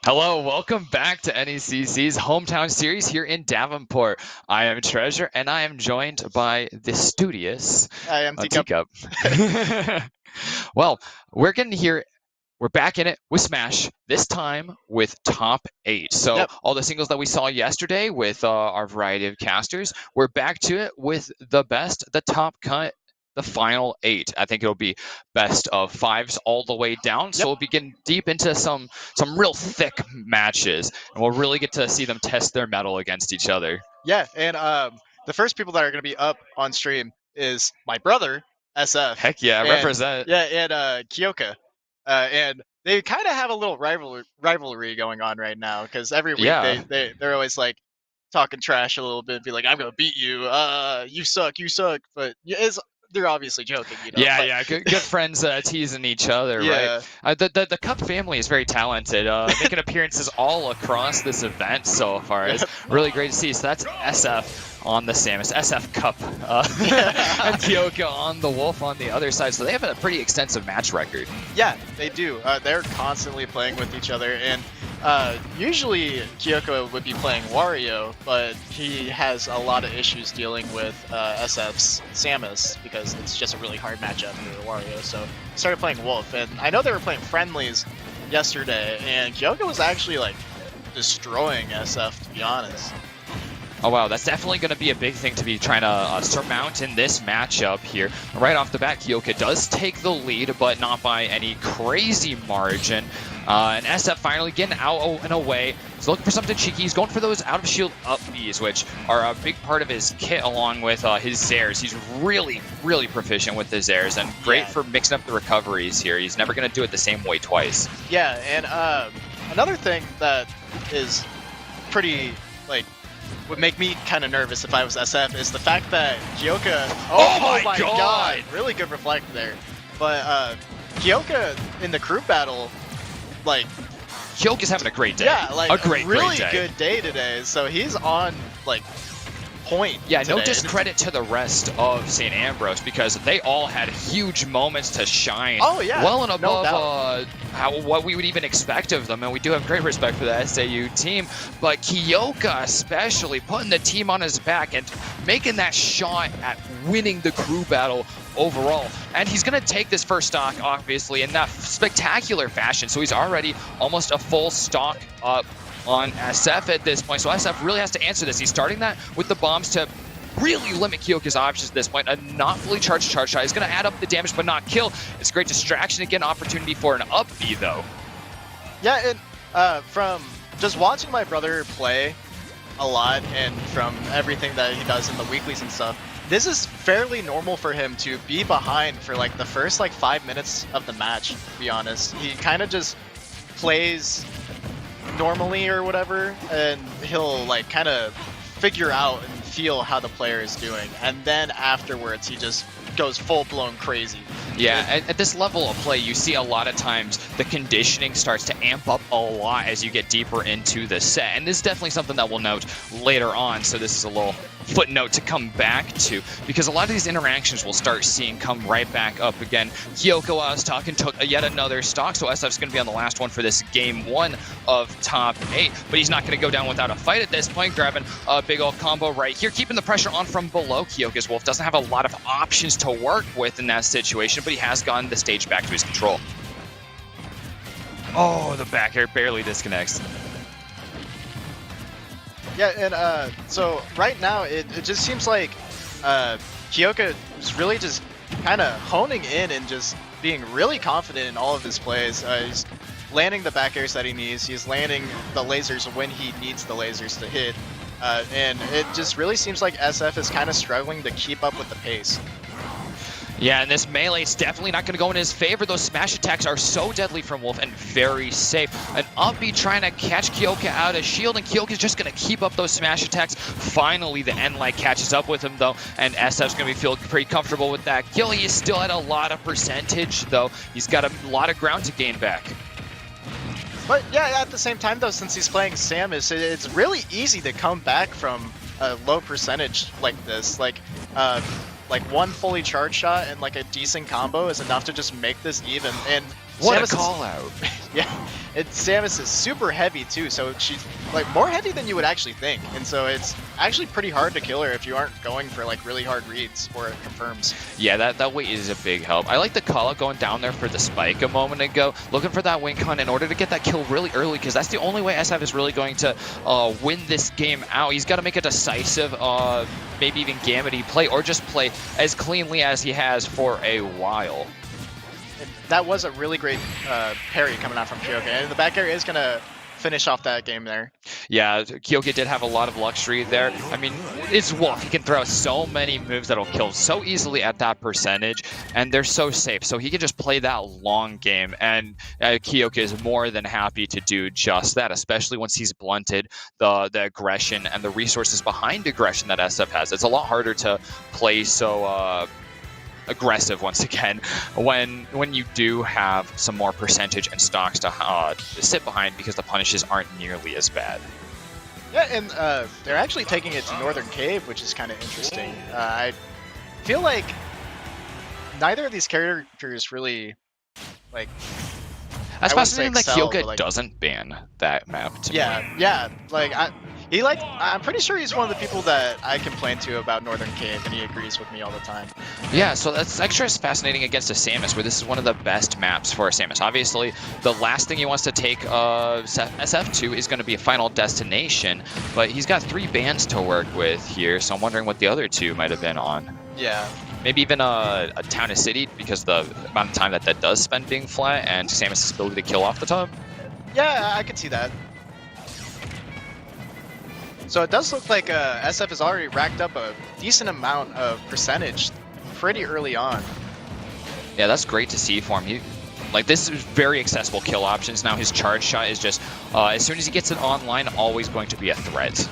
Hello, welcome back to NECC's hometown series here in Davenport. I am Treasure, and I am joined by the studious I am Teacup. Teacup. Well, we're getting here. We're back in it with Smash, this time with top 8. So Yep. all the singles that we saw yesterday with our variety of casters, we're back to it with the best, the top cut, the final 8. I think it'll be best of 5s all the way down. So we'll be getting deep into some real thick matches, and we'll really get to see them test their mettle against each other. Yeah, and the first people that are going to be up on stream is my brother, SF. Heck yeah, and, represent. Yeah, and Kyoka. And they kind of have a little rivalry going on right now because every week they're always like talking trash a little bit, be like, I'm going to beat you. You suck. But they're obviously joking, you know. Yeah, good friends teasing each other, Yeah. right? The Cup family is very talented, making appearances all across this event so far. It's really great to see. So that's SF on the Samus, SF Cup, and Kyoka on the Wolf on the other side. So they have a pretty extensive match record. Yeah, they do. They're constantly playing with each other, and usually Kyoka would be playing Wario, but he has a lot of issues dealing with SF's Samus because it's just a really hard matchup for Wario. So he started playing Wolf, and I know they were playing friendlies yesterday, and Kyoka was actually like destroying SF, to be honest. Oh wow, that's definitely going to be a big thing to be trying to surmount in this matchup here. Right off the bat, Kyoka does take the lead, but not by any crazy margin. And SF finally getting out and away. He's looking for something cheeky. He's going for those out-of-shield up Bs, which are a big part of his kit along with his Zairs. He's really, really proficient with his Zairs and great for mixing up the recoveries here. He's never going to do it the same way twice. Yeah, and another thing that is pretty, like, would make me kind of nervous if I was SF is the fact that Kyoka... Oh my god! Really good reflect there. But Kyoka in the group battle, like... Kyoka's having a great day. Yeah, like a great day. Good day today. So he's on, like, point. Yeah, today. no discredit to the rest of St. Ambrose because they all had huge moments to shine. Oh, yeah. Well and above what we would even expect of them, and we do have great respect for the SAU team. But Kyoka especially putting the team on his back and making that shot at winning the crew battle overall. And he's going to take this first stock, obviously, in that spectacular fashion. So he's already almost a full stock up on SF at this point. So SF really has to answer this. He's starting that with the bombs to really limit Kyoka's options at this point. A not fully charged charge shot is going to add up the damage but not kill. It's a great distraction. Again, opportunity for an up B though. Yeah, and from just watching my brother play a lot and from everything that he does in the weeklies and stuff, this is fairly normal for him to be behind for like the first like 5 minutes of the match, to be honest. He kind of just plays normally or whatever, and he'll like kind of figure out and feel how the player is doing, and then afterwards he just goes full-blown crazy. Yeah, at this level of play, you see a lot of times the conditioning starts to amp up a lot as you get deeper into the set, and this is definitely something that we'll note later on, so this is a little footnote to come back to, because a lot of these interactions we'll start seeing come right back up again. Kyoka, while I was talking, took yet another stock, so SF's going to be on the last one for this game 1 of top 8, but he's not going to go down without a fight at this point, grabbing a big old combo right here, keeping the pressure on from below. Kyoka's Wolf doesn't have a lot of options to work with in that situation, but he has gotten the stage back to his control. Oh, the back air barely disconnects. Yeah, and so right now it just seems like Kyoka is really just kind of honing in and just being really confident in all of his plays. He's landing the back airs that he needs. He's landing the lasers when he needs the lasers to hit. And it just really seems like SF is kind of struggling to keep up with the pace. Yeah, and this melee is definitely not going to go in his favor. Those smash attacks are so deadly from Wolf and very safe. An up B trying to catch Kyoka out of shield, and Kyoka's just going to keep up those smash attacks. Finally, the end light catches up with him, though, and SF's going to be feeling pretty comfortable with that kill. He is still at a lot of percentage, though. He's got a lot of ground to gain back. But yeah, at the same time, though, since he's playing Samus, it's really easy to come back from a low percentage like this. Like one fully charged shot and like a decent combo is enough to just make this even. And What Samus a call out. Yeah, and Samus is super heavy too, so she's like more heavy than you would actually think, and so it's actually pretty hard to kill her if you aren't going for like really hard reads or it confirms. Yeah, that weight is a big help. I like the call out going down there for the spike a moment ago, looking for that win con in order to get that kill really early, because that's the only way SF is really going to win this game out. He's got to make a decisive, maybe even Gambity play, or just play as cleanly as he has for a while. That was a really great parry coming out from Kyoka, and the back air is going to finish off that game there. Yeah, Kyoka did have a lot of luxury there. I mean, it's Wolf. He can throw so many moves that'll kill so easily at that percentage, and they're so safe. So he can just play that long game, and Kyoka is more than happy to do just that, especially once he's blunted the aggression and the resources behind aggression that SF has. It's a lot harder to play so aggressive once again when you do have some more percentage and stocks to sit behind, because the punishes aren't nearly as bad. Yeah, and they're actually taking it to Northern Cave, which is kind of interesting. I feel like neither of these characters really like. That's fascinating that excel, Kyoka like, doesn't ban that map to me. Yeah, like I'm pretty sure he's one of the people that I complain to about Northern Cave, and he agrees with me all the time. Yeah, so that's extra fascinating against a Samus, where this is one of the best maps for a Samus. Obviously, the last thing he wants to take SF2 is going to be a Final Destination, but he's got 3 bans to work with here, so I'm wondering what the other 2 might have been on. Yeah. Maybe even a Town and City, because the amount of time that does spend being flat, and Samus' ability to kill off the top. Yeah, I could see that. So it does look like SF has already racked up a decent amount of percentage pretty early on. Yeah, that's great to see for him. This is very accessible kill options. Now his charge shot is just, as soon as he gets it online, always going to be a threat.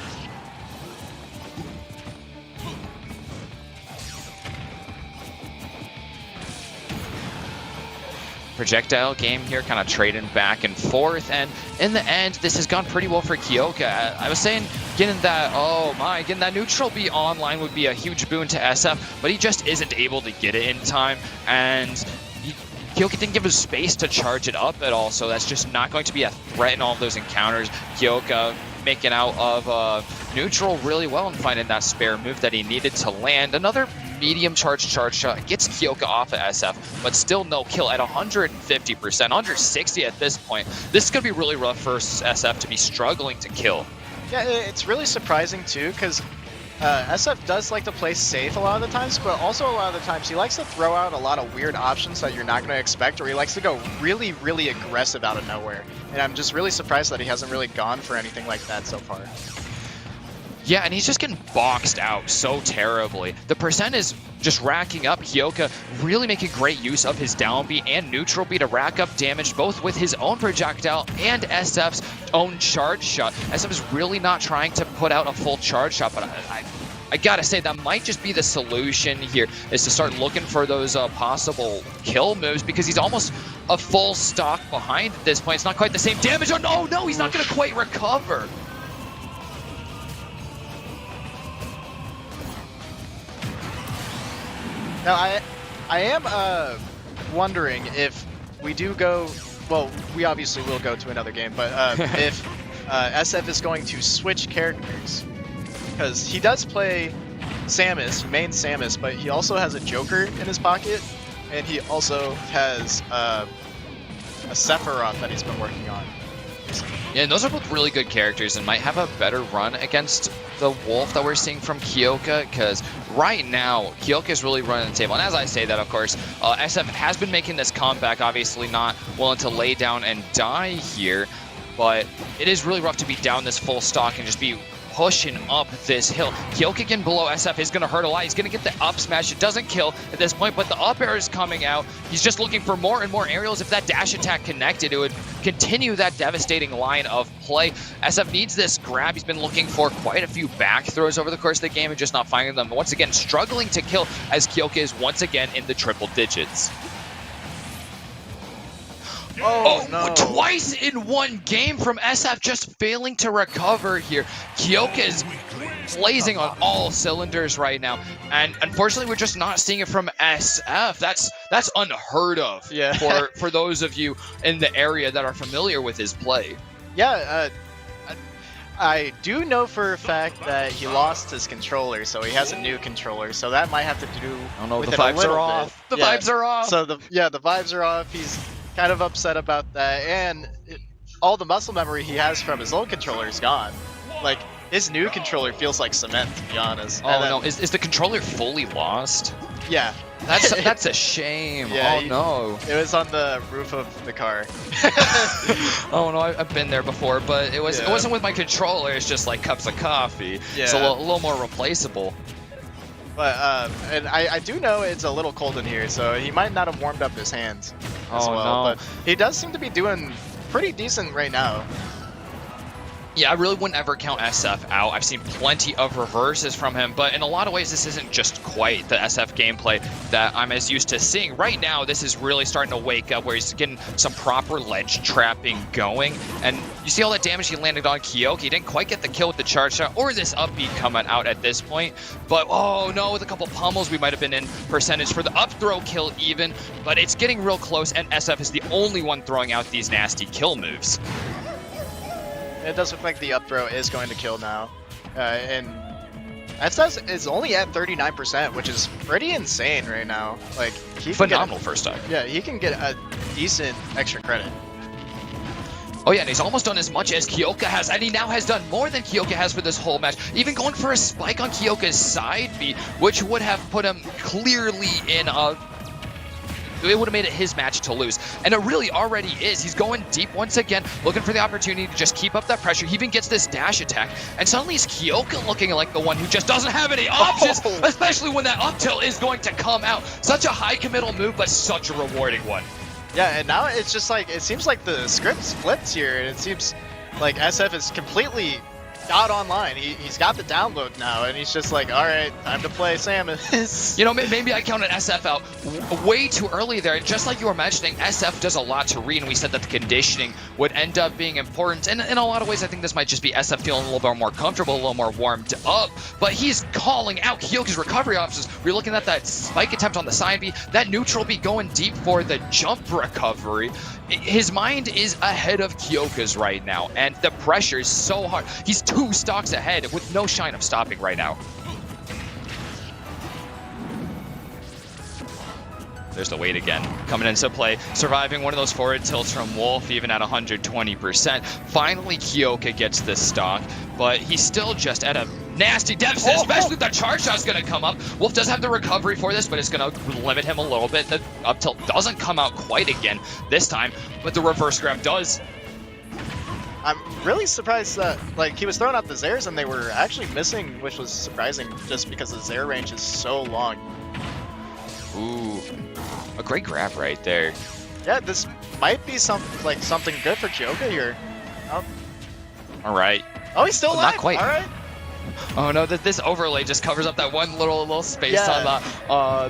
Projectile game here, kind of trading back and forth, and in the end, this has gone pretty well for Kyoka. I was saying getting that neutral B online would be a huge boon to SF, but he just isn't able to get it in time, and Kyoka didn't give him space to charge it up at all, so that's just not going to be a threat in all of those encounters. Kyoka making out of neutral really well and finding that spare move that he needed to land. Another medium charge shot gets Kyoka off of SF, but still no kill at 150%, under 60 at this point. This is going to be really rough for SF to be struggling to kill. Yeah, it's really surprising too, because SF does like to play safe a lot of the times, but also a lot of the times he likes to throw out a lot of weird options that you're not going to expect, or he likes to go really, really aggressive out of nowhere. And I'm just really surprised that he hasn't really gone for anything like that so far. Yeah, and he's just getting boxed out so terribly. The percent is just racking up. Kyoka really making great use of his down B and neutral B to rack up damage, both with his own projectile and SF's own charge shot. SF is really not trying to put out a full charge shot, but I gotta say, that might just be the solution here, is to start looking for those possible kill moves, because he's almost a full stock behind at this point. It's not quite the same damage. Oh no, he's not gonna quite recover. Now, I am wondering if we do go, well, we obviously will go to another game, but if SF is going to switch characters, because he does play Samus, main Samus, but he also has a Joker in his pocket, and he also has a Sephiroth that he's been working on. Yeah, and those are both really good characters and might have a better run against the Wolf that we're seeing from Kyoka, because right now, Kyoka is really running the table. And as I say that, of course, SF has been making this comeback, obviously not willing to lay down and die here, but it is really rough to be down this full stock and just be pushing up this hill. Kyoka again below SF is going to hurt a lot. He's going to get the up smash. It doesn't kill at this point, but the up air is coming out. He's just looking for more and more aerials. If that dash attack connected, it would continue that devastating line of play. SF needs this grab. He's been looking for quite a few back throws over the course of the game and just not finding them. Once again, struggling to kill as Kyoka is once again in the triple digits. Oh, no. Twice in one game from SF, just failing to recover here. Kyoka is blazing on all cylinders right now, and unfortunately we're just not seeing it from SF. That's unheard of for those of you in the area that are familiar with his play. Yeah, I do know for a fact that he lost his controller, so he has a new controller. So that might have to do. I don't know. With The it a vibes little are off. bit. The vibes are off. So the vibes are off. He's kind of upset about that, and all the muscle memory he has from his old controller is gone. Like his new controller feels like cement, to be honest. Oh no, is the controller fully lost? Yeah. That's a shame. Yeah, no. It was on the roof of the car. Oh no, I've been there before, but it wasn't with my controller. It's just like cups of coffee. Yeah. It's a little more replaceable. But and I do know it's a little cold in here, so he might not have warmed up his hands as Oh, well. no. But he does seem to be doing pretty decent right now. Yeah, I really wouldn't ever count SF out. I've seen plenty of reverses from him, but in a lot of ways, this isn't just quite the SF gameplay that I'm as used to seeing. Right now, this is really starting to wake up where he's getting some proper ledge trapping going. And you see all that damage he landed on Kyoka. He didn't quite get the kill with the charge shot or this upbeat coming out at this point. But oh no, with a couple pummels, we might have been in percentage for the up throw kill even. But it's getting real close, and SF is the only one throwing out these nasty kill moves. It does look like the up throw is going to kill now. And SF is only at 39%, which is pretty insane right now. Like he can Phenomenal first time. Yeah, he can get a decent extra credit. Oh yeah, and he's almost done as much as Kyoka has, and he now has done more than Kyoka has for this whole match. Even going for a spike on Kyoka's side B, which would have put him clearly in a... It would have made it his match to lose. And it really already is. He's going deep once again, looking for the opportunity to just keep up that pressure. He even gets this dash attack. And suddenly it's Kyoka looking like the one who just doesn't have any options, especially when that up tilt is going to come out. Such a high committal move, but such a rewarding one. Yeah, and now it's just like, it seems like the script's flipped here, and it seems like SF is completely got online. He's got the download now, and he's just like, all right, time to play Samus. You know, maybe I counted SF out way too early there. Just like you were mentioning, SF does a lot to read, and we said that the conditioning would end up being important. And in a lot of ways, I think this might just be SF feeling a little bit more comfortable, a little more warmed up. But he's calling out Kyoka's recovery options. We're looking at that spike attempt on the side B, that neutral B going deep for the jump recovery. His mind is ahead of Kyoka's right now, and the pressure is so hard. He's 2 stocks ahead with no shine of stopping right now. There's the weight again, coming into play, surviving one of those forward tilts from Wolf, even at 120%. Finally, Kyoka gets this stock, but he's still just at a nasty deficit, especially if that charge shot's gonna come up. Wolf does have the recovery for this, but it's gonna limit him a little bit. The up tilt doesn't come out quite again this time, but the reverse grab does. I'm really surprised that, like, he was throwing out the Zairs and they were actually missing, which was surprising just because the Zair range is so long. Ooh, a great grab right there. Yeah, this might be something good for Kyoka here. Oh, All right. oh, he's still alive. Not quite. All right. Oh no, this overlay just covers up that one little space on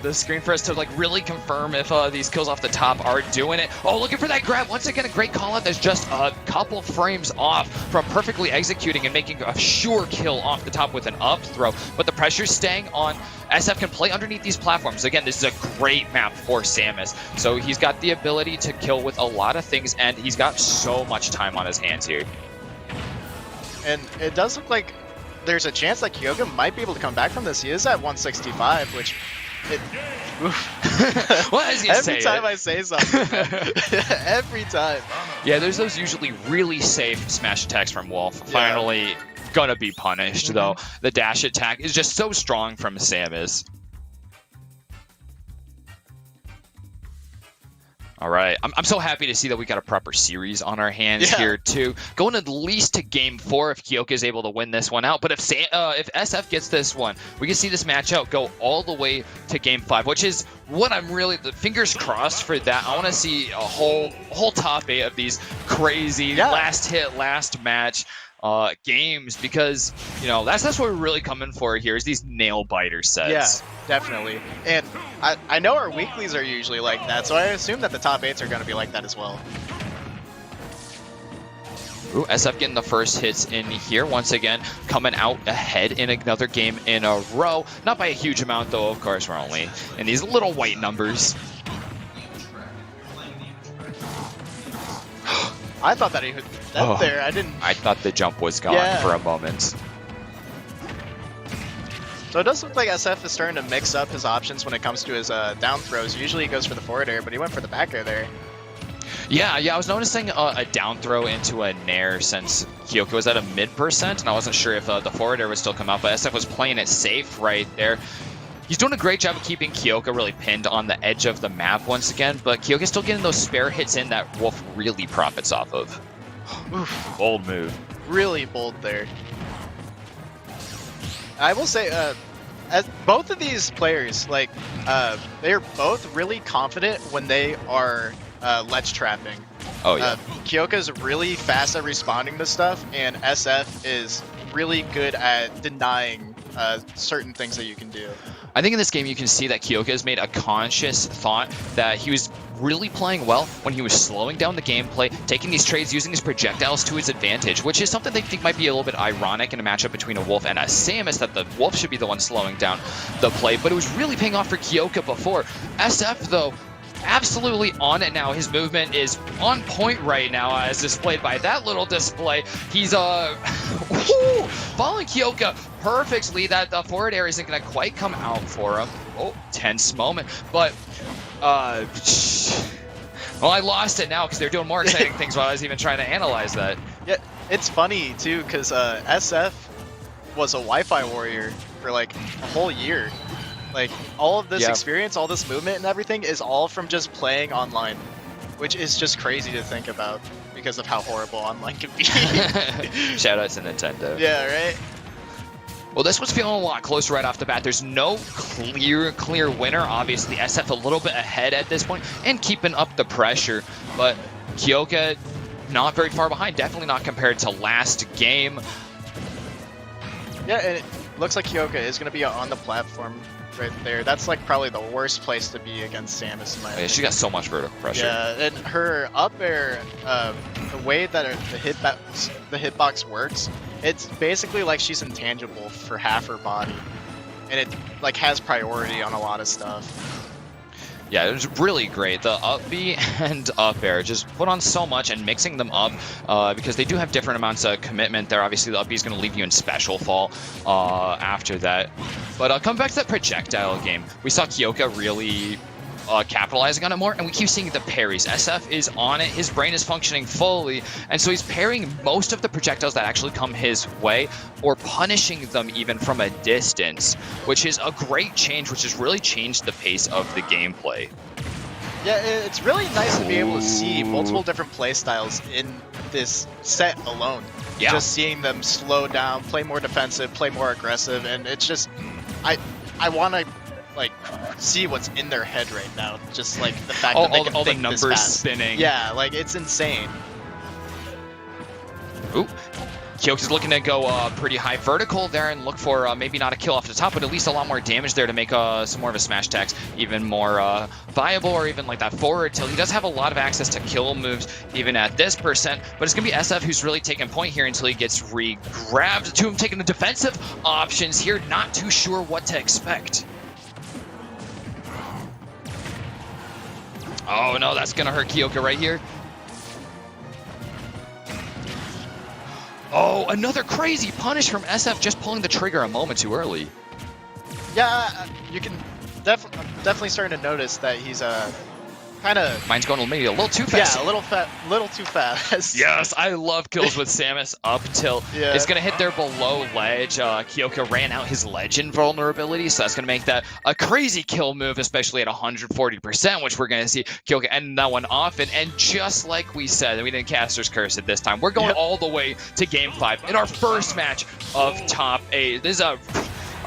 the screen for us to like really confirm if these kills off the top are doing it. Oh, looking for that grab. Once again, a great call out that's just a couple frames off from perfectly executing and making a sure kill off the top with an up throw. But the pressure's staying on. SF can play underneath these platforms. Again, this is a great map for Samus. So he's got the ability to kill with a lot of things, and he's got so much time on his hands here. And it does look like there's a chance that Kyoka might be able to come back from this. He is at 165, which... Well, as you every time I say something, every time. Yeah, there's those usually really safe smash attacks from Wolf. Finally gonna be punished, though. The dash attack is just so strong from Samus. All right, I'm so happy to see that we got a proper series on our hands here too. Going at least to Game 4 if Kyoka is able to win this one out. But if SF gets this one, we can see this match out go all the way to Game 5, which is what I'm really the fingers crossed for that. I want to see a whole top 8 of these crazy last hit, last match games, because you know that's what we're really coming for here is these nail biter sets. Yeah, definitely. And I know our weeklies are usually like that, so I assume that the top 8s are going to be like that as well. Ooh, SF getting the first hits in here. Once again, coming out ahead in another game in a row. Not by a huge amount, though. Of course, we're only in these little white numbers. I thought that he hit that there. I didn't. I thought the jump was gone for a moment. So it does look like SF is starting to mix up his options when it comes to his down throws. Usually he goes for the forward air, but he went for the back air there. Yeah, I was noticing a down throw into a nair since Kyoka was at a mid%, and I wasn't sure if the forward air would still come out, but SF was playing it safe right there. He's doing a great job of keeping Kyoka really pinned on the edge of the map once again, but Kyoka's still getting those spare hits in that Wolf really profits off of. Oof. Bold move. Really bold there. I will say, as both of these players, like, they're both really confident when they are ledge trapping. Oh, yeah. Kyoka's really fast at responding to stuff, and SF is really good at denying certain things that you can do. I think in this game you can see that Kyoka has made a conscious thought that he was really playing well when he was slowing down the gameplay, taking these trades, using his projectiles to his advantage, which is something they think might be a little bit ironic in a matchup between a Wolf and a Samus, that the Wolf should be the one slowing down the play, but it was really paying off for Kyoka before. SF, though, absolutely on it now. His movement is on point right now, as displayed by that little display. He's following Kyoka perfectly. That forward air isn't going to quite come out for him. Oh, tense moment. But, well, I lost it now because they're doing more exciting things while I was even trying to analyze that. Yeah, it's funny, too, because SF was a Wi-Fi warrior for, like, a whole year. Like, all of this experience, all this movement and everything is all from just playing online, which is just crazy to think about because of how horrible online can be. Shout out to Nintendo. Yeah, right? Well, this was feeling a lot closer right off the bat. There's no clear winner. Obviously, SF a little bit ahead at this point and keeping up the pressure, but Kyoka not very far behind. Definitely not compared to last game. Yeah, and it looks like Kyoka is going to be on the platform right there. That's like probably the worst place to be against Samus in my opinion. She got so much vertical pressure. Yeah, and her up air, the way that the hitbox works, it's basically like she's intangible for half her body, and it like has priority on a lot of stuff. Yeah, it was really great. The up B and up air just put on so much, and mixing them up because they do have different amounts of commitment there. Obviously, the up B is going to leave you in special fall after that. But coming back to that projectile game, we saw Kyoka really capitalizing on it more, and we keep seeing the parries. SF is on it, his brain is functioning fully, and so he's parrying most of the projectiles that actually come his way, or punishing them even from a distance, which is a great change, which has really changed the pace of the gameplay. Yeah, it's really nice to be able to see multiple different play styles in this set alone. Yeah. Just seeing them slow down, play more defensive, play more aggressive, and it's just, I want to like see what's in their head right now. Just like the fact that they can all think the numbers this fast. spinning. Yeah, like it's insane. Ooh. Kyoka's looking to go pretty high vertical there and look for maybe not a kill off the top, but at least a lot more damage there to make some more of a smash attacks even more viable, or even like that forward tilt. He does have a lot of access to kill moves even at this percent, but it's going to be SF who's really taking point here until he gets re-grabbed. To him taking the defensive options here, not too sure what to expect. Oh no, that's going to hurt Kyoka right here. Oh, another crazy punish from SF, just pulling the trigger a moment too early. Yeah, you can definitely starting to notice that he's kind of. Mine's going maybe a little too fast. Yeah, a little too fast. Yes, I love kills with Samus up tilt. Yeah. It's going to hit there below ledge. Kyoka ran out his ledge invulnerability, so that's going to make that a crazy kill move, especially at 140%, which we're going to see Kyoka end that one off. And just like we said, we didn't Caster's Curse it this time. We're going all the way to Game 5 in our first match of Top 8. This is a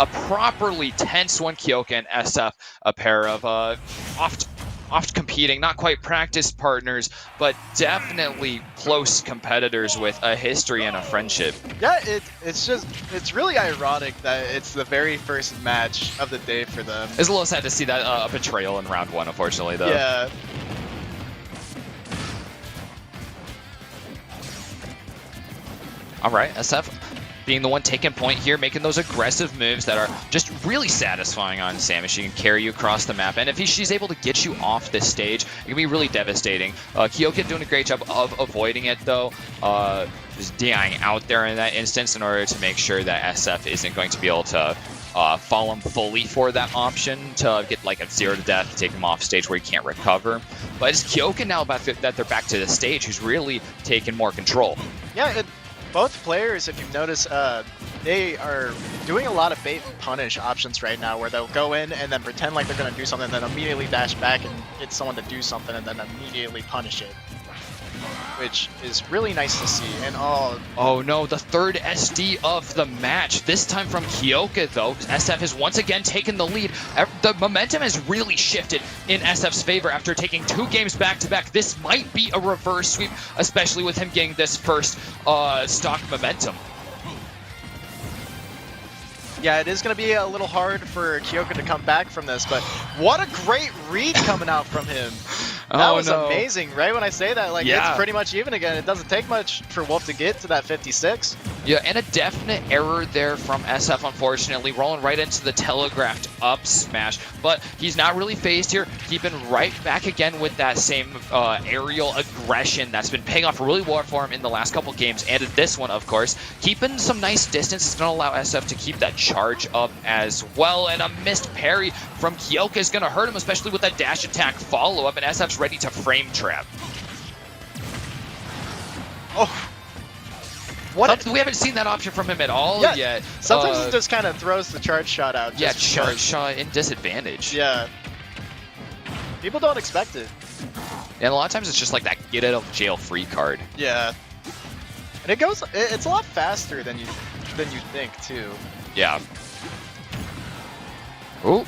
properly tense one. Kyoka and SF, a pair of oft competing, not quite practice partners, but definitely close competitors with a history and a friendship. Yeah, it's really ironic that it's the very first match of the day for them. It's a little sad to see that a betrayal in round 1, unfortunately, though. Yeah. All right, SF being the one taking point here, making those aggressive moves that are just really satisfying on Samus. She can carry you across the map, and if she's able to get you off this stage, it can be really devastating. Kyoka doing a great job of avoiding it, though. Just dying out there in that instance in order to make sure that SF isn't going to be able to fall him fully for that option to get like a 0 to death, take him off stage where he can't recover. But it's Kyoka now that they're back to the stage who's really taking more control. Yeah, both players, if you've noticed, they are doing a lot of bait and punish options right now, where they'll go in and then pretend like they're going to do something, then immediately dash back and get someone to do something, and then immediately punish it, which is really nice to see. And oh no, the third SD of the match, this time from Kyoka though. SF has once again taken the lead. The momentum has really shifted in SF's favor after taking 2 games back-to-back. This might be a reverse sweep, especially with him getting this first stock momentum. Yeah, it is going to be a little hard for Kyoka to come back from this, but what a great read coming out from him. That was amazing. Right when I say that, like, it's pretty much even again. It doesn't take much for Wolf to get to that 56. Yeah, and a definite error there from SF, unfortunately, rolling right into the telegraphed up smash. But he's not really phased here, keeping right back again with that same aerial aggression that's been paying off really well for him in the last couple games, and this one, of course. Keeping some nice distance is going to allow SF to keep that charge up as well, and a missed parry from Kyoka is going to hurt him, especially with that dash attack follow-up, and SF's ready to frame trap. Oh. We haven't seen that option from him at all yet. Sometimes he just kind of throws the charge shot out. Yeah, charge shot in disadvantage. Yeah. People don't expect it. And a lot of times it's just like that get out of jail free card. Yeah. And it's a lot faster than you think too. Yeah. Ooh.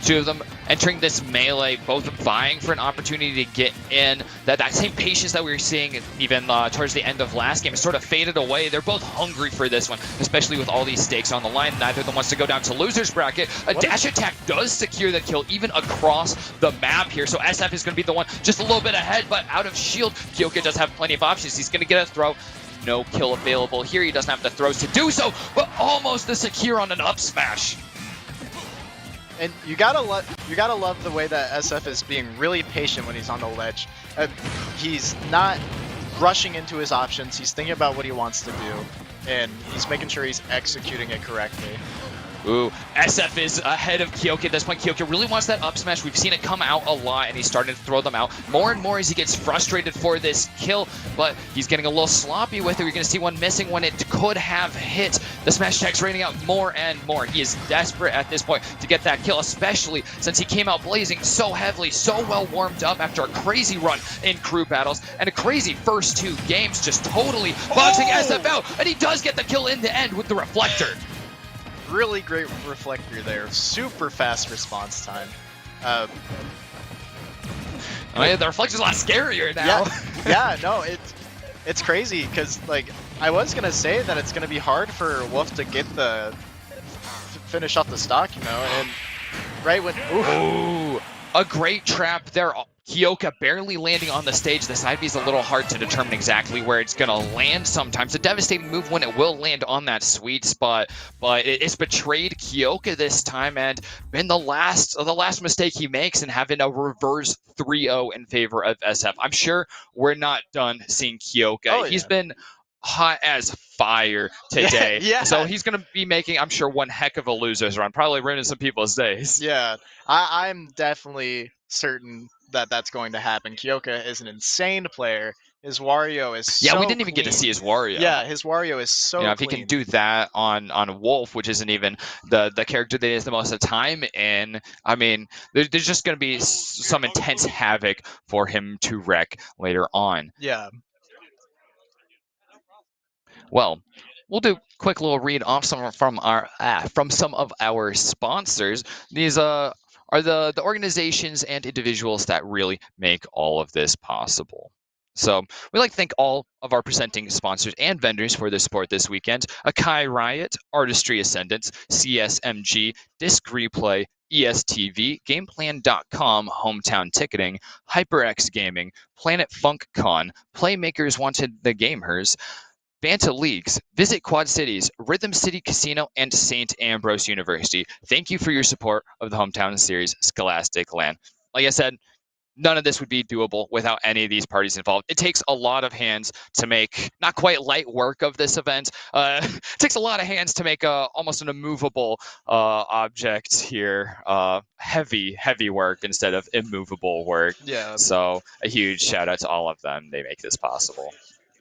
2 of them entering this melee, both vying for an opportunity to get in. That same patience that we were seeing even towards the end of last game has sort of faded away. They're both hungry for this one, especially with all these stakes on the line. Neither of them wants to go down to loser's bracket. A dash attack does secure the kill even across the map here, so SF is going to be the one just a little bit ahead, but out of shield. Kyoka does have plenty of options. He's going to get a throw. No kill available here. He doesn't have the throws to do so, but almost the secure on an up smash. And you gotta love the way that SF is being really patient when he's on the ledge. He's not rushing into his options. He's thinking about what he wants to do, and he's making sure he's executing it correctly. Ooh, SF is ahead of Kyoka at this point. Kyoka really wants that up smash. We've seen it come out a lot, and he's starting to throw them out more and more as he gets frustrated for this kill, but he's getting a little sloppy with it. You're going to see one missing when it could have hit. The smash attack's raining out more and more. He is desperate at this point to get that kill, especially since he came out blazing so heavily, so well warmed up after a crazy run in crew battles, and a crazy first 2 games, just totally boxing SF out, and he does get the kill in the end with the reflector. Really great reflector there. Super fast response time. Oh yeah, the reflector's a lot scarier now. Yeah, no, it's crazy because like I was gonna say that it's gonna be hard for Wolf to get the finish off the stock, you know, and right when ooh, a great trap there. Kyoka barely landing on the stage. The side B is a little hard to determine exactly where it's going to land sometimes. A devastating move when it will land on that sweet spot, but it's betrayed Kyoka this time and been the last mistake he makes and having a reverse 3-0 in favor of SF. I'm sure we're not done seeing Kyoka. Oh, He's been hot as fire today. Yeah. So he's going to be making, I'm sure, one heck of a loser's run, probably ruining some people's days. Yeah, I'm definitely certain that that's going to happen. Kyoka is an insane player. His Wario is so we didn't even get to see his Wario. Yeah, his Wario is so if he can do that on Wolf, which isn't even the character that he has the most of the time in, I mean, there's just going to be some intense havoc for him to wreak later on. Yeah. Well, we'll do a quick little read off from some of our sponsors. These are the organizations and individuals that really make all of this possible. So we'd like to thank all of our presenting sponsors and vendors for their support this weekend. Akai Riot, Artistry Ascendants, CSMG, Disc Replay, ESTV, GamePlan.com, Hometown Ticketing, HyperX Gaming, Planet Funk Con, Playmakers Wanted the Gamers, Banta Leagues, visit Quad Cities, Rhythm City Casino, and St. Ambrose University. Thank you for your support of the Hometown Series Scholastic Land. Like I said, none of this would be doable without any of these parties involved. It takes a lot of hands to make not quite light work of this event. It takes a lot of hands to make almost an immovable object here. Heavy work instead of immovable work. Yeah, So a huge shout out to all of them. They make this possible.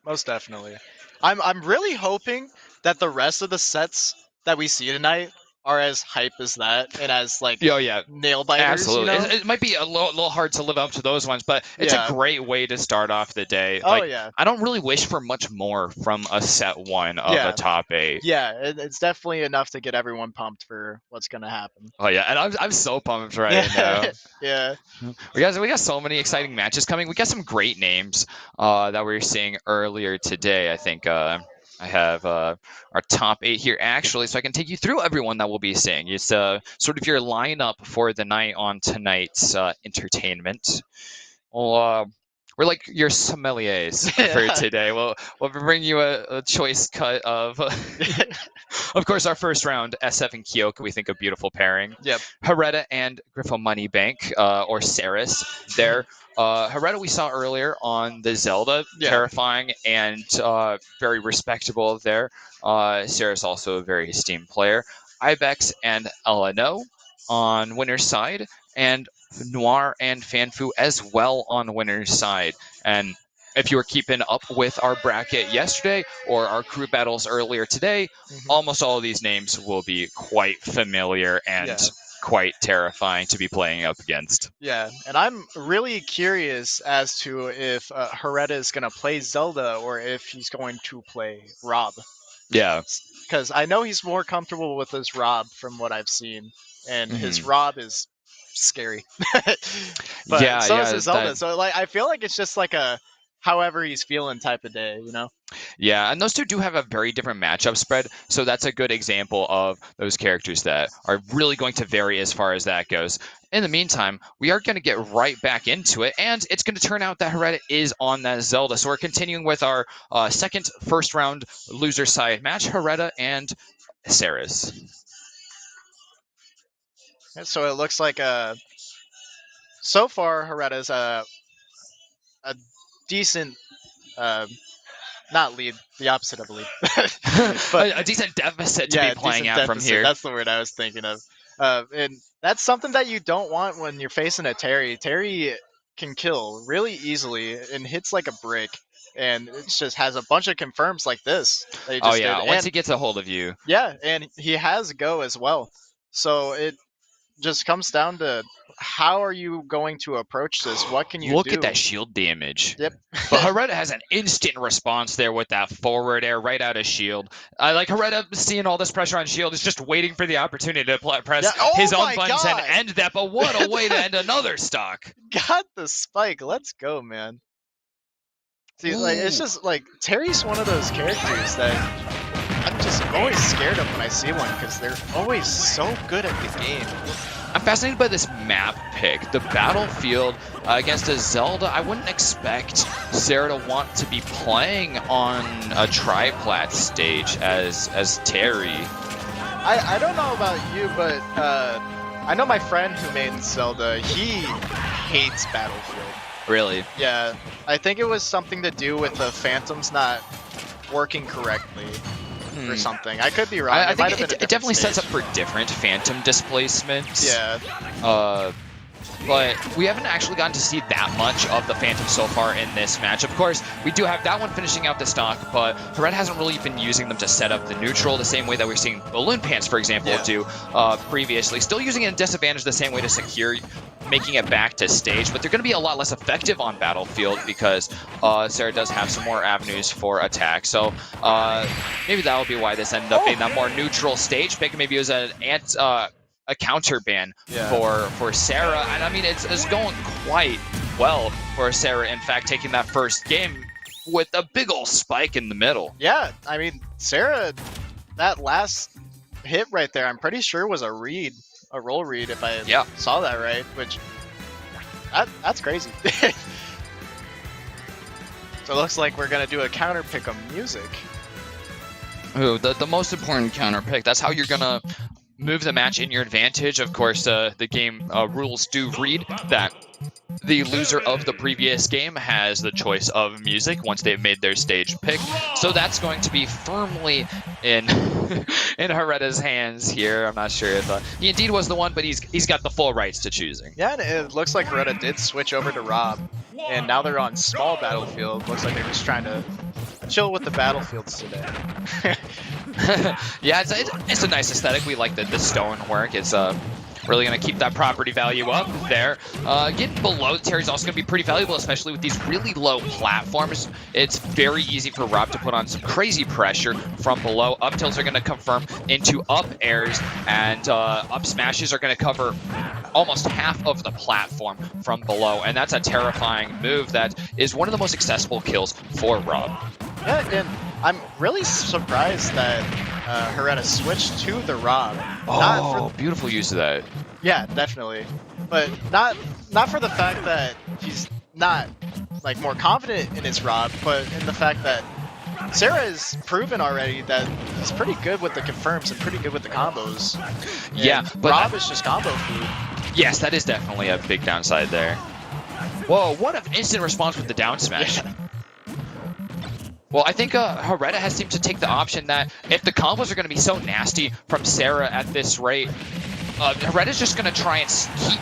most definitely. I'm really hoping that the rest of the sets that we see tonight are as hype as that and as like Oh yeah, nail biters. absolutely. You know? It might be a little hard to live up to those ones, but it's Yeah. a great way to start off the day. Oh Like, yeah. I don't really wish for much more from a set one of Yeah. a top 8. Yeah, it's definitely enough to get everyone pumped for what's gonna happen. Oh yeah, and I'm so pumped right now. Yeah. We got so many exciting matches coming. We got some great names that we were seeing earlier today. I think I have our top 8 here actually, so I can take you through everyone that we'll be seeing. It's sort of your lineup for the night on tonight's entertainment. Well, we're like your sommeliers for today. We'll bring you a choice cut of, of course, our first round, SF and Kyoka. We think a beautiful pairing. Yep. Hereta and Griffo Moneybank, or Saris. There. Hereta we saw earlier on the Zelda, Yeah. terrifying and very respectable there. Saris also a very esteemed player. Ibex and Eleno on winner's side, and Noir and Fanfu as well on winner's side. And if you were keeping up with our bracket yesterday or our crew battles earlier today, almost all of these names will be quite familiar and Yeah. quite terrifying to be playing up against. Yeah, and I'm really curious as to if Hereta is going to play Zelda or if he's going to play Rob. Yeah. Because I know he's more comfortable with his Rob from what I've seen, and his Mhm. Rob is scary. But Yeah, so yeah, is his Zelda. that- So like, I feel like it's just like a however he's feeling type of day, you know? Yeah, and those two do have a very different matchup spread, so that's a good example of those characters that are really going to vary as far as that goes. In the meantime, we are going to get right back into it, and it's going to turn out that Hereta is on that Zelda. So we're continuing with our second first round loser side match, Hereta and Saris. And so it looks like so far Hereta's a decent not lead, the opposite of a lead. But a decent deficit to be playing decent out from deficit, here. That's the word I was thinking of. And that's something that you don't want when you're facing a Terry. Terry can kill really easily and hits like a brick. And it just has a bunch of confirms like this. That he just Oh yeah, did. once And, he gets a hold of you. yeah, and he has go as well. So it just comes down to how are you going to approach this? What can you Look do? at that shield damage. Yep. But Hereta has an instant response there with that forward air right out of shield. I like Hereta seeing all this pressure on shield is just waiting for the opportunity to press Yeah. Oh his my own buttons and God. end that. But what a way to end another stock. Got the spike. Let's go, man. See, like it's Ooh. just like Terry's one of those characters that I'm just always scared of when I see one because they're always so good at the game. I'm fascinated by this map pick. The battlefield against a Zelda, I wouldn't expect Sarah to want to be playing on a triplat stage as Terry. I don't know about you, but I know my friend who made Zelda. He hates Battlefield. Really? Yeah, I think it was something to do with the phantoms not working correctly or something. I could be wrong. I It might think have been a it definitely different sets up for different phantom displacements. Yeah. But we haven't actually gotten to see that much of the Phantom so far in this match. Of course, we do have that one finishing out the stock, but Hereta hasn't really been using them to set up the neutral the same way that we're seeing Balloon Pants, for example, do previously. Still using it in disadvantage the same way to secure making it back to stage, but they're going to be a lot less effective on Battlefield because Sarah does have some more avenues for attack. So maybe that will be why this ended up being that more neutral stage pick. Maybe it was a counter ban for Sarah, and I mean it's going quite well for Sarah. In fact, taking that first game with a big ol' spike in the middle. Yeah, I mean Sarah, that last hit right there, I'm pretty sure was a roll read if I saw that right. Which that's crazy. So it looks like we're gonna do a counter pick of music. Ooh, the most important counter pick. That's how you're gonna move the match in your advantage. Of course, the game rules do read that the loser of the previous game has the choice of music once they've made their stage pick. So that's going to be firmly in in Hereda's hands here. I'm not sure if he indeed was the one, but he's got the full rights to choosing. Yeah, and it looks like Hereda did switch over to Rob, and now they're on small battlefield. Looks like they're just trying to chill with the battlefields today. Yeah, it's a nice aesthetic. We like the stonework. It's really going to keep that property value up there. Getting below the Terry is also going to be pretty valuable, especially with these really low platforms. It's very easy for Rob to put on some crazy pressure from below. Up tilts are going to confirm into up airs, and up smashes are going to cover almost half of the platform from below, and that's a terrifying move that is one of the most accessible kills for Rob. Yeah, and I'm really surprised that Hereda switched to the Rob. Beautiful use of that. Yeah, definitely. But not for the fact that he's not like more confident in his Rob, but in the fact that Sarah has proven already that he's pretty good with the confirms and pretty good with the combos. Yeah, but Rob is just combo food. Yes, that is definitely a big downside there. Whoa, what an instant response with the down smash. Yeah. Well, I think Hereda has seemed to take the option that if the combos are going to be so nasty from Sarah at this rate, Hereda's just going to try and keep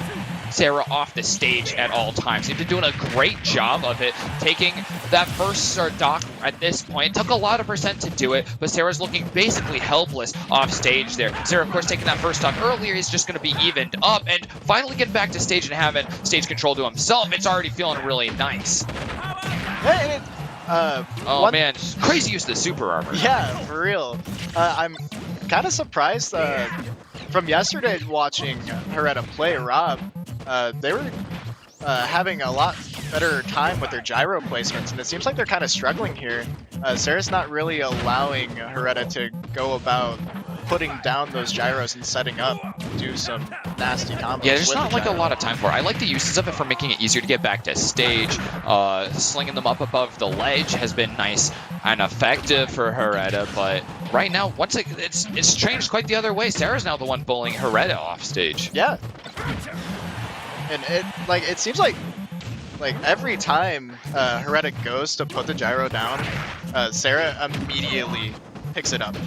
Sarah off the stage at all times. They've been doing a great job of it, taking that first dock at this point. It took a lot of percent to do it, but Sarah's looking basically helpless off stage there. Sarah, of course, taking that first stock earlier is just going to be evened up, and finally getting back to stage and having stage control to himself, it's already feeling really nice. Yeah, man, crazy use of the super armor. Yeah, for real. I'm kind of surprised from yesterday watching Hereda play Rob. They were having a lot better time with their gyro placements, and it seems like they're kind of struggling here. Sarah's not really allowing Hereda to go about putting down those gyros and setting up, do some nasty combos. Yeah, there's not like a lot of time for it. I like the uses of it for making it easier to get back to stage. Slinging them up above the ledge has been nice and effective for Hereda, but right now, once it's changed quite the other way. Sarah's now the one bullying Hereda off stage. Yeah. And it seems like every time Hereda goes to put the gyro down, Sarah immediately picks it up.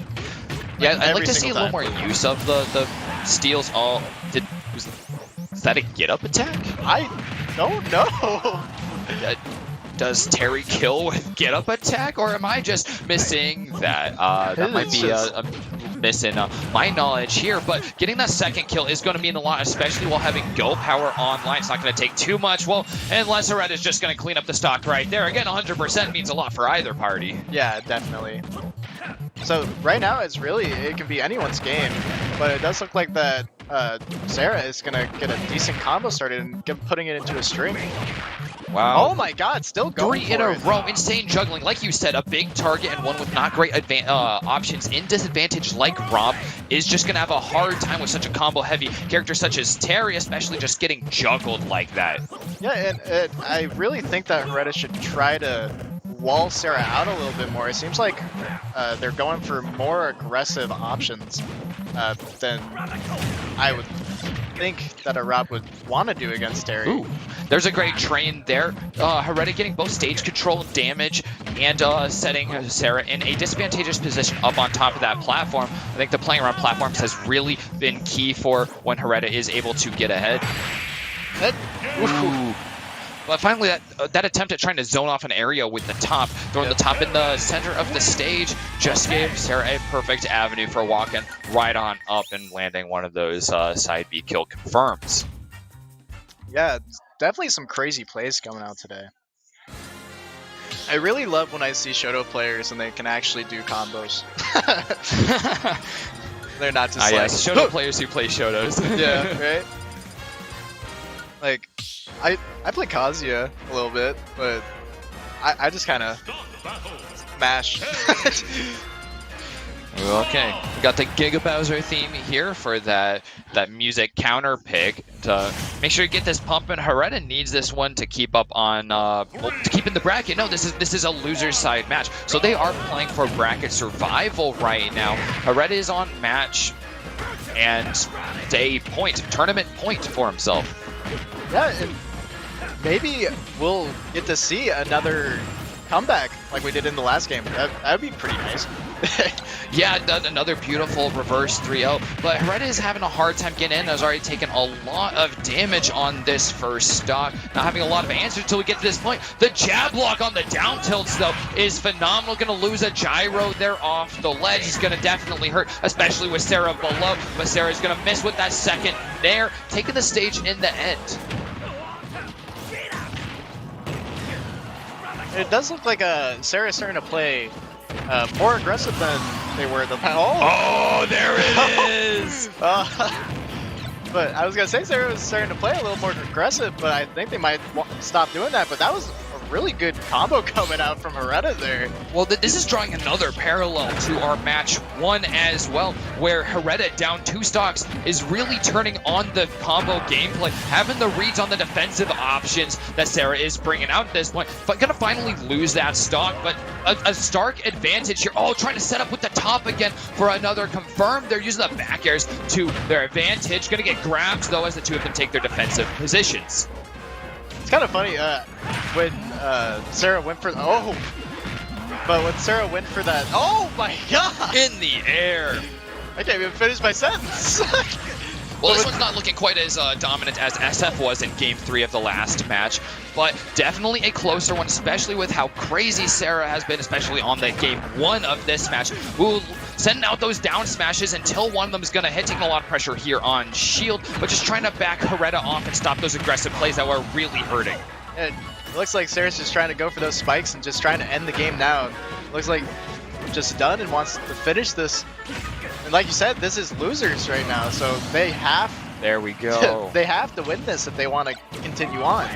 Yeah, I'd like to every see a single little time. more use of the steals. Oh, is that a get-up attack? I don't know. Does Terry kill with get-up attack, or am I just missing that? That might be a miss in my knowledge here, but getting that second kill is going to mean a lot, especially while having Go Power online. It's not going to take too much. Well, unless Hereda is just going to clean up the stock right there. Again, 100% means a lot for either party. Yeah, definitely. So right now it can be anyone's game, but it does look like that Sarah is gonna get a decent combo started and putting it into a string. Wow. Oh my God, still going 3 in for a it. row, insane juggling. Like you said, a big target and one with not great options in disadvantage like Rob is just going to have a hard time with such a combo-heavy character such as Terry, especially just getting juggled like that. Yeah, and I really think that Hereda should try to wall Sarah out a little bit more. It seems like they're going for more aggressive options than I would think that a Rob would want to do against Terry. Ooh, there's a great train there. Hereda getting both stage control damage and setting Sarah in a disadvantageous position up on top of that platform. I think the playing around platforms has really been key for when Hereda is able to get ahead. Ooh. But finally, that attempt at trying to zone off an area with the top, throwing the top in the center of the stage, just gave Sarah a perfect avenue for walking right on up and landing one of those side B kill confirms. Yeah, definitely some crazy plays coming out today. I really love when I see Shoto players and they can actually do combos. They're not just like... yes, Shoto players who play Shotos. Yeah, right? Like, I play Kazuya a little bit, but I just kind of mash. Okay, we got the Giga Bowser theme here for that music counter pick to make sure you get this pumping. Hereta needs this one to keep up on to keep in the bracket. No, this is a loser's side match, so they are playing for bracket survival right now. Hereta is on match and it's a tournament point for himself. Yeah, and maybe we'll get to see another comeback like we did in the last game. That'd be pretty nice. Yeah, another beautiful reverse 3-0, but Hereta is having a hard time getting in. Has already taken a lot of damage on this first stock, not having a lot of answers until we get to this point. The jab block on the down tilts, though, is phenomenal. Going to lose a gyro there off the ledge. He's going to definitely hurt, especially with Sarah below, but Sarah's going to miss with that second there, taking the stage in the end. It does look like Sarah's starting to play more aggressive than they were the past. Oh, there it is! But I was going to say Sarah was starting to play a little more aggressive, but I think they might stop doing that. But that was a really good combo coming out from Hereta there. Well, this is drawing another parallel to our match 1 as well, where Hereta down 2 stocks is really turning on the combo gameplay, having the reads on the defensive options that Sarah is bringing out at this point, but gonna finally lose that stock, but a stark advantage here. Oh, trying to set up with the top again for another confirm. They're using the back airs to their advantage. Gonna get grabbed, though, as the two of them take their defensive positions. It's kind of funny when Sarah went for when Sarah went for that. Oh my god! In the air. I can't even finish my sentence. Well, this one's not looking quite as dominant as SF was in Game 3 of the last match, but definitely a closer one, especially with how crazy Sarah has been, especially on the Game 1 of this match. Ooh, sending out those down smashes until one of them is going to hit, taking a lot of pressure here on Shield, but just trying to back Hereta off and stop those aggressive plays that were really hurting. It looks like Sarah's just trying to go for those spikes and just trying to end the game now. Looks like just done and wants to finish this. And like you said, this is losers right now, so they have There we go. they have to win this if they want to continue on.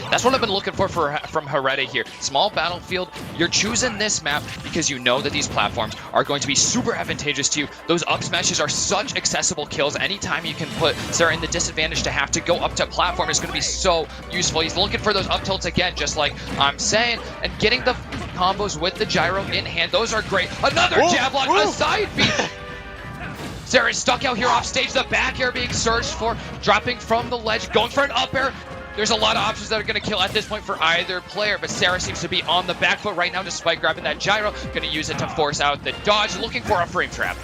That's what I've been looking for from Hereta here. Small battlefield, you're choosing this map because you know that these platforms are going to be super advantageous to you. Those up smashes are such accessible kills. Anytime you can put Sarah in the disadvantage to have to go up to platform is going to be so useful. He's looking for those up tilts again, just like I'm saying, and getting the combos with the gyro in hand. Those are great. Another jab lock, a side beat. Sarah's stuck out here off stage, the back air being searched for, dropping from the ledge, going for an up air. There's a lot of options that are going to kill at this point for either player, but Sarah seems to be on the back foot right now despite grabbing that gyro. Going to use it to force out the dodge, looking for a frame trap.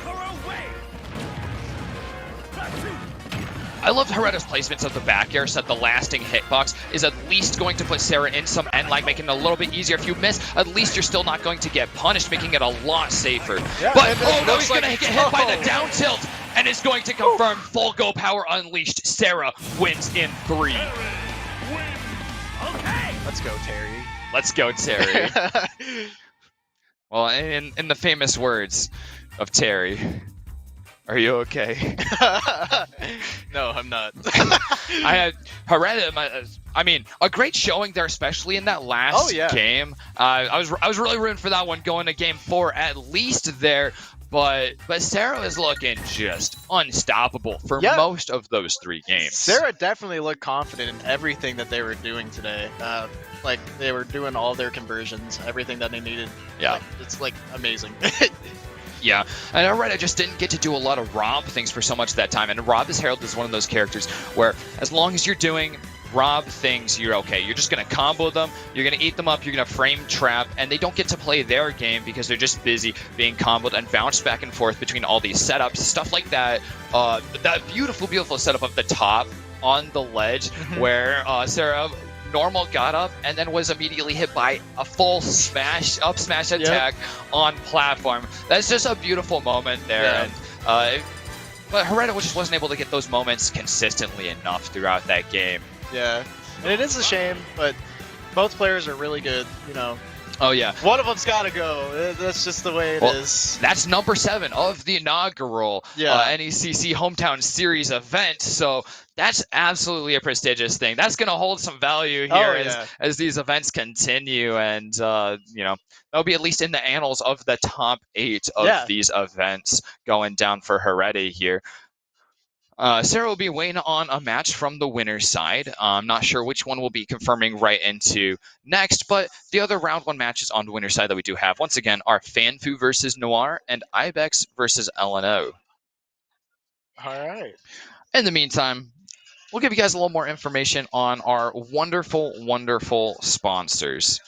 I love Hereta's placements of the back air, so that the lasting hitbox is at least going to put Sarah in some end lag, making it a little bit easier. If you miss, at least you're still not going to get punished, making it a lot safer. Yeah, but, oh no, he's going to get hit by the down tilt, and is going to confirm full go power unleashed. Sarah wins in 3. Let's go, Terry. Let's go, Terry. Well, in the famous words of Terry, are you okay? No, I'm not. I had Hereta. I mean, a great showing there, especially in that last game. I was really rooting for that one going to Game 4 at least there. But Sarah is looking just unstoppable for most of those 3 games. Sarah definitely looked confident in everything that they were doing today. Like they were doing all their conversions, everything that they needed. Yeah, it's like amazing. Yeah, and Hereta just didn't get to do a lot of Rob things for so much of that time. And Rob is heralded as one of those characters where as long as you're doing Rob things, you're okay. You're just going to combo them, you're going to eat them up, you're going to frame trap, and they don't get to play their game because they're just busy being comboed and bounced back and forth between all these setups, stuff like that. That beautiful, beautiful setup of the top on the ledge where Sarah normal got up and then was immediately hit by a full up smash attack on platform. That's just a beautiful moment there. And but Hereta just wasn't able to get those moments consistently enough throughout that game. Yeah, and it is a shame, but both players are really good. You know, Oh yeah. One of them's got to go. That's just the way it is. That's number 7 of the inaugural NECC Hometown Series event. So that's absolutely a prestigious thing. That's going to hold some value here as these events continue. And, you know, that'll be at least in the annals of the top 8 of these events going down for Heredia here. Sarah will be weighing on a match from the winner's side. I'm not sure which one we'll be confirming right into next, but the other round 1 matches on the winner's side that we do have, once again, are Fanfu versus Noir and Ibex versus LNO. All right. In the meantime, we'll give you guys a little more information on our wonderful, wonderful sponsors.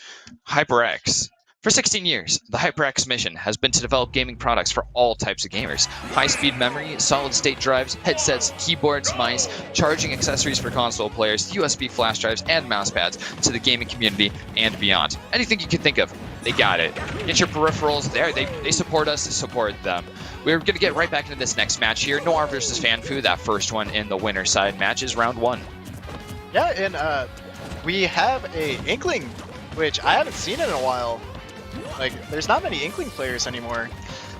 HyperX. For 16 years, the HyperX mission has been to develop gaming products for all types of gamers. High-speed memory, solid-state drives, headsets, keyboards, mice, charging accessories for console players, USB flash drives, and mouse pads to the gaming community and beyond. Anything you can think of, they got it. Get your peripherals there. They support us, support them. We're going to get right back into this next match here. Noir versus Fanfu, that first one in the winner's side match is round 1. Yeah, and we have a Inkling, which I haven't seen in a while. Like, there's not many Inkling players anymore.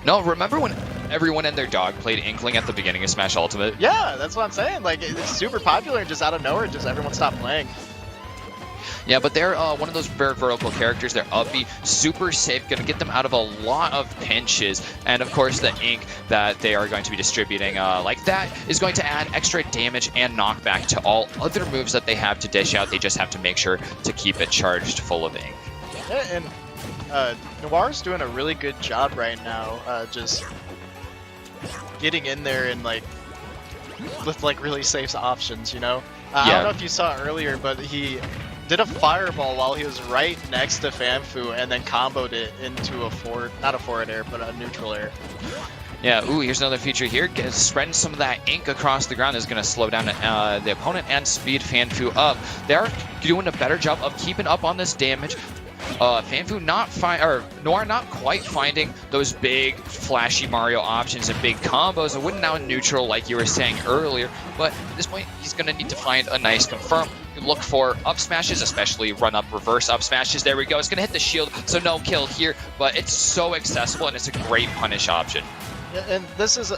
No, remember when everyone and their dog played Inkling at the beginning of Smash Ultimate? Yeah, that's what I'm saying. Like, it's super popular and just out of nowhere, just everyone stopped playing. Yeah, but they're one of those very vertical characters. They're uppy, super safe, going to get them out of a lot of pinches. And, of course, the ink that they are going to be distributing like that is going to add extra damage and knockback to all other moves that they have to dish out. They just have to make sure to keep it charged full of ink. Yeah, and Noir's doing a really good job right now, just getting in there and like with like really safe options, you know? I don't know if you saw it earlier, but he did a fireball while he was right next to Fanfu and then comboed it into a not a forward air, but a neutral air. Yeah, ooh, here's another feature here. Spreading some of that ink across the ground is going to slow down the opponent and speed Fanfu up. They're doing a better job of keeping up on this damage. Fanfu Noir not quite finding those big flashy Mario options and big combos. It wouldn't now neutral like you were saying earlier, but at this point he's going to need to find a nice confirm. Look for up smashes, especially run up reverse up smashes. There we go. It's going to hit the shield, so no kill here, but it's so accessible and it's a great punish option. Yeah, and this is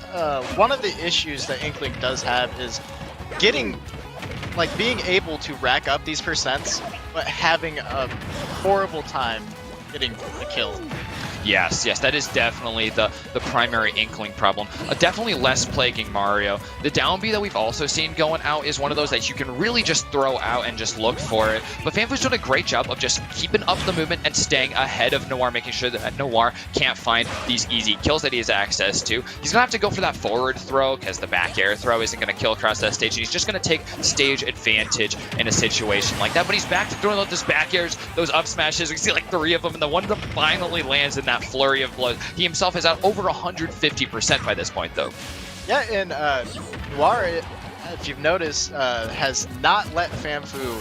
one of the issues that Inkling does have is being able to rack up these percents, but having a horrible time getting a kill. Yes, that is definitely the primary Inkling problem. Definitely less plaguing Mario. The down B that we've also seen going out is one of those that you can really just throw out and just look for it. But Fanfu's doing a great job of just keeping up the movement and staying ahead of Noir, making sure that Noir can't find these easy kills that he has access to. He's going to have to go for that forward throw because the back air throw isn't going to kill across that stage. And he's just going to take stage advantage in a situation like that. But he's back to throwing out those back airs, those up smashes. We see like 3 of them, and the one of them finally lands in that flurry of blows. He himself is at over 150% by this point, though. Yeah, and Noir, if you've noticed, has not let Fanfu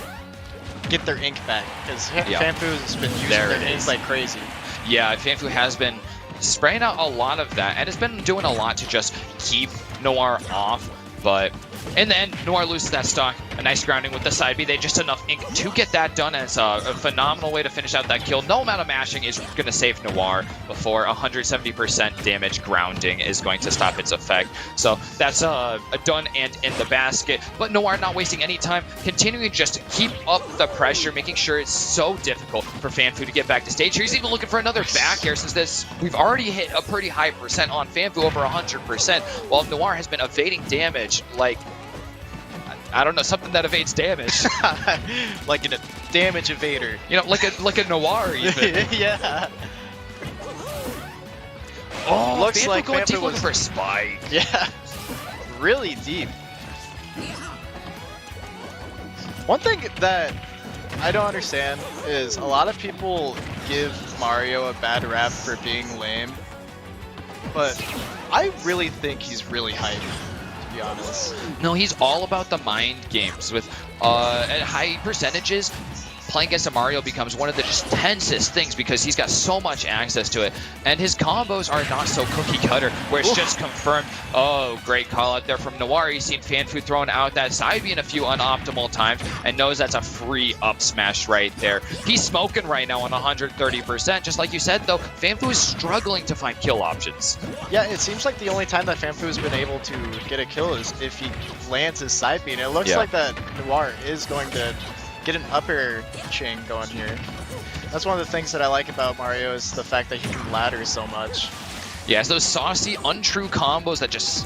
get their ink back, because Fanfu has been using their ink like crazy. Yeah, Fanfu has been spraying out a lot of that, and has been doing a lot to just keep Noir off, but in the end, Noir loses that stock. A nice grounding with the side B. They just enough ink to get that done, and it's a phenomenal way to finish out that kill. No amount of mashing is going to save Noir before 170% damage grounding is going to stop its effect. So that's a done and in the basket. But Noir not wasting any time, continuing to just keep up the pressure, making sure it's so difficult for Fanfu to get back to stage. He's even looking for another back air since we've already hit a pretty high percent on Fanfu, over 100%, while Noir has been evading damage like, I don't know, something that evades damage. Like a damage evader. You know, like a Noir even. Yeah. Oh, looks like going Fanfu was for a spike. Yeah. Really deep. One thing that I don't understand is a lot of people give Mario a bad rap for being lame, but I really think he's really hyped. Be honest. No, he's all about the mind games with at high percentages. playing against a Mario becomes one of the just tensest things because he's got so much access to it. And his combos are not so cookie cutter, where it's just confirmed. Oh, great call out there from Noir. He's seen Fanfu throwing out that side B in a few unoptimal times and knows that's a free up smash right there. He's smoking right now on 130%. Just like you said, though, Fanfu is struggling to find kill options. Yeah, it seems like the only time that Fanfu has been able to get a kill is if he lands his side B. And it looks like that Noir is going to get an upper chain going here. That's one of the things that I like about Mario is the fact that he can ladder so much. Yeah, it's those saucy, untrue combos that just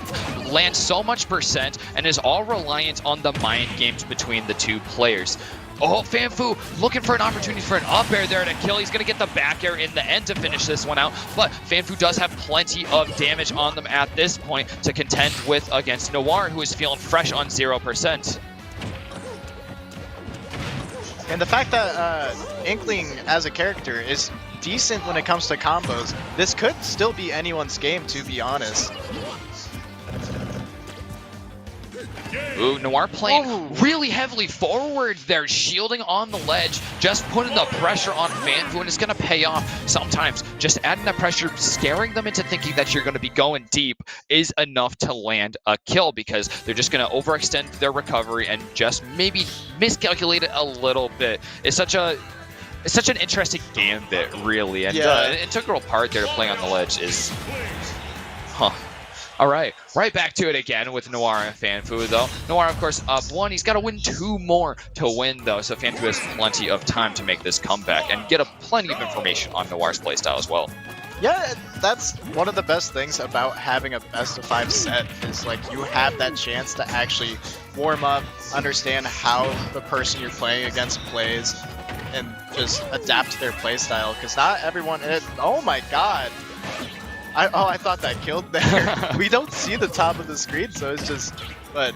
land so much percent and is all reliant on the mind games between the two players. Oh, Fanfu looking for an opportunity for an up air there to kill. He's going to get the back air in the end to finish this one out. But Fanfu does have plenty of damage on them at this point to contend with against Noir, who is feeling fresh on 0%. And the fact that Inkling as a character is decent when it comes to combos, this could still be anyone's game, to be honest. Ooh, Noir playing really heavily forward there, shielding on the ledge, just putting the pressure on Fanfu, and it's going to pay off sometimes. Just adding that pressure, scaring them into thinking that you're going to be going deep is enough to land a kill, because they're just going to overextend their recovery and just maybe miscalculate it a little bit. It's such an interesting gambit, really, and an integral part there to play on the ledge is... All right, right back to it again with Noir and Fanfu, though. Noir, of course, up 1. He's got to win 2 more to win, though, so Fanfu has plenty of time to make this comeback and get plenty of information on Noir's playstyle as well. Yeah, that's one of the best things about having a best-of-5 set is, like, you have that chance to actually warm up, understand how the person you're playing against plays, and just adapt to their playstyle, because not everyone... oh my god! I thought that killed there. We don't see the top of the screen, so it's just... But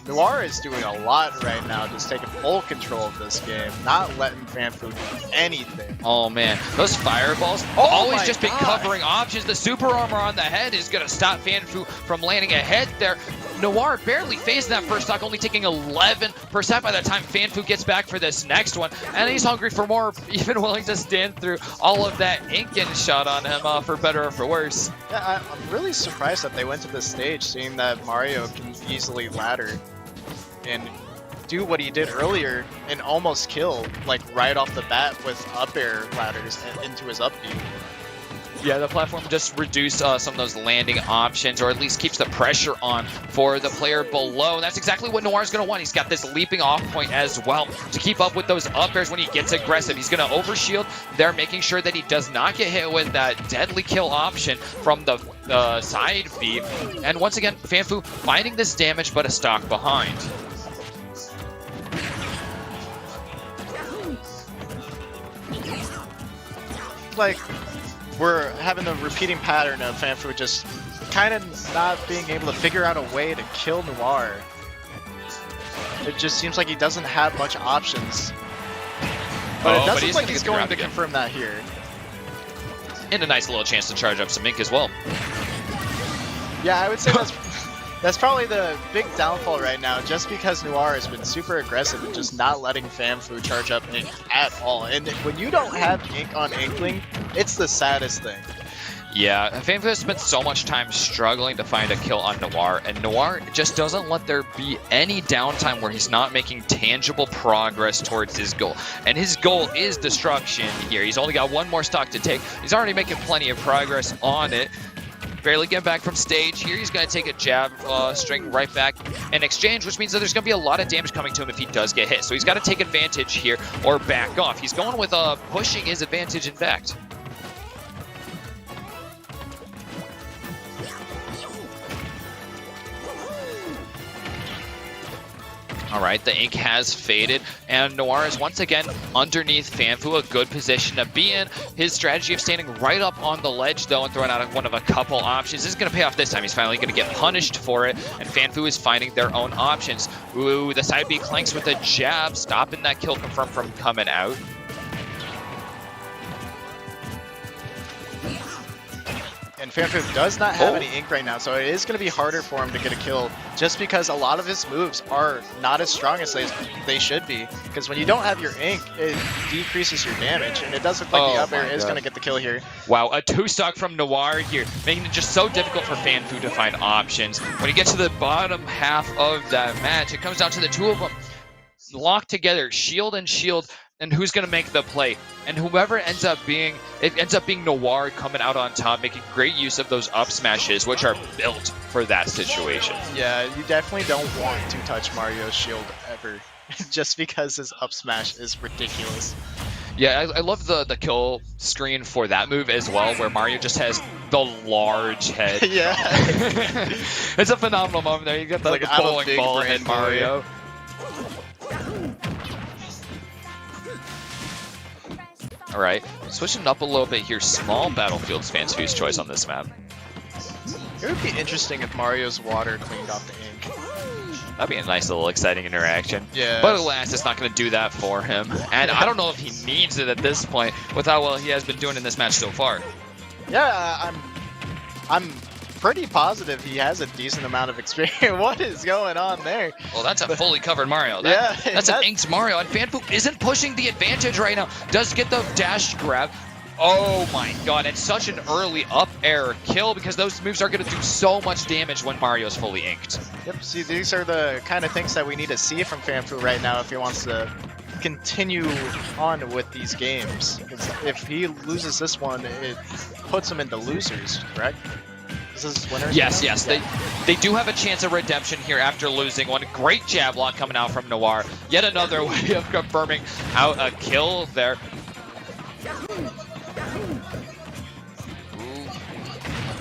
Noir is doing a lot right now, just taking full control of this game, not letting Fanfu do anything. Oh man, those fireballs always just been covering options. The super armor on the head is going to stop Fanfu from landing ahead there. Noir barely phased that first stock, only taking 11% by the time Fanfu gets back for this next one. And he's hungry for more, even willing to stand through all of that ink getting shot on him, for better or for worse. Yeah, I'm really surprised that they went to this stage, seeing that Mario can easily ladder and do what he did earlier and almost kill, like, right off the bat with up air ladders into his up B. Yeah, the platform just reduced some of those landing options, or at least keeps the pressure on for the player below. And that's exactly what Noir's going to want. He's got this leaping off point as well to keep up with those up airs when he gets aggressive. He's going to overshield there, making sure that he does not get hit with that deadly kill option from the side B. And once again, Fanfu finding this damage, but a stock behind. Like, we're having the repeating pattern of Fanfu just kind of not being able to figure out a way to kill Noir. It just seems like he doesn't have much options. But it doesn't look like he's going to confirm that here. And a nice little chance to charge up some ink as well. Yeah, I would say that's probably the big downfall right now, just because Noir has been super aggressive and just not letting Fanfu charge up ink at all. And when you don't have ink on Inkling, it's the saddest thing. Yeah, Fanfu has spent so much time struggling to find a kill on Noir, and Noir just doesn't let there be any downtime where he's not making tangible progress towards his goal. And his goal is destruction here. He's only got 1 more stock to take. He's already making plenty of progress on it. Barely getting back from stage here. He's going to take a jab string right back in exchange, which means that there's going to be a lot of damage coming to him if he does get hit. So he's got to take advantage here or back off. He's going with pushing his advantage, in fact. All right, the ink has faded, and Noir is once again underneath Fanfu, a good position to be in. His strategy of standing right up on the ledge, though, and throwing out one of a couple options is going to pay off this time. He's finally going to get punished for it, and Fanfu is finding their own options. Ooh, the side B clanks with a jab, stopping that kill confirm from coming out. And Fanfu does not have any ink right now, so it is going to be harder for him to get a kill just because a lot of his moves are not as strong as they should be. Because when you don't have your ink, it decreases your damage, and it does look like the up air is going to get the kill here. Wow, a 2-stock from Noir here, making it just so difficult for Fanfu to find options. When you get to the bottom half of that match, it comes down to the two of them locked together, shield and shield, and who's going to make the play. And whoever ends up being Noir coming out on top, making great use of those up smashes, which are built for that situation. Yeah, you definitely don't want to touch Mario's shield ever, just because his up smash is ridiculous. Yeah, I love the kill screen for that move as well, where Mario just has the large head. Yeah. It's a phenomenal moment there. You get the, like, the I'm a bowling big ball brain head Mario. All right, switching up a little bit here. Small Battlefields Fanfu's choice on this map. It would be interesting if Mario's water cleaned off the ink. That'd be a nice little exciting interaction. Yeah. But alas, it's not going to do that for him. And I don't know if he needs it at this point with how well he has been doing in this match so far. Yeah, I'm pretty positive he has a decent amount of experience. What is going on there? Well, that's a fully covered Mario. That's an inked Mario. And Fanfu isn't pushing the advantage right now. Does get the dash grab. Oh my god, it's such an early up air kill because those moves are going to do so much damage when Mario's fully inked. Yep, see, these are the kind of things that we need to see from Fanfu right now if he wants to continue on with these games. If he loses this one, it puts him into losers, correct? Is this winners? Yes, yes. They do have a chance of redemption here after losing one. Great jab lock coming out from Noir. Yet another way of confirming out a kill there.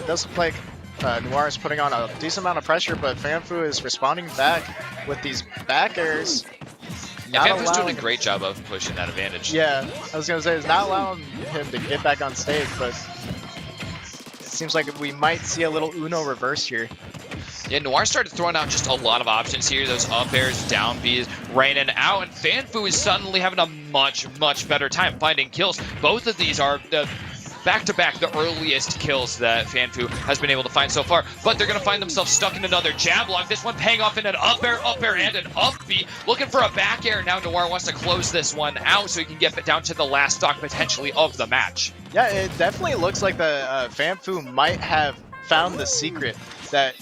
It does look like Noir is putting on a decent amount of pressure, but Fanfu is responding back with these back airs. Yeah, Fanfu's doing a great job of pushing that advantage. Yeah, I was going to say, it's not allowing him to get back on stage, but it seems like we might see a little Uno reverse here. Yeah, Noir started throwing out just a lot of options here. Those up airs, down Bs, raining out, and Fanfu is suddenly having a much, much better time finding kills. Both of these are back-to-back the earliest kills that Fanfu has been able to find so far, but they're going to find themselves stuck in another jab lock. This one paying off in an up air, and an up B. Looking for a back air. Now Noir wants to close this one out so he can get down to the last stock potentially of the match. Yeah, it definitely looks like the Fanfu might have found the secret that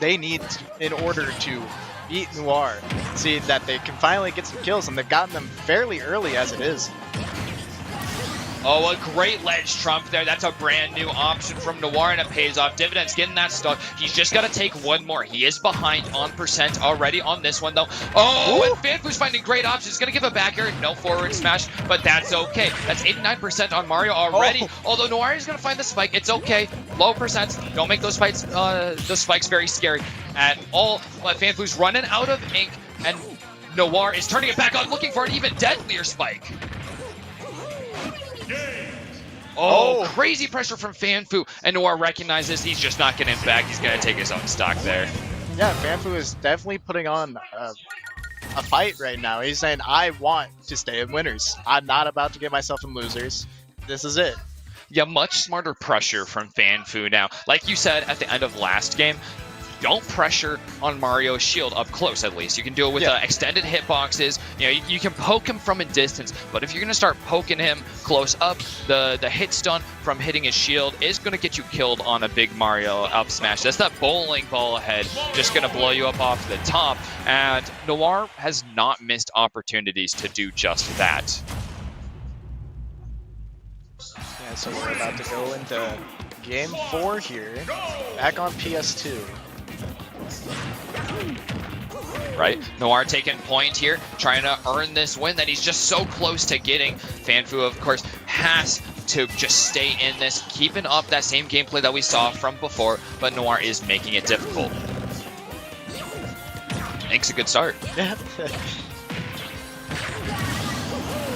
they need in order to beat Noir. See that they can finally get some kills, and they've gotten them fairly early as it is. Oh, a great ledge trump there. That's a brand new option from Noir, and it pays off dividends. Getting that stock. He's just got to take one more. He is behind on percent already on this one, though. Oh, and Fanfu's finding great options. He's going to give a back air, no forward smash, but that's okay. That's 89% on Mario already. Although Noir is going to find the spike. It's okay. Low percent. Don't make those spikes very scary at all. But Fanfu's running out of ink, and Noir is turning it back on, looking for an even deadlier spike. Oh, crazy pressure from Fanfu, and Noir recognizes he's just not getting back. He's going to take his own stock there. Yeah, Fanfu is definitely putting on a fight right now. He's saying, I want to stay in winners. I'm not about to get myself in losers. This is it. Yeah, much smarter pressure from Fanfu now. Like you said at the end of last game, don't pressure on Mario's shield up close, at least. You can do it with extended hitboxes. You know, you can poke him from a distance, but if you're going to start poking him close up, the hit stun from hitting his shield is going to get you killed on a big Mario up smash. That's that bowling ball ahead, just going to blow you up off the top, and Noir has not missed opportunities to do just that. Yeah, so we're about to go into Game 4 here, back on PS2. Right, Noir taking point here, trying to earn this win that he's just so close to getting. Fanfu, of course, has to just stay in this, keeping up that same gameplay that we saw from before, but Noir is making it difficult. Ink's a good start.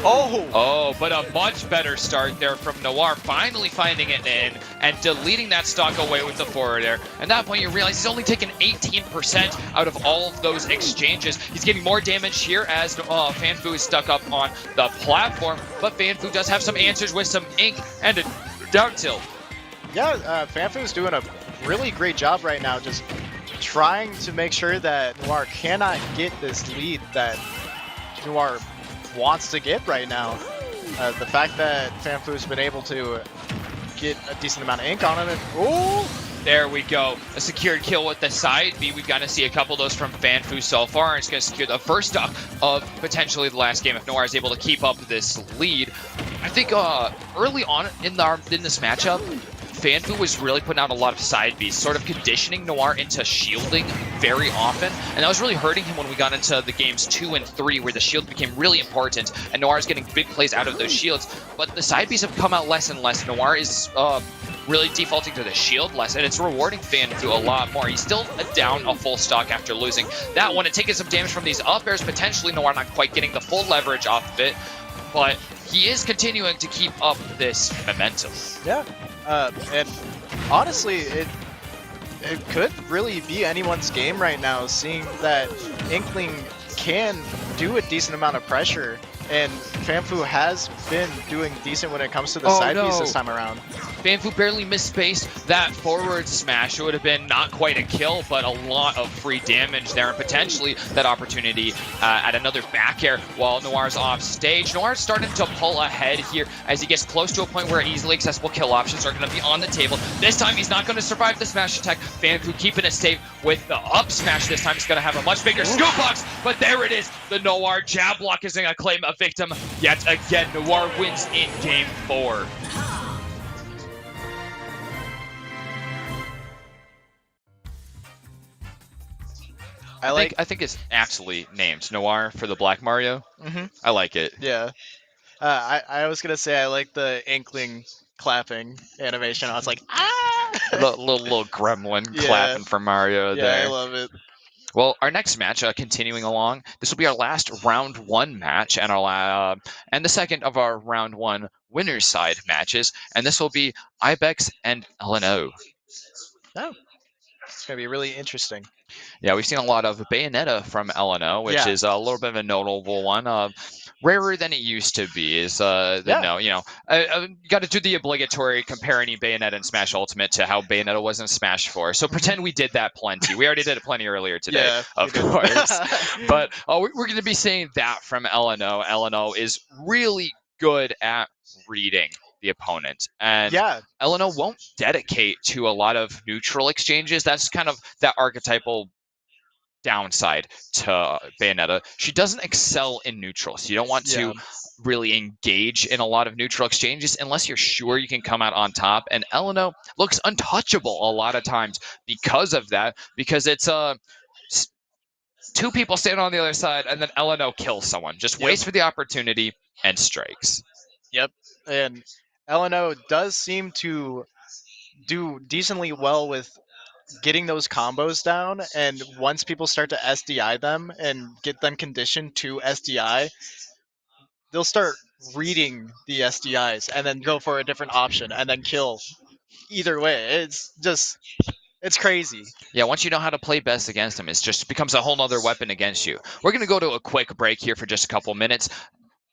Oh, but a much better start there from Noir, finally finding it in and deleting that stock away with the forward air. At that point, you realize he's only taken 18% out of all of those exchanges. He's getting more damage here as Fanfu is stuck up on the platform, but Fanfu does have some answers with some ink and a down tilt. Yeah, Fanfu's doing a really great job right now, just trying to make sure that Noir cannot get this lead that Noir wants to get right now. The fact that Fanfu's been able to get a decent amount of ink on him. Ooh! There we go. A secured kill with the side B. We've got to see a couple of those from Fanfu so far. And it's going to secure the first stock of potentially the last game if Noir is able to keep up this lead. I think early on in this matchup, Fanfu was really putting out a lot of side Bs, sort of conditioning Noir into shielding very often, and that was really hurting him when we got into the games 2 and 3, where the shield became really important, and Noir is getting big plays out of those shields, but the side Bs have come out less and less. Noir is really defaulting to the shield less, and it's rewarding Fanfu a lot more. He's still down a full stock after losing that one and taking some damage from these up airs, potentially Noir not quite getting the full leverage off of it, but he is continuing to keep up this momentum. Yeah. And honestly, it could really be anyone's game right now, seeing that Inkling can do a decent amount of pressure, and Fanfu has been doing decent when it comes to the side piece this time around. Fanfu barely missed space. That forward smash, it would have been not quite a kill, but a lot of free damage there, and potentially that opportunity at another back air while Noir's off stage. Noir's starting to pull ahead here as he gets close to a point where easily accessible kill options are going to be on the table. This time he's not going to survive the smash attack. Fanfu keeping it safe with the up smash. This time he's going to have a much bigger scoop box, but there it is. The Noir jab block is going to claim a victim yet again. Noir wins in game 4. I think it's actually named Noir for the Black Mario. I like it. Yeah. I was gonna say I like the Inkling clapping animation. I was like, ah! little gremlin clapping for Mario Yeah, there. I love it. Well, our next match, continuing along, this will be our last round 1 match and and the second of our round 1 winners side matches, and this will be Ibex and LNO. Oh, it's gonna be really interesting. Yeah, we've seen a lot of Bayonetta from LNO, which is a little bit of a notable one. Rarer than it used to be is no, you know, got to do the obligatory compare any Bayonetta and Smash Ultimate to how Bayonetta was in Smash 4. So pretend we did that plenty. We already did it plenty earlier today, of course. But we're going to be saying that from LNO. LNO is really good at reading the opponent, and LNO won't dedicate to a lot of neutral exchanges. That's kind of that archetypal downside to Bayonetta. She doesn't excel in neutral, so you don't want to really engage in a lot of neutral exchanges unless you're sure you can come out on top, and LNO looks untouchable a lot of times because of that, because it's 2 people standing on the other side and then LNO kills someone, just waits for the opportunity and strikes. Yep. And LNO does seem to do decently well with getting those combos down, and once people start to SDI them and get them conditioned to SDI, they'll start reading the SDIs and then go for a different option and then kill. Either way, it's crazy. Yeah, once you know how to play best against them, it just becomes a whole nother weapon against you. We're going to go to a quick break here for just a couple minutes.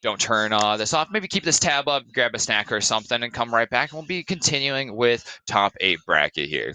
Don't turn this off. Maybe keep this tab up, grab a snack or something, and come right back. We'll be continuing with top 8 bracket here.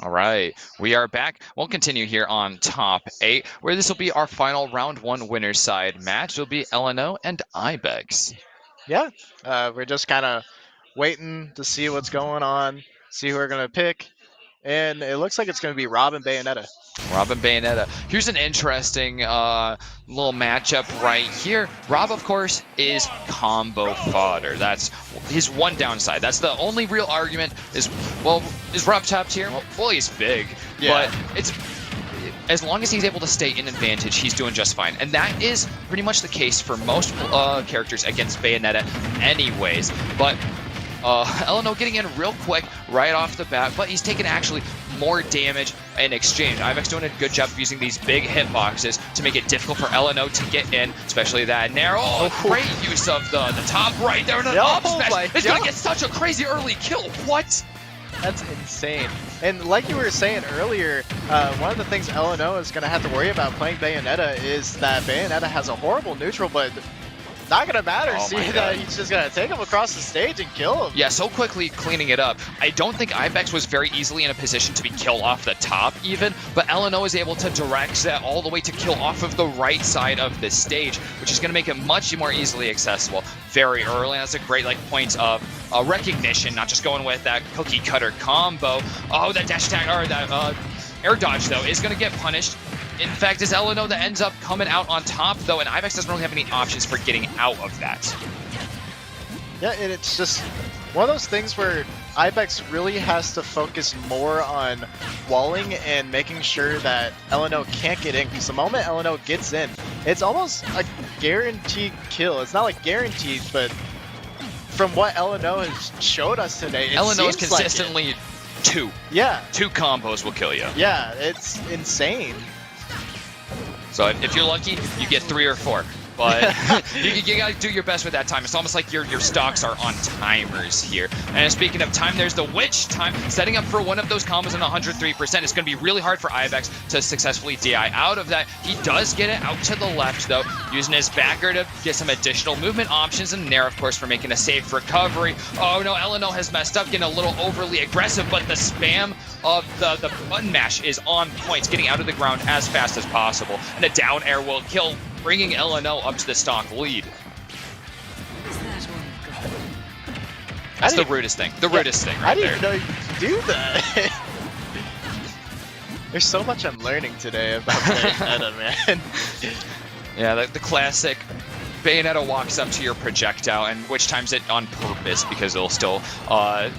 All right, we are back. We'll continue here on top 8, where this will be our final round 1 winner's side match. It'll be LNO and Ibex. Yeah, we're just kind of waiting to see what's going on, see who we're going to pick. And it looks like it's going to be Rob and Bayonetta. Rob and Bayonetta. Here's an interesting little matchup right here. Rob, of course, is combo fodder. That's his one downside. That's the only real argument is, well, is Rob top tier? Well, he's big, Yeah. but it's as long as he's able to stay in advantage, he's doing just fine. And that is pretty much the case for most characters against Bayonetta anyways. But LNO getting in real quick right off the bat, but he's taking actually more damage in exchange. Ibex doing a good job of using these big hitboxes to make it difficult for LNO to get in, especially that narrow. Oh, great use of the top right there. And an up smash. It's going to get such a crazy early kill. What? That's insane. And like you were saying earlier, one of the things LNO is going to have to worry about playing Bayonetta is that Bayonetta has a horrible neutral, but not gonna matter. Oh See that he's just gonna take him across the stage and kill him. Yeah, so quickly cleaning it up. I don't think Ibex was very easily in a position to be killed off the top even, but LNO is able to direct that all the way to kill off of the right side of the stage, which is gonna make it much more easily accessible very early. And that's a great point of recognition, not just going with that cookie cutter combo. Oh, that dash attack, or that air dodge though is gonna get punished. In fact, it's LNO that ends up coming out on top, though, and Ibex doesn't really have any options for getting out of that. Yeah, and it's just one of those things where Ibex really has to focus more on walling and making sure that LNO can't get in, because the moment LNO gets in, it's almost a guaranteed kill. It's not like guaranteed, but from what LNO has showed us today, it LNO is seems like consistently two. Yeah. 2 combos will kill you. Yeah, it's insane. So if you're lucky, you get 3 or 4. But you gotta do your best with that time. It's almost like your stocks are on timers here. And speaking of time, there's the witch time, setting up for one of those combos in 103%. It's gonna be really hard for Ibex to successfully DI out of that. He does get it out to the left though, using his backer to get some additional movement options, and Nair, of course, for making a safe recovery. Oh no, LNO has messed up, getting a little overly aggressive, but the spam of the button mash is on point, getting out of the ground as fast as possible. And a down air will kill, bringing LNO up to the stock lead. That's the rudest thing. The rudest thing right there. I didn't even know you could do that. There's so much I'm learning today about Bayonetta, man. Yeah, the classic Bayonetta walks up to your projectile, and which times it on purpose because it'll still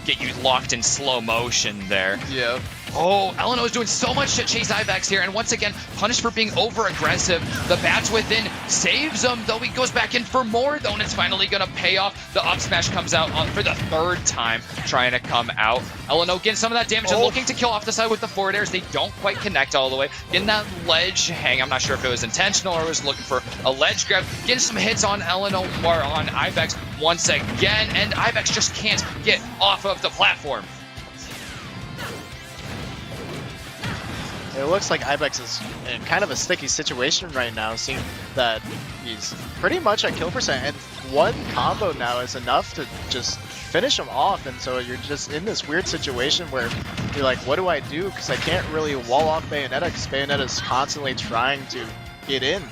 get you locked in slow motion there. Yeah. Oh, LNO is doing so much to chase Ibex here, and once again, punished for being over-aggressive. The bats within saves him, though he goes back in for more, though, and it's finally going to pay off. The up smash comes out for the 3rd time, trying to come out. LNO getting some of that damage and looking to kill off the side with the forward airs. They don't quite connect all the way. Getting that ledge hang. I'm not sure if it was intentional or was looking for a ledge grab. Getting some hits on LNO or on Ibex once again, and Ibex just can't get off of the platform. It looks like Ibex is in kind of a sticky situation right now, seeing that he's pretty much at kill percent, and one combo now is enough to just finish him off, and so you're just in this weird situation where you're like, what do I do? Because I can't really wall off Bayonetta, because Bayonetta's constantly trying to get in.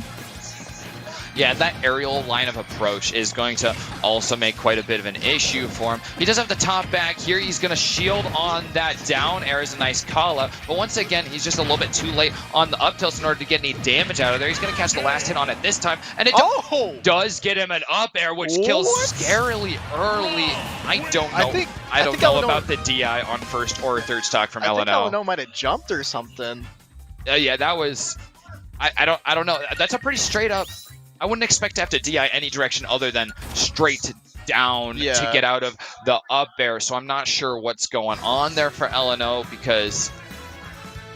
Yeah, that aerial line of approach is going to also make quite a bit of an issue for him. He does have the top back here. He's going to shield on that down air as a nice call out. But once again, he's just a little bit too late on the up tilts in order to get any damage out of there. He's going to catch the last hit on it this time. And it does get him an up air, which kills scarily early. I don't know. I don't know about the DI on 1st or 3rd stock from LNO. I think LNO might have jumped or something. Yeah, that was... I don't know. That's a pretty straight up... I wouldn't expect to have to DI any direction other than straight down to get out of the up air, so I'm not sure what's going on there for LNO, because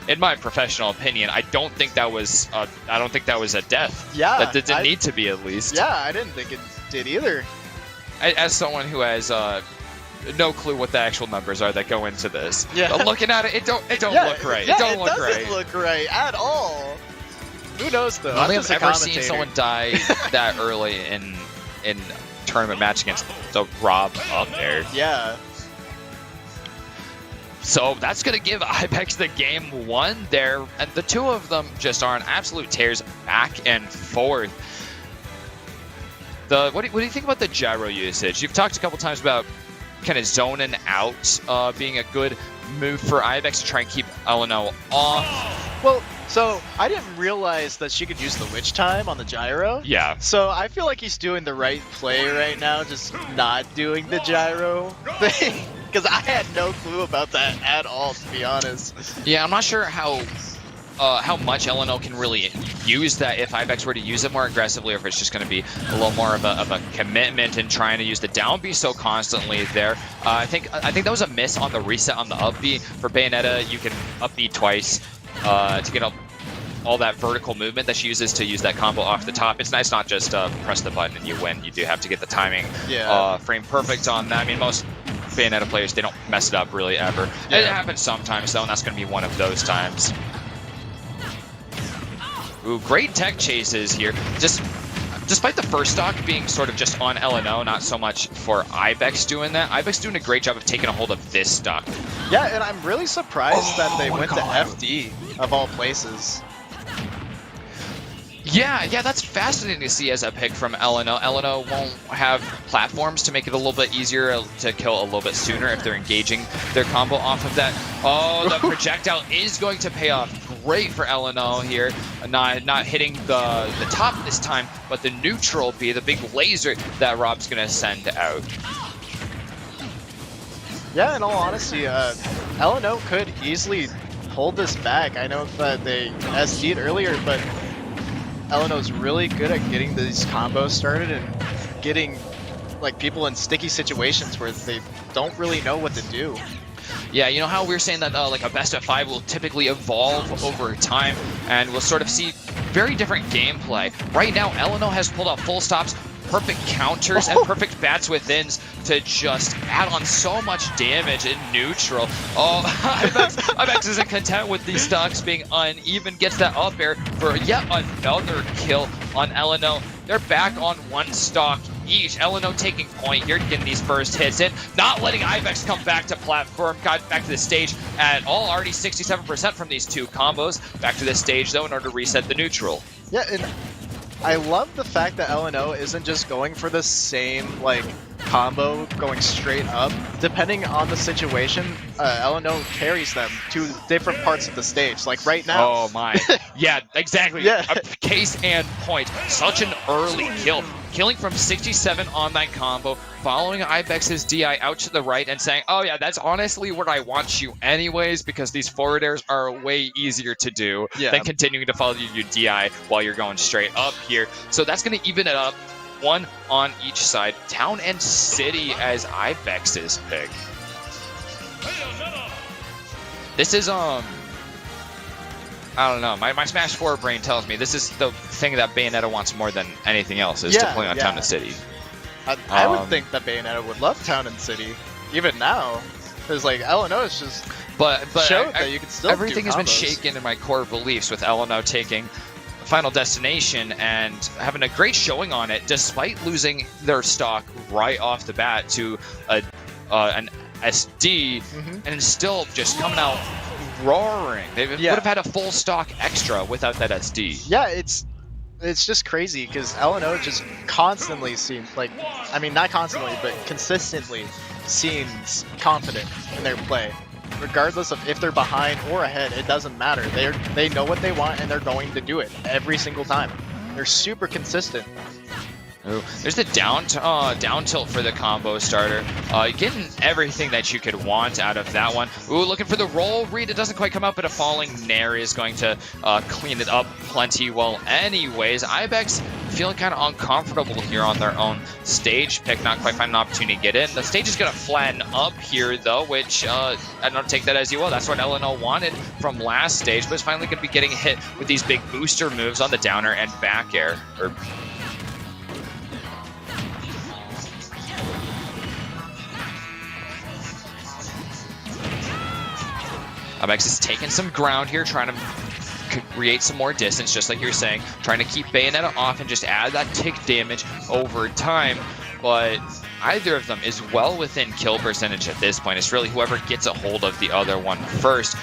in my professional opinion, I don't think that was a death. Yeah. That didn't need to be, at least. Yeah, I didn't think it did either. As someone who has no clue what the actual numbers are that go into this. Yeah. But looking at it, it don't look right. Yeah, it don't look right. It doesn't look right at all. Who knows though? I don't think I've ever seen someone die that early in tournament match against the Rob up there. Yeah. So that's going to give Ibex the game 1 there. And the two of them just are on absolute tears back and forth. What do you think about the gyro usage? You've talked a couple times about kind of zoning out being a good move for Ibex to try and keep LNO off. Well, so I didn't realize that she could use the witch time on the gyro. Yeah. So I feel like he's doing the right play right now, just not doing the gyro thing. Because I had no clue about that at all, to be honest. Yeah, I'm not sure how much LNO can really use that if Ibex were to use it more aggressively, or if it's just going to be a little more of a commitment in trying to use the down B so constantly there. I think that was a miss on the reset on the up B. For Bayonetta, you can up B twice to get all that vertical movement that she uses to use that combo off the top. It's nice not just press the button and you win. You do have to get the timing frame perfect on that. I mean, most Bayonetta players, they don't mess it up really ever. Yeah. It happens sometimes though, and that's going to be one of those times. Ooh, great tech chases here. Despite the first stock being sort of just on LNO, not so much for Ibex doing that. Ibex doing a great job of taking a hold of this stock. Yeah, and I'm really surprised that they went to FD of all places. Yeah, that's fascinating to see as a pick from LNO. LNO won't have platforms to make it a little bit easier to kill a little bit sooner if they're engaging their combo off of that. Oh, the projectile is going to pay off great for LNO here. Not hitting the top this time, but the neutral B, the big laser that Rob's going to send out. Yeah, in all honesty, LNO could easily hold this back. I know that they SD'd earlier, but LNO's really good at getting these combos started and getting like people in sticky situations where they don't really know what to do. Yeah, you know how we were saying that like a best of 5 will typically evolve over time, and we'll sort of see very different gameplay. Right now, LNO has pulled off full stops, perfect counters, and perfect bats withins to just add on so much damage in neutral. Oh, Ibex isn't content with these stocks being uneven, gets that up air for yet another kill on LNO. They're back on one stock each. LNO taking point here, getting these first hits in, not letting Ibex come back to platform, got back to the stage at all, already 67% from these two combos. Back to the stage though in order to reset the neutral. Yeah, and I love the fact that LNO isn't just going for the same like combo going straight up. Depending on the situation, LNO carries them to different parts of the stage. Like right now. Oh my. Yeah, exactly. Yeah. A case and point. Such an early kill. Killing from 67 on that combo, following Ibex's DI out to the right and saying, oh yeah, that's honestly where I want you anyways, because these forward airs are way easier to do than continuing to follow your DI while you're going straight up here. So that's going to even it up. One on each side. Town and City as Ibex's pick. This is, I don't know. My Smash 4 brain tells me this is the thing that Bayonetta wants more than anything else, is to play on Town and City. I would think that Bayonetta would love Town and City, even now. Because, like, LNO is just showed that you can still everything do has been combos. shaken in my core beliefs with LNO taking Final Destination and having a great showing on it, despite losing their stock right off the bat to an SD, and still just coming out roaring. They would have had a full stock extra without that SD. Yeah, it's just crazy because LNO just constantly seems like, I mean, not constantly, but consistently seems confident in their play. Regardless of if they're behind or ahead, it doesn't matter. They know what they want and they're going to do it every single time. They're super consistent. Ooh, there's the down tilt for the combo starter. Getting everything that you could want out of that one. Ooh, looking for the roll read. It doesn't quite come out, but a falling Nair is going to clean it up plenty well anyways. Ibex feeling kind of uncomfortable here on their own stage pick. Not quite finding an opportunity to get in. The stage is going to flatten up here, though, which I don't take that as you will. That's what LNO wanted from last stage, but it's finally going to be getting hit with these big booster moves on the downer and back air. Ibex is taking some ground here, trying to create some more distance, just like you're saying, trying to keep Bayonetta off and just add that tick damage over time. But either of them is well within kill percentage at this point. It's really whoever gets a hold of the other one first.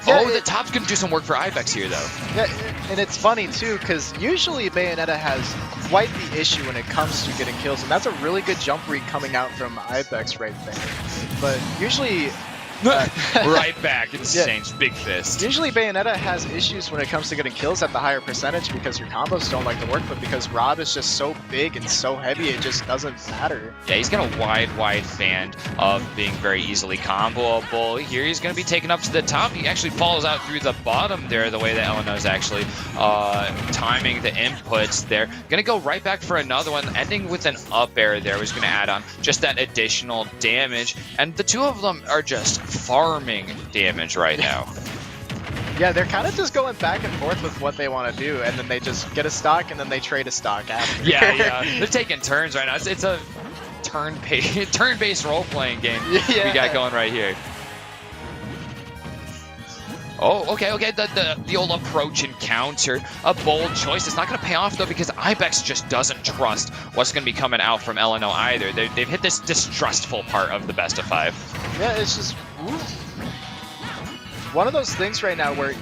Yeah, the top's going to do some work for Ibex here, though. Yeah, and it's funny, too, because usually Bayonetta has quite the issue when it comes to getting kills, and that's a really good jump read coming out from Ibex right there. But usually... right back, exchange, yeah. Big fist. Usually Bayonetta has issues when it comes to getting kills at the higher percentage because your combos don't like to work, but because Rob is just so big and so heavy, it just doesn't matter. Yeah, he's got a wide band of being very easily comboable. Here he's going to be taken up to the top. He actually falls out through the bottom there, the way that Eleanor's actually timing the inputs there. Going to go right back for another one, ending with an up air there. Was going to add on just that additional damage, and the two of them are just farming damage right now. Yeah, they're kind of just going back and forth with what they want to do, and then they just get a stock, and then they trade a stock after. Yeah. They're taking turns right now. It's a turn-based role-playing game we got going right here. Oh, okay. The old approach and counter, a bold choice. It's not going to pay off, though, because Ibex just doesn't trust what's going to be coming out from LNO either. They've hit this distrustful part of the best of 5. Yeah, it's just one of those things right now where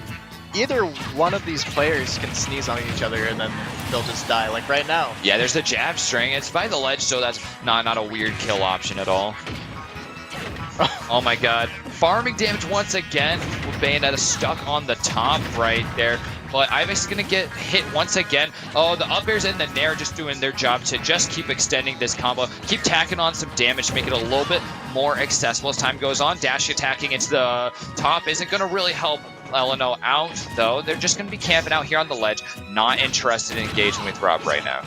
either one of these players can sneeze on each other and then they'll just die, like right now. Yeah, there's the jab string. It's by the ledge, so that's not a weird kill option at all. Oh my god. Farming damage once again with Bayonetta stuck on the top right there. But Ibex is going to get hit once again. Oh, the up airs and the nair just doing their job to just keep extending this combo. Keep tacking on some damage to make it a little bit more accessible as time goes on. Dash attacking into the top isn't going to really help LNO out, though. They're just going to be camping out here on the ledge. Not interested in engaging with Rob right now.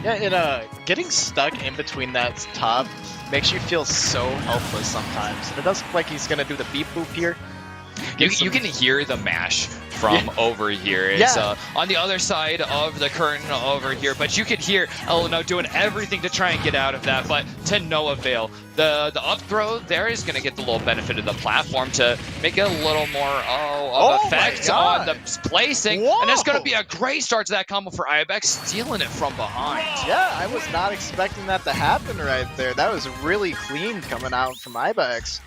Yeah, and getting stuck in between that top makes you feel so helpless sometimes. And it does look like he's going to do the beep boop here. You can hear the mash from over here. It's on the other side of the curtain over here, but you can hear LNO doing everything to try and get out of that, but to no avail. The up throw there is going to get the little benefit of the platform to make it a little more effect on the placing, and it's going to be a great start to that combo for Ibex, stealing it from behind. Yeah, I was not expecting that to happen right there. That was really clean coming out from Ibex.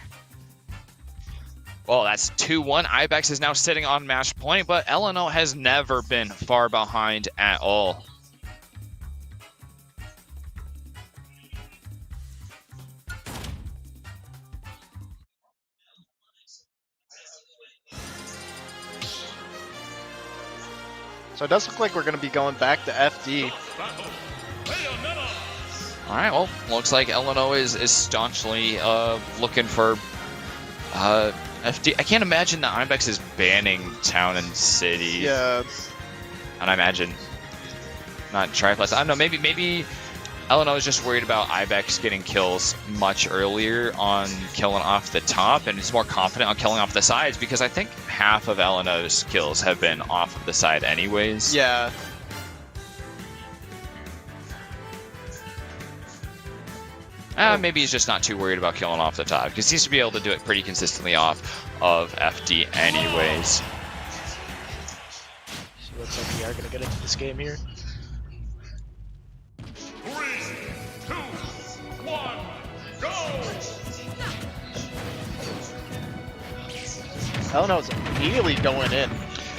Well, that's 2-1. Ibex is now sitting on match point, but LNO has never been far behind at all. So it does look like we're going to be going back to FD. All right, well, looks like LNO is staunchly looking for FD. I can't imagine that Ibex is banning Town and City. Yeah. And I imagine not Triplets. I don't know, maybe LNO is just worried about Ibex getting kills much earlier on killing off the top, and is more confident on killing off the sides, because I think half of LNO's kills have been off of the side anyways. Yeah. Maybe he's just not too worried about killing off the top, because he seems to be able to do it pretty consistently off of FD anyways. So looks like we are going to get into this game here. 3, 2, 1, go! LNO's immediately going in.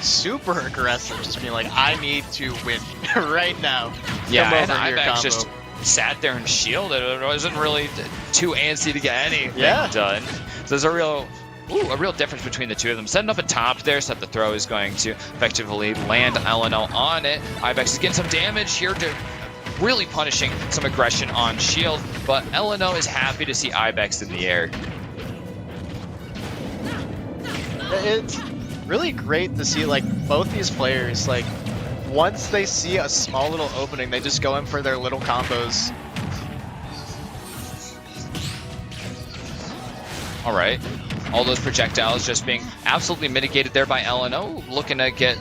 Super aggressive, just being like, I need to win right now. Yeah, Come and over here, Ibex combo. just sat there and shielded. It wasn't really too antsy to get anything done. So there's a real difference between the two of them. Setting up a top there, so that the throw is going to effectively land LNO on it. Ibex is getting some damage here to really punishing some aggression on shield, but LNO is happy to see Ibex in the air. It's really great to see like both these players, like once they see a small little opening, they just go in for their little combos. All right. All those projectiles just being absolutely mitigated there by LNO. Looking to get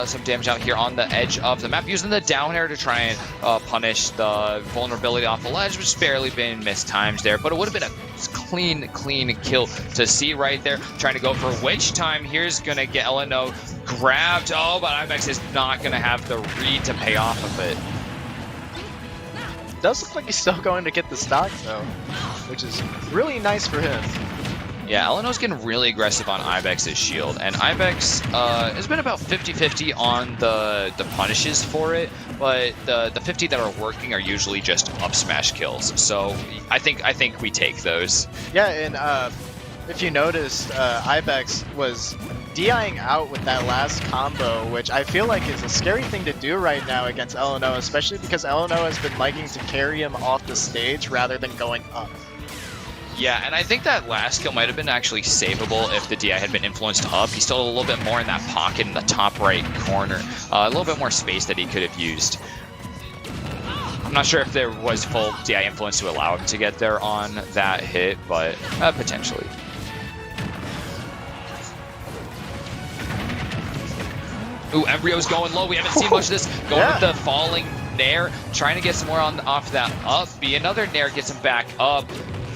some damage out here on the edge of the map, using the down air to try and punish the vulnerability off the ledge, which has barely been missed times there. But it would have been a clean kill to see right there. Trying to go for Witch Time. Here's going to get LNO grabbed. Oh, but Ibex is not going to have the read to pay off of it. Does look like he's still going to get the stock though, which is really nice for him. Yeah, LNO's getting really aggressive on Ibex's shield, and Ibex has been about 50-50 on the punishes for it, but the 50 that are working are usually just up smash kills. So I think we take those. Yeah, and if you noticed, Ibex was DIing out with that last combo, which I feel like is a scary thing to do right now against LNO, especially because LNO has been liking to carry him off the stage rather than going up. Yeah, and I think that last kill might have been actually savable if the DI had been influenced up. He's still a little bit more in that pocket in the top right corner. A little bit more space that he could have used. I'm not sure if there was full DI influence to allow him to get there on that hit, but potentially. Ooh, Embryo's going low. We haven't seen much of this. Going with the falling Nair, trying to get some more off that up B. Another Nair gets him back up.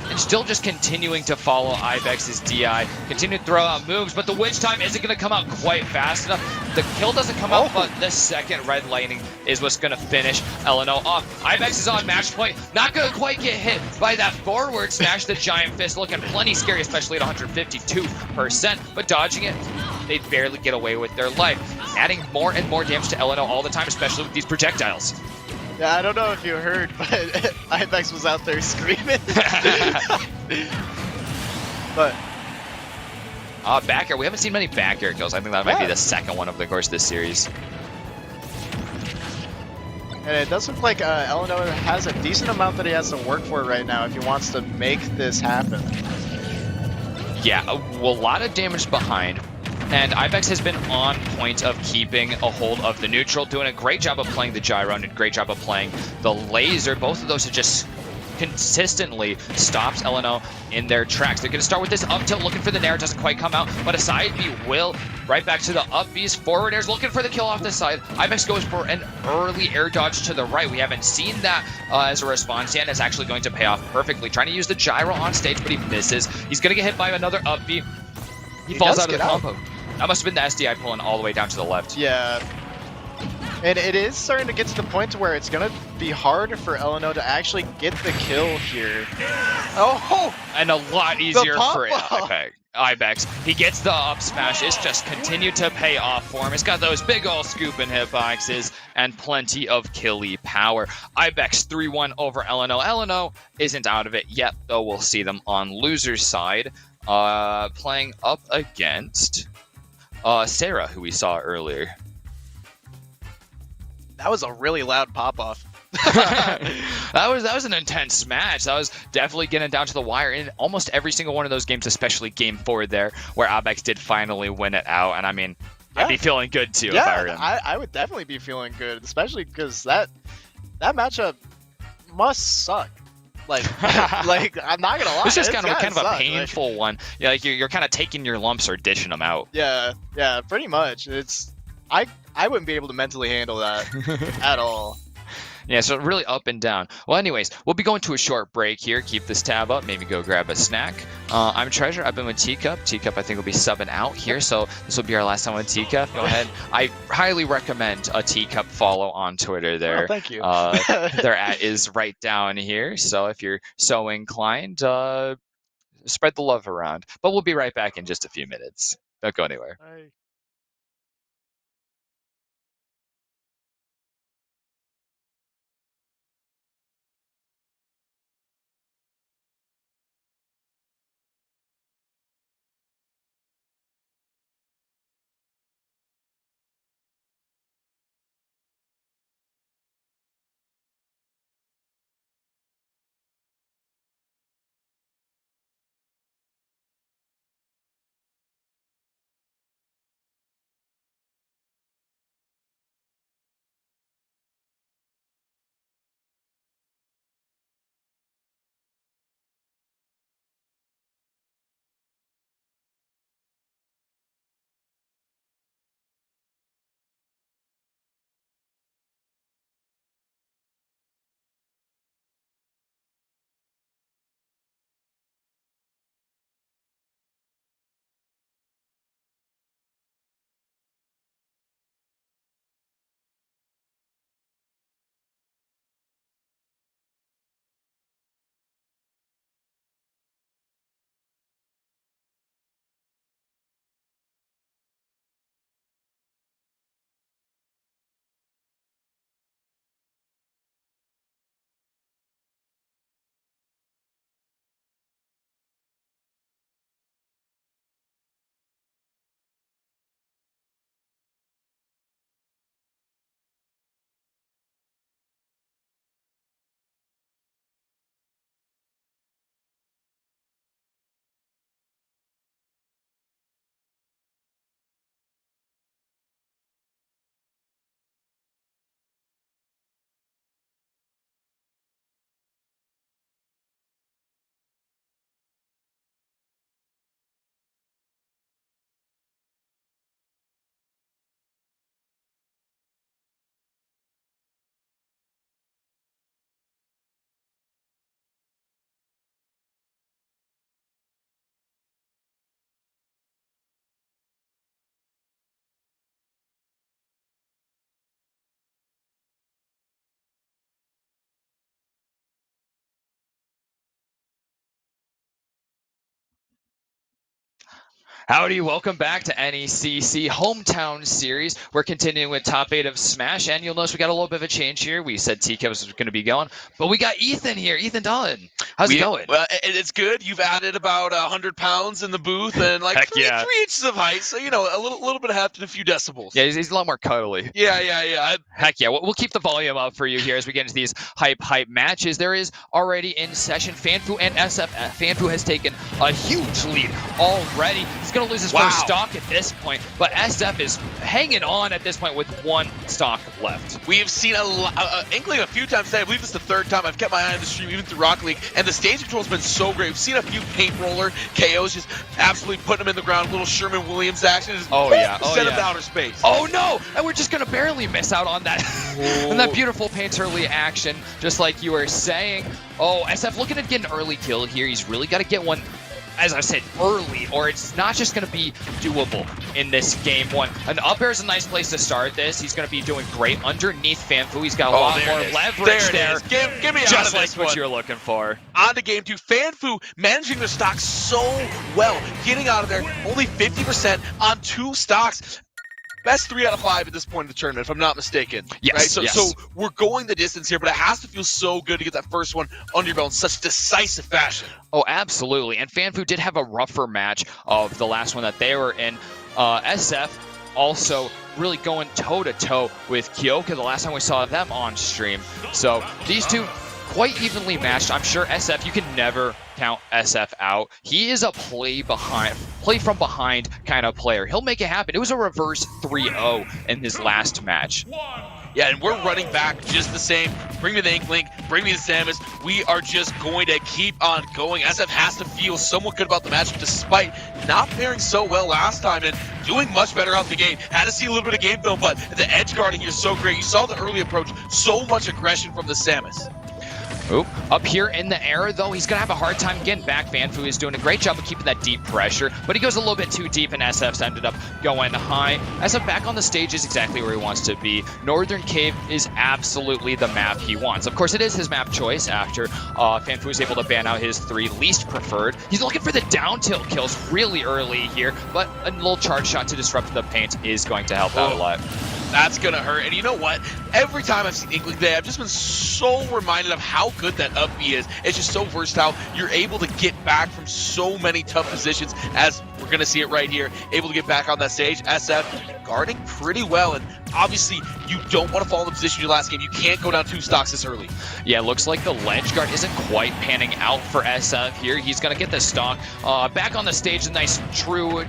And still just continuing to follow Ibex's DI. Continue to throw out moves, but the Witch Time isn't going to come out quite fast enough. The kill doesn't come out, but the second Red Lightning is what's going to finish LNO off. Ibex is on match point. Not going to quite get hit by that forward smash. The Giant Fist looking plenty scary, especially at 152%. But dodging it, they barely get away with their life. Adding more and more damage to LNO all the time, especially with these projectiles. Yeah, I don't know if you heard, but Ibex was out there screaming. But back air. We haven't seen many back air kills. I think that might be the second one over the course of this series. And it does look like LNO has a decent amount that he has to work for right now if he wants to make this happen. Yeah, a lot of damage behind. And Ibex has been on point of keeping a hold of the neutral, doing a great job of playing the gyro and a great job of playing the laser. Both of those have just consistently stopped LNO in their tracks. They're going to start with this up tilt, looking for the Nair. Doesn't quite come out, but a side B will. Right back to the up Bs. Forward airs, looking for the kill off the side. Ibex goes for an early air dodge to the right. We haven't seen that as a response yet, and it's actually going to pay off perfectly. Trying to use the gyro on stage, but he misses. He's going to get hit by another up B. He falls out of the combo. That must have been the SDI pulling all the way down to the left. Yeah. And it is starting to get to the point to where it's going to be hard for LNO to actually get the kill here. Oh! And a lot easier for Ibex. He gets the up smash. It's just continued to pay off for him. He's got those big ol' scooping hitboxes and plenty of killy power. Ibex 3-1 over LNO. LNO isn't out of it yet, though we'll see them on loser's side. Playing up against Sarah, who we saw earlier. That was a really loud pop-off. that was an intense match. That was definitely getting down to the wire in almost every single one of those games, especially Game 4 there, where Ibex did finally win it out. And I mean, I'd be feeling good too if I were him. I would definitely be feeling good, especially because that matchup must suck. Like I'm not gonna lie. It's just kind of a painful one. Yeah, like you're kind of taking your lumps or dishing them out. Yeah, pretty much. I wouldn't be able to mentally handle that at all. Yeah, so really up and down. Well, anyways, we'll be going to a short break here. Keep this tab up. Maybe go grab a snack. I'm Treasure. I've been with Teacup. Teacup, I think, will be subbing out here. So this will be our last time with Teacup. Go ahead. I highly recommend a Teacup follow on Twitter there. Oh, thank you. Their @ is right down here. So if you're so inclined, spread the love around. But we'll be right back in just a few minutes. Don't go anywhere. Howdy, welcome back to NECC Hometown Series. We're continuing with top 8 of Smash, and you'll notice we got a little bit of a change here. We said TK was going to be going, but we got Ethan here, Ethan Dunn. How's it going? Well, it's good. You've added about 100 pounds in the booth and like Heck 3 yeah. inches of height, so you know a little bit of heft and a few decibels. Yeah, he's a lot more cuddly. Yeah. Heck yeah, we'll keep the volume up for you here as we get into these hype matches. There is already in session Fanfu and SF. Fanfu has taken a huge lead already. He's going to lose his first stock at this point, but SF is hanging on at this point with 1 stock left. We have seen Inkling a few times today. I believe it's the 3rd time I've kept my eye on the stream, even through Rocket League, and the stage control has been so great. We've seen a few paint roller KOs, just absolutely putting him in the ground. Little Sherman Williams action. Just send him to outer space. Oh no! And we're just gonna barely miss out on that, on that beautiful painterly action, just like you were saying. Oh, SF looking to get an early kill here. He's really got to get one, as I said, early, or it's not just going to be doable in this game 1. An up air is a nice place to start this. He's going to be doing great underneath Fanfu. He's got a lot more leverage there. Give me just out of like this what one. you're looking for. On to game 2. Fanfu managing their stock so well, getting out of there only 50% on 2 stocks. Best 3 out of 5 at this point in the tournament, if I'm not mistaken. Yes, right? So we're going the distance here, but it has to feel so good to get that first one under your belt in such decisive fashion. Oh, absolutely. And Fanfu did have a rougher match of the last one that they were in. SF also really going toe-to-toe with Kyoka the last time we saw them on stream. So these two quite evenly matched. I'm sure SF, you can never count SF out. He is a play from behind kind of player. He'll make it happen. It was a reverse 3-0 in his last match. Yeah, and we're running back just the same. Bring me the Inkling, bring me the Samus. We are just going to keep on going. SF has to feel somewhat good about the matchup despite not faring so well last time and doing much better out the gate. Had to see a little bit of game film, but the edge guarding here is so great. You saw the early approach, so much aggression from the Samus. Oop. Up here in the air, though, he's going to have a hard time getting back. Fanfu is doing a great job of keeping that deep pressure, but he goes a little bit too deep, and SF's ended up going high. SF back on the stage is exactly where he wants to be. Northern Cave is absolutely the map he wants. Of course, it is his map choice after Fanfu is able to ban out his 3 least preferred. He's looking for the down tilt kills really early here, but a little charge shot to disrupt the paint is going to help out a lot. That's going to hurt. And you know what? Every time I've seen Inkling today, I've just been so reminded of how good that up B is. It's just so versatile. You're able to get back from so many tough positions, as we're going to see it right here. Able to get back on that stage. SF guarding pretty well. And obviously, you don't want to fall in the position your last game. You can't go down 2 stocks this early. Yeah, looks like the ledge guard isn't quite panning out for SF here. He's going to get the stock back on the stage. A nice true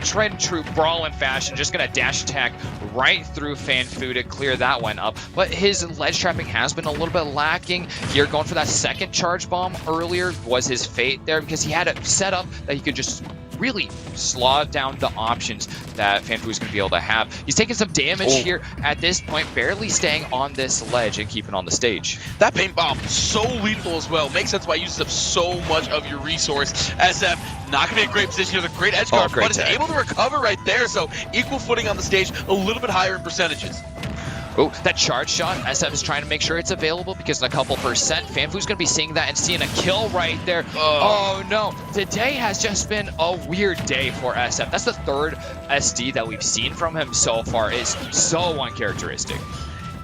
brawling fashion. Just going to dash attack right through Fanfu to clear that one up. But his ledge trapping has been a little bit lacking here. Going for that second charge bomb earlier was his fate there, because he had it set up that he could just really slow down the options that Fanfu is going to be able to have. He's taking some damage here at this point, barely staying on this ledge and keeping on the stage. That paint bomb, so lethal as well. Makes sense why it uses up so much of your resource. SF not going to be in a great position. He has a great edge guard, but is able to recover right there. So equal footing on the stage, a little bit higher in percentages. Oh, that charge shot, SF is trying to make sure it's available because in a couple percent, Fanfu's going to be seeing that and seeing a kill right there. Oh no, today has just been a weird day for SF. That's the 3rd SD that we've seen from him so far. Is so uncharacteristic.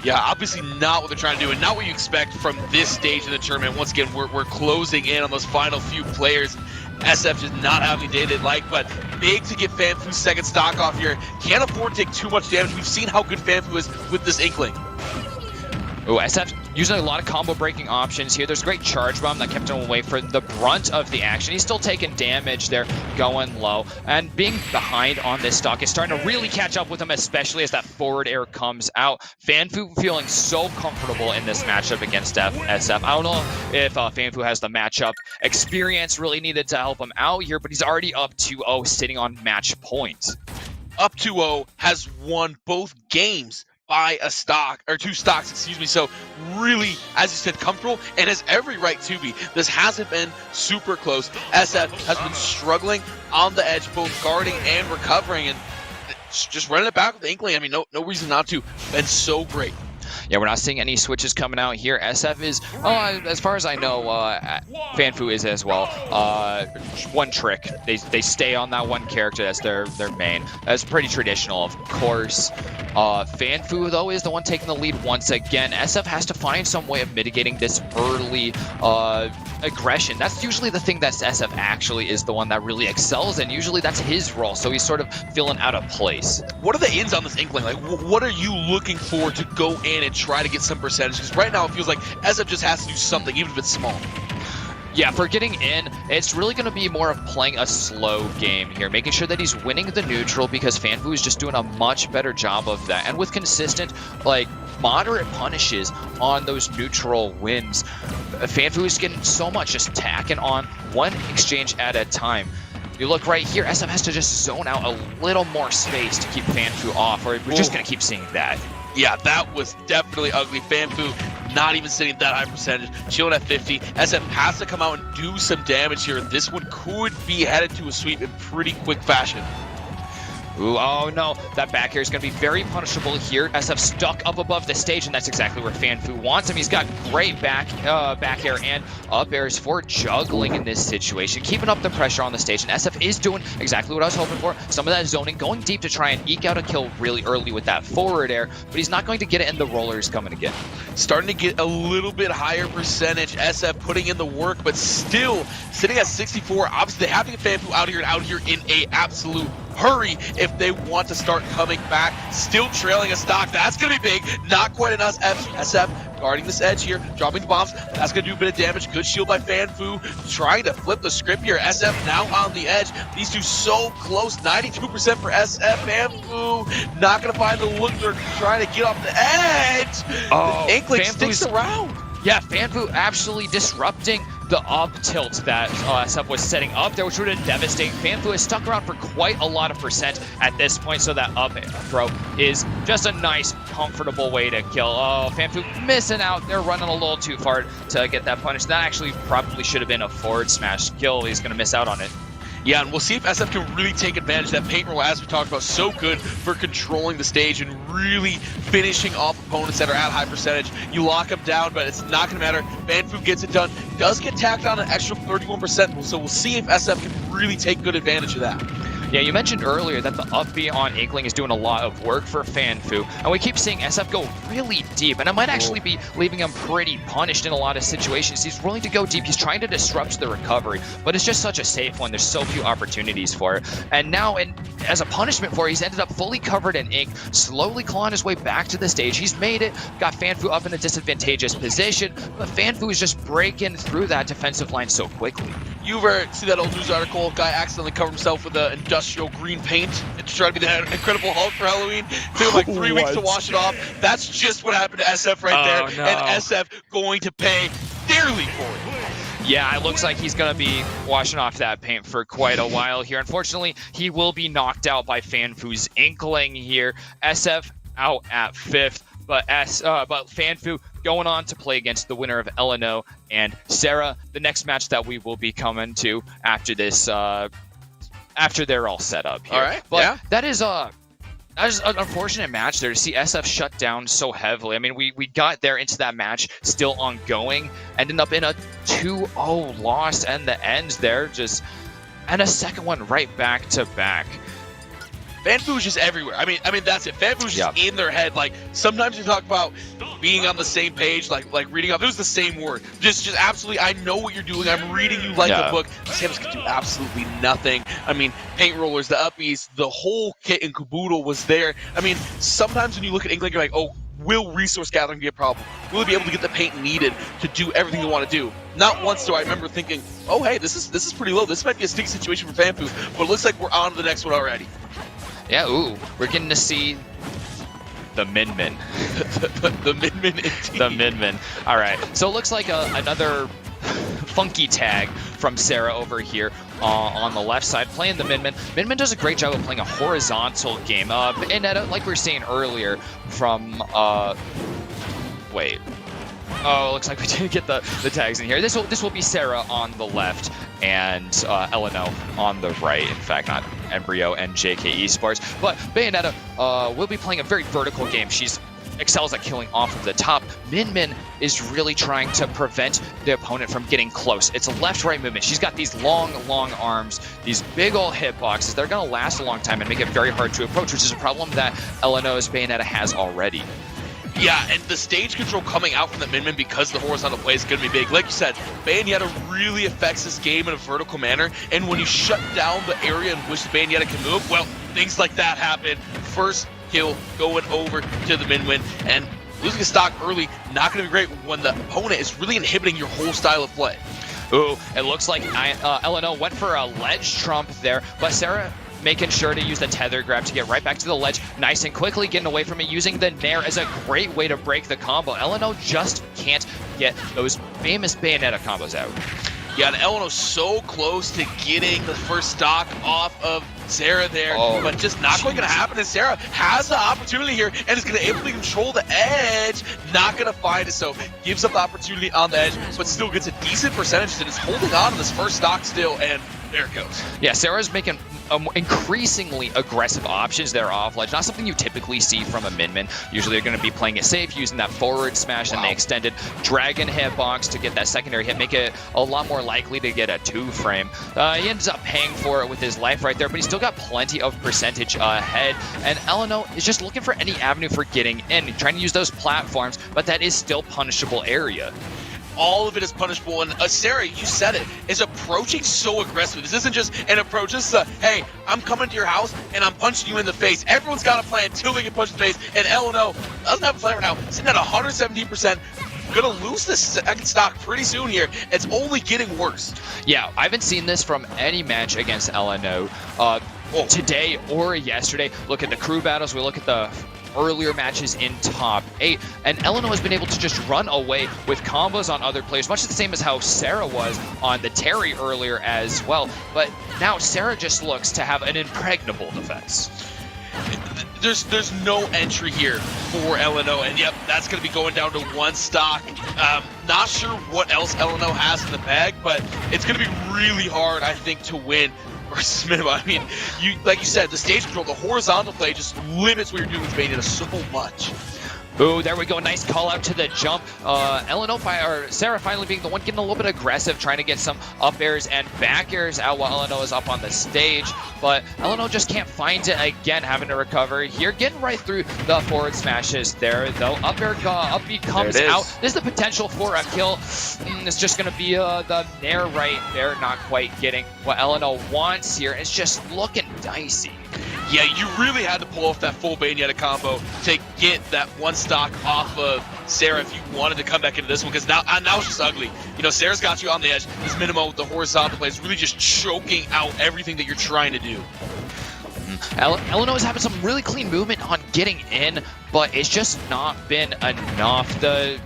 Yeah, obviously not what they're trying to do and not what you expect from this stage in the tournament. Once again, we're closing in on those final few players. SF just not having the day they'd like, but big to get Fanfu's second stock off here. Can't afford to take too much damage. We've seen how good Fanfu is with this Inkling. Oh, SF using a lot of combo breaking options here. There's a great charge bomb that kept him away for the brunt of the action. He's still taking damage there, going low. And being behind on this stock is starting to really catch up with him, especially as that forward air comes out. Fanfu feeling so comfortable in this matchup against SF. I don't know if Fanfu has the matchup experience really needed to help him out here, but he's already up 2-0, sitting on match point. Up 2-0, has won both games by a stock, or 2 stocks, excuse me. So really, as you said, comfortable and has every right to be. This hasn't been super close. SF has been struggling on the edge, both guarding and recovering, and just running it back with the Inkling. I mean, no reason not to. Been so great. yeah, we're not seeing any switches coming out here. SF is, as far as I know, Fanfu is as well. One trick. They stay on that one character. That's their main. That's pretty traditional, of course. Fanfu, though, is the one taking the lead once again. SF has to find some way of mitigating this early aggression. That's usually the thing that SF actually is the one that really excels in. Usually that's his role, so he's sort of feeling out of place. What are the ins on this Inkling? Like, what are you looking for to go in and try to get some percentage? Because right now it feels like SF just has to do something, even if it's small. Yeah, for getting in, it's really going to be more of playing a slow game here, making sure that he's winning the neutral, because Fanfu is just doing a much better job of that. And with consistent, like, moderate punishes on those neutral wins, Fanfu is getting so much, just tacking on one exchange at a time. You look right here, SF has to just zone out a little more space to keep Fanfu off, or we're just going to keep seeing that. Yeah, that was definitely ugly. Fanfu not even sitting at that high percentage, chilling at 50. SF has to come out and do some damage here. This one could be headed to a sweep in pretty quick fashion. Ooh, oh no, that back air is going to be very punishable here. SF stuck up above the stage, and that's exactly where Fanfu wants him. He's got great back air and up airs for juggling in this situation, keeping up the pressure on the stage, and SF is doing exactly what I was hoping for. Some of that zoning, going deep to try and eke out a kill really early with that forward air, but he's not going to get it, and the roller is coming again. Starting to get a little bit higher percentage. SF putting in the work, but still sitting at 64. Obviously, they have to get Fanfu out here in a absolute hurry if they want to start coming back. Still trailing a stock. That's going to be big. Not quite enough. SF guarding this edge here, dropping the bombs. That's going to do a bit of damage. Good shield by Fanfu. Trying to flip the script here. SF now on the edge. These two so close. 92% for SF. Fanfu not going to find the look. They're trying to get off the edge. Oh, Inkling sticks around. Yeah, Fanfu actually disrupting the up tilt that SF was setting up there, which would have been devastating. Fanfu has stuck around for quite a lot of percent at this point, so that up throw is just a nice, comfortable way to kill. Oh, Fanfu missing out. They're running a little too far to get that punish. That actually probably should have been a forward smash kill. He's going to miss out on it. Yeah, and we'll see if SF can really take advantage of that paint roll, as we talked about, so good for controlling the stage and really finishing off opponents that are at high percentage. You lock them down, but it's not going to matter. Fanfu gets it done. Does get tacked on an extra 31%, so we'll see if SF can really take good advantage of that. Yeah, you mentioned earlier that the up B on Inkling is doing a lot of work for Fanfu, and we keep seeing SF go really deep, and it might actually be leaving him pretty punished in a lot of situations. He's willing to go deep. He's trying to disrupt the recovery, but it's just such a safe one. There's so few opportunities for it. And now, as a punishment for it, he's ended up fully covered in ink, slowly clawing his way back to the stage. He's made it, got Fanfu up in a disadvantageous position, but Fanfu is just breaking through that defensive line so quickly. You ever see that old news article? Guy accidentally covered himself with the industrial green paint to try to be the Incredible Hulk for Halloween. Took him like 3 weeks to wash it off. That's just what happened to SF right there. No. And SF going to pay dearly for it. Yeah, it looks like he's going to be washing off that paint for quite a while here. Unfortunately, he will be knocked out by Fanfu's Inkling here. SF out at 5th. But Fanfu going on to play against the winner of LNO and Sarah, the next match that we will be coming to after this, after they're all set up here. All right, but yeah. that is an unfortunate match there to see SF shut down so heavily. I mean, we got there into that match still ongoing, ended up in a 2-0 loss, and the ends there and a second one right back to back. Fanfu's just everywhere. I mean that's it. Fanfu's just in their head. Like, sometimes you talk about being on the same page, like reading off. It was the same word. Just absolutely. I know what you're doing. I'm reading you like a book. Samus could do absolutely nothing. I mean, paint rollers, the uppies, the whole kit and caboodle was there. I mean, sometimes when you look at Inkling, you're like, oh, will resource gathering be a problem? Will he be able to get the paint needed to do everything they want to do? Not once do I remember thinking, oh, hey, this is pretty low. This might be a sticky situation for Fanfu, but it looks like we're on to the next one already. Yeah, ooh, we're getting to see the Min-Min. the Min-Min indeed. The Min-Min. All right, so it looks like another funky tag from Sarah over here on the left side, playing the Min-Min. Min-Min does a great job of playing a horizontal game. And like we were saying earlier from, wait. Oh, it looks like we didn't get the tags in here. This will be Sarah on the left and LNO on the right. In fact, not Embryo and JK Esports. But Bayonetta will be playing a very vertical game. She's excels at killing off of the top. Min Min is really trying to prevent the opponent from getting close. It's a left-right movement. She's got these long arms, these big ol' hitboxes. They're going to last a long time and make it very hard to approach, which is a problem that LNO's Bayonetta has already. Yeah, and the stage control coming out from the Min Min because the horizontal play is going to be big. Like you said, Bayonetta really affects this game in a vertical manner, and when you shut down the area in which the Bayonetta can move, well, things like that happen. First kill going over to the Min Min, and losing a stock early, not going to be great when the opponent is really inhibiting your whole style of play. Ooh, it looks like LNO went for a ledge trump there, but Sarah making sure to use the tether grab to get right back to the ledge, nice and quickly getting away from it, using the Nair as a great way to break the combo. LNO just can't get those famous Bayonetta combos out. Yeah, and LNO's so close to getting the first stock off of Sarah there, but just not quite going to happen. And Sarah has the opportunity here and is going to able to control the edge, not going to find it, so gives up the opportunity on the edge, but still gets a decent percentage and is holding on to this first stock still, and there it goes. Yeah, Sarah's making increasingly aggressive options there off ledge. Not something you typically see from a Min Min. Usually they're going to be playing it safe, using that forward smash and the extended dragon hitbox to get that secondary hit, make it a lot more likely to get a 2-frame. He ends up paying for it with his life right there, but he's still got plenty of percentage ahead. And LNO is just looking for any avenue for getting in, trying to use those platforms, but that is still punishable area. All of it is punishable, and Sarah, you said it, is approaching so aggressive. This isn't just an approach, this is a, hey, I'm coming to your house and I'm punching you in the face. Everyone's got a plan until they get punched in the face, and LNO doesn't have a plan right now, sitting at 117%. Gonna lose this second stock pretty soon here. It's only getting worse. Yeah, I haven't seen this from any match against LNO today or yesterday. Look at the crew battles, we look at the earlier matches in top 8, and LNO has been able to just run away with combos on other players, much the same as how Sarah was on the Terry earlier as well. But now Sarah just looks to have an impregnable defense. There's no entry here for LNO, and yep, that's going to be going down to 1 stock. Not sure what else LNO has in the bag, but it's going to be really hard, I think, to win versus Minima. I mean, like you said, the stage control, the horizontal play just limits what you're doing with Bayonetta so much. Ooh, there we go. Nice call out to the jump. Sarah finally being the one getting a little bit aggressive, trying to get some up airs and back airs out while LNO is up on the stage. But LNO just can't find it again, having to recover here. Getting right through the forward smashes there, though. Up air, up B comes out. There's the potential for a kill. It's just going to be the Nair right there, not quite getting what LNO wants here. It's just looking dicey. Yeah, you really had to pull off that full Bayonetta combo to get that 1 stock off of Sarah if you wanted to come back into this one, because now it's just ugly. You know, Sarah's got you on the edge. This Minimo with the horizontal play is really just choking out everything that you're trying to do. LNO is having some really clean movement on getting in, but it's just not been enough. The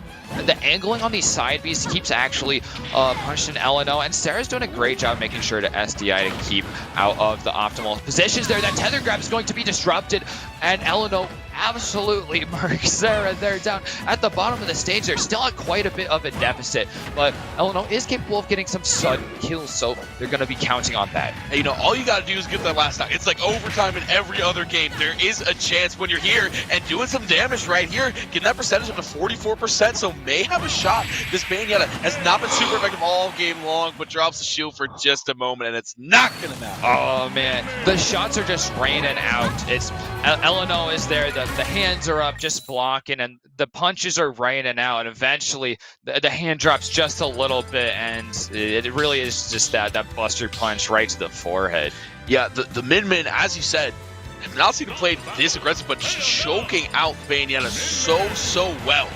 angling on these side Bs keeps actually punishing LNO, and Sarah's doing a great job making sure to SDI to keep out of the optimal positions there. That tether grab is going to be disrupted, and LNO absolutely murks Sarah there down at the bottom of the stage. They're still at quite a bit of a deficit, but LNO is capable of getting some sudden kills, so they're going to be counting on that. Hey, you know, all you got to do is get that last stock. It's like overtime in every other game. There is a chance when you're here and doing some damage right here, getting that percentage up to 44%, so may have a shot. This Bayonetta has not been super effective all game long, but drops the shield for just a moment, and it's not going to matter. Oh, man. The shots are just raining out. It's LNO is there. The hands are up just blocking, and the punches are raining out, and eventually the hand drops just a little bit, and it really is just that buster punch right to the forehead. Yeah, the Min Min, as you said, have not seen him play this aggressive, but choking out Bayonetta so well.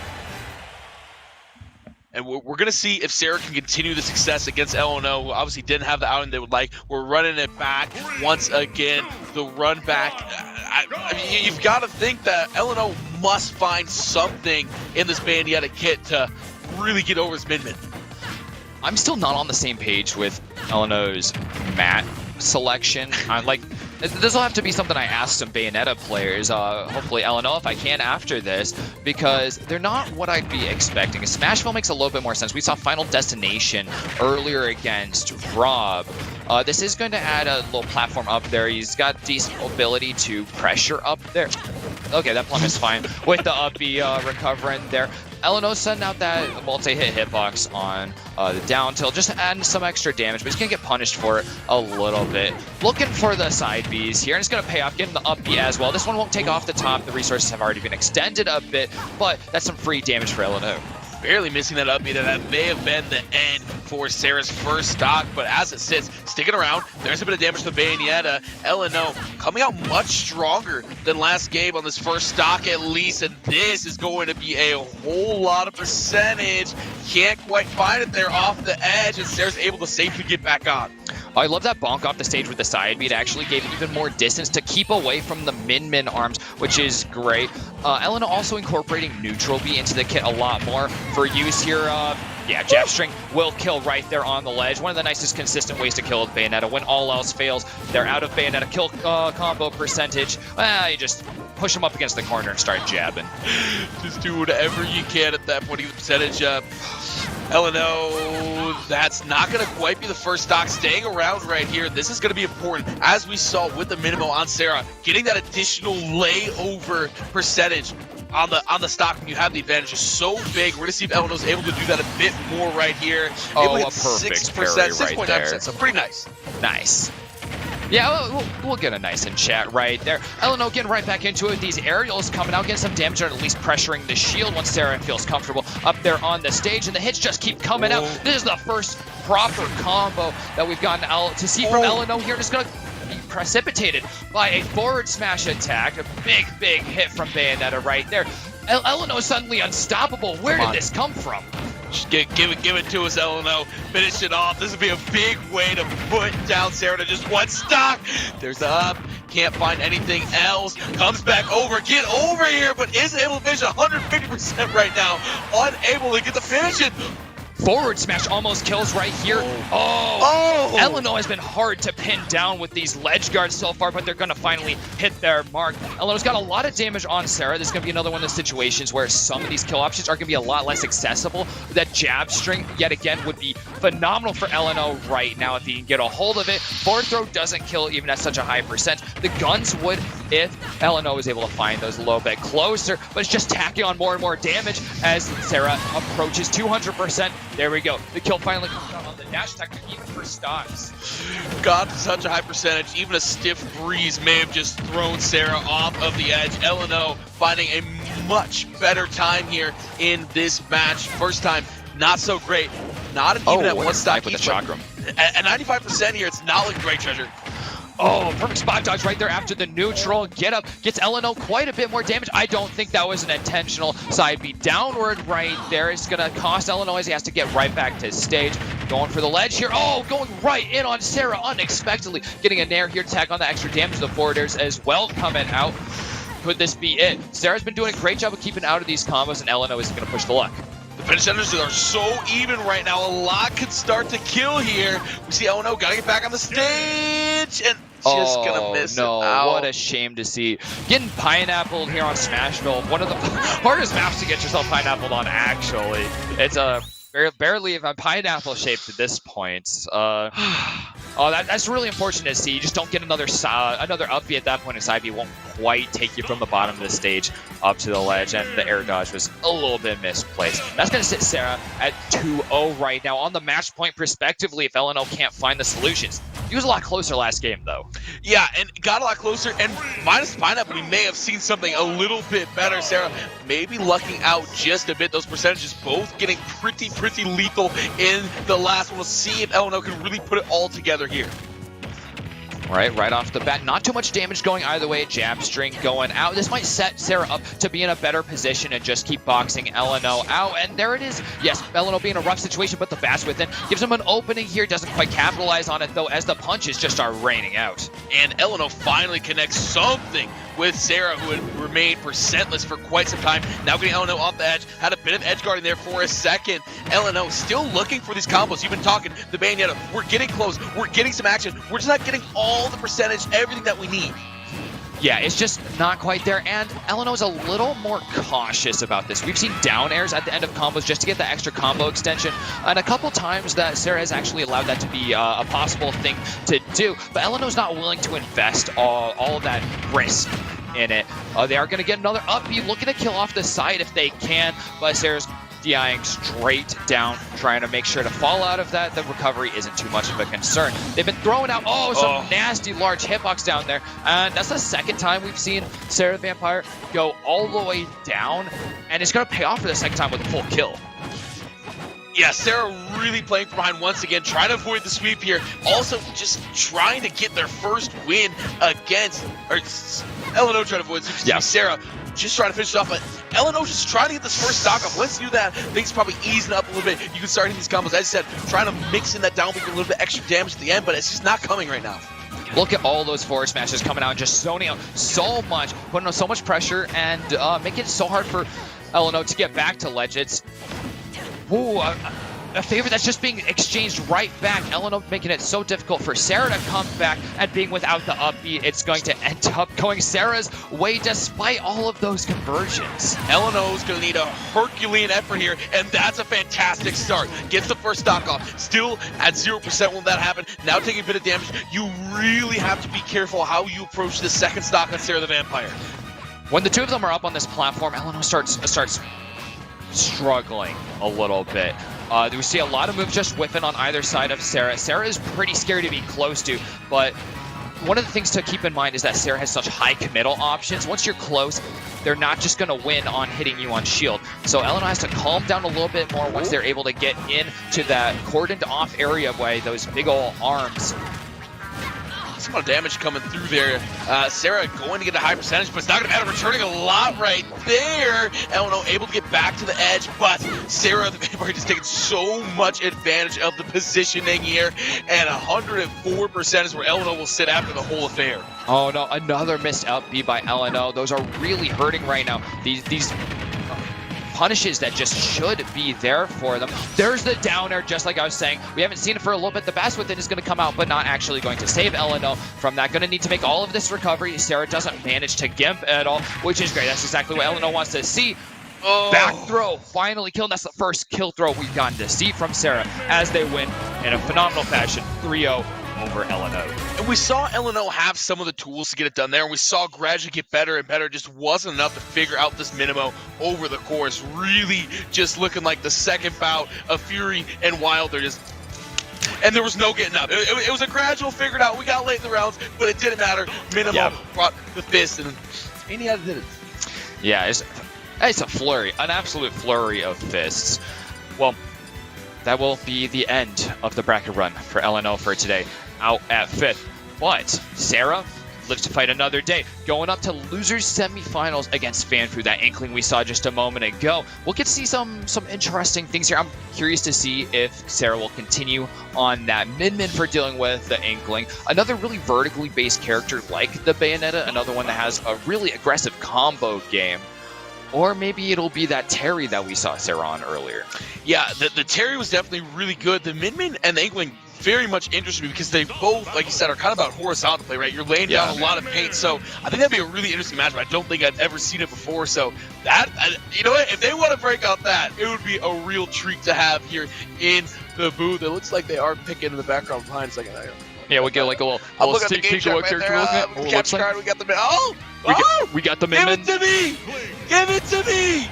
And we're going to see if Sarah can continue the success against LNO, who obviously didn't have the outing they would like. We're running it back once again. The run back. I mean, you've got to think that LNO must find something in this Bayonetta kit to really get over his Min Min. I'm still not on the same page with LNO's mat selection. This will have to be something I ask some Bayonetta players, hopefully LNO if I can after this, because they're not what I'd be expecting. Smashville makes a little bit more sense. We saw Final Destination earlier against Rob. This is going to add a little platform up there. He's got decent ability to pressure up there. Okay, that plum is fine with the up B recovering there. LNO sending out that multi-hit hitbox on the down tilt, just adding some extra damage, but he's going to get punished for it a little bit. Looking for the side Bs here, and it's going to pay off, getting the up B as well. This one won't take off the top. The resources have already been extended a bit, but that's some free damage for LNO. Barely missing that up B. That may have been the end for Sarah's first stock, but as it sits, sticking around, there's a bit of damage to Bayonetta. LNO coming out much stronger than last game on this first stock at least, and this is going to be a whole lot of percentage. Can't quite find it there off the edge, and Sarah's able to safely get back on. I love that bonk off the stage with the side beat. Actually gave even more distance to keep away from the min arms, which is great. Elena also incorporating neutral B into the kit a lot more for use here. Yeah, jab string will kill right there on the ledge. One of the nicest consistent ways to kill with Bayonetta. When all else fails, they're out of Bayonetta kill combo percentage. You just push them up against the corner and start jabbing. Just do whatever you can at that point to get the percentage up. LNO, that's not going to quite be the first stock. Staying around right here, this is going to be important, as we saw with the Minimo on Sarah, getting that additional layover percentage on the stock when you have the advantage is so big. We're going to see if LNO's able to do that a bit more right here. Oh, a perfect 6%, parry right 6.9%, so pretty nice. Nice. Yeah, we'll get a nice in chat right there. LNO getting right back into it. These aerials coming out, getting some damage, or at least pressuring the shield once Sarah feels comfortable up there on the stage, and the hits just keep coming out. This is the first proper combo that we've gotten to see from LNO here. Just gonna be precipitated by a forward smash attack. A big hit from Bayonetta right there. LNO suddenly unstoppable. Where did this come from? Just give it to us, LNO. Finish it off. This would be a big way to put down Sarah to just one stock. There's the up. Can't find anything else. Comes back over. Get over here, but is able to finish 150% right now. Unable to get the finish in. Forward smash almost kills right here. Oh! LNO has been hard to pin down with these ledge guards so far, but they're going to finally hit their mark. LNO's got a lot of damage on Sarah. This is going to be another one of those situations where some of these kill options are going to be a lot less accessible. That jab string, yet again, would be phenomenal for LNO right now if he can get a hold of it. Forward throw doesn't kill even at such a high percent. The guns would if LNO is able to find those a little bit closer, but it's just tacking on more and more damage as Sarah approaches 200%. There we go. The kill finally comes out on the dash tactic, even for stocks. Got such a high percentage. Even a stiff breeze may have just thrown Sarah off of the edge. LNO finding a much better time here in this match. First time, not so great. Not even at one stock with each, the chakram. At 95% here, it's not looking great, Treasure. Oh, perfect spot dodge right there after the neutral. Get up, gets LNO quite a bit more damage. I don't think that was an intentional side beat downward right there. It's going to cost LNO as he has to get right back to stage. Going for the ledge here. Oh, going right in on Sarah unexpectedly. Getting a nair here to tag on the extra damage. The forwarders as well coming out. Could this be it? Sarah's been doing a great job of keeping out of these combos, and LNO isn't going to push the luck. The finish centers are so even right now. A lot could start to kill here. We see LNO got to get back on the stage, and just gonna miss it out. What a shame to see. Getting pineappled here on Smashville, one of the hardest maps to get yourself pineappled on, actually. It's barely even pineapple shaped at this point. That's really unfortunate to see. You just don't get another up B at that point, and side B won't quite take you from the bottom of the stage up to the ledge, and the air dodge was a little bit misplaced. That's going to sit Sarah at 2-0 right now. On the match point perspectively, if LNO can't find the solutions. He was a lot closer last game, though. Yeah, and got a lot closer, and minus pineapple, we may have seen something a little bit better. Sarah maybe lucking out just a bit. Those percentages both getting pretty lethal in the last one. We'll see if LNO can really put it all together here. Right off the bat. Not too much damage going either way. Jab string going out. This might set Sarah up to be in a better position and just keep boxing LNO out. And there it is. Yes, LNO being in a rough situation, but the Bass Within gives him an opening here. Doesn't quite capitalize on it, though, as the punches just start raining out. And LNO finally connects something with Sarah, who had remained percentless for quite some time. Now getting LNO off the edge. Had a bit of edge guarding there for a second. LNO still looking for these combos. You've been talking the Bayonetta. We're getting close. We're getting some action. We're just not getting all the percentage, everything that we need. Yeah, it's just not quite there, and LNO is a little more cautious about this. We've seen down airs at the end of combos just to get the extra combo extension, and a couple times that Sarah has actually allowed that to be a possible thing to do, but LNO's not willing to invest all of that risk in it. They are going to get another up B, looking to kill off the side if they can, but Sarah's DIing straight down, trying to make sure to fall out of that. The recovery isn't too much of a concern. They've been throwing out, some nasty large hitbox down there, and that's the second time we've seen Sarah the Vampire go all the way down, and it's going to pay off for the second time with a full kill. Yeah, Sarah really playing from behind once again, trying to avoid the sweep here. Also, just trying to get their first win against, or LNO trying to avoid the sweep. Yeah. Sarah just trying to finish it off, but LNO just trying to get this first stock off. Once you do that, things probably easing up a little bit. You can start hitting these combos. As I said, trying to mix in that down beat, a little bit extra damage at the end, but it's just not coming right now. Look at all those forward smashes coming out and just zoning out so much, putting on so much pressure, and making it so hard for LNO to get back to ledge. It's a favor that's just being exchanged right back. LNO making it so difficult for Sarah to come back, and being without the up B, it's going to end up going Sarah's way despite all of those conversions. LNO is going to need a Herculean effort here, and that's a fantastic start. Gets the first stock off. Still at 0% when that happened. Now taking a bit of damage. You really have to be careful how you approach this second stock on Sarah the Vampire. When the two of them are up on this platform, LNO starts struggling a little bit. We see a lot of moves just whiffing on either side of Sarah. Sarah is pretty scary to be close to, but one of the things to keep in mind is that Sarah has such high committal options. Once you're close, they're not just going to win on hitting you on shield. So LNO has to calm down a little bit more once they're able to get into that cordoned off area by those big ol' arms. Some amount of damage coming through there. Sarah going to get a high percentage, but it's not going to matter. Returning a lot right there. LNO able to get back to the edge, but Sarah the Vampire just taking so much advantage of the positioning here, and 104% is where LNO will sit after the whole affair. Oh no, another missed up B by LNO. Those are really hurting right now. These punishes that just should be there for them. There's the downer, just like I was saying. We haven't seen it for a little bit. The Bass Within is going to come out, but not actually going to save LNO from that. Going to need to make all of this recovery. Sarah doesn't manage to gimp at all, which is great. That's exactly what LNO wants to see. Back throw, finally killed. That's the first kill throw we've gotten to see from Sarah as they win in a phenomenal fashion, 3-0 over LNO. And we saw LNO have some of the tools to get it done there, and we saw gradually get better and better. Just wasn't enough to figure out this Minimo over the course. Really just looking like the second bout of Fury and Wilder. And there was no getting up. It was a gradual figured out. We got late in the rounds, but it didn't matter. Minimo brought the fist, and he had it. Yeah, it's a flurry, an absolute flurry of fists. Well, that will be the end of the bracket run for LNO for today, out at 5th. But Sarah lives to fight another day, going up to losers semifinals against Fanfu, that Inkling we saw just a moment ago. We'll get to see some interesting things here. I'm curious to see if Sarah will continue on that min for dealing with the Inkling. Another really vertically based character like the Bayonetta, another one that has a really aggressive combo game. Or maybe it'll be that Terry that we saw Sarah on earlier. Yeah, the Terry was definitely really good. The Min and the Inkling very much interested me because they both, like you said, are kind of about horizontal play, right? You're laying down a lot of paint, so I think that'd be a really interesting match, but I don't think I've ever seen it before, so that, you know what, if they want to break out that, it would be a real treat to have here in the booth. It looks like they are picking in the background behind a second. Yeah, we'll get like a little look at the game chat right there. Capture card, we got the we got the Min. Give it to me! Give it to me!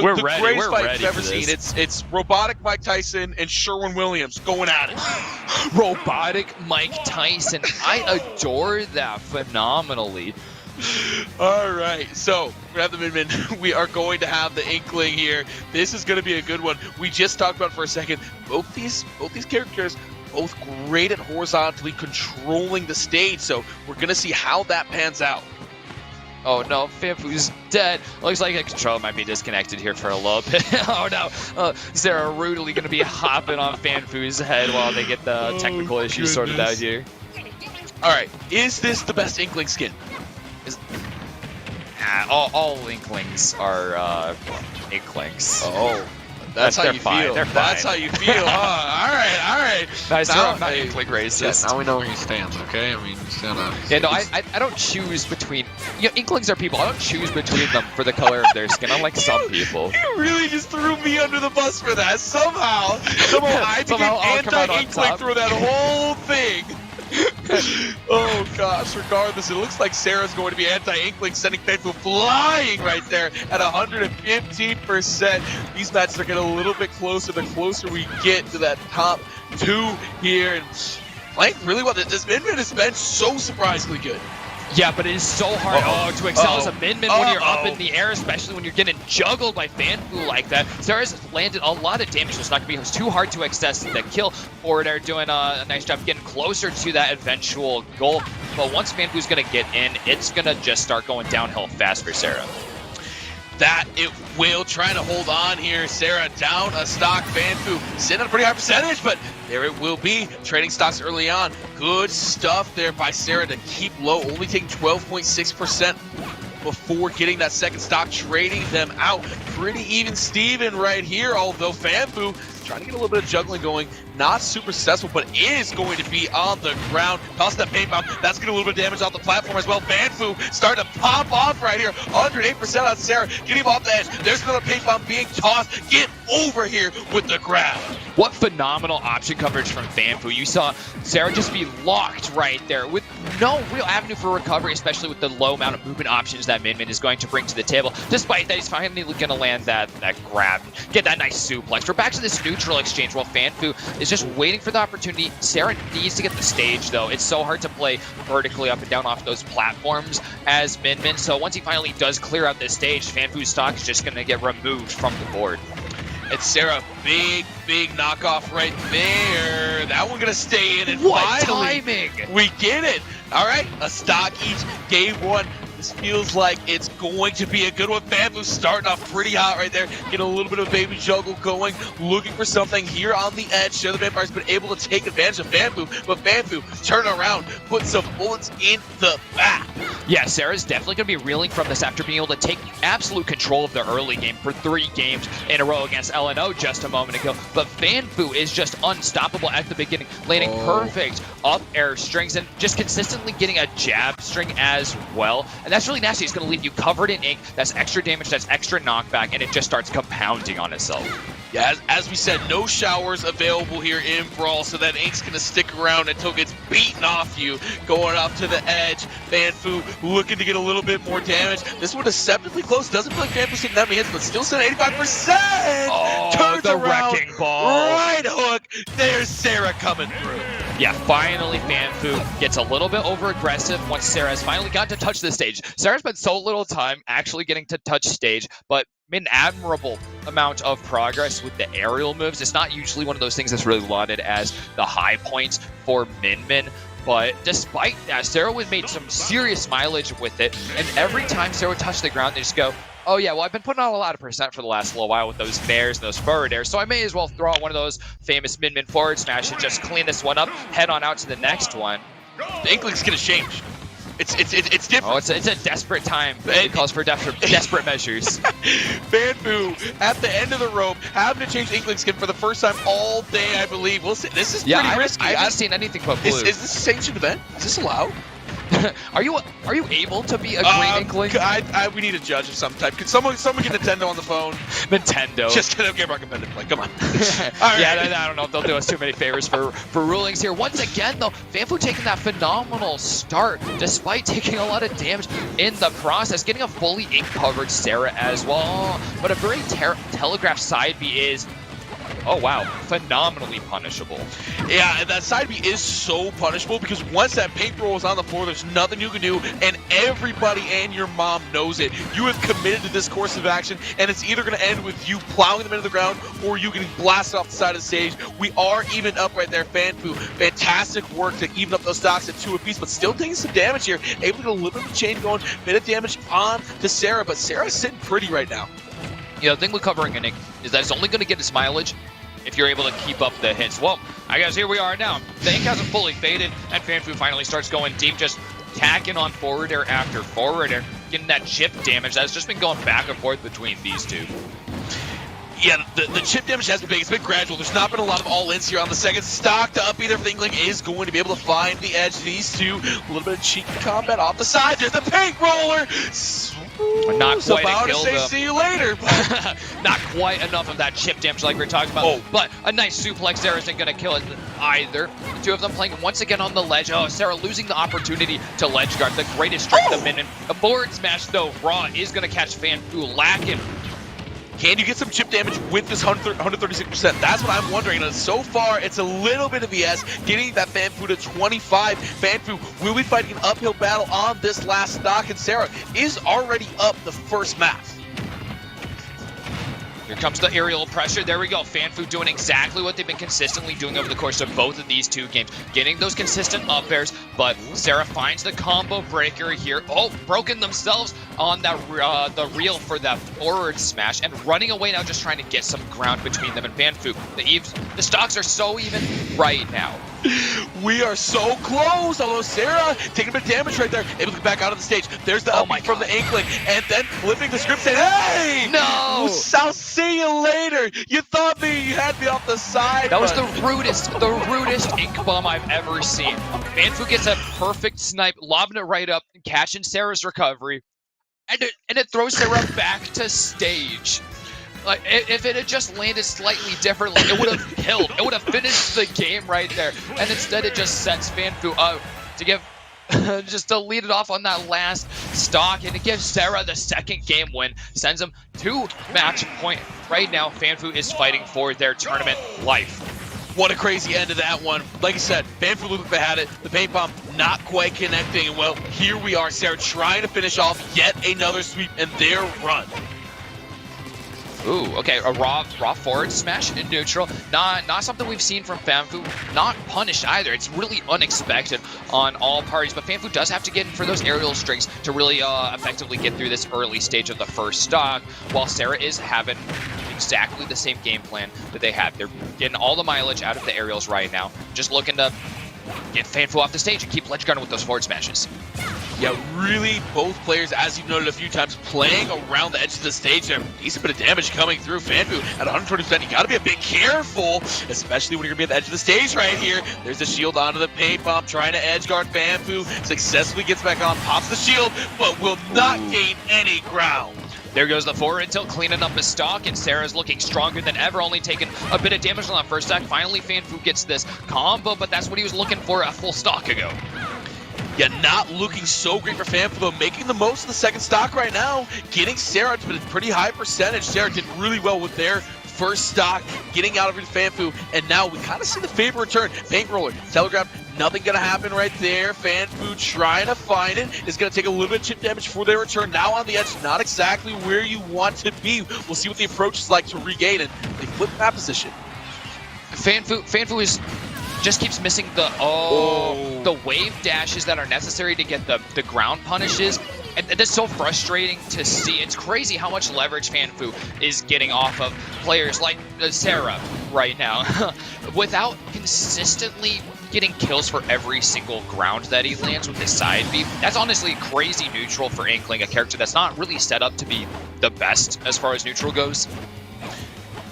We're ready. Greatest We're fight ready I've ever for seen. this. It's robotic Mike Tyson and Sherwin Williams going at it. Robotic Mike Tyson. I adore that phenomenally. All right, so we have the Min. We are going to have the Inkling here. This is going to be a good one. We just talked about it for a second. Both these characters, both great at horizontally controlling the stage. So we're going to see how that pans out. Oh no, Fanfu's dead. Looks like the controller might be disconnected here for a little bit. Oh no, Sarah rudely going to be hopping on Fanfu's head while they get the technical issues sorted out here. All right, is this the best Inkling skin? All Inklings are Inklings. Oh. That's how you feel. That's how you feel, huh? All right. Nice now, I'm not Inkling racist. Yeah, now we know where he stands, okay? I mean, he's gonna... Yeah, no, I don't choose between... You know, Inklings are people. I don't choose between them for the color of their skin, unlike some people. You really just threw me under the bus for that. Somehow I became anti-Inkling through that whole thing. Oh gosh, regardless, it looks like Sarah's going to be anti-Inkling, sending Fanfu flying right there at 115%. These matches are getting a little bit closer the closer we get to that top 2 here. And playing really well. This Min-Min has been so surprisingly good. Yeah, but it is so hard to excel as a Min-Min when you're up in the air, especially when you're getting juggled by Fanfu like that. Sarah's landed a lot of damage, so it's not going to be too hard to access the kill. Forward air doing a nice job getting closer to that eventual goal. But once Fanfu's going to get in, it's going to just start going downhill fast for Sarah. That it will, trying to hold on here. Sarah down a stock. Fanfu sitting at a pretty high percentage, but there it will be. Trading stocks early on. Good stuff there by Sarah to keep low, only taking 12.6% before getting that second stock, trading them out. Pretty even Steven right here, although Fanfu trying to get a little bit of juggling going. Not super successful, but is going to be on the ground. Tossing that paint bomb. That's getting a little bit of damage off the platform as well. Fanfu starting to pop off right here. 108% on Sarah. Getting him off the edge. There's another paint bomb being tossed. Get over here with the grab. What phenomenal option coverage from Fanfu. You saw Sarah just be locked right there with no real avenue for recovery, especially with the low amount of movement options that Min-Min is going to bring to the table. Despite that, he's finally going to land that grab, get that nice suplex. We're back to this neutral exchange while Fanfu is just waiting for the opportunity. Sarah needs to get the stage, though. It's so hard to play vertically up and down off those platforms as Min-Min. So once he finally does clear out this stage, Fanfu's stock is just going to get removed from the board. It's Sarah, big knockoff right there. That one gonna stay in, and what finally, timing! we get it. All right, a stock each, game 1. This feels like it's going to be a good one. Fanfu starting off pretty hot right there. Getting a little bit of a baby juggle going. Looking for something here on the edge. Sure, the Vampire's been able to take advantage of Fanfu, but Fanfu turn around, put some bullets in the back. Yeah, Sarah's definitely going to be reeling from this after being able to take absolute control of the early game for 3 games in a row against LNO just a moment ago. But Fanfu is just unstoppable at the beginning, landing perfect up air strings and just consistently getting a jab string as well. And that's really nasty. It's going to leave you covered in ink. That's extra damage, that's extra knockback, and it just starts compounding on itself. Yeah, as we said, no showers available here in Brawl, so that ink's going to stick around until it gets beaten off you. Going up to the edge, Fanfu looking to get a little bit more damage. This one deceptively close. Doesn't feel like Fanfu's taking that many hits, but still sitting at 85%! Oh, turns the around, wrecking ball. right hook. There's Sarah coming through. Yeah, finally Fanfu gets a little bit over aggressive once Sarah has finally got to touch the stage. Sarah's spent so little time actually getting to touch stage, but made an admirable amount of progress with the aerial moves. It's not usually one of those things that's really lauded as the high points for Min-Min. But despite that, Sarah would made some serious mileage with it. And every time Sarah would touch the ground, they just go, oh yeah, well, I've been putting on a lot of percent for the last little while with those nairs and those forward airs, so I may as well throw out one of those famous Min-Min forward smash and just clean this one up, head on out to the next one. The Inkling's going to change. It's different. Oh, it's a desperate time. It calls for desperate measures. Fanfu at the end of the rope, having to change Inkling skin for the first time all day, I believe. We'll see. This is pretty risky. I haven't seen anything but blue. Is this a sanctioned event? Is this allowed? Are you able to be a green Inkling? We need a judge of some type. Could someone get Nintendo on the phone? Nintendo. Just get a Game Rock competitive play. Come on. I don't know if they'll do us too many favors for rulings here. Once again, though, Fanfu taking that phenomenal start, despite taking a lot of damage in the process, getting a fully ink covered Sarah as well. But a very telegraphed side B is, oh wow, phenomenally punishable. Yeah, and that side B is so punishable because once that paint roll is on the floor, there's nothing you can do, and everybody and your mom knows it. You have committed to this course of action, and it's either going to end with you plowing them into the ground or you getting blasted off the side of the stage. We are even up right there. Fanfu, fantastic work to even up those stocks at 2 apiece, but still taking some damage here. Able to get a little bit of chain going, bit of damage on to Sarah, but Sarah's sitting pretty right now. You know, the thing with covering an ink is that it's only going to get its mileage if you're able to keep up the hits. Well, I guess here we are now. The ink hasn't fully faded, and Fanfu finally starts going deep, just tacking on forward air after forward air, getting that chip damage that's just been going back and forth between these two. Yeah, the chip damage has been big. It's been gradual. There's not been a lot of all-ins here on the second stock. To up either for Inkling is going to be able to find the edge. These two, a little bit of cheeky combat off the side. There's the paint roller. Not So quite a about to kill, say though. see you later. But Not quite enough of that chip damage like we are talking about. Oh. But a nice suplex there isn't going to kill it either. The two of them playing once again on the ledge. Oh, Sarah losing the opportunity to ledge guard. The greatest trick of the minute. A forward smash, though, Raw is going to catch FanFu lacking. can you get some chip damage with this 136%? That's what I'm wondering. And so far, it's a little bit of BS, getting that FanFu to 25. FanFu will be fighting an uphill battle on this last stock, and Sarah is already up the first map. Here comes the aerial pressure. There we go. FanFu doing exactly what they've been consistently doing over the course of both of these two games. Getting those consistent up airs, but Sarah finds the combo breaker here. Oh, broken themselves on that the reel for that forward smash and running away now, just trying to get some ground between them and FanFu. The stocks are so even right now. We are so close, although Sarah taking a bit of damage right there, able to get back out of the stage. There's the up from the Inkling, and then flipping the script saying, hey! No! I'll see you later! You thought you had me off the side. That was the rudest ink bomb I've ever seen. FanFu gets a perfect snipe, lobbing it right up, catching Sarah's recovery, and it throws Sarah back to stage. Like, if it had just landed slightly differently, it would have killed. It would have finished the game right there. And instead, it just sets FanFu up to give, just to lead it off on that last stock, and it gives Sarah the second game win. Sends them to match point. Right now, FanFu is fighting for their tournament life. What a crazy end to that one. Like I said, FanFu looked like they had it. The paint bomb not quite connecting. And well, here we are, Sarah trying to finish off yet another sweep in their run. Ooh, okay, a raw forward smash in neutral. Not something we've seen from FanFu. Not punished either. It's really unexpected on all parties. But FanFu does have to get in for those aerial strings to really effectively get through this early stage of the first stock, while Sarah is having exactly the same game plan that they had. They're getting all the mileage out of the aerials right now. Just looking to get FanFu off the stage and keep ledge guarding with those forward smashes. Yeah, really, both players, as you've noted a few times, playing around the edge of the stage there. Decent bit of damage coming through. FanFu at 120%. You gotta be a bit careful, especially when you're gonna be at the edge of the stage right here. There's the shield onto the paint bomb, trying to edge guard FanFu. Successfully gets back on, pops the shield, but will not gain any ground. There goes the forward until cleaning up his stock, and Sarah's looking stronger than ever, only taking a bit of damage on that first stack. Finally, FanFu gets this combo, but that's what he was looking for a full stock ago. Yeah, not looking so great for FanFu, though, making the most of the second stock right now, getting Sarah to a pretty high percentage. Sarah did really well with their first stock, getting out of it FanFu, and now we kind of see the favor return. Paint roller, telegraph, nothing gonna happen right there. FanFu trying to find it. It's gonna take a little bit of chip damage for their return. Now on the edge, not exactly where you want to be. We'll see what the approach is like to regain it. They flip that position. FanFu is just keeps missing the the wave dashes that are necessary to get the ground punishes, and that's so frustrating to see. It's crazy how much leverage FanFu is getting off of players like Sarah right now without consistently getting kills for every single ground that he lands with his side B. That's honestly crazy neutral for Inkling, a character that's not really set up to be the best as far as neutral goes.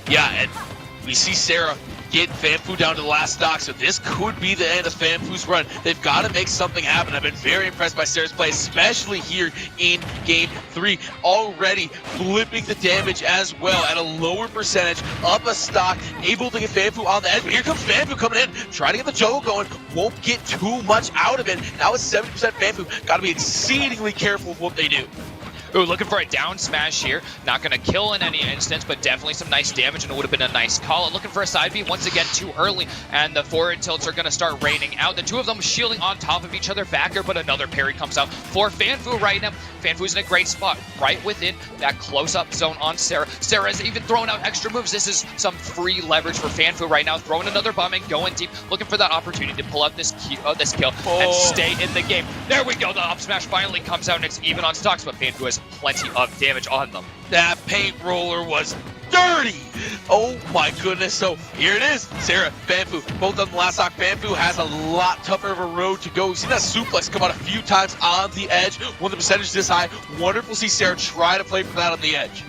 Yeah, and we see Sarah get FanFu down to the last stock, so this could be the end of FanFu's run. They've got to make something happen. I've been very impressed by Sarah's play, especially here in Game 3. Already flipping the damage as well at a lower percentage, up a stock, able to get FanFu on the edge. But here comes FanFu coming in, trying to get the juggle going. Won't get too much out of it. Now it's 70% FanFu. Got to be exceedingly careful with what they do. Ooh, looking for a down smash here. Not going to kill in any instance, but definitely some nice damage, and it would have been a nice call. Looking for a side B once again too early, and the forward tilts are going to start raining out. The two of them shielding on top of each other back here, but another parry comes out for FanFu right now. FanFu's in a great spot, right within that close-up zone on Sarah. Sarah's even throwing out extra moves. This is some free leverage for FanFu right now. Throwing another bomb and going deep, looking for that opportunity to pull out this kill and stay in the game. There we go. The up smash finally comes out, and it's even on stocks, but FanFu has plenty of damage on them. That paint roller was dirty. Oh my goodness. So here it is. Sarah, FanFu, both on the last stock. FanFu has a lot tougher of a road to go. We've seen that suplex come out a few times on the edge. When the percentage this high, wonderful to see Sarah try to play for that on the edge.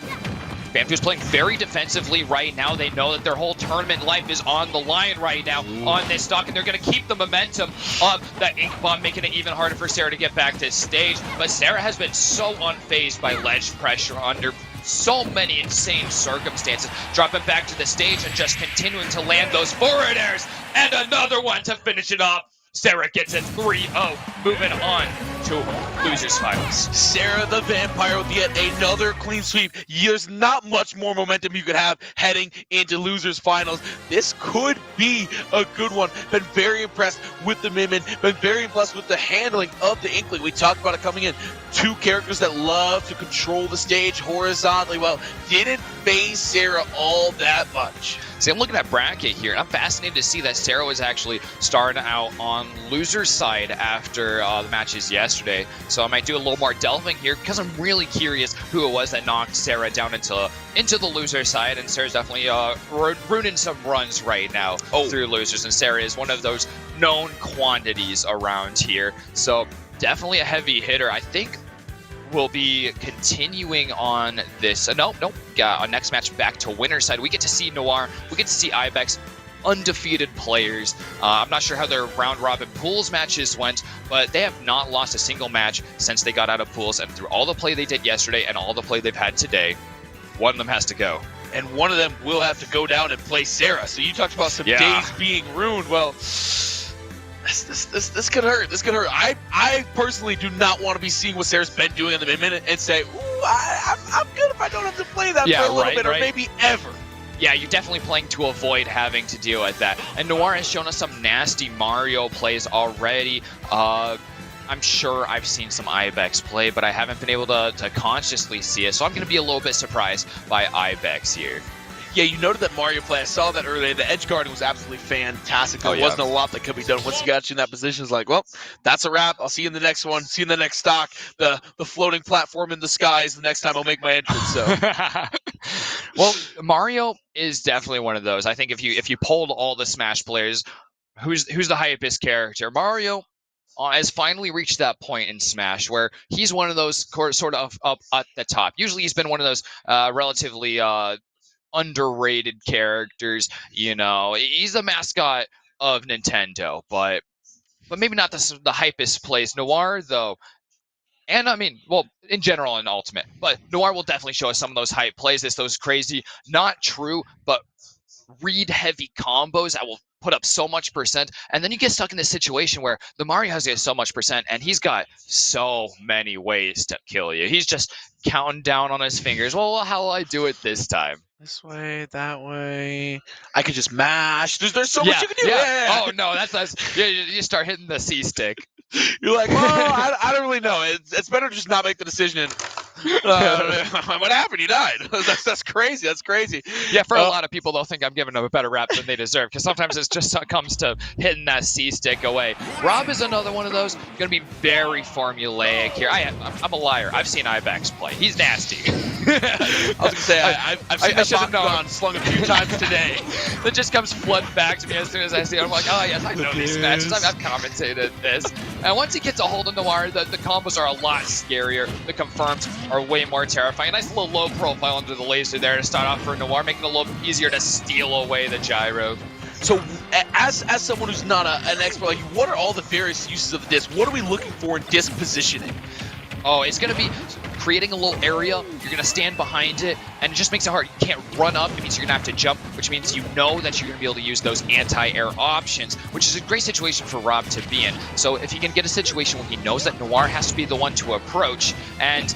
BAM2's playing very defensively right now. They know that their whole tournament life is on the line right now on this stock, and they're going to keep the momentum of that Ink Bomb, making it even harder for Sarah to get back to stage. But Sarah has been so unfazed by ledge pressure under so many insane circumstances, dropping back to the stage and just continuing to land those forward airs, and another one to finish it off. Sarah gets a 3-0, moving on to losers finals. Sarah the Vampire with yet another clean sweep. There's not much more momentum you could have heading into losers finals. This could be a good one. Been very impressed with the Min Min. Been very impressed with the handling of the Inkling. We talked about it coming in. Two characters that love to control the stage horizontally. Well, didn't phase Sarah all that much. See, I'm looking at bracket here, and I'm fascinated to see that Sarah was actually starting out on loser's side after the matches yesterday. So I might do a little more delving here because I'm really curious who it was that knocked Sarah down into the loser side. And Sarah's definitely ruining some runs right now through losers. And Sarah is one of those known quantities around here. So definitely a heavy hitter. I think we'll be continuing on this. Nope. Our next match back to winner's side. We get to see Noir. We get to see Ibex, undefeated players. I'm not sure how their round robin pools matches went, but they have not lost a single match since they got out of pools. And through all the play they did yesterday and all the play they've had today, one of them has to go. And one of them will have to go down and play Sarah. So you talked about some days being ruined. Well, this could hurt. This could hurt. I personally do not want to be seeing what Sarah's been doing in the minute and say, ooh, I'm good if I don't have to play that for a little bit, or maybe ever. Yeah, you're definitely playing to avoid having to deal with that. And Noir has shown us some nasty Mario plays already. I'm sure I've seen some Ibex play, but I haven't been able to consciously see it. So I'm going to be a little bit surprised by Ibex here. Yeah, you noted that Mario play. I saw that earlier. The edge guarding was absolutely fantastic. There wasn't a lot that could be done. Once you got you in that position, it's like, well, that's a wrap. I'll see you in the next one. See you in the next stock. The floating platform in the skies. The next time I'll make my entrance. So, well, Mario is definitely one of those. I think if you polled all the Smash players, who's the hypest character? Mario has finally reached that point in Smash where he's one of those sort of up at the top. Usually he's been one of those relatively underrated characters. You know, he's the mascot of Nintendo, but maybe not the hypest plays. Noir, though, and I mean, well, in general in Ultimate, but Noir will definitely show us some of those hype plays. It's those crazy, not true, but read heavy combos that will put up so much percent, and then you get stuck in this situation where the Mario has so much percent, and he's got so many ways to kill you. He's just counting down on his fingers. Well, how will I do it this time? This way, that way. I could just mash. There's so much you can do. Yeah. Oh no, that's you start hitting the C stick. You're like, well, I don't really know. It's better to just not make the decision. What happened? He died. That's crazy. That's crazy. Yeah, for a lot of people, they'll think I'm giving them a better rap than they deserve, because sometimes it just comes to hitting that C stick away. Rob is another one of those. Going to be very formulaic here. I'm a liar. I've seen Ibex play. He's nasty. I was going to say, I've seen that Bakugan slung a few times today. That just comes flooding back to me as soon as I see it. I'm like, oh yes, I know these matches. I've commentated this. And once he gets a hold of Noir, the combos are a lot scarier. The confirms are way more terrifying. Nice little low profile under the laser there to start off for Noir, making it a little easier to steal away the gyro. So, as someone who's not an expert like you, what are all the various uses of the disc? What are we looking for in disc positioning? Oh, it's going to be creating a little area. You're going to stand behind it, and it just makes it hard. You can't run up. It means you're going to have to jump, which means you know that you're going to be able to use those anti-air options, which is a great situation for Rob to be in. So if he can get a situation where he knows that Noir has to be the one to approach, and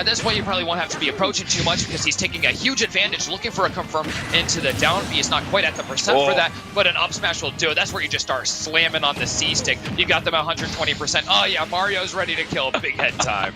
this way you probably won't have to be approaching too much because he's taking a huge advantage, looking for a confirm into the down B. It's not quite at the percent for that, but an up smash will do it. That's where you just start slamming on the C stick. You got them at 120%. Oh yeah, Mario's ready to kill. Big head time.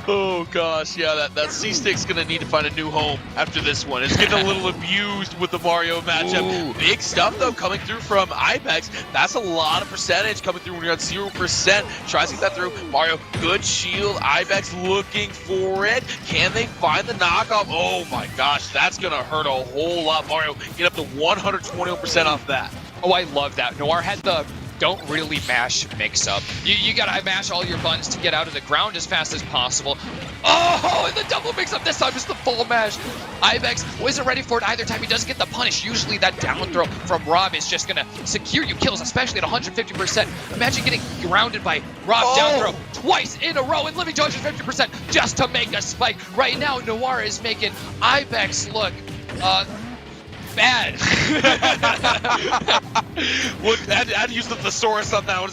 Oh gosh, yeah, that C-Stick's gonna need to find a new home after this one. It's getting a little abused with the Mario matchup. Ooh. Big stuff though coming through from Ibex. That's a lot of percentage coming through when you're at 0%. Tries to get that through. Mario, good shield. Ibex looking for it. Can they find the knockoff? Oh my gosh, that's gonna hurt a whole lot. Mario get up to 120% off that. Oh, I love that. Noir had the don't really mash mix up. You gotta mash all your buttons to get out of the ground as fast as possible. Oh, and the double mix up this time is the full mash. Ibex wasn't ready for it either time. He doesn't get the punish. Usually that down throw from Rob is just gonna secure you kills, especially at 150%. Imagine getting grounded by Rob down throw twice in a row and living to 150% just to make a spike. Right now, Noir is making Ibex look bad. Well, I'd use the thesaurus on that one.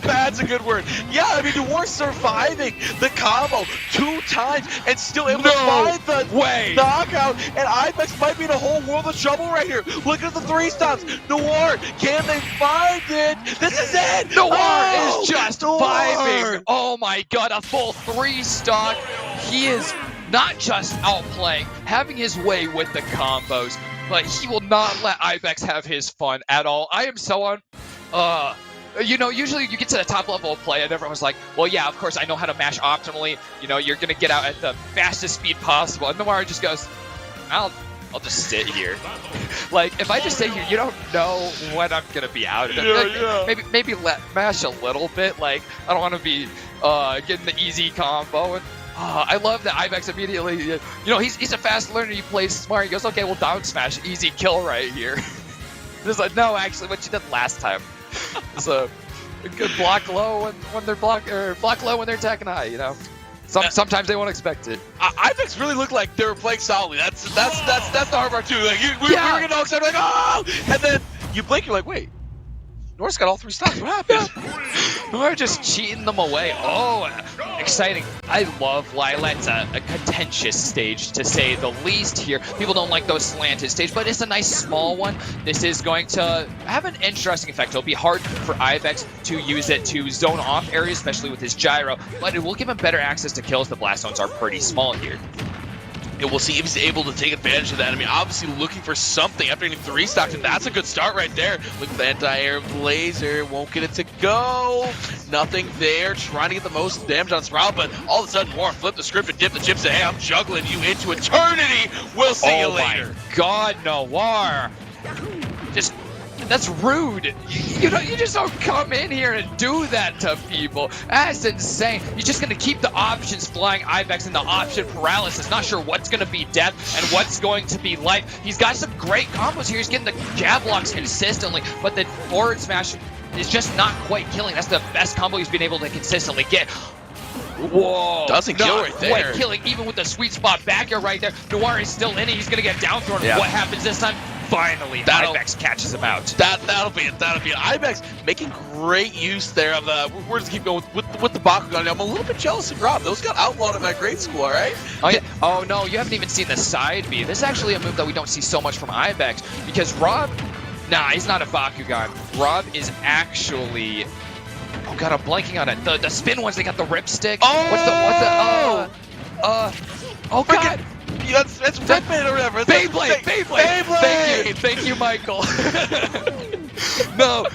Bad's a good word. Yeah, I mean, Noir surviving the combo 2 times and still able to find the knockout. And Ibex might be in a whole world of trouble right here. Look at the 3 stops. Noir, can they find it? This is it. Noir is just vibing. Oh my god, a full 3 stock. He is not just outplaying, having his way with the combos, but he will not let Ibex have his fun at all. I am so on, you know, usually you get to the top level of play and everyone's like, well, yeah, of course I know how to mash optimally. You know, you're gonna get out at the fastest speed possible. And Noir just goes, I'll just sit here. Like, if I just sit here, you don't know when I'm gonna be out. Maybe let mash a little bit. Like, I don't want to be getting the easy combo. And I love that Ibex immediately, you know, he's a fast learner, he plays smart, he goes, okay, well, down smash, easy kill right here. It's like, no, actually, what you did last time. It's a good block low when they're block low when they're attacking high, you know. Sometimes they won't expect it. Ibex really looked like they were playing solidly. That's the hard part too. Like, we were getting all excited, like, oh! And then you blink, you're like, wait, Noir's got all 3 stops. What happened? Noir just cheating them away. Oh, exciting. I love Lylat. It's a contentious stage, to say the least here. People don't like those slanted stage, but it's a nice small one. This is going to have an interesting effect. It'll be hard for Ibex to use it to zone off areas, especially with his gyro, but it will give him better access to kills. The blast zones are pretty small here. And we'll see if he's able to take advantage of that. I mean, obviously looking for something after getting 3 stocks, and that's a good start right there. Look at the anti-air blazer, won't get it to go. Nothing there, trying to get the most damage on Sprout, but all of a sudden, Noir flipped the script and dipped the chips and say, hey, I'm juggling you into eternity. We'll see you later. Oh my god, Noir. Just, that's rude. You just don't come in here and do that to people. That's insane. You're just gonna keep the options flying Ibex in the option paralysis. Not sure what's gonna be death and what's going to be life. He's got some great combos here. He's getting the jab locks consistently, but the forward smash is just not quite killing. That's the best combo he's been able to consistently get. Whoa. Doesn't kill right there. Quite killing, even with the sweet spot back here right there. Noir is still in it. He's gonna get down thrown. Yeah. What happens this time? Finally, Ibex catches him out. That'll be it. Ibex making great use there of the. We're just keep going with the Bakugan. I'm a little bit jealous of Rob. Those got outlawed in my grade school, all right? Oh yeah. Oh no, you haven't even seen the side B. This is actually a move that we don't see so much from Ibex because Rob. Nah, he's not a Bakugan. Rob is actually. Oh god, I'm blanking on it. The spin ones. They got the ripstick. Oh. Oh god. That's Ripman or whatever. Beyblade. Thank you, Michael. No,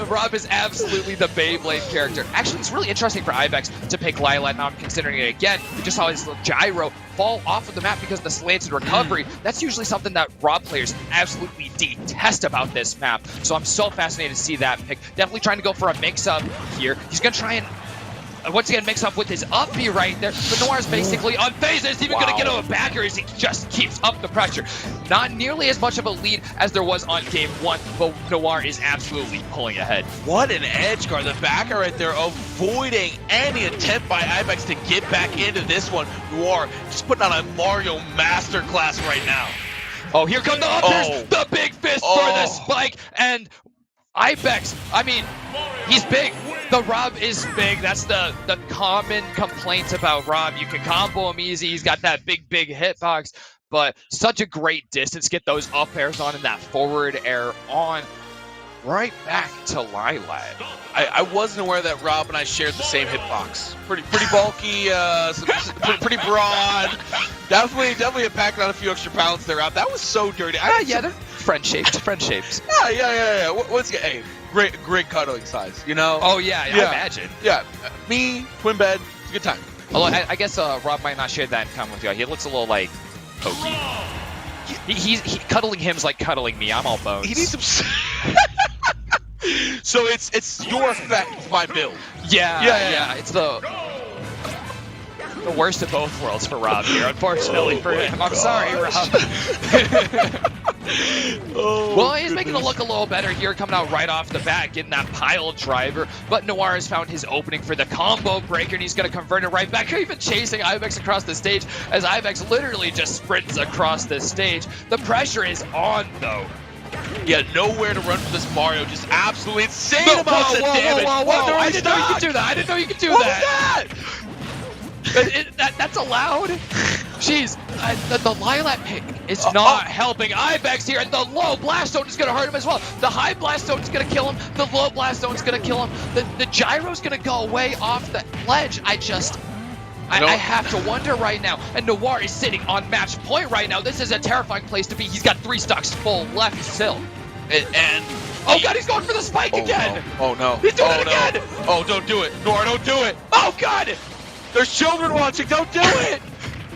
Rob is absolutely the Beyblade character. Actually, it's really interesting for Ibex to pick Lylat. Now I'm considering it again. We just saw his gyro fall off of the map because of the slanted recovery. That's usually something that Rob players absolutely detest about this map. So I'm so fascinated to see that pick. Definitely trying to go for a mix-up here. He's going to try and once again mix up with his up B right there, but Noir's basically unfazed. He's even going to get him a backer as he just keeps up the pressure. Not nearly as much of a lead as there was on game 1, but Noir is absolutely pulling ahead. What an edge guard. The backer right there avoiding any attempt by Ibex to get back into this one. Noir just putting on a Mario masterclass right now. Oh, here come the uppers, the big fist for the spike, and Ibex, I mean, he's big. The Rob is big. That's the common complaint about Rob. You can combo him easy. He's got that big hitbox, but such a great distance. Get those up airs on and that forward air on. Right back to Lylat. I wasn't aware that Rob and I shared the same hitbox. Pretty bulky, pretty broad. Definitely a packing on a few extra pounds there, Rob. That was so dirty. Yeah, they're friend shapes. Yeah. Hey, great cuddling size, you know? Oh yeah, I imagine. Yeah, me, twin bed, it's a good time. Although I guess Rob might not share that in common with you. He looks a little like pokey. He cuddling him's like cuddling me. I'm all bones. He needs some. So it's your effect, my build. Yeah. It's the worst of both worlds for Rob here, unfortunately for him. I'm sorry, Rob. Well, he's making it look a little better here, coming out right off the bat, getting that pile driver. But Noir has found his opening for the combo breaker, and he's going to convert it right back. Even chasing Ibex across the stage, as Ibex literally just sprints across the stage. The pressure is on, though. Yeah, nowhere to run for this Mario. Just absolutely insane amounts of damage. Whoa. I didn't know you could do that. I didn't know you could do What that. was that? That's allowed. Jeez, the Lilac pick is not helping Ibex here, and the low blast zone is going to hurt him as well. The high blast zone is going to kill him. The low blast zone is going to kill him. The gyro is going to go away off the ledge. I have to wonder right now. And Noir is sitting on match point right now. This is a terrifying place to be. He's got 3 stocks full left still. And oh god, he's going for the spike again. No. Oh no. He's doing it again. Oh, don't do it. Noir, don't do it. Oh god. There's children watching. Don't do it.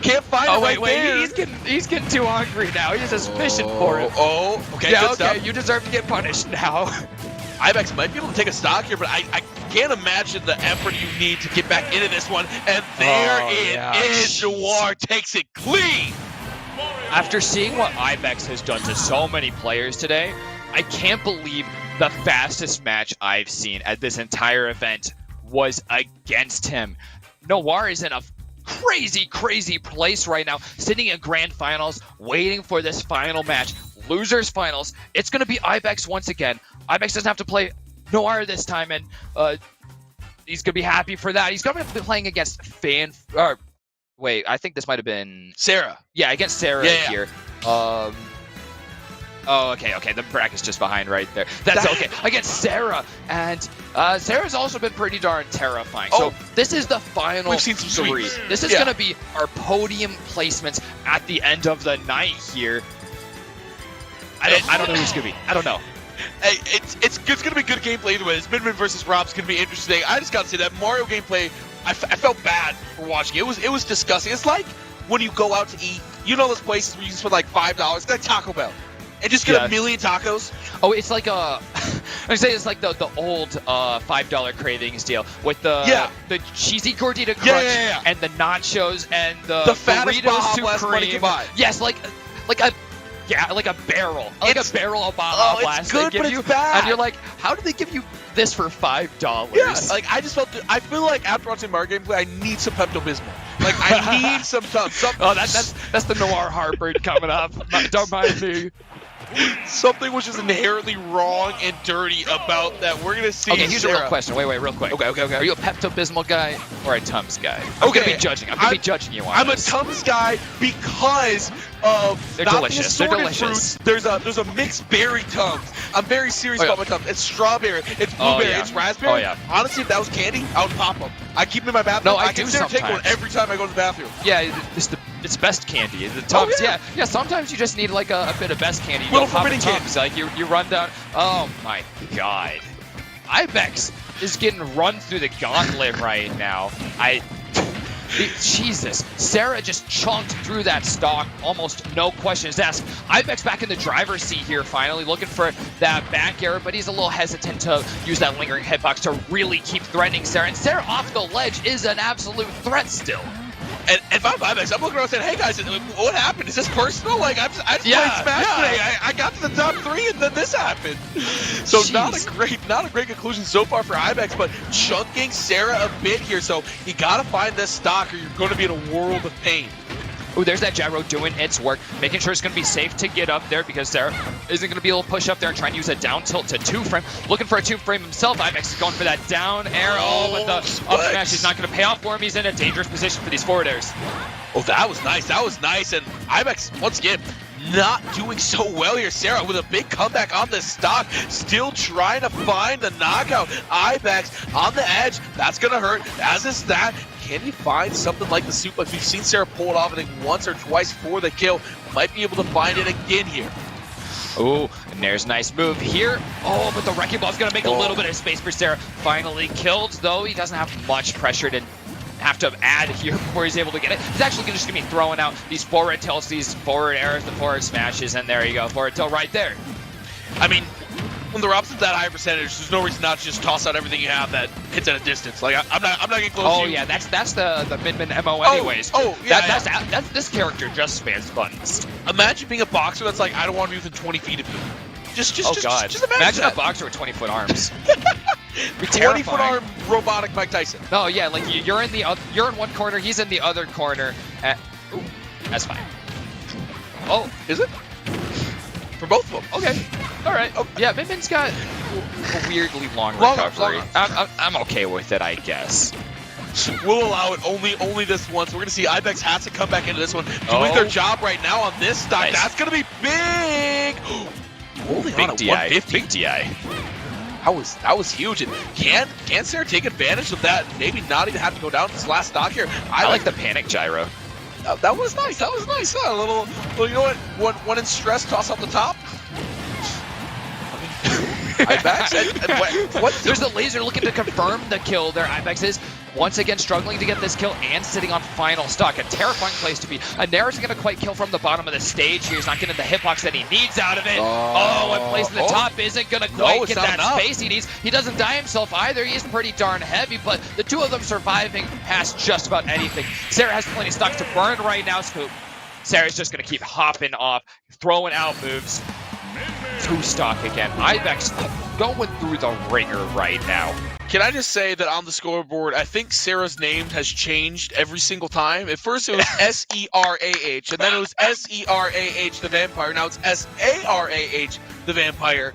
Can't find it right there. He's getting too hungry now. He has a suspicion for it. Okay, yeah, good stuff. You deserve to get punished now. Ibex might be able to take a stock here, but I can't imagine the effort you need to get back into this one. And there it is. Noir takes it clean. After seeing what Ibex has done to so many players today, I can't believe the fastest match I've seen at this entire event was against him. Noir is in a crazy place right now, sitting in grand finals, waiting for this final match. Losers finals. It's going to be Ibex once again. Ibex doesn't have to play Noir this time, and he's going to be happy for that. He's going to be playing against wait, I think this might have been Sarah. Yeah, against Sarah here. Oh, okay. The bracket's just behind right there. That's okay. Against Sarah, and Sarah's also been pretty darn terrifying. So this is the final We've seen some 3. sweeps. This is going to be our podium placements at the end of the night here. I don't know who's going to be. I don't know. Hey, it's going to be good gameplay either way. This Midman versus Rob's going to be interesting. I just got to say that Mario gameplay, I felt bad for watching it. It was disgusting. It's like when you go out to eat, you know those places where you can spend like $5, like Taco Bell, and just get a million tacos. Oh, it's like I say it's like the old $5 cravings deal with the cheesy gordita crunch and the nachos and the fattest Baja Blast money to buy. Yes, like a barrel, a barrel of Baja Blast. It's good, but it's bad. And you're like, how do they give you this for $5? Yeah, like I feel like after watching Mario gameplay, I need some Pepto-Bismol. Like I need some. Oh, that's the Noir heartburn coming up. Don't mind me. Something was just inherently wrong and dirty about that. We're gonna see. Okay, here's Sarah. a real question. Wait, real quick. Okay. Are you a Pepto-Bismol guy or a Tums guy? I'm gonna be judging. I'm gonna be judging you on I'm this. a Tums guy because of They're not delicious. the They're assorted delicious. fruits. There's a mixed berry Tums. I'm very serious about my Tums. It's strawberry. It's blueberry. It's raspberry. Oh yeah. Honestly, if that was candy, I would pop them. I keep them in my bathroom. No, I do consider taking one sometimes. every time I go to the bathroom. Yeah, it's best candy. The Tums, yeah. Sometimes you just need like a bit of best candy. You Little don't pop forbidden Tums. candy. Like you run down. Oh my god, Ibex is getting run through the gauntlet right now. Jesus, Sarah just chunked through that stock, almost no questions asked. Ibex back in the driver's seat here, finally looking for that back air, but he's a little hesitant to use that lingering hitbox to really keep threatening Sarah. And Sarah off the ledge is an absolute threat still. And if I'm Ibex, I'm looking around saying, "Hey guys, what happened? Is this personal? Like I just played Smash today. I got to the top 3 and then this happened." So Jeez. not a great conclusion so far for Ibex, but chunking Sarah a bit here. So you gotta find this stock, or you're going to be in a world of pain. Ooh, there's that gyro doing its work, making sure it's going to be safe to get up there because Sarah isn't going to be able to push up there and try and use a down tilt to 2-frame. Looking for a 2-frame himself. Ibex is going for that down air. But the up smash is not going to pay off for him. He's in a dangerous position for these forward airs. Oh, that was nice. And Ibex, once again, not doing so well here. Sarah with a big comeback on this stock, still trying to find the knockout. Ibex on the edge. That's going to hurt, as is that. Can he find something like the suplex? We've seen Sarah pull it off, I think, once or twice for the kill. Might be able to find it again here. Oh, and there's a nice move here. Oh, but the Wrecking Ball is going to make a little bit of space for Sarah. Finally killed, though. He doesn't have much pressure to have to add here before he's able to get it. He's actually just going to be throwing out these forward tilts, these forward airs, the forward smashes, and there you go. Forward tilt right there. I mean, When the Rob's at that high percentage, there's no reason not to just toss out everything you have that hits at a distance. Like I'm not getting close. Oh to you. yeah, that's the Min MO anyways. Yeah. That's this character just spams buttons. Imagine being a boxer that's like, I don't want to be within 20 feet of you. Just Imagine that. a boxer with 20-foot arms. 20-foot arm robotic Mike Tyson. No, yeah, like you're in one corner, he's in the other corner. Ooh, that's fine. Oh, is it? For both of them. Okay. All right. Oh, yeah, Min-Min's got a weirdly long recovery. I'm okay with it, I guess. We'll allow it only this once. We're gonna see Ibex has to come back into this one, doing their job right now on this stock. Nice. That's gonna be big. Holding on Big to DI. 150. Big DI. That was huge. And can Sarah take advantage of that? Maybe not even have to go down this last stock here. I like the panic gyro. That was nice. That was nice. A little, you know what? When in stress, toss off the top. Ibex. What? There's the laser looking to confirm the kill there. Ibex is once again struggling to get this kill and sitting on final stock. A terrifying place to be. Nair's going to quite kill from the bottom of the stage here. He's not getting the hitbox that he needs out of it. And placing the top isn't going to quite get that space he needs. He doesn't die himself either. He is pretty darn heavy, but the two of them surviving past just about anything. Sarah has plenty of stock to burn right now, so Sarah's just going to keep hopping off, throwing out moves. Two stock again. Ibex going through the ringer right now. Can I just say that on the scoreboard, I think Sarah's name has changed every single time. At first it was S-E-R-A-H, and then it was S-E-R-A-H the Vampire. Now it's S-A-R-A-H the Vampire.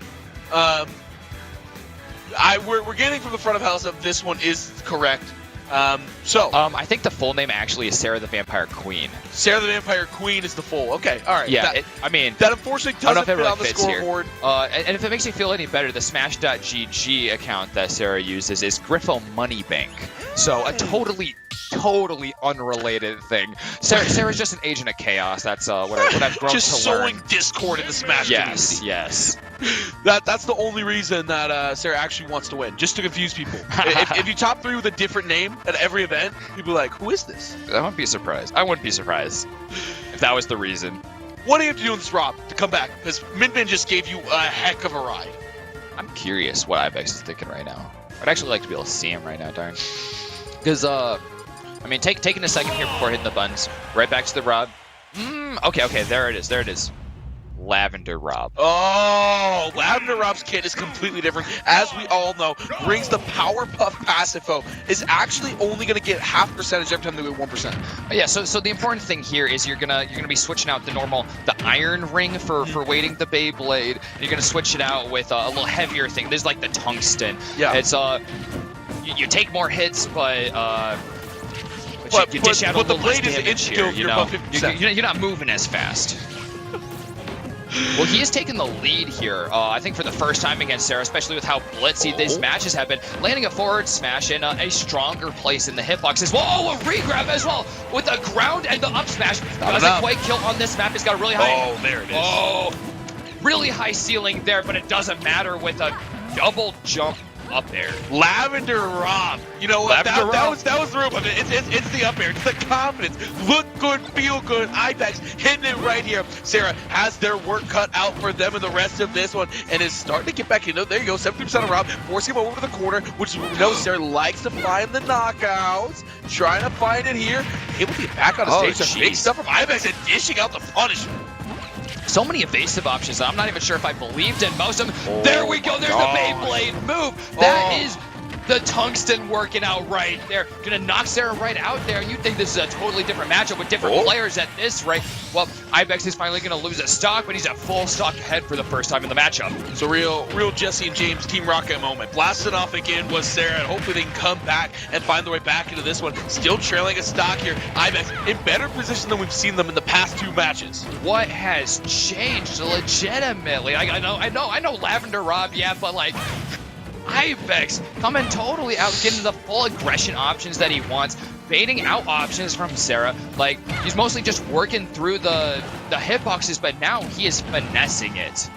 We're getting from the front of house that this one is correct. I think the full name actually is Sarah the Vampire Queen. Sarah the Vampire Queen is the full. Okay, all right. Yeah, that unfortunately doesn't fit on the scoreboard. And if it makes you feel any better, the Smash.gg account that Sarah uses is Griffo Moneybank. So a totally unrelated thing. Sarah's just an agent of chaos. That's what I've grown just to learn. sowing discord in the Smash community. Yes. That's the only reason that Sarah actually wants to win, just to confuse people. if you top 3 with a different name at every event, people are like, who is this? I wouldn't be surprised. I wouldn't be surprised if that was the reason. What do you have to do in this Rob to come back? Because Min just gave you a heck of a ride. I'm curious what Ibex is thinking right now. I'd actually like to be able to see him right now, darn. Because, taking a second here before hitting the buttons. Right back to the Rob. Okay, there it is. Lavender Rob. Oh, Lavender Rob's kit is completely different. As we all know, brings the Powerpuff passive foe. Is actually only going to get half percentage every time they get 1%. Yeah, so the important thing here is you're gonna be switching out the Iron Ring for weighting the Beyblade. You're gonna switch it out with a little heavier thing. There's like the Tungsten. Yeah. It's you take more hits, but you dish out a little less damage here. You know, you're not moving as fast. Well, he is taking the lead here, I think for the first time against Sarah, especially with how blitzy these matches have been. Landing a forward smash in a stronger place in the hitbox as well. Oh, a regrab as well with the ground and the up smash. Doesn't quite kill on this map. It's got a really high... Oh, there it is. Oh, really high ceiling there, but it doesn't matter with a double jump up there. Lavender Rob. You know what? That was the room of it. It's the up air. It's the confidence. Look good, feel good. Ibex hitting it right here. Sarah has their work cut out for them in the rest of this one and is starting to get back into it. There you go. 70% of Rob. Forcing him over to the corner, which we know Sarah likes to find the knockouts. Trying to find it here. Able to get back on the stage. Some big stuff from Ibex and dishing out the punishment. So many evasive options. I'm not even sure if I believed in most of them. There we go. There's the Beyblade move. That is the Tungsten working out right there. Gonna knock Sarah right out there. You think this is a totally different matchup with different players at this rate. Well, Ibex is finally gonna lose a stock, but he's at full stock ahead for the first time in the matchup. So real Jesse and James Team Rocket moment. Blasting off again was Sarah, and hopefully they can come back and find their way back into this one. Still trailing a stock here. Ibex in better position than we've seen them in the past 2 matches. What has changed legitimately? I know Lavender Rob, yeah, but like Ibex coming totally out, getting the full aggression options that he wants, baiting out options from Sarah. Like, he's mostly just working through the hitboxes, but now he is finessing it.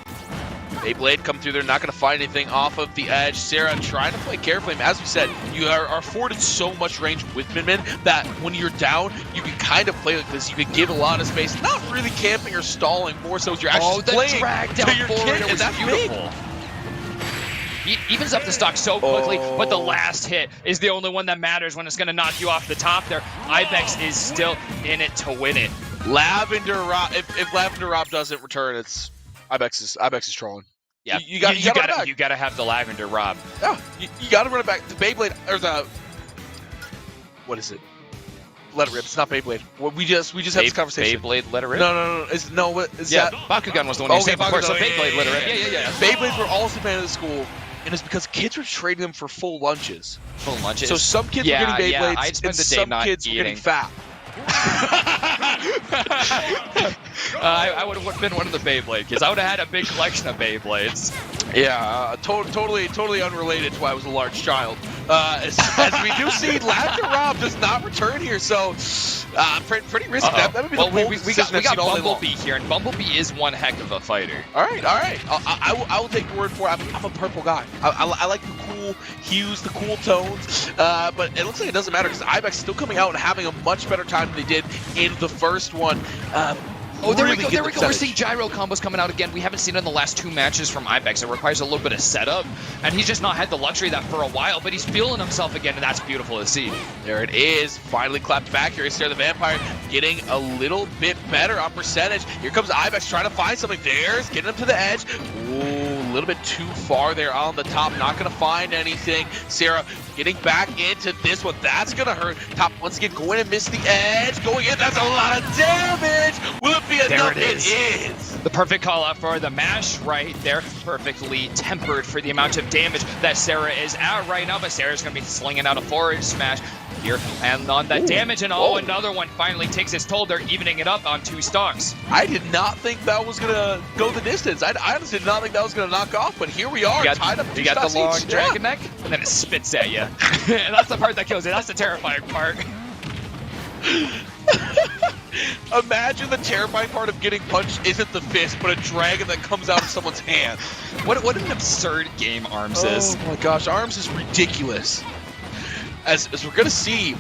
Beyblade come through there, not going to find anything off of the edge. Sarah trying to play carefully. As we said, you are afforded so much range with Min that when you're down, you can kind of play like this. You can give a lot of space, not really camping or stalling, more so as you're actually playing drag down to your forward, kid, it was and that's beautiful. evens up the stock so quickly, but the last hit is the only one that matters when it's going to knock you off the top there. Ibex is still in it to win it. Lavender Rob, if Lavender Rob doesn't return, it's Ibex is trolling. Yeah, you gotta have the Lavender Rob. Yeah, you gotta run it back. The Beyblade or the what is it? Let it rip. It's not Beyblade. Well, we just had this conversation. Beyblade Let It Rip? No. What is that? Bakugan was the one you said before, so Beyblade Let It Rip. Yeah. Beyblades were also banned in the school, and it's because kids were trading them for full lunches. Full lunches? So some kids were getting Beyblades, I'd spend and the day some not kids were getting eating. fat. I would have been one of the Beyblade kids. I would have had a big collection of Beyblades. Yeah, totally unrelated to why I was a large child. As we do see, Lavender Rob does not return here, so pretty risky. That would be the boldest we decision I've got seen all day long. Bumblebee here, and Bumblebee is one heck of a fighter. All right. I will take your word for it. I'm a purple guy. I like the cool hues, the cool tones, but it looks like it doesn't matter because Ibex still coming out and having a much better time than they did in the first one. Oh, there we really go. There we go. We're percentage. seeing gyro combos coming out again. We haven't seen it in the last 2 matches from Ibex. It requires a little bit of setup, and he's just not had the luxury of that for a while, but he's feeling himself again, and that's beautiful to see. There it is. Finally clapped back here. Sarah the Vampire getting a little bit better on percentage. Here comes Ibex trying to find something. There's getting him to the edge. Ooh, a little bit too far there on the top. Not going to find anything. Sarah getting back into this one. That's going to hurt. Top once again going and miss the edge. Going in. That's a lot of damage. Will it be enough? It is. The perfect call out for the mash right there. Perfectly tempered for the amount of damage that Sarah is at right now. But Sarah's going to be slinging out a forward smash here. And on that damage, and another one finally takes its toll. They're evening it up on 2 stocks. I did not think that was going to go the distance. I honestly did not think that was going to knock off, but here we are, tied up 2 You got stocks the long each. dragon neck, and then it spits at you. And that's the part that kills you. That's the terrifying part. Imagine the terrifying part of getting punched isn't the fist, but a dragon that comes out of someone's hand. What an absurd game ARMS is. Oh my gosh, ARMS is ridiculous. As we're going to see,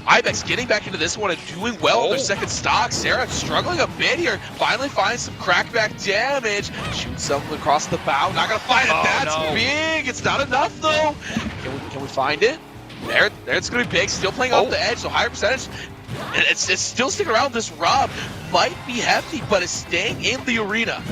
Ibex getting back into this one and doing well in their second stock. Sarah struggling a bit here. Finally finds some crackback damage. Shoots something across the bow. Not going to find it. That's big. It's not enough, though. Can we find it? There it's going to be big. Still playing off the edge, so higher percentage. It's still sticking around. This Rob might be hefty, but it's staying in the arena.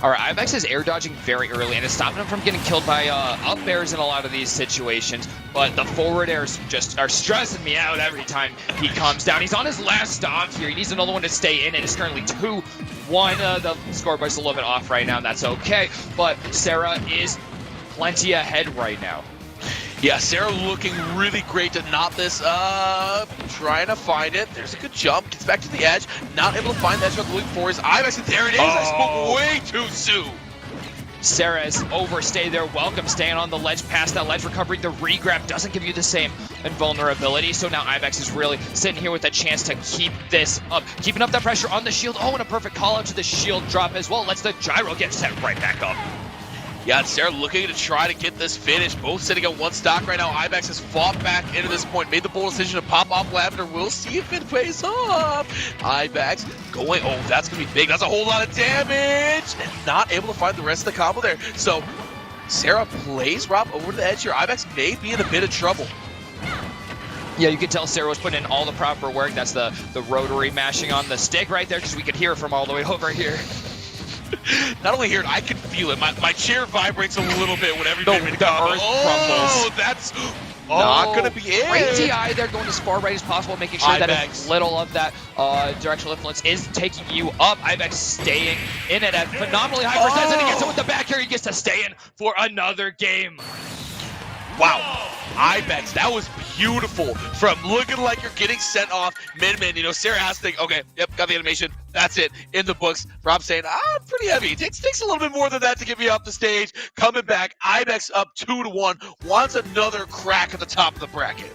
All right, Ibex is air dodging very early, and it's stopping him from getting killed by up airs in a lot of these situations. But the forward airs just are stressing me out every time he comes down. He's on his last stock here. He needs another one to stay in. It is currently 2-1. The scoreboard's a little bit off right now, and that's okay. But Sarah is plenty ahead right now. Yeah, Sarah looking really great to knot this up. Trying to find it. There's a good jump. Gets back to the edge. Not able to find that shot. Looking for his Ibex. There it is. I spoke way too soon. Sarah has overstayed there. Welcome staying on the ledge past that ledge recovery. The regrab doesn't give you the same invulnerability. So now Ibex is really sitting here with a chance to keep this up. Keeping up that pressure on the shield. Oh, and a perfect call out to the shield drop as well. Lets the gyro get set right back up. Yeah, Sarah looking to try to get this finish. Both sitting at 1 stock right now. Ibex has fought back into this point. Made the bold decision to pop off Lavender. We'll see if it pays off. Ibex going. Oh, that's going to be big. That's a whole lot of damage. And not able to find the rest of the combo there. So Sarah plays Rob over to the edge here. Ibex may be in a bit of trouble. Yeah, you could tell Sarah was putting in all the proper work. That's the rotary mashing on the stick right there, because we could hear it from all the way over here. Not only hear it, I can feel it. My chair vibrates a little bit when everybody the earth crumbles. crumbles. That's not going to be it. Great DI there, going as far right as possible, making sure that Ibex. as little of that directional influence is taking you up. Ibex staying in it at phenomenally high percent, and he gets it with the back here. He gets to stay in for another game. Wow. Ibex, that was beautiful. From looking like you're getting sent off mid-min, you know, Sarah has to think, okay, yep, got the animation, that's it, in the books. Rob saying, pretty heavy. It takes a little bit more than that to get me off the stage. Coming back, Ibex up 2-1, wants another crack at the top of the bracket.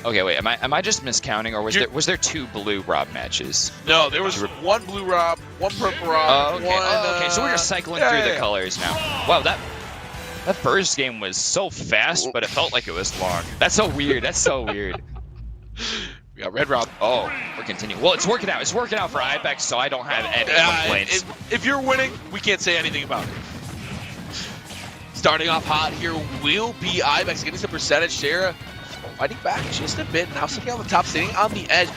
Okay, wait, am I just miscounting, or was there 2 blue Rob matches? No, there was 1 blue Rob, 1 purple Rob, okay. one, Okay, so we're just cycling through the colors now. Wow, that first game was so fast, but it felt like it was long. That's so weird. That's so weird. We got Red Rob. Oh, we're continuing. Well, it's working out. It's working out for Ibex, so I don't have any complaints. If you're winning, we can't say anything about it. Starting off hot here will be Ibex getting some percentage. Sarah fighting back just a bit. Now sitting on the top, sitting on the edge.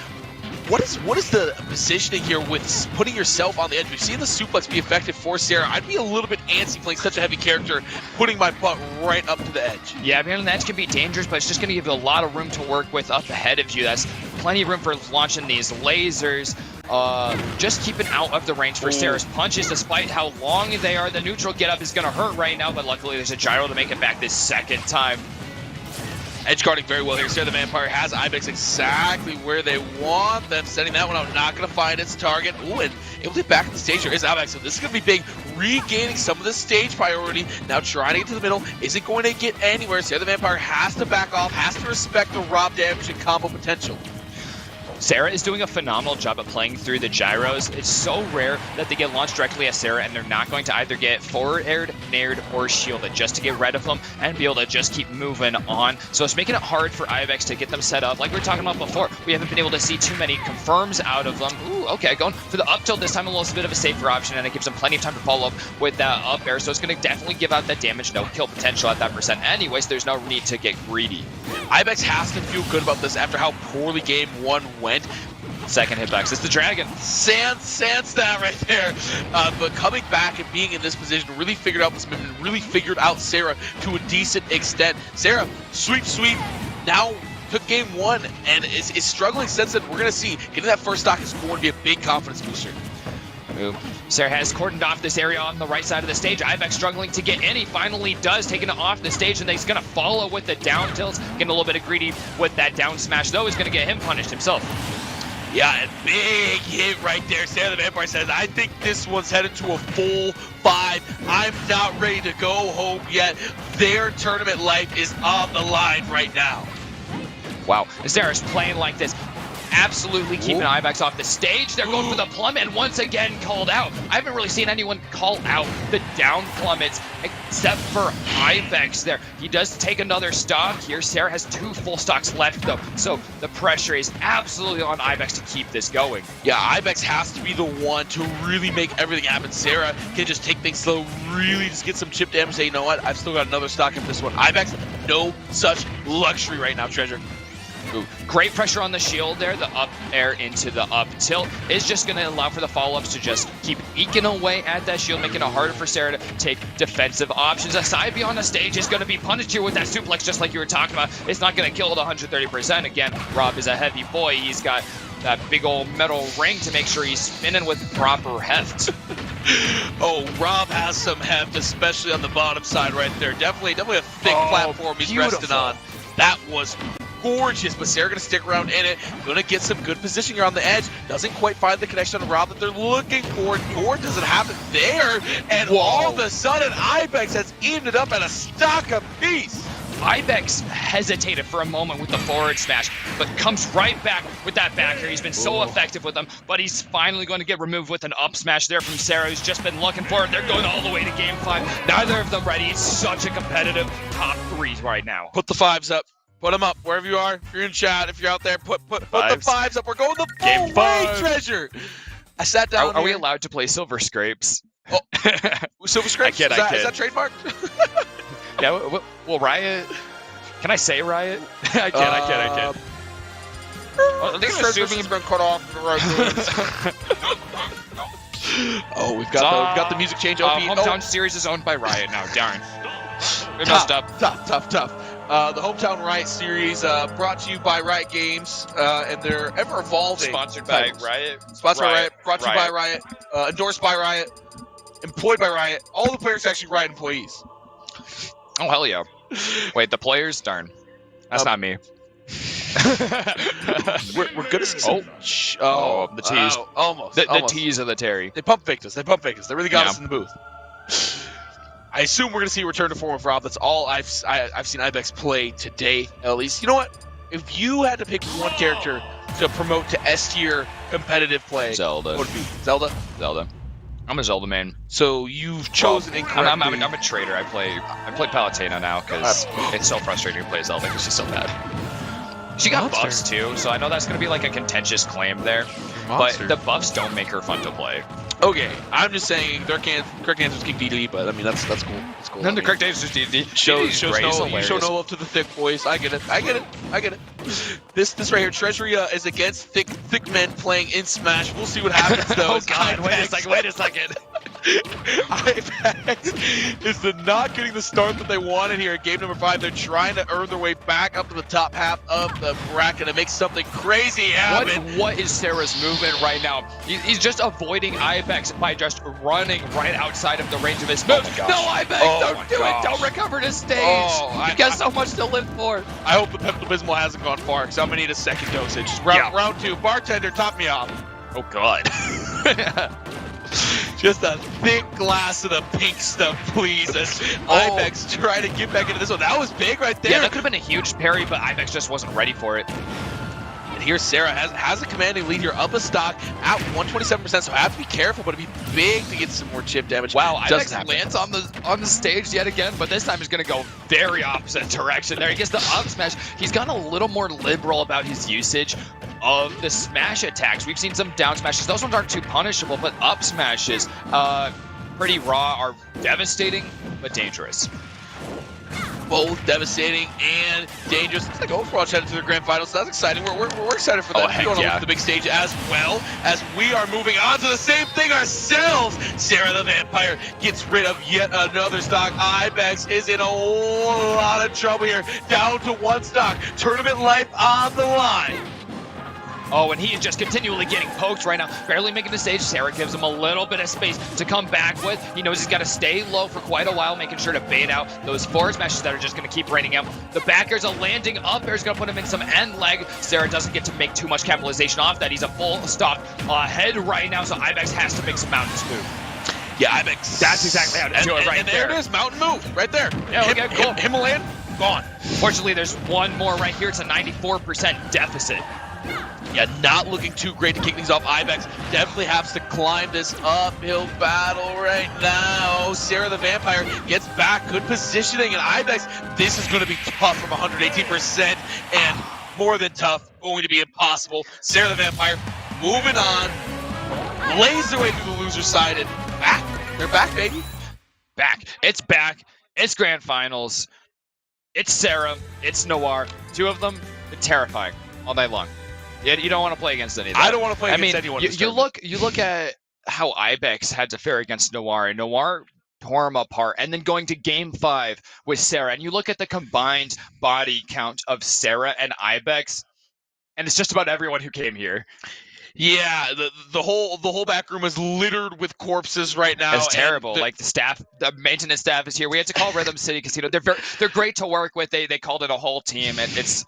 What is the positioning here with putting yourself on the edge? We've seen the suplex be effective for Sarah. I'd be a little bit antsy playing such a heavy character, putting my butt right up to the edge. Yeah, being on the edge can be dangerous, but it's just going to give you a lot of room to work with up ahead of you. That's plenty of room for launching these lasers. Just keeping out of the range for Sarah's punches, despite how long they are. The neutral get up is going to hurt right now, but luckily there's a gyro to make it back this second time. Edge guarding very well here. Sarah the Vampire has Ibex exactly where they want them. Sending that one out, not going to find its target. Ooh, and able to get back in the stage. There is Ibex, so this is going to be big. Regaining some of the stage priority. Now trying to get to the middle. Isn't going to get anywhere. Sarah the Vampire has to back off, has to respect the Rob damage and combo potential. Sarah is doing a phenomenal job at playing through the gyros. It's so rare that they get launched directly at Sarah and they're not going to either get forward aired, nared, or shielded just to get rid of them and be able to just keep moving on. So it's making it hard for Ibex to get them set up. Like we were talking about before, we haven't been able to see too many confirms out of them. Ooh, okay, going for the up tilt this time, a little bit of a safer option, and it gives them plenty of time to follow up with that up air. So it's going to definitely give out that damage, no kill potential at that percent. Anyways, there's no need to get greedy. Ibex has to feel good about this after how poorly game one went. Second hitbox, it's the dragon. Sans that right there. But coming back and being in this position, really figured out this movement, really figured out Sarah to a decent extent. Sarah, sweep. Now took game one and is struggling since then. We're going to see getting that first stock is going to be a big confidence booster. Sarah has cordoned off this area on the right side of the stage. Ibex struggling to get in. He finally does, taking it off the stage, and he's going to follow with the down tilts. Getting a little bit of greedy with that down smash, though. He's going to get him punished himself. Yeah, and big hit right there. Sarah the Vampire says, I think this one's headed to a full 5. I'm not ready to go home yet. Their tournament life is on the line right now. Wow, Sarah's playing like this. Absolutely keeping Ibex off the stage. They're going for the plummet, and once again called out. I haven't really seen anyone call out the down plummets except for Ibex there. He does take another stock here. Sarah has 2 full stocks left though, so the pressure is absolutely on Ibex to keep this going. Yeah, Ibex has to be the one to really make everything happen. Sarah can just take things slow, really just get some chip damage, say, you know what, I've still got another stock in this one. Ibex, no such luxury right now, Treasure. Ooh, great pressure on the shield there. The up air into the up tilt is just going to allow for the follow-ups to just keep eking away at that shield, making it harder for Sarah to take defensive options. Aside beyond the stage is going to be punished here with that suplex, just like you were talking about. It's not going to kill at 130%. Again, Rob is a heavy boy. He's got that big old metal ring to make sure he's spinning with proper heft. Oh, Rob has some heft, especially on the bottom side right there. Definitely a thick platform he's resting on. That was gorgeous, but Sarah gonna stick around in it, gonna get some good position here on the edge. Doesn't quite find the connection on Rob that they're looking for. Gord doesn't have it there, and all of a sudden Ibex has ended up at a stock apiece. Ibex hesitated for a moment with the forward smash, but comes right back with that backer. He's been so effective with them, but he's finally going to get removed with an up smash there from Sarah, who's just been looking for it. They're going all the way to game 5. Neither of them ready. It's such a competitive top 3s right now. Put the 5s up. Put them up wherever you are. If you're in chat, if you're out there, put the 5s up. We're going the full way, Treasure. I sat down. Are we allowed to play Silver Scrapes? Oh, Silver Scrapes? I kid. Is that trademarked? Yeah, well, Riot. Can I say Riot? I can. I think Scrapes been cut off. Oh, we've got the music change. Hometown Series is owned by Riot now. Darn. We messed up. Tough. The Hometown Riot series brought to you by Riot Games, and they're ever evolving. Sponsored by Riot. Sponsored by Riot. Brought to you by Riot. Endorsed by Riot. Employed by Riot. All the players are actually Riot employees. Oh, hell yeah. Wait, the players? Darn. That's not me. we're gonna see some. The tease. Almost. The tease of the Terry. They pump faked us. They really got us in the booth. I assume we're going to see a return to form of Rob. That's all I've seen Ibex play today, at least. You know what? If you had to pick one character to promote to S tier competitive play, Zelda. what would it be? Zelda? Zelda. I'm a Zelda man. So you've chosen incorrectly. I'm a traitor. I play Palutena now because it's so frustrating to play Zelda because she's so bad. She got Monster. buffs too, so I know that's going to be like a contentious claim there. Monster. But the buffs don't make her fun to play. Okay, I'm just saying correct answer's King DD, but I mean that's cool. That's cool. Then the I mean, correct answer is DD. shows great. He's no, you show hilarious. no love to the thick boys. I get it. This right here, Treasury is against thick men playing in Smash. We'll see what happens though. Oh God! Wait a second. IBEX is not getting the start that they wanted here at game number 5. They're trying to earn their way back up to the top half of the bracket and make something crazy happen. What is Sarah's movement right now? He's just avoiding IBEX by just running right outside of the range of his moves. my gosh. No, IBEX, Oh don't my do gosh. it. Don't recover the stage. Oh, You've got so much to live for. I hope the Pepto-Bismol hasn't gone far because I'm going to need a second dosage. Round 2, bartender, top me off. Oh God. Just a thick glass of the pink stuff, please. As IBEX try to get back into this one. That was big right there. Yeah, that could have been a huge parry, but IBEX just wasn't ready for it. And here Sarah has a commanding lead here, up a stock at 127%, so have to be careful, but it'd be big to get some more chip damage. Wow, Doesn't IBEX happen. lands on the stage yet again, but this time he's going to go very opposite direction there. He gets the up smash. He's gotten a little more liberal about his usage of the smash attacks. We've seen some down smashes. Those ones aren't too punishable, but up smashes, pretty raw, are devastating, but dangerous. Both devastating and dangerous. Looks like Overwatch headed to the grand finals, so that's exciting. We're excited for that. Oh, We're heck going over yeah. to the big stage as well, as we are moving on to the same thing ourselves. Sarah the Vampire gets rid of yet another stock. IBEX is in a whole lot of trouble here, down to 1 stock. Tournament life on the line. Oh, and he is just continually getting poked right now, barely making the stage. Sarah gives him a little bit of space to come back with. He knows he's got to stay low for quite a while, making sure to bait out those forward smashes that are just going to keep raining out. The backers are landing up. There's going to put him in some end leg. Sarah doesn't get to make too much capitalization off that. He's a full stock ahead right now, so IBEX has to make some mountains move. Yeah, IBEX. That's exactly how to do it right and there. It is, mountain move, right there. Yeah, okay, cool. Himalayan, gone. Fortunately, there's one more right here. It's a 94% deficit. Yeah, not looking too great to kick things off. IBEX definitely has to climb this uphill battle right now. Sarah the Vampire gets back, good positioning, and IBEX, this is going to be tough from 118%, and more than tough, going to be impossible. Sarah the Vampire moving on, lays their way through the loser side, and back. They're back, baby. Back. It's back. It's grand finals. It's Sarah. It's Noir. Two of them, they're terrifying all night long. Yeah, you don't want to play against any of that. I don't want to play against anyone. You look at how IBEX had to fare against Noir, and Noir tore him apart. And then going to Game 5 with Sarah, and you look at the combined body count of Sarah and IBEX, and it's just about everyone who came here. Yeah, the whole back room is littered with corpses right now. It's terrible. Like the maintenance staff is here. We had to call Rhythm City Casino. They're great to work with. They called it a whole team, and it's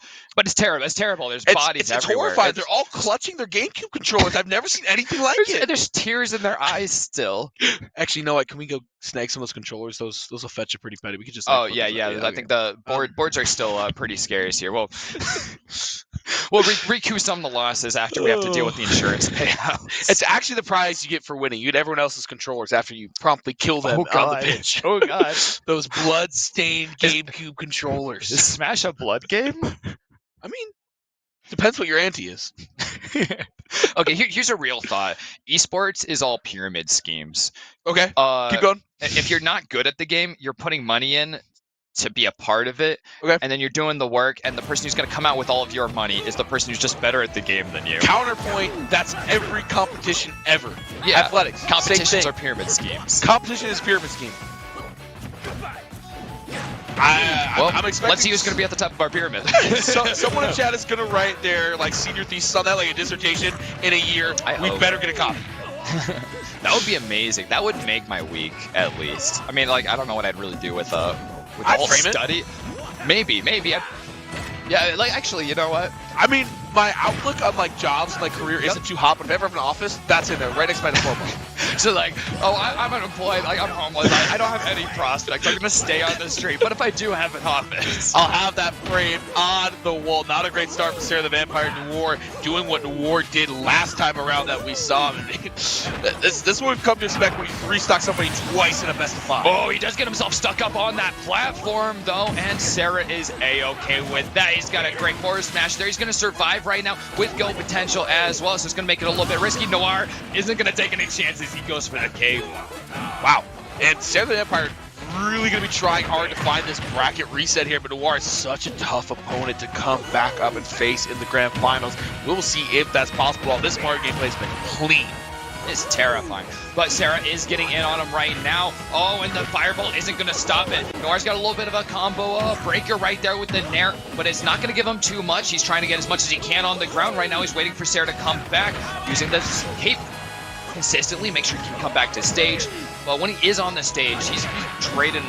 terrible. It's terrible. There's bodies it's everywhere. horrifying. They're all clutching their GameCube controllers. I've never seen anything like it. There's tears in their eyes still. Actually, you know what? Can we go snag some of those controllers? Those will fetch you pretty petty. We could just. Oh yeah. I think the boards are still pretty scarce here. Well, we'll recoup some of the losses after we have to deal with the insurance payouts. It's actually the prize you get for winning. You get everyone else's controllers after you promptly kill them on the pitch. Oh god. Those blood-stained GameCube controllers. Is Smash a blood game? I mean, depends what your ante is. Okay, here's a real thought. Esports is all pyramid schemes. Okay, keep going. If you're not good at the game, you're putting money in to be a part of it, okay, and then you're doing the work, and the person who's going to come out with all of your money is the person who's just better at the game than you. Counterpoint, that's every competition ever. Yeah, athletics. Competitions are pyramid schemes. Competition is pyramid scheme. I'm expecting. Let's see who's going to be at the top of our pyramid. Someone in chat is going to write their senior thesis on that, like a dissertation in a year. We better get a copy. That would be amazing. That would make my week, at least. I mean, I don't know what I'd really do with the whole study. Maybe. Actually, you know what? I mean, my outlook on jobs and career isn't too hot, but if I ever have an office, that's in there, right next to my diploma. So like, oh, I'm unemployed, like I'm homeless, I don't have any prospects, I'm gonna stay on the street, but if I do have an office, I'll have that frame on the wall. Not a great start for Sarah the Vampire. Noir doing what Noir did last time around that we saw. This is what we've come to expect when you restock somebody twice in a best of 5. oh, he does get himself stuck up on that platform though, and Sarah is a-okay with that. He's got a great forward smash there. He's gonna survive right now with go potential as well, so it's gonna make it a little bit risky. Noir isn't gonna take any chances. He goes for the cave. Wow. And Sarah the Vampire really going to be trying hard to find this bracket reset here, but Noir is such a tough opponent to come back up and face in the grand finals. We'll see if that's possible. All this Mario gameplay has been clean. It's terrifying, but Sarah is getting in on him right now. Oh, and the fireball isn't going to stop it. Noir's got a little bit of a combo breaker right there with the Nair, but it's not going to give him too much. He's trying to get as much as he can on the ground right now. He's waiting for Sarah to come back, using the cape consistently, make sure he can come back to stage. But when he is on the stage, he's trading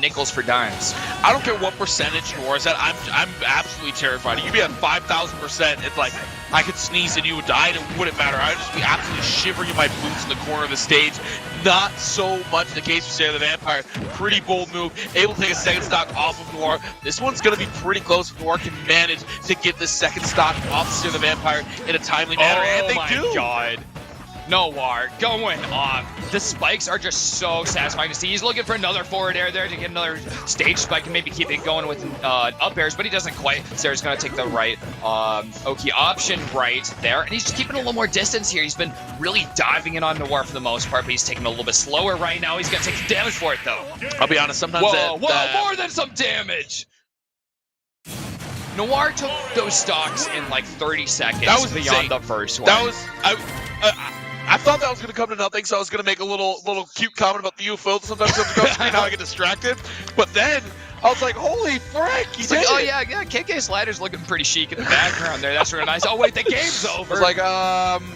nickels for dimes. I don't care what percentage Noir is at. I'm absolutely terrified. You could be at 5,000%. It's like I could sneeze and you would die, and it wouldn't matter. I'd just be absolutely shivering in my boots in the corner of the stage. Not so much the case for Sarah the Vampire. Pretty bold move, able to take a second stock off of Noir. This one's going to be pretty close if Noir can manage to get the second stock off Sarah the Vampire in a timely manner, and they do. Oh my god. Noir going off. The spikes are just so satisfying to see. He's looking for another forward air there to get another stage spike and maybe keep it going with up airs, but he doesn't quite. Sarah's going to take the right Oki option right there, and he's just keeping a little more distance here. He's been really diving in on Noir for the most part, but he's taking a little bit slower right now. He's going to take some damage for it, though. I'll be honest, sometimes more than some damage! Noir took those stocks in like 30 seconds that was beyond insane. the first one. That was... I thought that was going to come to nothing, so I was going to make a little cute comment about the UFO. Sometimes on the screen, how I get distracted. But then I was like, holy frick, he did like, it. oh yeah, KK Slider's looking pretty chic in the background there. That's real nice. Oh wait, the game's over. It's like,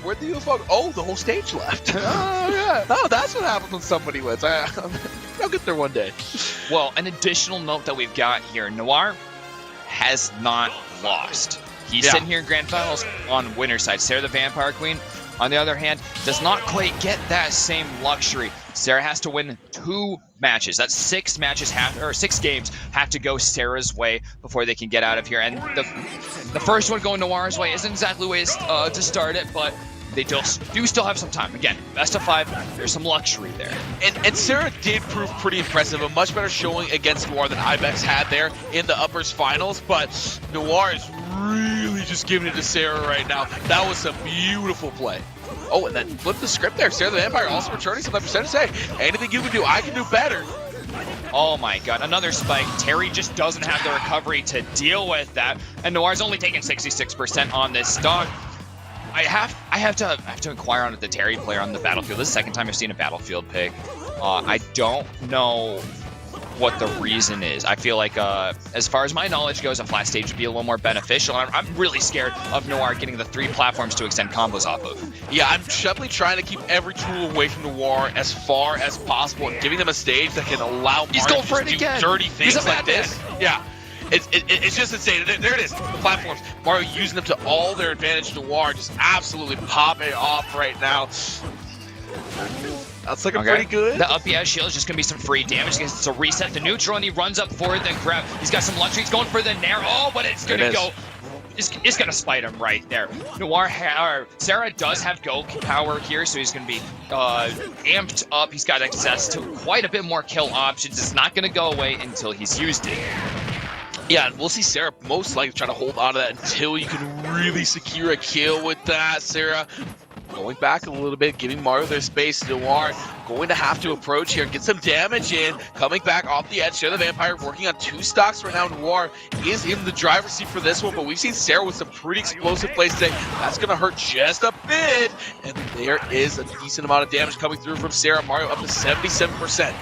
where'd the UFO go? Oh, the whole stage left. Oh yeah. No, that's what happens when somebody wins. I'll get there one day. Well, an additional note that we've got here, Noir has not lost. He's sitting here in grand finals on winner's side. Sarah the Vampire Queen, on the other hand, does not quite get that same luxury. Sarah has to win 2 matches. That's 6 matches, 6 games have to go Sarah's way before they can get out of here. And the first one going Noir's way isn't exactly ways to start it, but they do still have some time. Again, best of 5, there's some luxury there. And Sarah did prove pretty impressive. A much better showing against Noir than Ibex had there in the uppers finals, but Noir is really just giving it to Sarah right now. That was a beautiful play. Oh, and then flip the script there. Sarah the Vampire also returning some percentage. Hey, anything you can do, I can do better. Oh my god, another spike. Terry just doesn't have the recovery to deal with that, and Noir's only taking 66% on this stock. I have to inquire on the Terry player on the battlefield. This is the second time I've seen a battlefield pick. I don't know what the reason is. I feel like, as far as my knowledge goes, a flat stage would be a little more beneficial. I'm really scared of Noir getting the 3 platforms to extend combos off of. Yeah, I'm definitely trying to keep every tool away from Noir as far as possible and giving them a stage that can allow Mario to do dirty things like this. Yeah. It's just insane. There it is, the platforms. Mario using them to all their advantage. Noir just absolutely popping off right now. That's looking pretty good. The up air shield is just going to be some free damage. It's a reset the neutral, and he runs up for the grab. He's got some luxury. He's going for the Nair. Oh, but it's going to go. It's going to spite him right there. Sarah does have go power here, so he's going to be amped up. He's got access to quite a bit more kill options. It's not going to go away until he's used it. Yeah, and we'll see Sarah most likely trying to hold on to that until you can really secure a kill with that. Sarah going back a little bit, giving Mario their space. Noir going to have to approach here and get some damage in. Coming back off the edge. Sarah the Vampire working on 2 stocks right now. Noir is in the driver's seat for this one, but we've seen Sarah with some pretty explosive plays today. That's going to hurt just a bit. And there is a decent amount of damage coming through from Sarah. Mario up to 77%.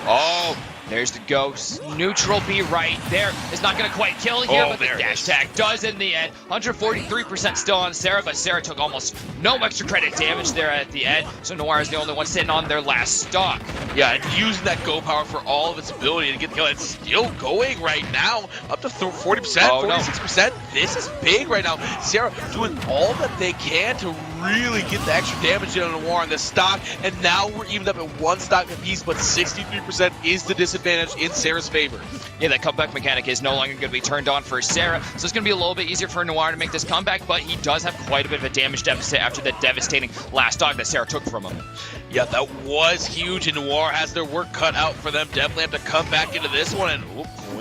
Oh, there's the ghost. Neutral B right there. It's not going to quite kill here, but the dash tag does in the end. 143% still on Sarah, but Sarah took almost no extra credit damage there at the end, so Noir is the only one sitting on their last stock. Yeah, and using that go power for all of its ability to get the kill. It's still going right now, up to 40%, 46%. No. This is big right now. Sarah doing all that they can to really get the extra damage in on Noir on the stock, and now we're evened up at 1 stock apiece, but 63% is the disadvantage in Sarah's favor. Yeah, that comeback mechanic is no longer going to be turned on for Sarah, so it's going to be a little bit easier for Noir to make this comeback, but he does have quite a bit of a damage deficit after the devastating last stock that Sarah took from him. Yeah, that was huge, and Noir has their work cut out for them. Definitely have to come back into this one, and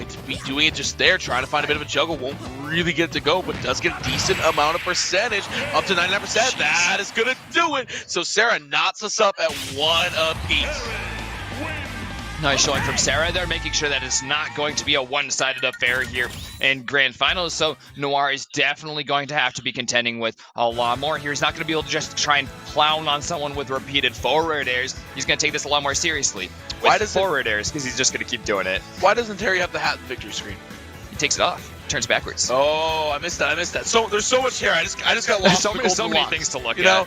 going to be doing it just there, trying to find a bit of a juggle. Won't really get it to go, but does get a decent amount of percentage, up to 99%. That is going to do it. So Sarah knots us up at 1 apiece. Nice showing from Sarah there, making sure that it's not going to be a one-sided affair here in Grand Finals. So Noir is definitely going to have to be contending with a lot more here. He's not going to be able to just try and clown on someone with repeated forward airs. He's going to take this a lot more seriously. Why does forward airs? Because he's just going to keep doing it. Why doesn't Terry have the hat in the victory screen? He takes it off, turns backwards. Oh, I missed that. So the's so much here. I just got lost. so many things to look at. You know,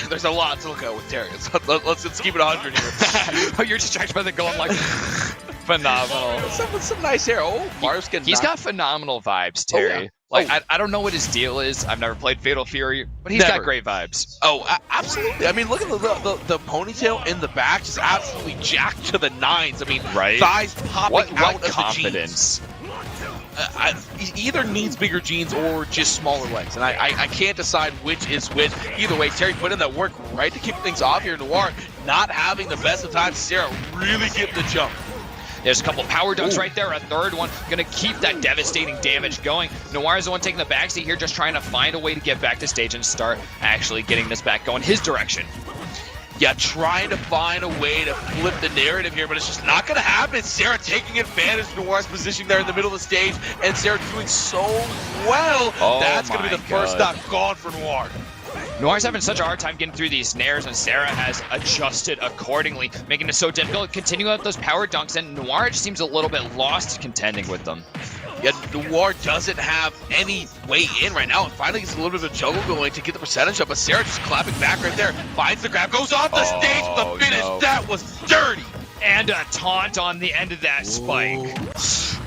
there's a lot to look at with Terry. Let's keep it 100 here. Oh, you're distracted by the goal. I'm like, phenomenal. Some nice hair. Oh, Mario's getting. He's got phenomenal vibes, Terry. I don't know what his deal is. I've never played Fatal Fury, but he's got great vibes. Oh, absolutely. I mean, look at the ponytail in the back, just absolutely jacked to the nines. I mean, thighs popping out of confidence. the jeans. He either needs bigger jeans or just smaller legs, and I can't decide which is which. Either way, Terry put in that work right to kick things off here. Noir not having the best of times. Sarah really getting the jump. There's a couple power dunks right there. A third one going to keep that devastating damage going. Noir's the one taking the backseat here, just trying to find a way to get back to stage and start actually getting this back going his direction. Yeah, trying to find a way to flip the narrative here, but it's just not going to happen. Sarah taking advantage of Noir's position there in the middle of the stage, and Sarah doing so well. Oh, that's going to be the first stock gone for Noir. Noir's having such a hard time getting through these snares, and Sarah has adjusted accordingly, making it so difficult. Continue out those power dunks, and Noir just seems a little bit lost contending with them. Yeah, Noir doesn't have any way in right now, and finally gets a little bit of a juggle going to get the percentage up, but Sarah just clapping back right there, finds the grab, goes off the stage with the finish. No. That was dirty. And a taunt on the end of that spike.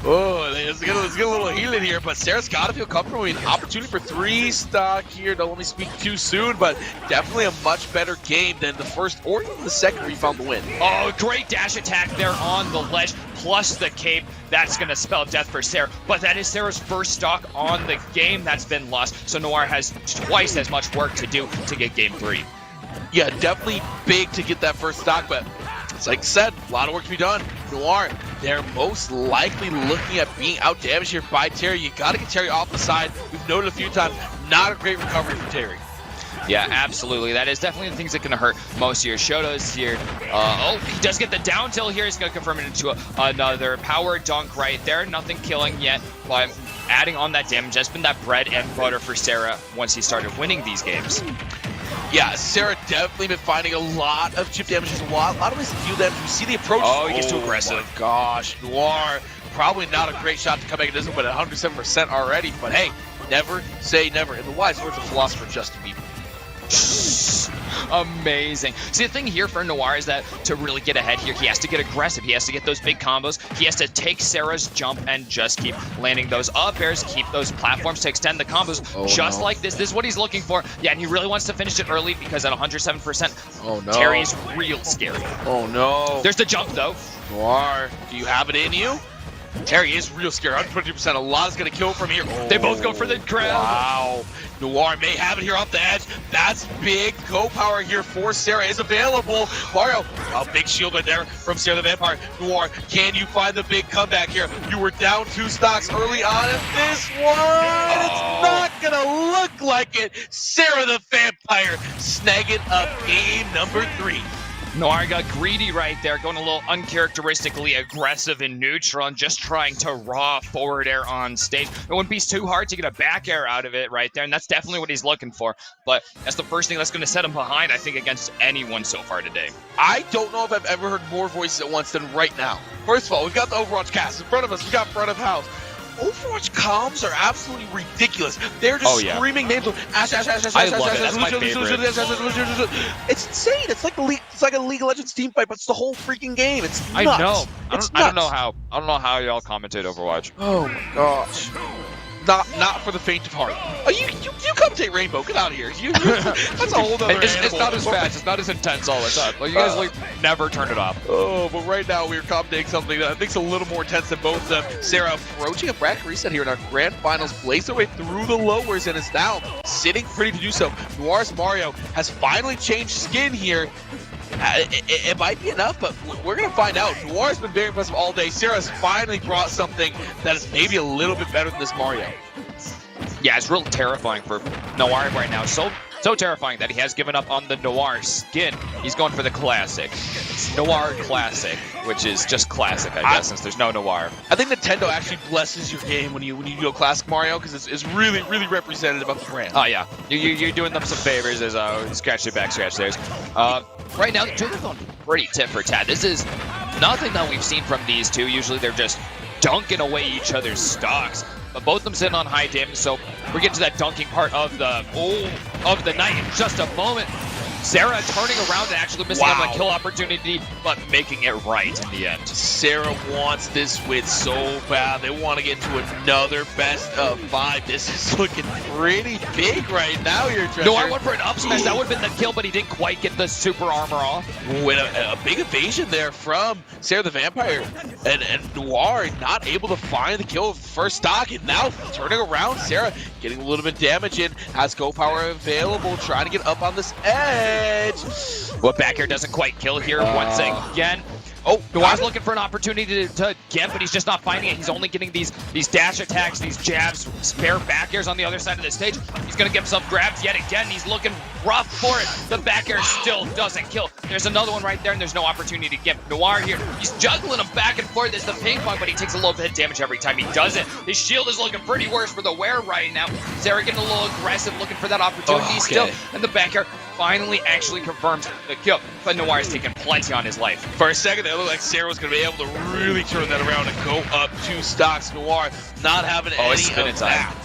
Oh, let's get a little healing here, but Sarah's got to feel comfortable. I mean, opportunity for 3 stock here. Don't let me speak too soon, but definitely a much better game than the first or even the second where you found the win. Oh, great dash attack there on the ledge, plus the cape. That's going to spell death for Sarah, but that is Sarah's first stock on the game that's been lost, so Noir has twice as much work to do to get game 3. Yeah, definitely big to get that first stock, but it's like I said, a lot of work to be done. Noir, they're most likely looking at being out damaged here by Terry. You got to get Terry off the side. We've noted a few times, not a great recovery for Terry. Yeah, absolutely. That is definitely the things that can hurt most here. Shoto's here. Oh, he does get the down tilt here. He's going to confirm it into another power dunk right there. Nothing killing yet, but adding on that damage has been that bread and butter for Sarah once he started winning these games. Yeah, Sarah definitely been finding a lot of chip damages, a lot of ways to do that. You see the approach. Oh, he gets too aggressive. My gosh, Noir, probably not a great shot to come back into this one, but 107% already. But hey, never say never. In the wise words of philosopher Justin Bieber. Amazing. See, the thing here for Noir is that to really get ahead here, he has to get aggressive. He has to get those big combos. He has to take Sarah's jump and just keep landing those up airs, keep those platforms to extend the combos like this. This is what he's looking for. Yeah, and he really wants to finish it early because at 107%, Terry's real scary. Oh, no. There's the jump, though. Noir, do you have it in you? Terry is real scary. 120%. A lot is going to kill from here. Oh, they both go for the grab. Wow. Noir may have it here off the edge. That's big. Go power here for Sarah is available. Mario, a big shield right there from Sarah the Vampire. Noir, can you find the big comeback here? You were down 2 stocks early on in this one. It's not going to look like it. Sarah the Vampire snagging up game number 3. Noir got greedy right there, going a little uncharacteristically aggressive in neutral and just trying to raw forward air on stage. It wouldn't be too hard to get a back air out of it right there, and that's definitely what he's looking for. But that's the first thing that's going to set him behind, I think, against anyone so far today. I don't know if I've ever heard more voices at once than right now. First of all, we've got the Overwatch cast in front of us. We've got front of house. Overwatch comms are absolutely ridiculous. They're just screaming names of Ash, Ash, Ash, Ash, I Ash, love Ash, it. That's my favorite. It's insane. It's like a League of Legends team fight, but it's the whole freaking game. It's nuts. I know. I don't know how y'all commentate Overwatch. Oh my gosh. not for the faint of heart. Oh, you come take Rainbow. Get out of here. That's a whole other It's not as fast. It's not as intense all the time. Like, you guys never turn it off. Oh, but right now we're commentating something that I think is a little more intense than both of them. Sarah approaching a bracket reset here in our grand finals, blazed their way through the lowers and is now sitting pretty to do so. Noir's Mario has finally changed skin here. It might be enough, but we're going to find out. Noir's been very impressive all day. Sarah's finally brought something that is maybe a little bit better than this Mario. Yeah, it's real terrifying for Noir right now. So terrifying that he has given up on the Noir skin. He's going for the classic. It's Noir Classic, which is just classic, I guess, since there's no Noir. I think Nintendo actually blesses your game when you go Classic Mario, because it's really, really representative of the brand. Oh, yeah. You're doing them some favors as scratch your back, scratch theirs. Right now, the two are going pretty tit for tat. This is nothing that we've seen from these two. Usually they're just dunking away each other's stocks. But both of them sitting on high damage, so we're getting to that dunking part of the night in just a moment. Sarah turning around and actually missing on the kill opportunity, but making it right in the end. Sarah wants this win so bad. They want to get into another best of 5. This is looking pretty big right now here, Treasure. Noir went for an up smash. That would have been the kill, but he didn't quite get the super armor off. With a big evasion there from Sarah the Vampire. And Noir not able to find the kill of the first stock. And now turning around, Sarah getting a little bit of damage in. Has go power available, trying to get up on this edge. Well, back air doesn't quite kill here once again. Oh, Noir's looking for an opportunity to get, but he's just not finding it. He's only getting these dash attacks, these jabs, spare back airs on the other side of the stage. He's going to get himself grabbed yet again. He's looking rough for it. The back air still doesn't kill. There's another one right there, and there's no opportunity to get Noir here. He's juggling him back and forth as the ping pong, but he takes a little bit of damage every time he does it. His shield is looking pretty worse for the wear right now. Sarah getting a little aggressive, looking for that opportunity still, and the back air finally actually confirms the kill. But Noir's taking plenty on his life. For a second, it looked like Sarah was going to be able to really turn that around and go up 2 stocks. Noir not having any of that.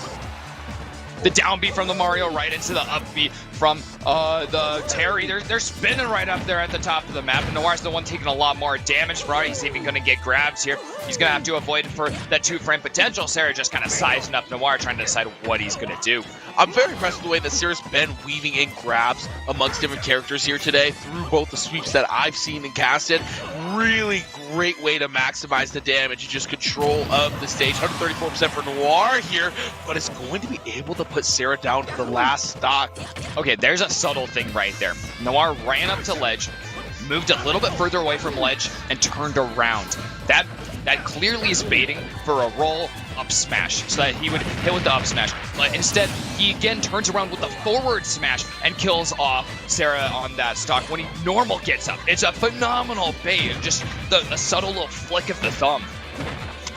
The down B from the Mario right into the up B from the Terry. They're spinning right up there at the top of the map. And Noir's the one taking a lot more damage for it. He's even going to get grabs here. He's going to have to avoid for that 2-frame potential. Sarah just kind of sizing up Noir, trying to decide what he's going to do. I'm very impressed with the way that Sarah's been weaving in grabs amongst different characters here today through both the sweeps that I've seen and casted. Really great way to maximize the damage and just control of the stage. 134% for Noir here, but it's going to be able to put Sarah down to the last stock. Okay, there's a subtle thing right there. Noir ran up to ledge, moved a little bit further away from ledge, and turned around. That clearly is baiting for a roll up smash, so that he would hit with the up smash. But instead, he again turns around with the forward smash and kills off Sarah on that stock when he normal gets up. It's a phenomenal bait, and just the subtle little flick of the thumb.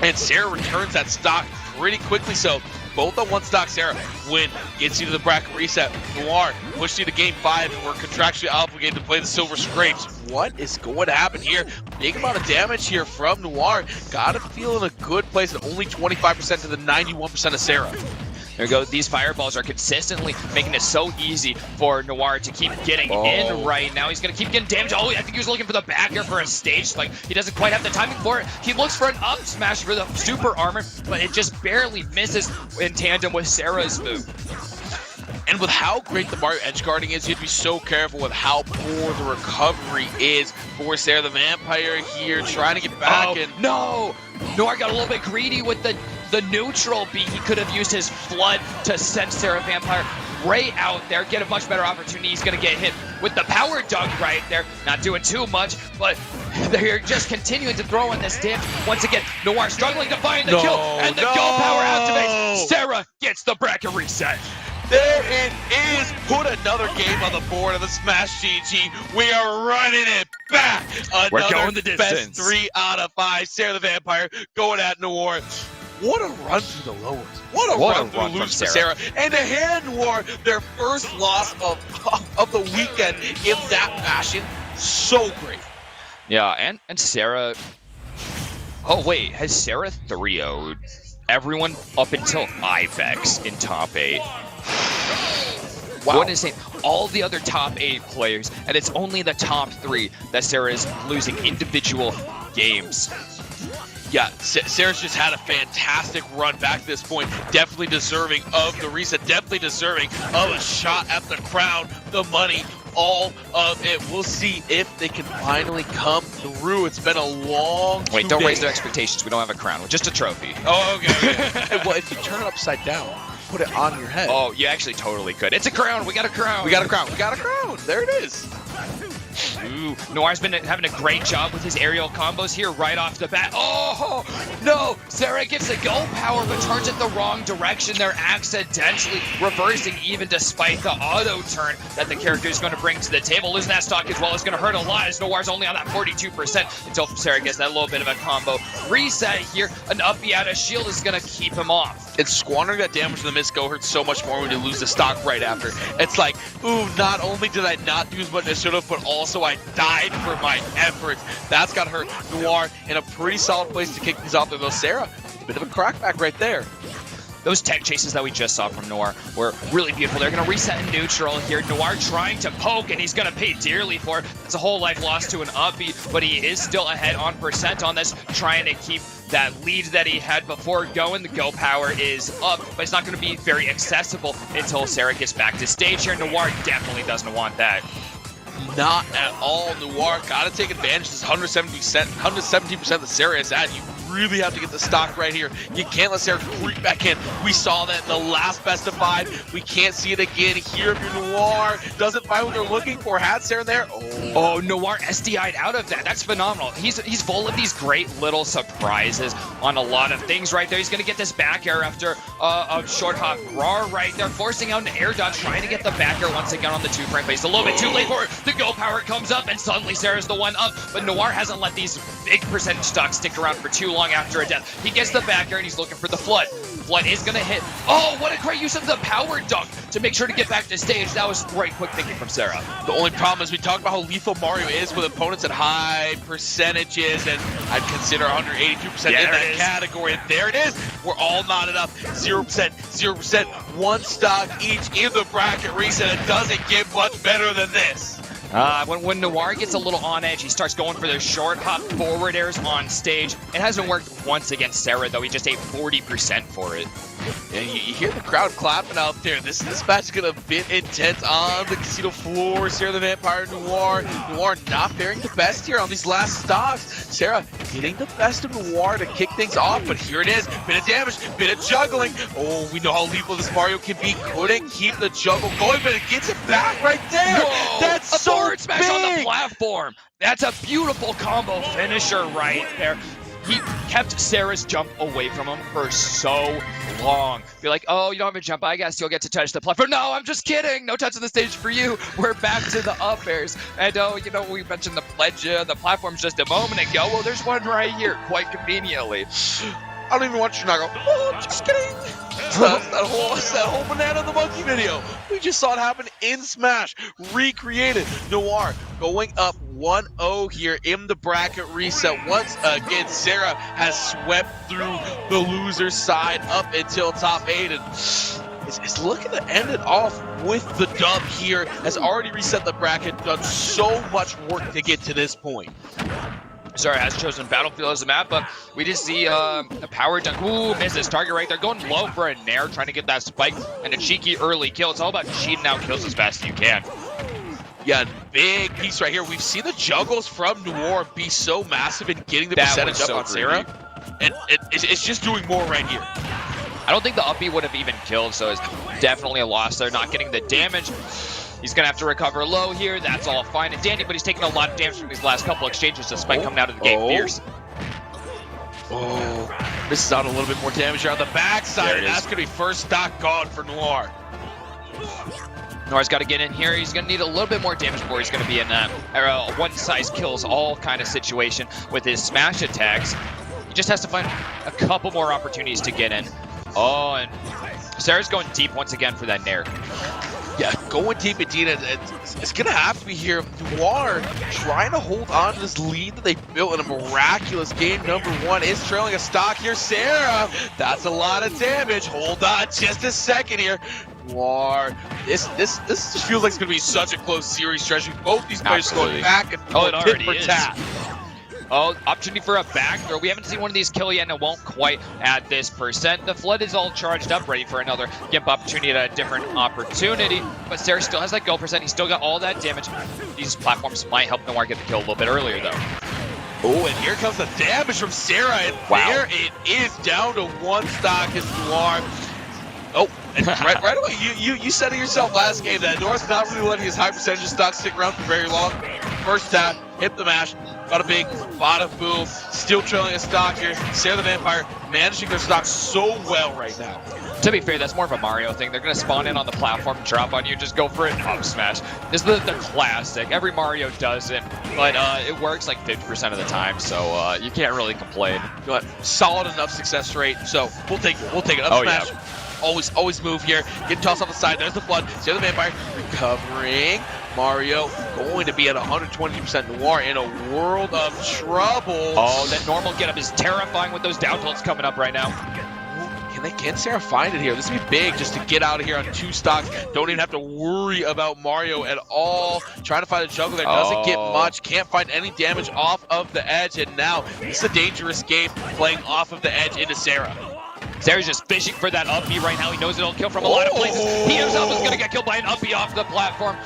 And Sarah returns that stock pretty quickly, so both on 1 stock. Sarah win, gets you to the bracket reset. Noir pushed you to game 5, and we're contractually obligated to play the Silver Scrapes. What is going to happen here? Big amount of damage here from Noir. Gotta feel in a good place, and only 25% to the 91% of Sarah. There we go. These fireballs are consistently making it so easy for Noir to keep getting in right now. He's going to keep getting damage. Oh, I think he was looking for the back air for a stage spike. He doesn't quite have the timing for it. He looks for an up smash for the super armor, but it just barely misses in tandem with Sarah's move. And with how great the Mario edge guarding is, you have to be so careful with how poor the recovery is for Sarah the Vampire here, trying to get back. No! Noir got a little bit greedy with the neutral beat. He could have used his flood to send Sarah Vampire right out there, get a much better opportunity. He's going to get hit with the power dunk right there. Not doing too much, but they're just continuing to throw in this damage. Once again, Noir struggling to find the kill, and the go power activates. Sarah gets the bracket reset. There it is. Put another game on the board of the Smash GG. We are running it back. We're going the Best distance. 3 out of 5. Sarah the Vampire going at Noir. What a run through the lowers. What a run through the lose for Sarah. And to hand Noir their first loss of the weekend in that fashion. So great. Yeah, and Sarah... Oh, wait. Has Sarah 3-0'd everyone up until Ibex in top 8? Wow. What is it? All the other top 8 players, and it's only the top 3 that Sarah is losing individual games. Yeah, Sarah's just had a fantastic run back to this point. Definitely deserving of the reset. Definitely deserving of a shot at the crown, the money, all of it. We'll see if they can finally come through. It's been a long Wait, don't raise their expectations. We don't have a crown. Just a trophy. Oh, okay. Well, if you turn it upside down, put it on your head. Oh, you actually totally could. It's a crown. We got a crown. We got a crown. We got a crown. There it is. Ooh, Noir's been having a great job with his aerial combos here right off the bat. Oh, no! Sarah gets the go power, but turns it the wrong direction. They're accidentally reversing, even despite the auto turn that the character is going to bring to the table. Losing that stock as well is going to hurt a lot, as Noir's only on that 42% until Sarah gets that little bit of a combo reset here. An up B out of shield is going to keep him off. And squandering that damage in the mid-go hurts so much more when you lose the stock right after. It's like, ooh, not only did I not do as much as I should have, but also I died for my efforts. That's got hurt. Noir in a pretty solid place to kick things off there, though. Sarah, a bit of a crackback right there. Those tech chases that we just saw from Noir were really beautiful. They're going to reset in neutral here. Noir trying to poke, and he's going to pay dearly for it. It's a whole life lost to an up B, but he is still ahead on percent on this, trying to keep that lead that he had before going. The go power is up, but it's not going to be very accessible until Sarah gets back to stage here. Noir definitely doesn't want that. Not at all. Noir got to take advantage of this 117% that Sarah is at. You really have to get the stock right here. You can't let Sarah creep back in. We saw that in the last best of 5. We can't see it again here if you're Noir. Doesn't find what they're looking for. Had Sarah there. Oh, Noir SDI'd out of that. That's phenomenal. He's full of these great little surprises on a lot of things right there. He's going to get this back air after a short hop raw right there, forcing out an air dodge, trying to get the back air once again on the 2-frame base. A little bit too late for it. The go power comes up, and suddenly Sarah's the one up, but Noir hasn't let these big percentage stocks stick around for too long after a death. He gets the back air, and he's looking for the flood. Flood is going to hit. Oh, what a great use of the power dunk to make sure to get back to stage. That was great quick thinking from Sarah. The only problem is we talked about how lethal Mario is with opponents at high percentages, and I'd consider 182% in that category. And there it is. We're all knotted up. 0%, 0%, one stock each in the bracket reset. It doesn't get much better than this. When Noir gets a little on edge, he starts going for the short hop forward airs on stage. It hasn't worked once against Sarah, though. He just ate 40% for it. And you hear the crowd clapping out there. This match is going to be intense on the casino floor. Sarah the Vampire, Noir. Noir not faring the best here on these last stocks. Sarah getting the best of Noir to kick things off, but here it is. Bit of damage, bit of juggling. Oh, we know how lethal this Mario can be. Couldn't keep the juggle going, but it gets it back right there. Whoa, that's a so forward smash big on the platform. That's a beautiful combo finisher right there. He kept Sarah's jump away from him for so long. You're like, oh, you don't have a jump. I guess you'll get to touch the platform. No, I'm just kidding. No touch on the stage for you. We're back to the up airs. And oh, you know, we mentioned the pledge, the platforms just a moment ago. Well, there's one right here, quite conveniently. I don't even want you to not go, oh, just kidding. that whole Banana the Monkey video. We just saw it happen in Smash. Recreated. Noir going up 1-0 here in the bracket reset. Once again, Sarah has swept through the loser side up until top 8. And is looking to end it off with the dub here. Has already reset the bracket. Done so much work to get to this point. Sarah has chosen Battlefield as a map, but we did see a power dunk. Ooh, misses target right there. Going low for a nair, trying to get that spike and a cheeky early kill. It's all about cheating out kills as fast as you can. Yeah, big piece right here. We've seen the juggles from Noir be so massive in getting the percentage up on Sarah. And it's just doing more right here. I don't think the up B would have even killed, so it's definitely a loss there. Not getting the damage. He's going to have to recover low here. That's all fine and dandy, but he's taking a lot of damage from these last couple exchanges despite coming out of the gate fierce. Oh, this is out a little bit more damage here on the backside, and that's going to be first stock gone for Noir. Noir's got to get in here. He's going to need a little bit more damage before he's going to be in that one-size-kills-all kind of situation with his smash attacks. He just has to find a couple more opportunities to get in. Oh, and Sarah's going deep once again for that nair. Yeah, going deep indeed. It's going to have to be here. Noir trying to hold on to this lead that they built in a miraculous game. Number 1 is trailing a stock here. Sarah, that's a lot of damage. Hold on just a second here. Noir, this just feels like it's going to be such a close series stretch. Both these players going back and forth, tit for tat. Oh, opportunity for a back throw. We haven't seen one of these kill yet, and it won't quite at this percent. The Flood is all charged up, ready for another Gimp opportunity at a different opportunity. But Sarah still has that kill percent. He's still got all that damage. These platforms might help Noir get the kill a little bit earlier, though. Oh, and here comes the damage from Sarah, and there it is, down to 1 stock as Noir. Oh, and right away, you said it yourself last game that Noir's not really letting his high percentage of stock stick around for very long. First tap, hit the mash, got a big bada boom, still trailing a stock here. Sarah the Vampire managing their stock so well right now. To be fair, that's more of a Mario thing. They're going to spawn in on the platform, drop on you, just go for an up smash. This is the classic. Every Mario does it, but it works like 50% of the time, so you can't really complain. But solid enough success rate, so we'll take it. We'll take it. Up smash. Yeah. Always move here. Getting tossed off the side. There's the Flood. Sarah the Vampire recovering. Mario going to be at 120%. Noir in a world of trouble. Oh, that normal getup is terrifying with those down tilts coming up right now. Can Sarah find it here? This would be big just to get out of here on 2 stocks. Don't even have to worry about Mario at all. Trying to find a juggle there. Doesn't get much. Can't find any damage off of the edge. And now it's a dangerous game playing off of the edge into Sarah. Sarah's just fishing for that up B right now. He knows it'll kill from a lot of places. He himself is going to get killed by an up B off the platform.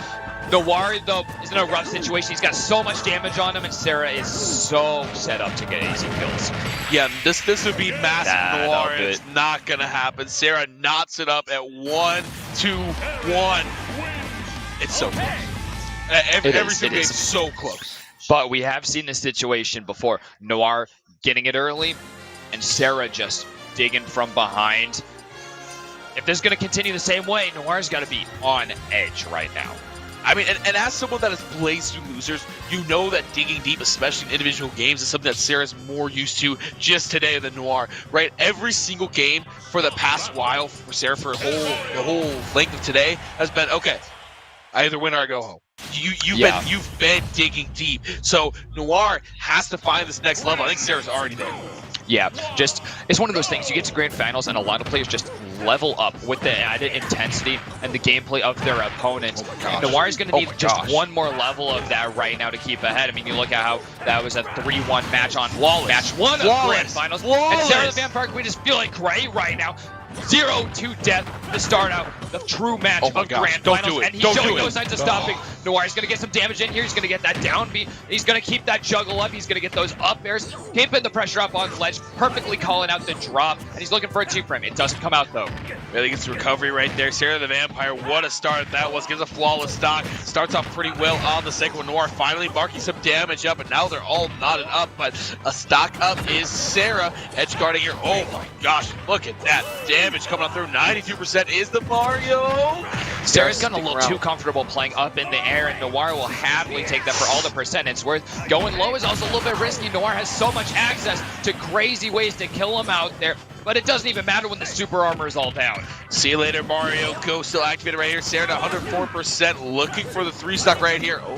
Noir, though, is in a rough situation. He's got so much damage on him, and Sarah is so set up to get easy kills. Yeah, this would be massive Noir, and it's not going to happen. Sarah knots it up at 1-2-1. It's so close. Every single game is so close. But we have seen this situation before. Noir getting it early, and Sarah just digging from behind. If this is going to continue the same way, Noir's got to be on edge right now. I mean, and as someone that has played through losers, you know that digging deep, especially in individual games, is something that Sarah's more used to just today than Noir, right? Every single game for the past while for Sarah, for the whole length of today, has been, okay, I either win or I go home. You've been digging deep. So Noir has to find this next level. I think Sarah's already there. Yeah, just, it's one of those things. You get to grand finals, and a lot of players just level up with the added intensity and the gameplay of their opponent. Noir is going to need just one more level of that right now to keep ahead. I mean, you look at how that was a 3-1 match on match 1 of grand finals. And Sarah the Vampire Queen is feeling great right now. 0-2 death to start out the true match of grand finals, and he's showing no signs of stopping. Noir is going to get some damage in here. He's going to get that down beat. He's going to keep that juggle up. He's going to get those up airs. Can't put the pressure up on ledge. Perfectly calling out the drop, and he's looking for a 2-frame. It doesn't come out, though. Really gets the recovery right there. Sarah the Vampire, what a start that was. Gives a flawless stock. Starts off pretty well on the second one. Noir finally marking some damage up, and now they're all knotted up, but a stock up is Sarah. Edge guarding here. Oh my gosh, look at that damage coming on through. 92% is the Mario. Sarah's gotten a little too comfortable playing up in the air, and Noir will happily take that for all the percent it's worth. Going low is also a little bit risky. Noir has so much access to crazy ways to kill him out there, but it doesn't even matter when the super armor is all down. See you later, Mario. Go still activated right here. Sarah at 104%, looking for the 3-stock right here. Oh,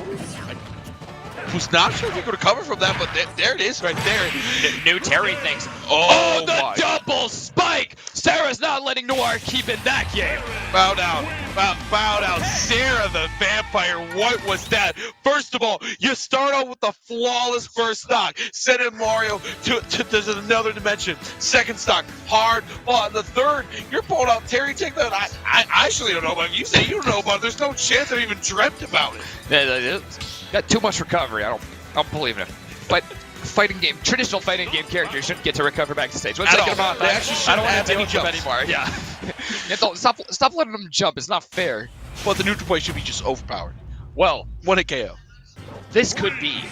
who's not sure if he could recover from that, but there it is right there. New Terry thinks, oh the double spike! Sarah's not letting Noir keep in that game. Bow down. Bow down. Sarah the Vampire, what was that? First of all, you start out with the flawless first stock, sending Mario to another dimension. Second stock, hard. Well, the third, you're pulling out Terry. Take that. I actually don't know about it. You say you don't know about it. There's no chance I've even dreamt about it. Got too much recovery. I don't believe in it. But traditional fighting game characters shouldn't get to recover back to stage. What's thinking about that? I don't want to deal with them anymore. Yeah. Stop letting them jump. It's not fair. But the neutral play should be just overpowered. Well, 1-hit KO. This could be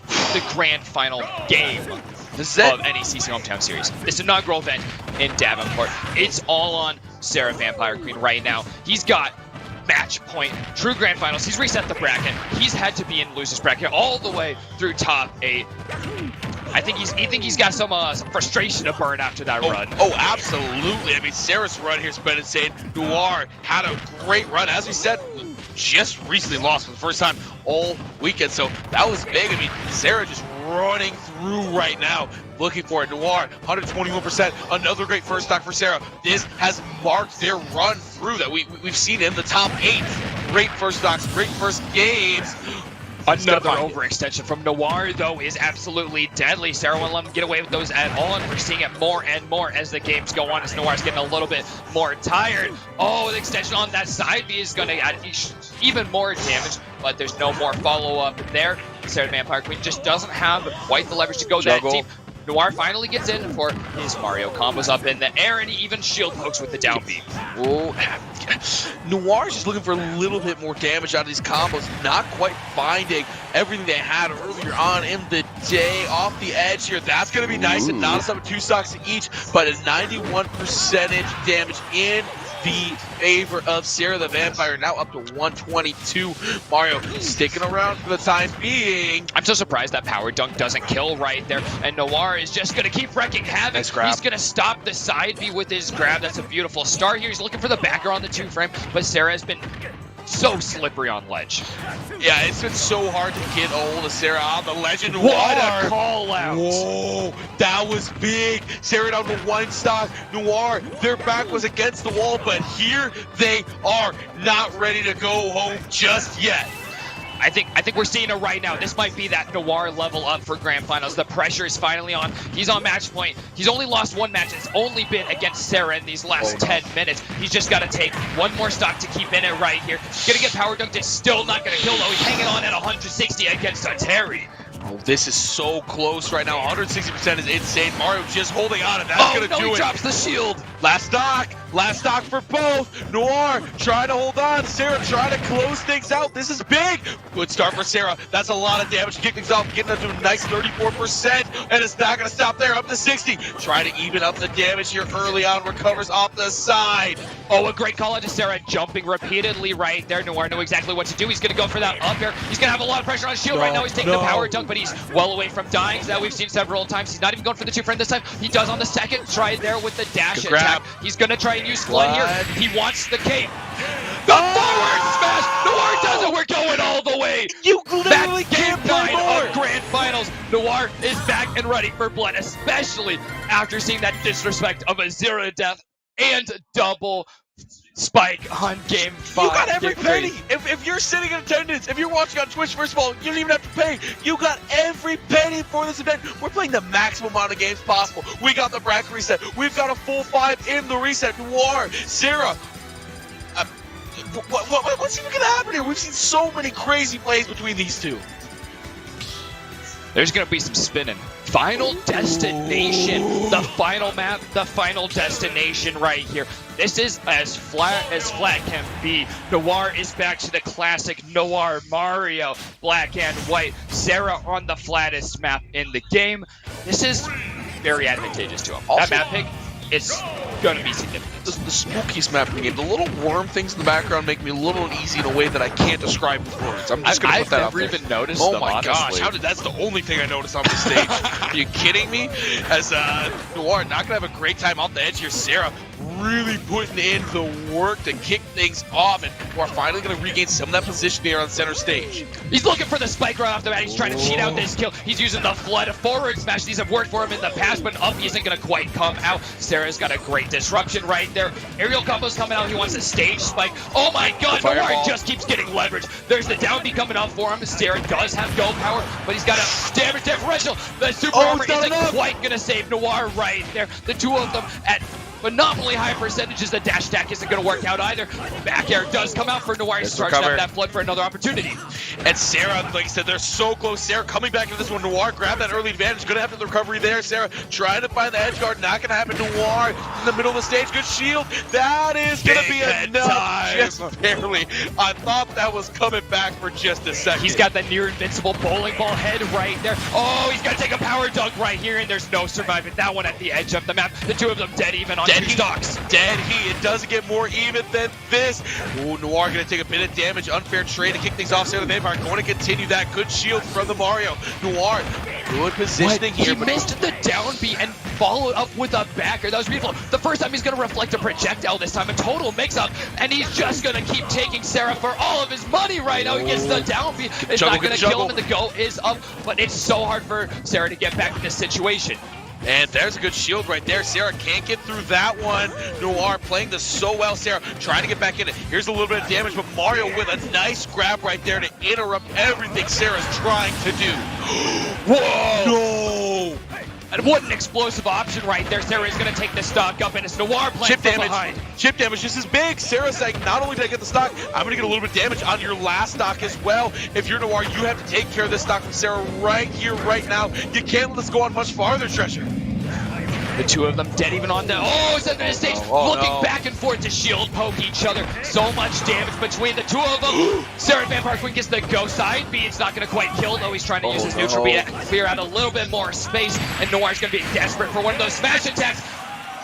the grand final game of NECC Hometown Series. This inaugural event in Davenport. It's all on Sarah Vampire Queen right now. He's got match point, true grand finals. He's reset the bracket. He's had to be in losers bracket all the way through top 8. I think he's got some frustration to burn after that run. Oh, absolutely. I mean, Sarah's run here's been insane. Noir had a great run. As we said, just recently lost for the first time all weekend, so that was big. I mean, Sarah just running through right now, looking for it. Noir, 121%, another great first stock for Sarah. This has marked their run through that we've seen in the top 8. Great first stocks, great first games. Another overextension from Noir, though, is absolutely deadly. Sarah won't let him get away with those at all, and we're seeing it more and more as the games go on, as Noir's getting a little bit more tired. Oh, the extension on that side B is going to add even more damage, but there's no more follow-up there. Sarah the Vampire Queen just doesn't have quite the leverage to go that deep. Noir finally gets in for his Mario combos up in the air, and he even shield pokes with the down B. Oh, Noir's just looking for a little bit more damage out of these combos, not quite finding everything they had earlier on in the day. Off the edge here, that's going to be nice, and not up 2 stocks each, but a 91% damage in the favor of Sarah the Vampire, now up to 122. Mario sticking around for the time being. I'm so surprised that power dunk doesn't kill right there, and Noir is just going to keep wrecking havoc. Nice grab. He's going to stop the side B with his grab. That's a beautiful start here. He's looking for the backer on the 2-frame, but Sarah has been so slippery on ledge. Yeah, it's been so hard to get a hold of Sarah on the legend. What a call out. Whoa, that was big. Sarah down to 1 stock. Noir, their back was against the wall, but here they are, not ready to go home just yet. I think we're seeing it right now. This might be that Noir level up for Grand Finals. The pressure is finally on. He's on match point. He's only lost 1 match. It's only been against Sarah in these last 10 minutes. He's just got to take 1 more stock to keep in it right here. Gonna get power dunked. It's still not gonna kill though. He's hanging on at 160 against a Terry. Oh, this is so close right now. 160% is insane. Mario just holding on, and that's gonna do he it. drops the shield. Last stock for both. Noir trying to hold on. Sarah trying to close things out. This is big. Good start for Sarah. That's a lot of damage. Kick things off, getting up to a nice 34%, and it's not gonna stop there. Up to 60. Trying to even up the damage here early on. Recovers off the side. Oh, a great call out to Sarah, jumping repeatedly right there. Noir knew exactly what to do. He's gonna go for that up air. He's gonna have a lot of pressure on his shield right now. He's taking the power dunk, but he's well away from dying. That we've seen several times. He's not even going for the 2-frame this time. He does on the second try there with the dash attack. He's gonna try and use Flood here. He wants the cape. The forward smash! Noir does it! We're going all the way! You literally can't play more! Of Grand Finals. Noir is back and ready for blood, especially after seeing that disrespect of a 0 to death and double spike on game 5. You got every penny. If you're sitting in attendance, if you're watching on Twitch, first of all, you don't even have to pay. You got every penny for this event. We're playing the maximum amount of games possible. We got the bracket reset. We've got a full 5 in the reset. Noir, Sarah. What's even gonna happen here? We've seen so many crazy plays between these two. There's going to be some spinning. Final destination. The final map, the final destination right here. This is as flat can be. Noir is back to the classic Noir Mario. Black and white. Sarah on the flattest map in the game. This is very advantageous to him. Also, that map pick is going to be significant. The spookiest map in the game. The little worm things in the background make me a little uneasy in a way that I can't describe with words. I'm just going to put that out there. I've never even noticed Oh them, my honestly. gosh, that's the only thing I noticed on the stage. Are you kidding me? As Noir not going to have a great time off the edge here. Sarah really putting in the work to kick things off, and we're finally going to regain some of that position here on center stage. He's looking for the spike right off the bat. He's trying to cheat out this kill. He's using the flood of forward smash. These have worked for him in the past, but up isn't going to quite come out. Sarah's got a great disruption right there. Aerial combos coming out. He wants a stage spike. Oh my god, Noir just keeps getting leverage. There's the down B coming up for him. Sarah does have go power, but he's got a damage differential. The super armor isn't quite going to save Noir right there. The two of them at phenomenally high percentages. The dash attack isn't going to work out either. Back air does come out for Noir. He's charging up that flood for another opportunity. And Sarah, like I said, they're so close. Sarah coming back into this one. Noir grab that early advantage. Going to have the recovery there. Sarah trying to find the edge guard. Not going to happen. Noir in the middle of the stage. Good shield. That is going to be enough. Just barely. I thought that was coming back for just a second. He's got the near invincible bowling ball head right there. Oh, he's going to take a power dunk right here, and there's no surviving that one at the edge of the map. The two of them dead even on two stocks. Dead heat. It doesn't get more even than this. Ooh, Noir going to take a bit of damage. Unfair trade to kick things off. Sarah the Vampire going to continue that. Good shield from the Mario. Noir, good positioning here. He missed the down B and followed up with a backer. That was beautiful. The first time he's going to reflect a projectile this time. A total mix-up. And he's just going to keep taking Sarah for all of his money right now. He gets the down B. It's not going to kill him, and the go is up. But it's so hard for Sarah to get back in this situation. And there's a good shield right there. Sarah can't get through that one. Noir playing this so well. Sarah trying to get back in it. Here's a little bit of damage, but Mario with a nice grab right there to interrupt everything Sarah's trying to do. Whoa! No! And what an explosive option right there. Sarah is going to take the stock up, and it's Noir playing Chip from damage. behind. Chip damage just as big. Sarah's saying, not only did I get the stock, I'm going to get a little bit of damage on your last stock as well. If you're Noir, you have to take care of this stock from Sarah right here, right now. You can't let this go on much farther, Treasure. The two of them dead even on the center of the stage, looking back and forth to shield poke each other. So much damage between the two of them. Sarah Vampire Queen gets the go side B. It's not going to quite kill, though. He's trying to use his neutral B to clear out a little bit more space. And Noir's going to be desperate for one of those smash attacks.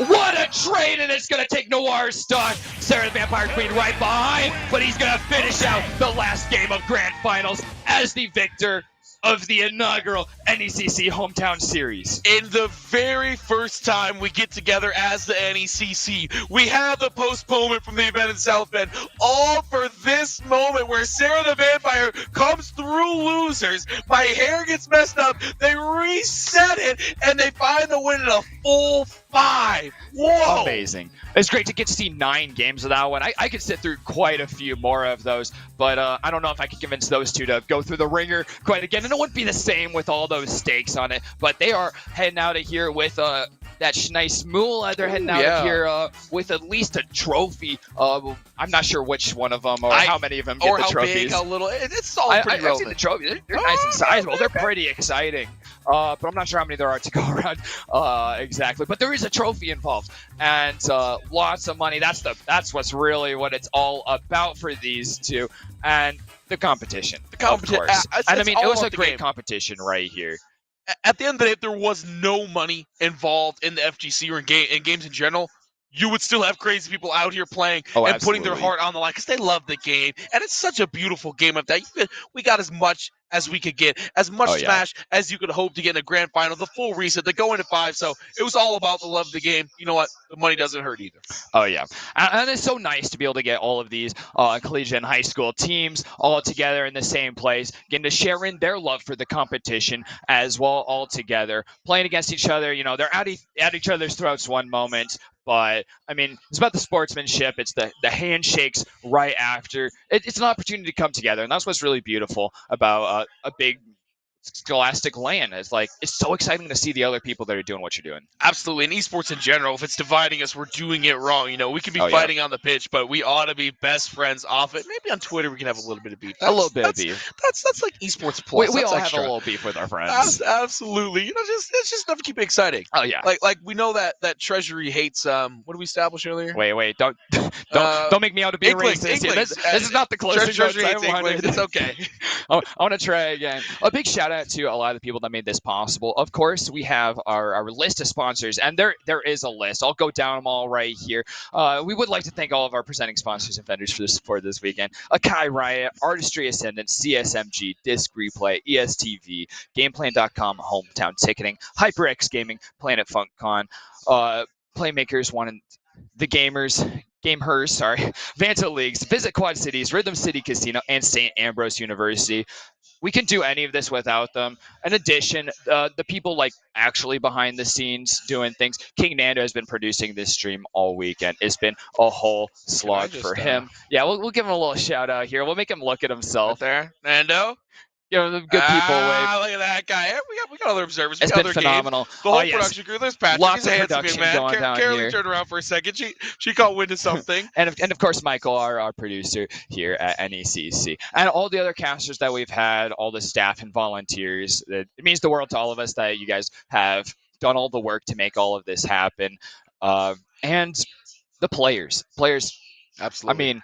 What a trade, and it's going to take Noir's stock. Sarah the Vampire Queen right behind, but he's going to finish out the last game of Grand Finals as the victor of the inaugural NECC Hometown Series. In the very first time we get together as the NECC, we have the postponement from the event in South Bend, all for this moment where Sarah the Vampire comes through losers. My hair gets messed up, they reset it, and they find the win in a full 5. Whoa! Amazing. It's great to get to see 9 games of that one. I could sit through quite a few more of those, but I don't know if I could convince those two to go through the ringer quite again. And it wouldn't be the same with all those stakes on it, but they are heading out of here with that nice Moolah. They're heading out of here with at least a trophy. I'm not sure which one of them or how many of them get or the how trophies. big, how little. It's all pretty I've seen relevant. the trophies. They're nice and sizable. They're pretty exciting. But I'm not sure how many there are to go around exactly. But there is a trophy involved and lots of money. That's what's really what it's all about for these two. And the competition, of course. And I mean, it was a great competition right here. At the end of the day, if there was no money involved in the FGC or in games in general, you would still have crazy people out here playing and putting their heart on the line because they love the game. And it's such a beautiful game of that. We got as much as we could get, as much Smash as you could hope to get in a grand final, the full reset, the go into 5. So it was all about the love of the game. You know what? The money doesn't hurt either. Oh, yeah. And it's so nice to be able to get all of these collegiate and high school teams all together in the same place, getting to share in their love for the competition as well, all together, playing against each other. You know, they're at each other's throats one moment. But, I mean, it's about the sportsmanship. It's the handshakes right after. It's an opportunity to come together. And that's what's really beautiful about a big scholastic LAN. It's like, it's so exciting to see the other people that are doing what you're doing. Absolutely. And esports in general, if it's dividing us, we're doing it wrong. You know, we could be fighting on the pitch, but we ought to be best friends off it. Maybe on Twitter we can have a little bit of beef. A little bit of beef. That's like esports plus. We all extra. have a little beef with our friends. Absolutely. You know, it's just enough to keep it exciting. Oh yeah. Like we know that Treasury hates what did we establish earlier? Wait, don't make me out to be a racist here. This is not the closing Treasury notes hates I wanted. It's okay. I want to try again. A big shout out to a lot of the people that made this possible. Of course, we have our list of sponsors, and there is a list. I'll go down them all right here. We would like to thank all of our presenting sponsors and vendors for the support this weekend. Akai Riot, Artistry Ascendant, CSMG, Disc Replay, ESTV, GamePlan.com, Hometown Ticketing, HyperX Gaming, Planet FunkCon, Playmakers One, The Gamers, Vanta Leagues, Visit Quad Cities, Rhythm City Casino, and St. Ambrose University. We can do any of this without them. In addition, the people like actually behind the scenes doing things. King Nando has been producing this stream all weekend. It's been a whole slog for him. Yeah, we'll give him a little shout out here. We'll make him look at himself. Right there, Nando. You know, the good people wave. Look at that guy. We got other observers. It's been phenomenal. The whole production crew. There's Patrick. Lots He's a of handsome production young man. going down Caroline here. turned around for a second. She caught wind of something. and of course, Michael, our producer here at NECC. And all the other casters that we've had, all the staff and volunteers. It means the world to all of us that you guys have done all the work to make all of this happen. And the players. Absolutely. I mean,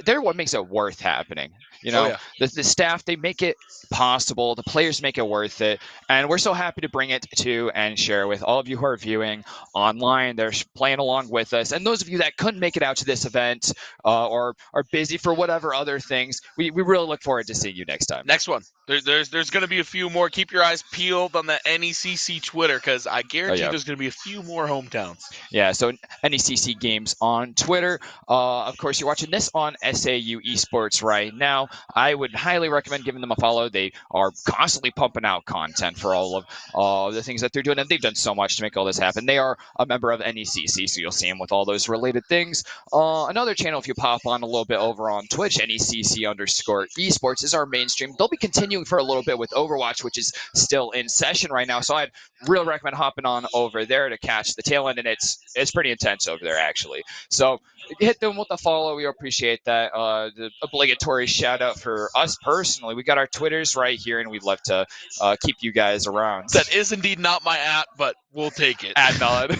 they're what makes it worth happening. You know, the staff, they make it possible. The players make it worth it. And we're so happy to bring it to and share with all of you who are viewing online. They're playing along with us. And those of you that couldn't make it out to this event or are busy for whatever other things, we really look forward to seeing you next time. Next one. There's going to be a few more. Keep your eyes peeled on the NECC Twitter because I guarantee there's going to be a few more hometowns. Yeah, so NECC Games on Twitter. Of course, you're watching this on SAU Esports right now. I would highly recommend giving them a follow. They are constantly pumping out content for all of the things that they're doing, and they've done so much to make all this happen. They are a member of NECC, so you'll see them with all those related things. Another channel, if you pop on a little bit over on Twitch, NECC_esports is our mainstream. They'll be continuing for a little bit with Overwatch, which is still in session right now. So I'd really recommend hopping on over there to catch the tail end, and it's pretty intense over there actually. So hit them with a follow. We appreciate that. The obligatory shout out for us personally. We got our Twitters right here, and we'd love to keep you guys around. That is indeed not my at, but we'll take it. Ad Melon.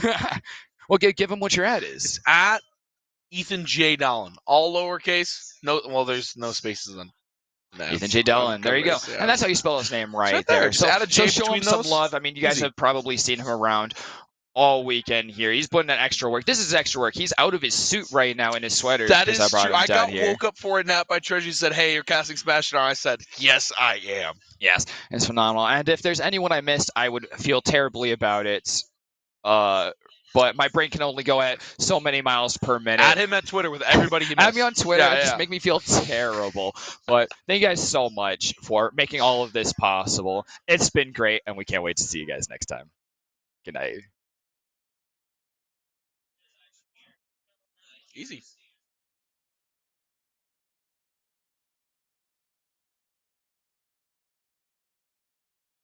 Well, give them what your ad is. It's at Ethan J. Dallin. All lowercase. No, well, there's no spaces on. Ethan J. Dallin. There you go. Yeah. And that's how you spell his name right there. there. Just So, add a J show him between some those. love. I mean, you guys Easy. have probably seen him around all weekend here. He's putting in extra work. This is extra work. He's out of his suit right now in his sweater. That is I brought true. him I down got here. woke up for a nap by Treasure. He said, "Hey, you're casting Smash Down." I said, "Yes, I am." Yes, it's phenomenal. And if there's anyone I missed, I would feel terribly about it. But my brain can only go at so many miles per minute. Add him at Twitter with everybody he missed. Add me on Twitter. Yeah, Just yeah. make me feel terrible. But thank you guys so much for making all of this possible. It's been great, and we can't wait to see you guys next time. Good night. Easy.